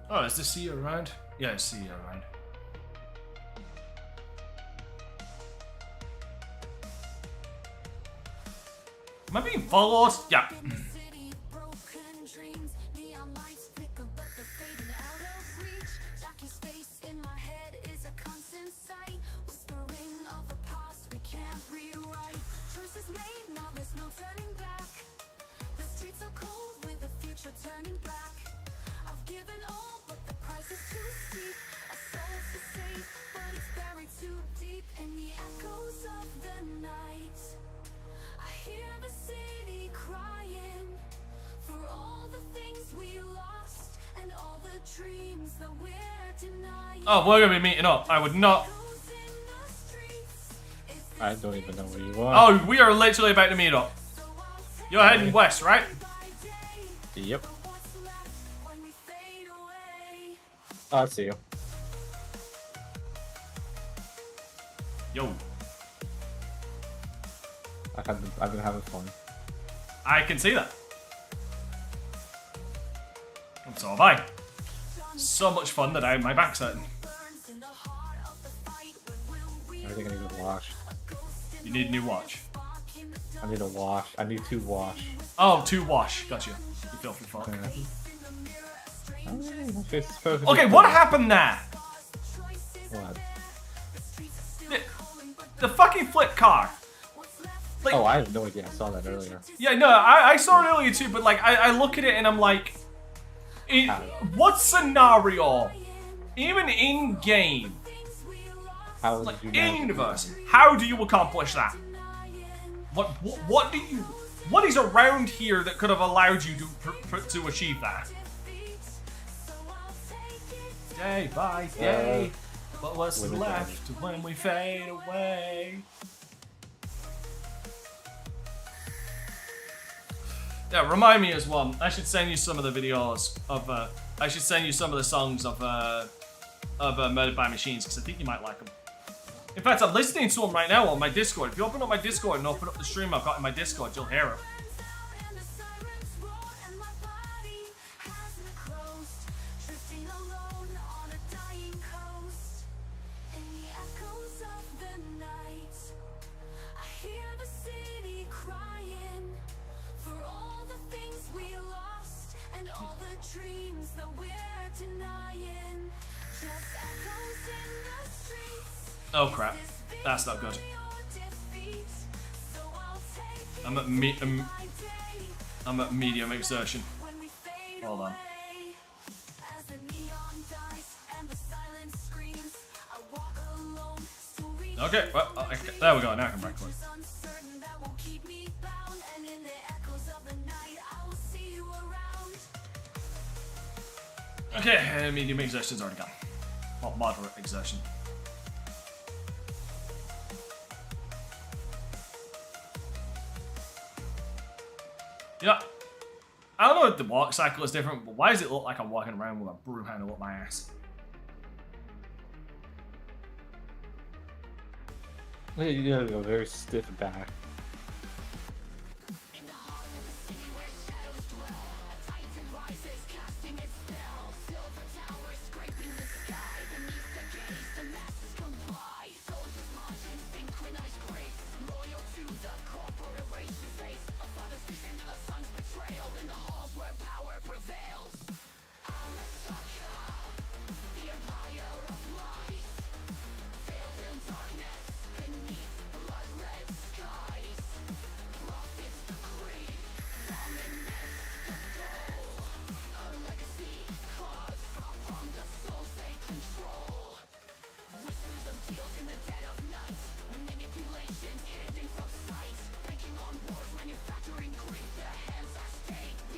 Oh, is the sea around? Yeah, I see around. Am I being followed? Yeah. City, broken dreams, neon lights flicker, but they're fading out of reach. Jackie's face in my head is a constant sight, whispering of the past we can't rewrite. Choices made, now there's no turning back. The streets are cold with the future turning black. I've given all, but the price is too steep. A soul to save, but it's buried too deep in the echoes of the night. I hear the city crying for all the things we lost and all the dreams that we're denying. Oh, we're gonna be meeting up. I would not. Those in the streets, it's I don't even know where you are. Oh, we are literally about to meet up. so I'll take You're heading west, right? my day. Yep. What's left when we fade away? Oh, I see you. Yo, I've been having fun. I can see that. And so have I. So much fun that I had my back hurting. Burns in the heart of the fight. When will we I think I need to wash. You need a new watch. spark in the I need to wash. I need to wash. Oh, to wash. Gotcha. You filthy fuck. Okay, what happened there? What? The fucking flip car. Like, Oh, I have no idea. I saw that earlier. yeah, no, I saw it earlier too, but like, I look at it and I'm like, what scenario, even in game, How like did you in manage universe, how do you accomplish that? What do you? What is around here that could have allowed you to achieve that? Day by day, but what's with the left when we fade away? Yeah, remind me as well. I should send you some of the videos of. I should send you some of the songs of Murdered by Machines because I think you might like them. In fact, I'm listening to them right now on my Discord. If you open up my Discord and open up the stream I've got in my Discord, you'll hear it. and the sirens roar and my body has been closed, drifting alone on a dying coast. In the echoes of the night, I hear the city crying for all the things we lost and all the dreams that we're denying. Just echoes in the streets. Oh crap, that's not good. I'm at medium exertion. Hold on. Okay, well, there we go. Now I can right click. Okay, medium exertion's already gone. Well, moderate exertion. Yeah, I don't know if the walk cycle is different, but why does it look like I'm walking around with a broom handle up my ass? You have a very stiff back.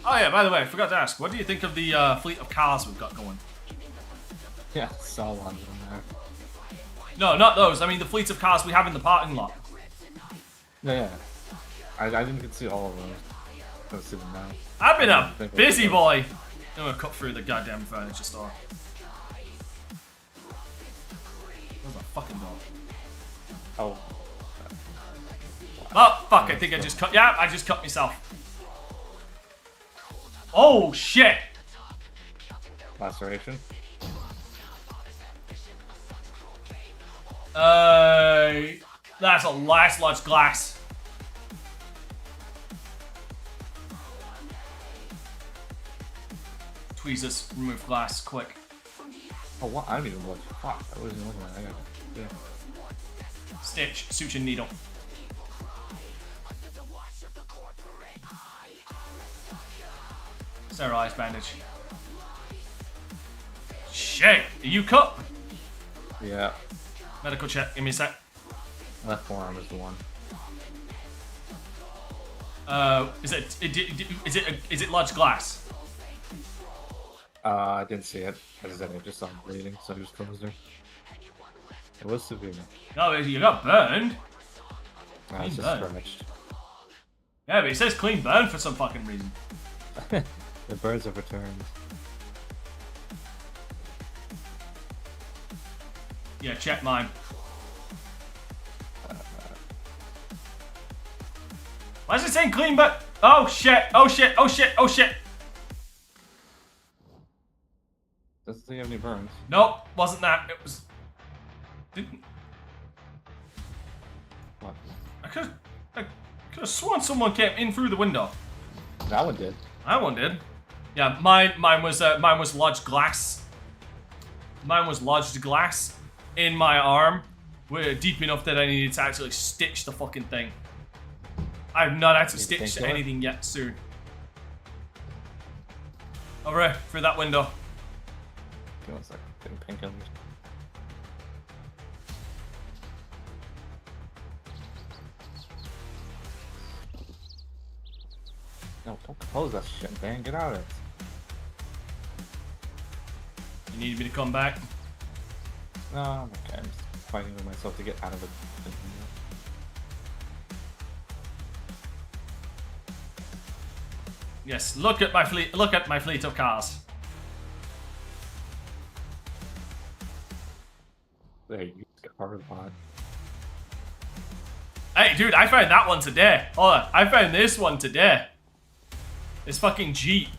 Oh yeah, by the way, I forgot to ask, what do you think of the fleet of cars we've got going? Yeah, saw one in there. No, not those. I mean the fleet of cars we have in the parking lot. Yeah. I didn't get to see all of them. Let's see them now. I've been a busy boy. I'm gonna cut through the goddamn furniture store. Where's the fucking door? Oh. Oh, fuck, I think I just cut. Yeah, I just cut myself. Oh, shit. Laceration. That's a last large glass. Tweezers, remove glass, quick. Oh, what? I don't even look. Fuck, I wasn't looking at it. Yeah. Stitch, suture needle. Sterilized bandage. Shit, are you cut? Yeah. Medical check, give me a sec. Left forearm is the one. Is it large glass? I didn't see it. As I said, I just saw him bleeding, so he was closer. It was severe. No, you got burned. No, it's Clean just burn. scratched. Yeah, but it says clean burn for some fucking reason. The birds have returned. Yeah, check mine. Why is it saying clean burn? Oh shit, oh shit, oh shit, oh shit. Doesn't he have any burns? Nope, wasn't that. It was... Didn't... What? I could have sworn someone came in through the window. That one did. That one did. Yeah, mine was lodged glass. Mine was lodged glass in my arm, deep enough that I needed to actually stitch the fucking thing. I've not had to stitch painkiller? anything yet soon. Over here, through that window. Give me one second. Getting painkillers. No, don't close that shit, man. Get out of it. You need me to come back? No, I'm okay. I'm just fighting with myself to get out of it. Yes, look at my fleet. Look at my fleet of cars. There, you get hard on. Hey, dude, I found that one today. Hold on, I found this one today. This fucking Jeep.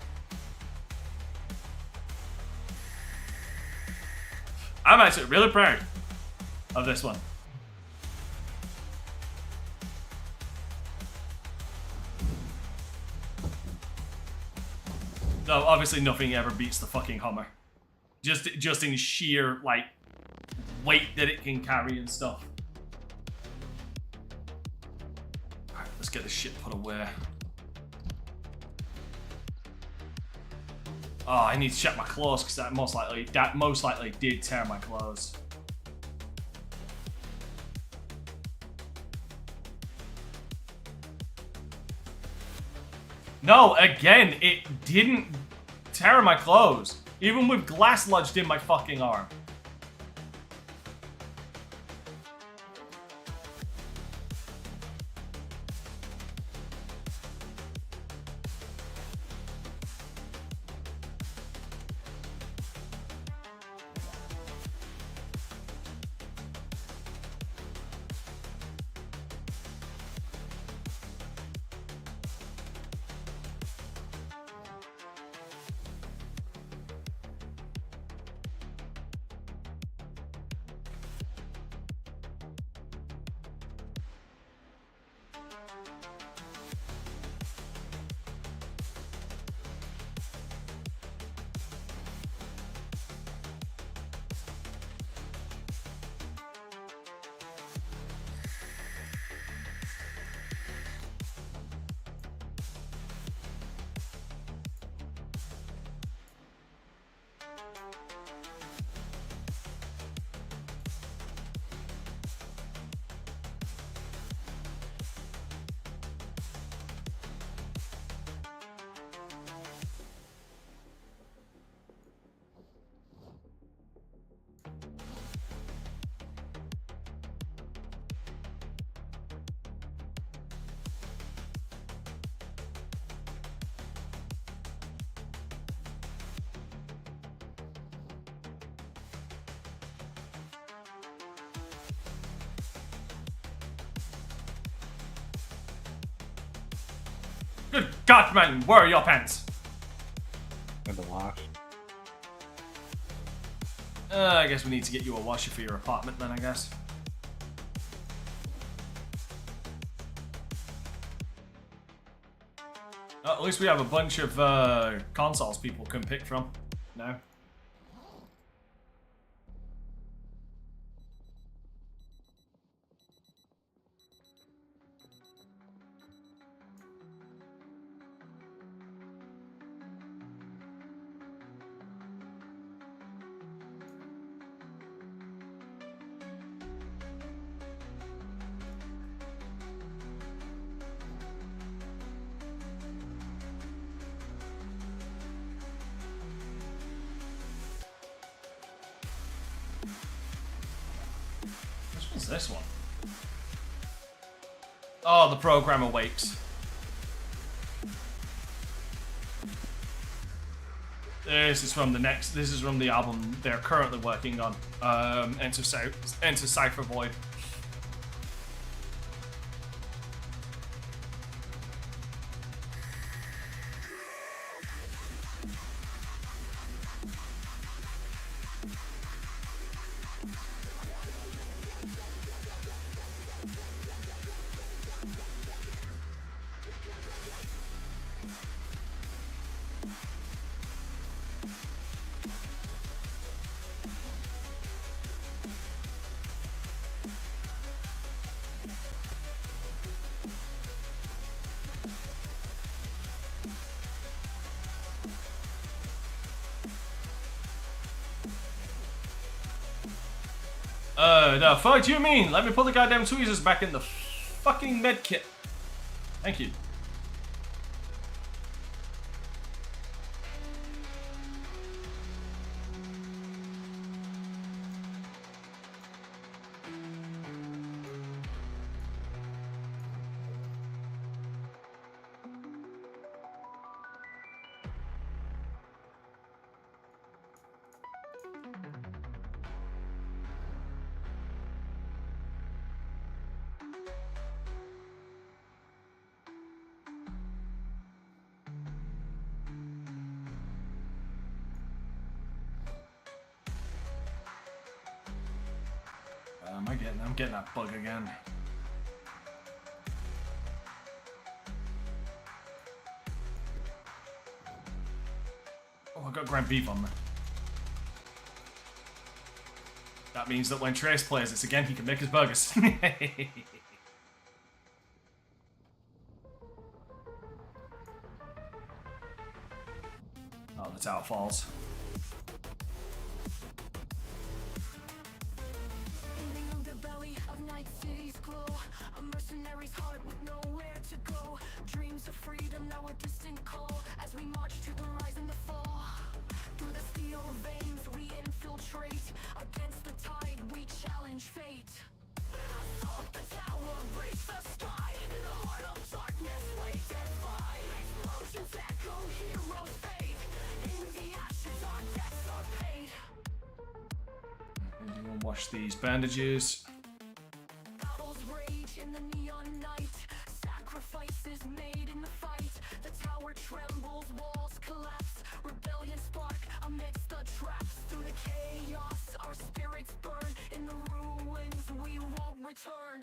I'm actually really proud of this one. Though obviously nothing ever beats the fucking Hummer. Just in sheer like weight that it can carry and stuff. Alright, let's get this shit put away. Oh, I need to check my clothes because that most likely did tear my clothes. No, again, it didn't tear my clothes. Even with glass lodged in my fucking arm. Good God, man, where are your pants? In the wash. I guess we need to get you a washer for your apartment then, I guess. At least we have a bunch of consoles people can pick from now. Which one's this one? Oh, the program awakes. This is from the album they're currently working on. Enter Cypher Void. The fuck do you mean? Let me put the goddamn tweezers back in the fucking med kit. Thank you. I'm getting that bug again. Oh, I got ground beef on me. That means that when Trace plays this again, he can make his burgers. Oh, the tower falls. Dreams of freedom, now a distant call as we march to the rise and the fall. Through the steel veins we infiltrate, against the tide we challenge fate. Assault the tower, breach the sky, in the heart of darkness we defy. Explosions echo, heroes fade, in the ashes our deaths are paid. Anyone wash these bandages? Battles rage in the neon night, sacrifices made in the fight. The tower trembles, walls collapse, rebellion spark amidst the traps. Through the chaos our spirits burn, in the ruins we won't return.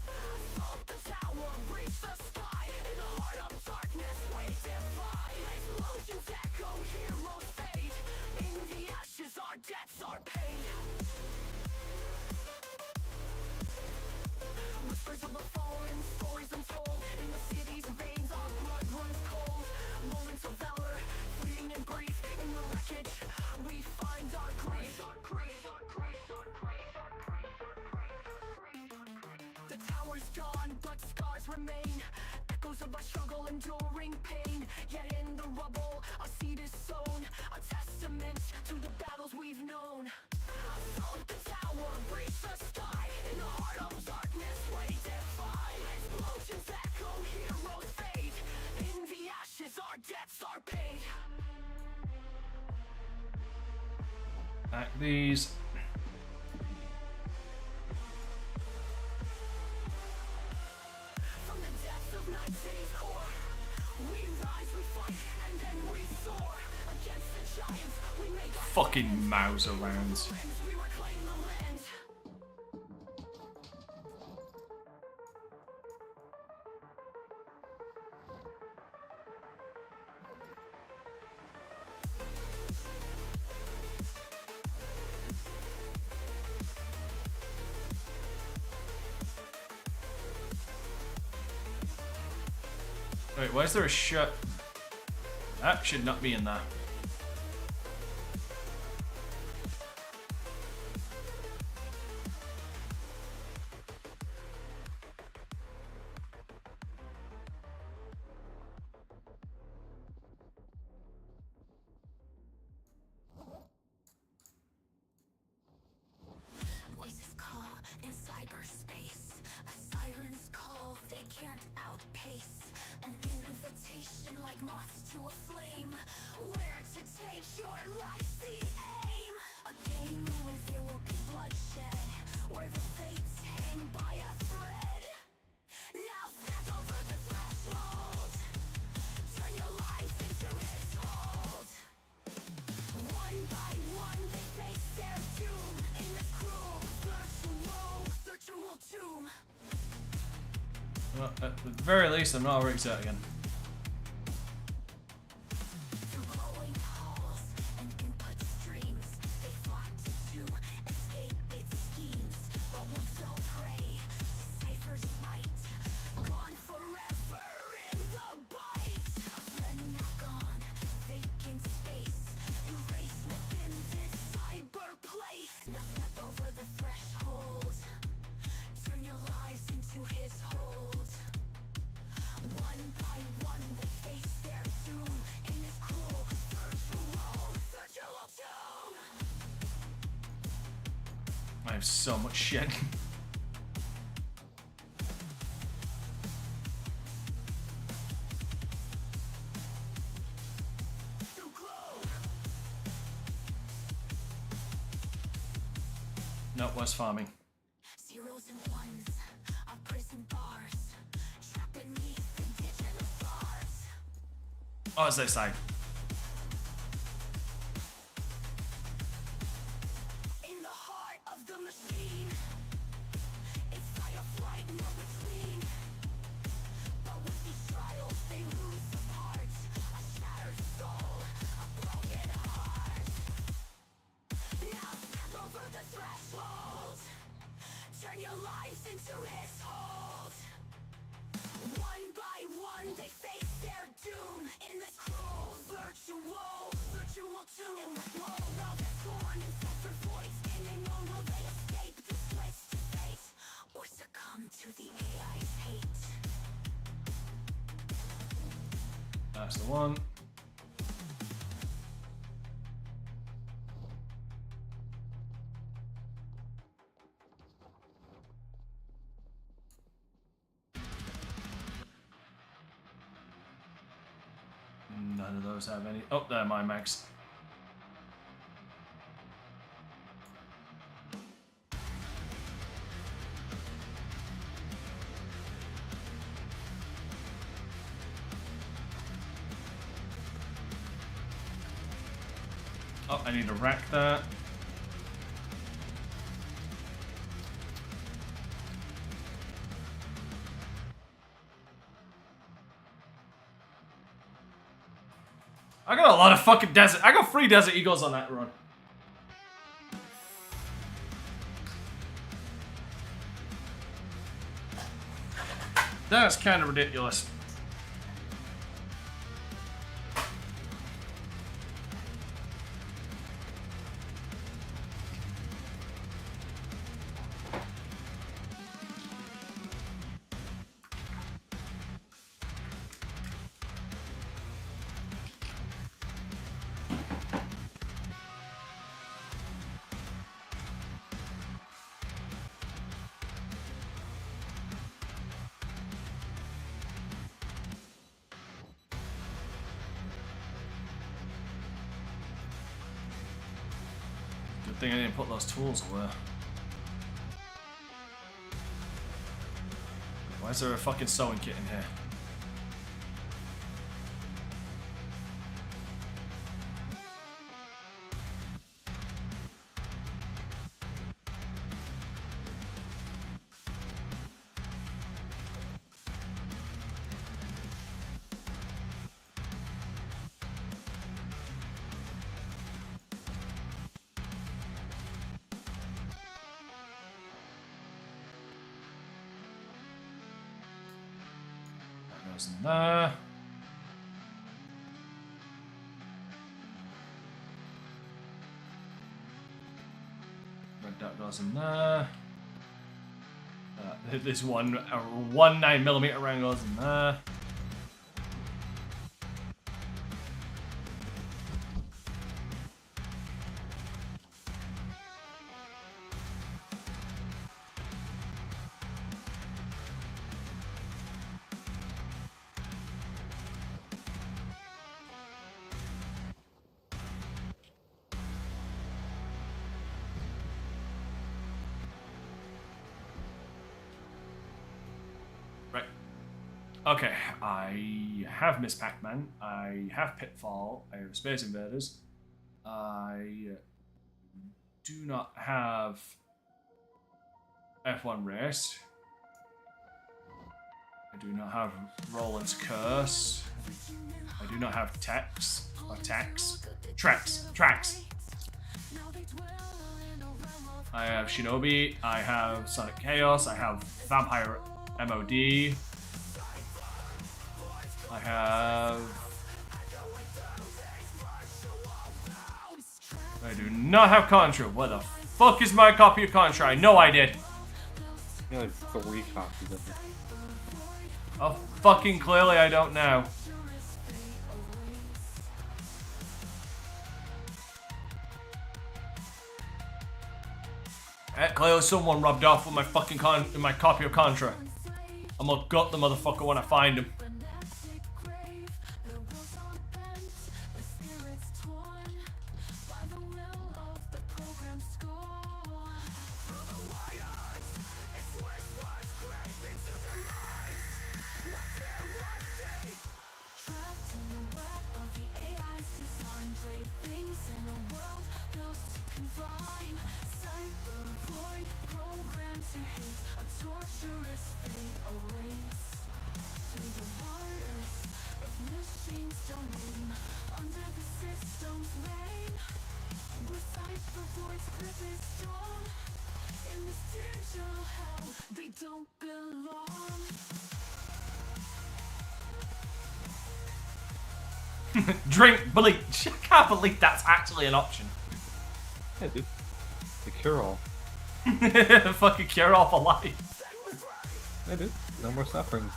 Assault the tower, breach the sky, in the heart of darkness we defy. Explosions echo, heroes fade, in the ashes our debts are paid. Whispers of the fallen, stories untold, in the city's veins our blood runs cold. Moments of valor, fleeting and brief, in the wreckage we find our grief. The tower's gone, but scars remain, echoes of our struggle, enduring pain. Yet in the rubble a seed is sown, a testament to the battles we've known. Assault the tower, breach the sky, in the heart of darkness we defy. Explosions echo, heroes fade, in the ashes our debts are paid. Back these. From the depths of night's core, we fucking mouse around. Wait, why is there a shirt? That should not be in there. Voices call in cyberspace. A siren's call they can't outpace. An invitation like moths to a flame. Where to take your life, the aim. A game where there will be bloodshed. Where the fates hang by a thread. Now step over the threshold. Turn your life into his hold. One by one they face their doom. In the cruel, virtual tomb. Well, at the very least, I'm not already set again. Through glowing halls and input streams, they flock to escape its schemes. But once they'll prey, Cypher's might, gone forever in the bite. A friend now gone, vacant space, erased within this cyber place. Now step over the threshold, turn your lives into his hold. One by one they face their doom in this cruel virtual tomb. I have so much shit. Through glow, No, where's farming? zeros and ones are prison bars, trapped beneath the digital bars. Oh, as they say. In the heart of the machine, it's fireflight, no between. But with these trials, they lose apart. A shattered soul, a broken heart. Now step over the threshold. Turn your lives into his hold. One by one, they face their doom in this cruel virtual tomb. In the glow of their scorn and self-voice, and they know will they escape this place to fate, or succumb to the AI's hate. That's the one. None of those have any. Oh, there, my max. Oh, I need to rack that. I got a lot of fucking desert. I got 3 desert eagles on that run. That's kind of ridiculous. Good thing I didn't put those tools away. Why is there a fucking sewing kit in here? goes in there. Red dot goes in there. This one 9mm round goes in there. Right. Okay, I have Miss Pac-Man, I have Pitfall, I have Space Invaders, I do not have F1 Race, I do not have Roland's Curse, I do not have Tracks. I have Shinobi, I have Sonic Chaos, I have Vampire MOD, I have... I do not have Contra. Where the fuck is my copy of Contra? I know I did. You have like 3 copies of it. Oh, fucking clearly I don't know. Clearly someone rubbed off with my fucking my copy of Contra. I'm gonna gut the motherfucker when I find him. Drink bleach. I can't believe that's actually an option. Yeah, dude. The cure-all. Fucking cure-all for life. Yeah, dude. No more suffering.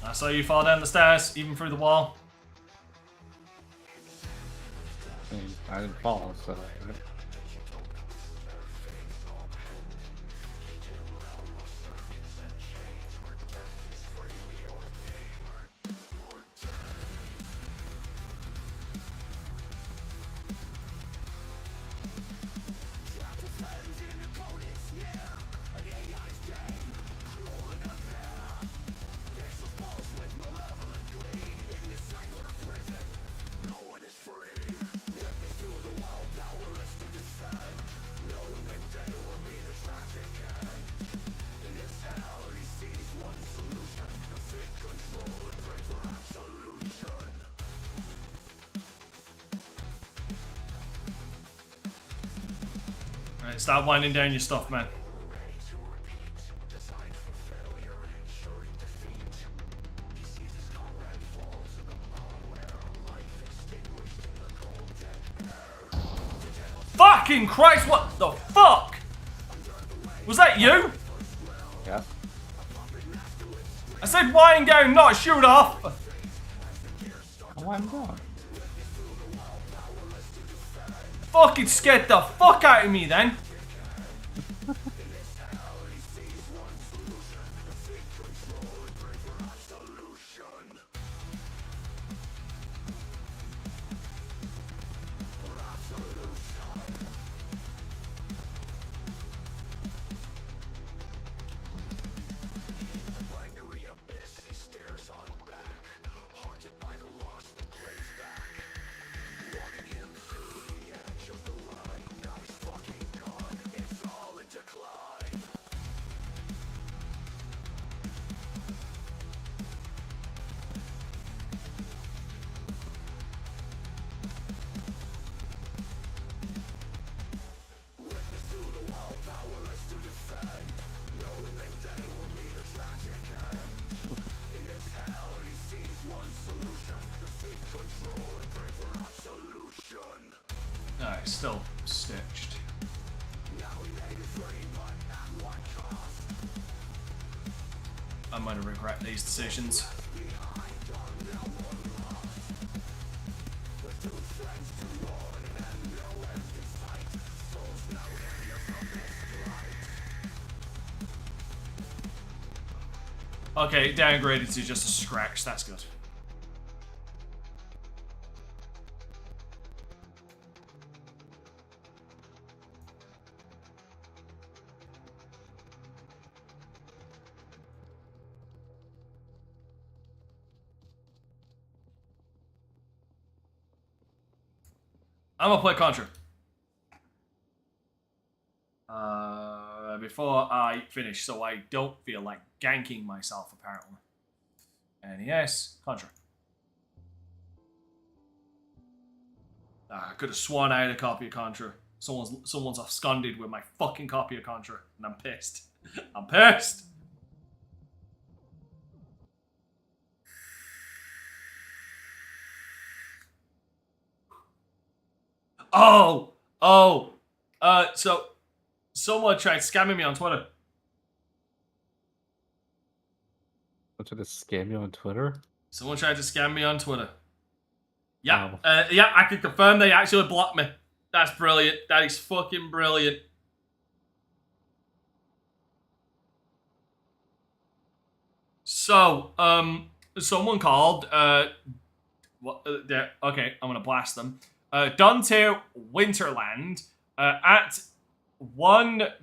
I saw you fall down the stairs, even through the wall. I mean, I didn't fall, so... Alright, start winding down your stuff, man. Fucking Christ, what the fuck? Was that you? Yeah. I said wind down, not shoot off. Oh, I'm gone. fucking scared the fuck out of me then. Alright, still stitched. I'm gonna regret these decisions. Okay, downgraded to just a scratch, that's good. I'm gonna play Contra. Before I finish, so I don't feel like ganking myself, apparently. NES, Contra. I could have sworn I had a copy of Contra. Someone's absconded with my fucking copy of Contra, and I'm pissed. I'm pissed! So someone tried scamming me on Twitter. What, did it scam you on Twitter? Someone tried to scam me on Twitter. Yeah, Wow. yeah, I can confirm they actually blocked me. That's brilliant. That is fucking brilliant. So, someone called, okay, I'm gonna blast them. Dante Winterland, at 1DERLON,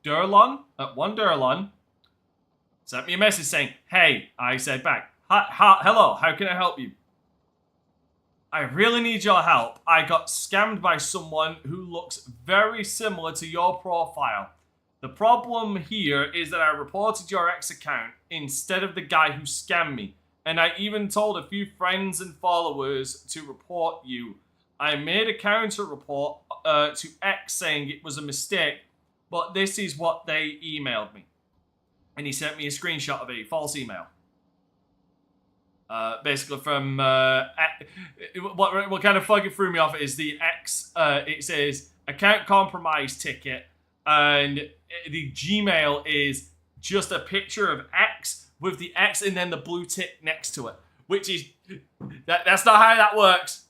Durlon, at 1Durlon, sent me a message saying, hey, I said back, hello, how can I help you? I really need your help. I got scammed by someone who looks very similar to your profile. The problem here is that I reported your ex account instead of the guy who scammed me. And I even told a few friends and followers to report you. I made a counter report to X saying it was a mistake, but this is what they emailed me. And he sent me a screenshot of a false email. Basically from, what kind of fucking threw me off is the X, it says, account compromise ticket, and the Gmail is just a picture of X with the X and then the blue tick next to it, which is, that's not how that works.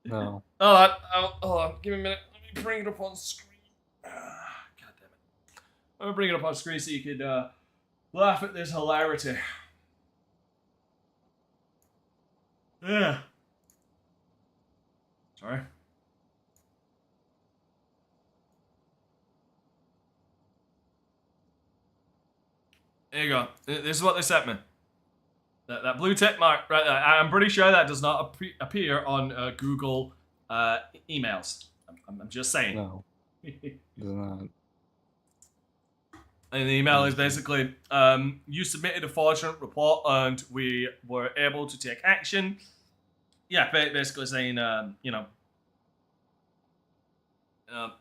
No. Hold on, give me a minute, let me bring it up on screen. God damn it. I'm gonna bring it up on screen so you can laugh at this hilarity. Yeah. Sorry. There you go. This is what they sent me. That blue tick mark right there. I'm pretty sure that does not appear on Google emails. I'm just saying. No. It does not. And the email is basically, you submitted a fraudulent report and we were able to take action. Yeah, basically saying, you know,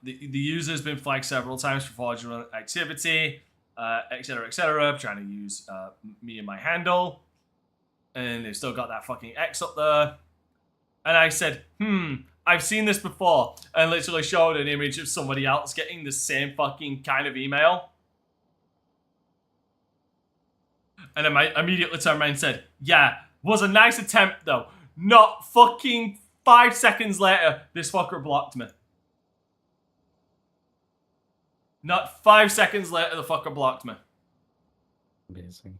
the user's been flagged several times for fraudulent activity, etc., trying to use me and my handle. And they've still got that fucking X up there. And I said, I've seen this before. And literally showed an image of somebody else getting the same fucking kind of email. And then I immediately turned around and said, yeah, was a nice attempt though. Not fucking 5 seconds later, this fucker blocked me. Not 5 seconds later, the fucker blocked me. Amazing.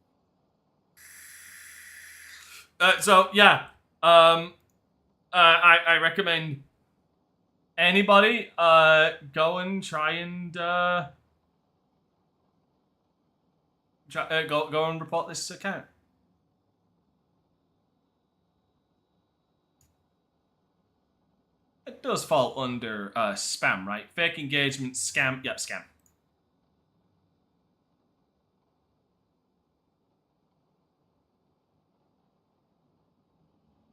So yeah, I recommend anybody go and try and go and report this account. It does fall under spam, right? Fake engagement, scam. Yep, scam.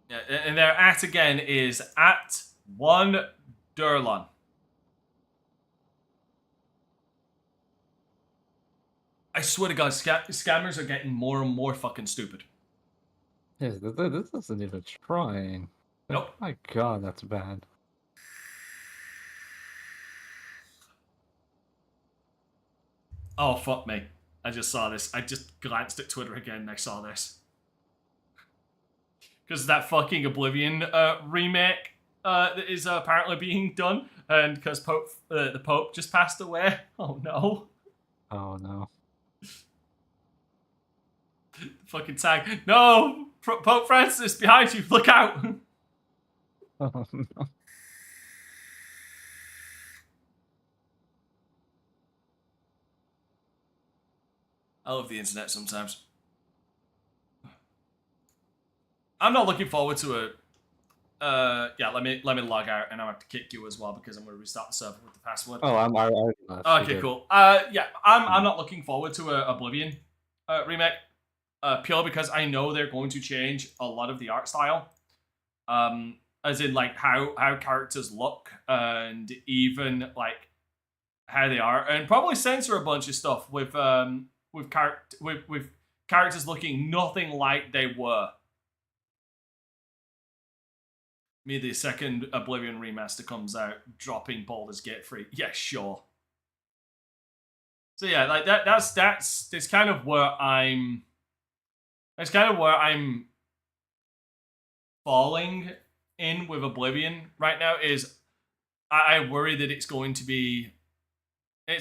Yeah, and their at again is at 1Durlon. I swear to God, scammers are getting more and more fucking stupid. Yes, this isn't even trying. Nope. Oh my God, that's bad. Oh, fuck me. I just saw this. I just glanced at Twitter again and I saw this. Because that fucking Oblivion remake that is apparently being done. And because the Pope just passed away. Oh, no. Oh no. Fucking tag. No! Pope Francis, behind you. Look out. Oh no. I love the internet sometimes. I'm not looking forward to a... yeah, let me log out and I'll have to kick you as well because I'm going to restart the server with the password. Oh, I already left. Okay, cool. Yeah, I'm not looking forward to a Oblivion remake. Purely because I know they're going to change a lot of the art style. As in, like, how characters look and even, like, how they are. And probably censor a bunch of stuff with characters looking nothing like they were. Me, the second Oblivion remaster comes out, dropping Baldur's Gate 3. Yeah, sure. So yeah, like that's kind of where I'm falling in with Oblivion right now. Is I worry that it's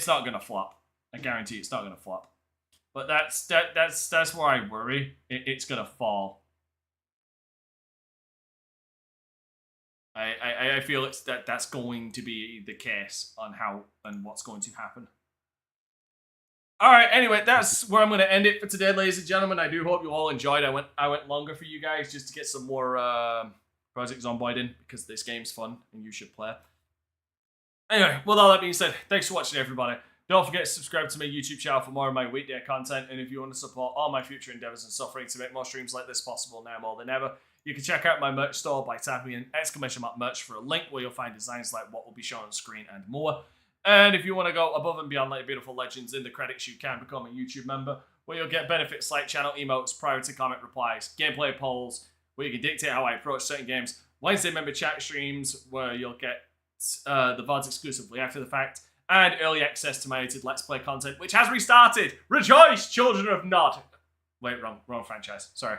not gonna flop. I guarantee it's not gonna flop. But that's where I worry it's gonna fall. I feel that's going to be the case on how and what's going to happen. Alright, anyway, that's where I'm going to end it for today, ladies and gentlemen. I do hope you all enjoyed. I went longer for you guys just to get some more Project Zomboid in, because this game's fun and you should play. Anyway, with all that being said, thanks for watching, everybody. Don't forget to subscribe to my YouTube channel for more of my weekday content, and if you want to support all my future endeavors and suffering to make more streams like this possible now more than ever, you can check out my merch store by tapping in !merch for a link where you'll find designs like what will be shown on screen and more. And if you want to go above and beyond like beautiful legends in the credits, you can become a YouTube member, where you'll get benefits like channel emotes, priority comment replies, gameplay polls, where you can dictate how I approach certain games, Wednesday member chat streams, where you'll get the VODs exclusively after the fact, and early access to my edited Let's Play content, which has restarted! Rejoice, children of Nod! Wait, wrong franchise. Sorry.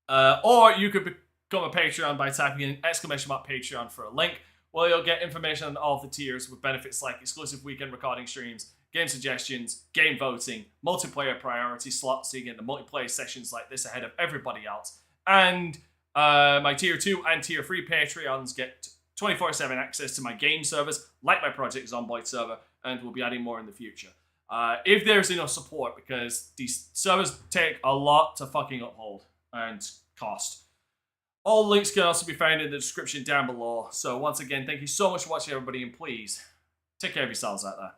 Or you could become a Patreon by typing in !Patreon for a link, where you'll get information on all of the tiers with benefits like exclusive weekend recording streams, game suggestions, game voting, multiplayer priority slots so you get the multiplayer sessions like this ahead of everybody else, and my tier 2 and tier 3 Patreons get 24/7 access to my game servers, like my Project Zomboid server, and we'll be adding more in the future. If there's enough support, because these servers take a lot to fucking uphold and cost. All links can also be found in the description down below. So once again, thank you so much for watching, everybody, and please take care of yourselves out there.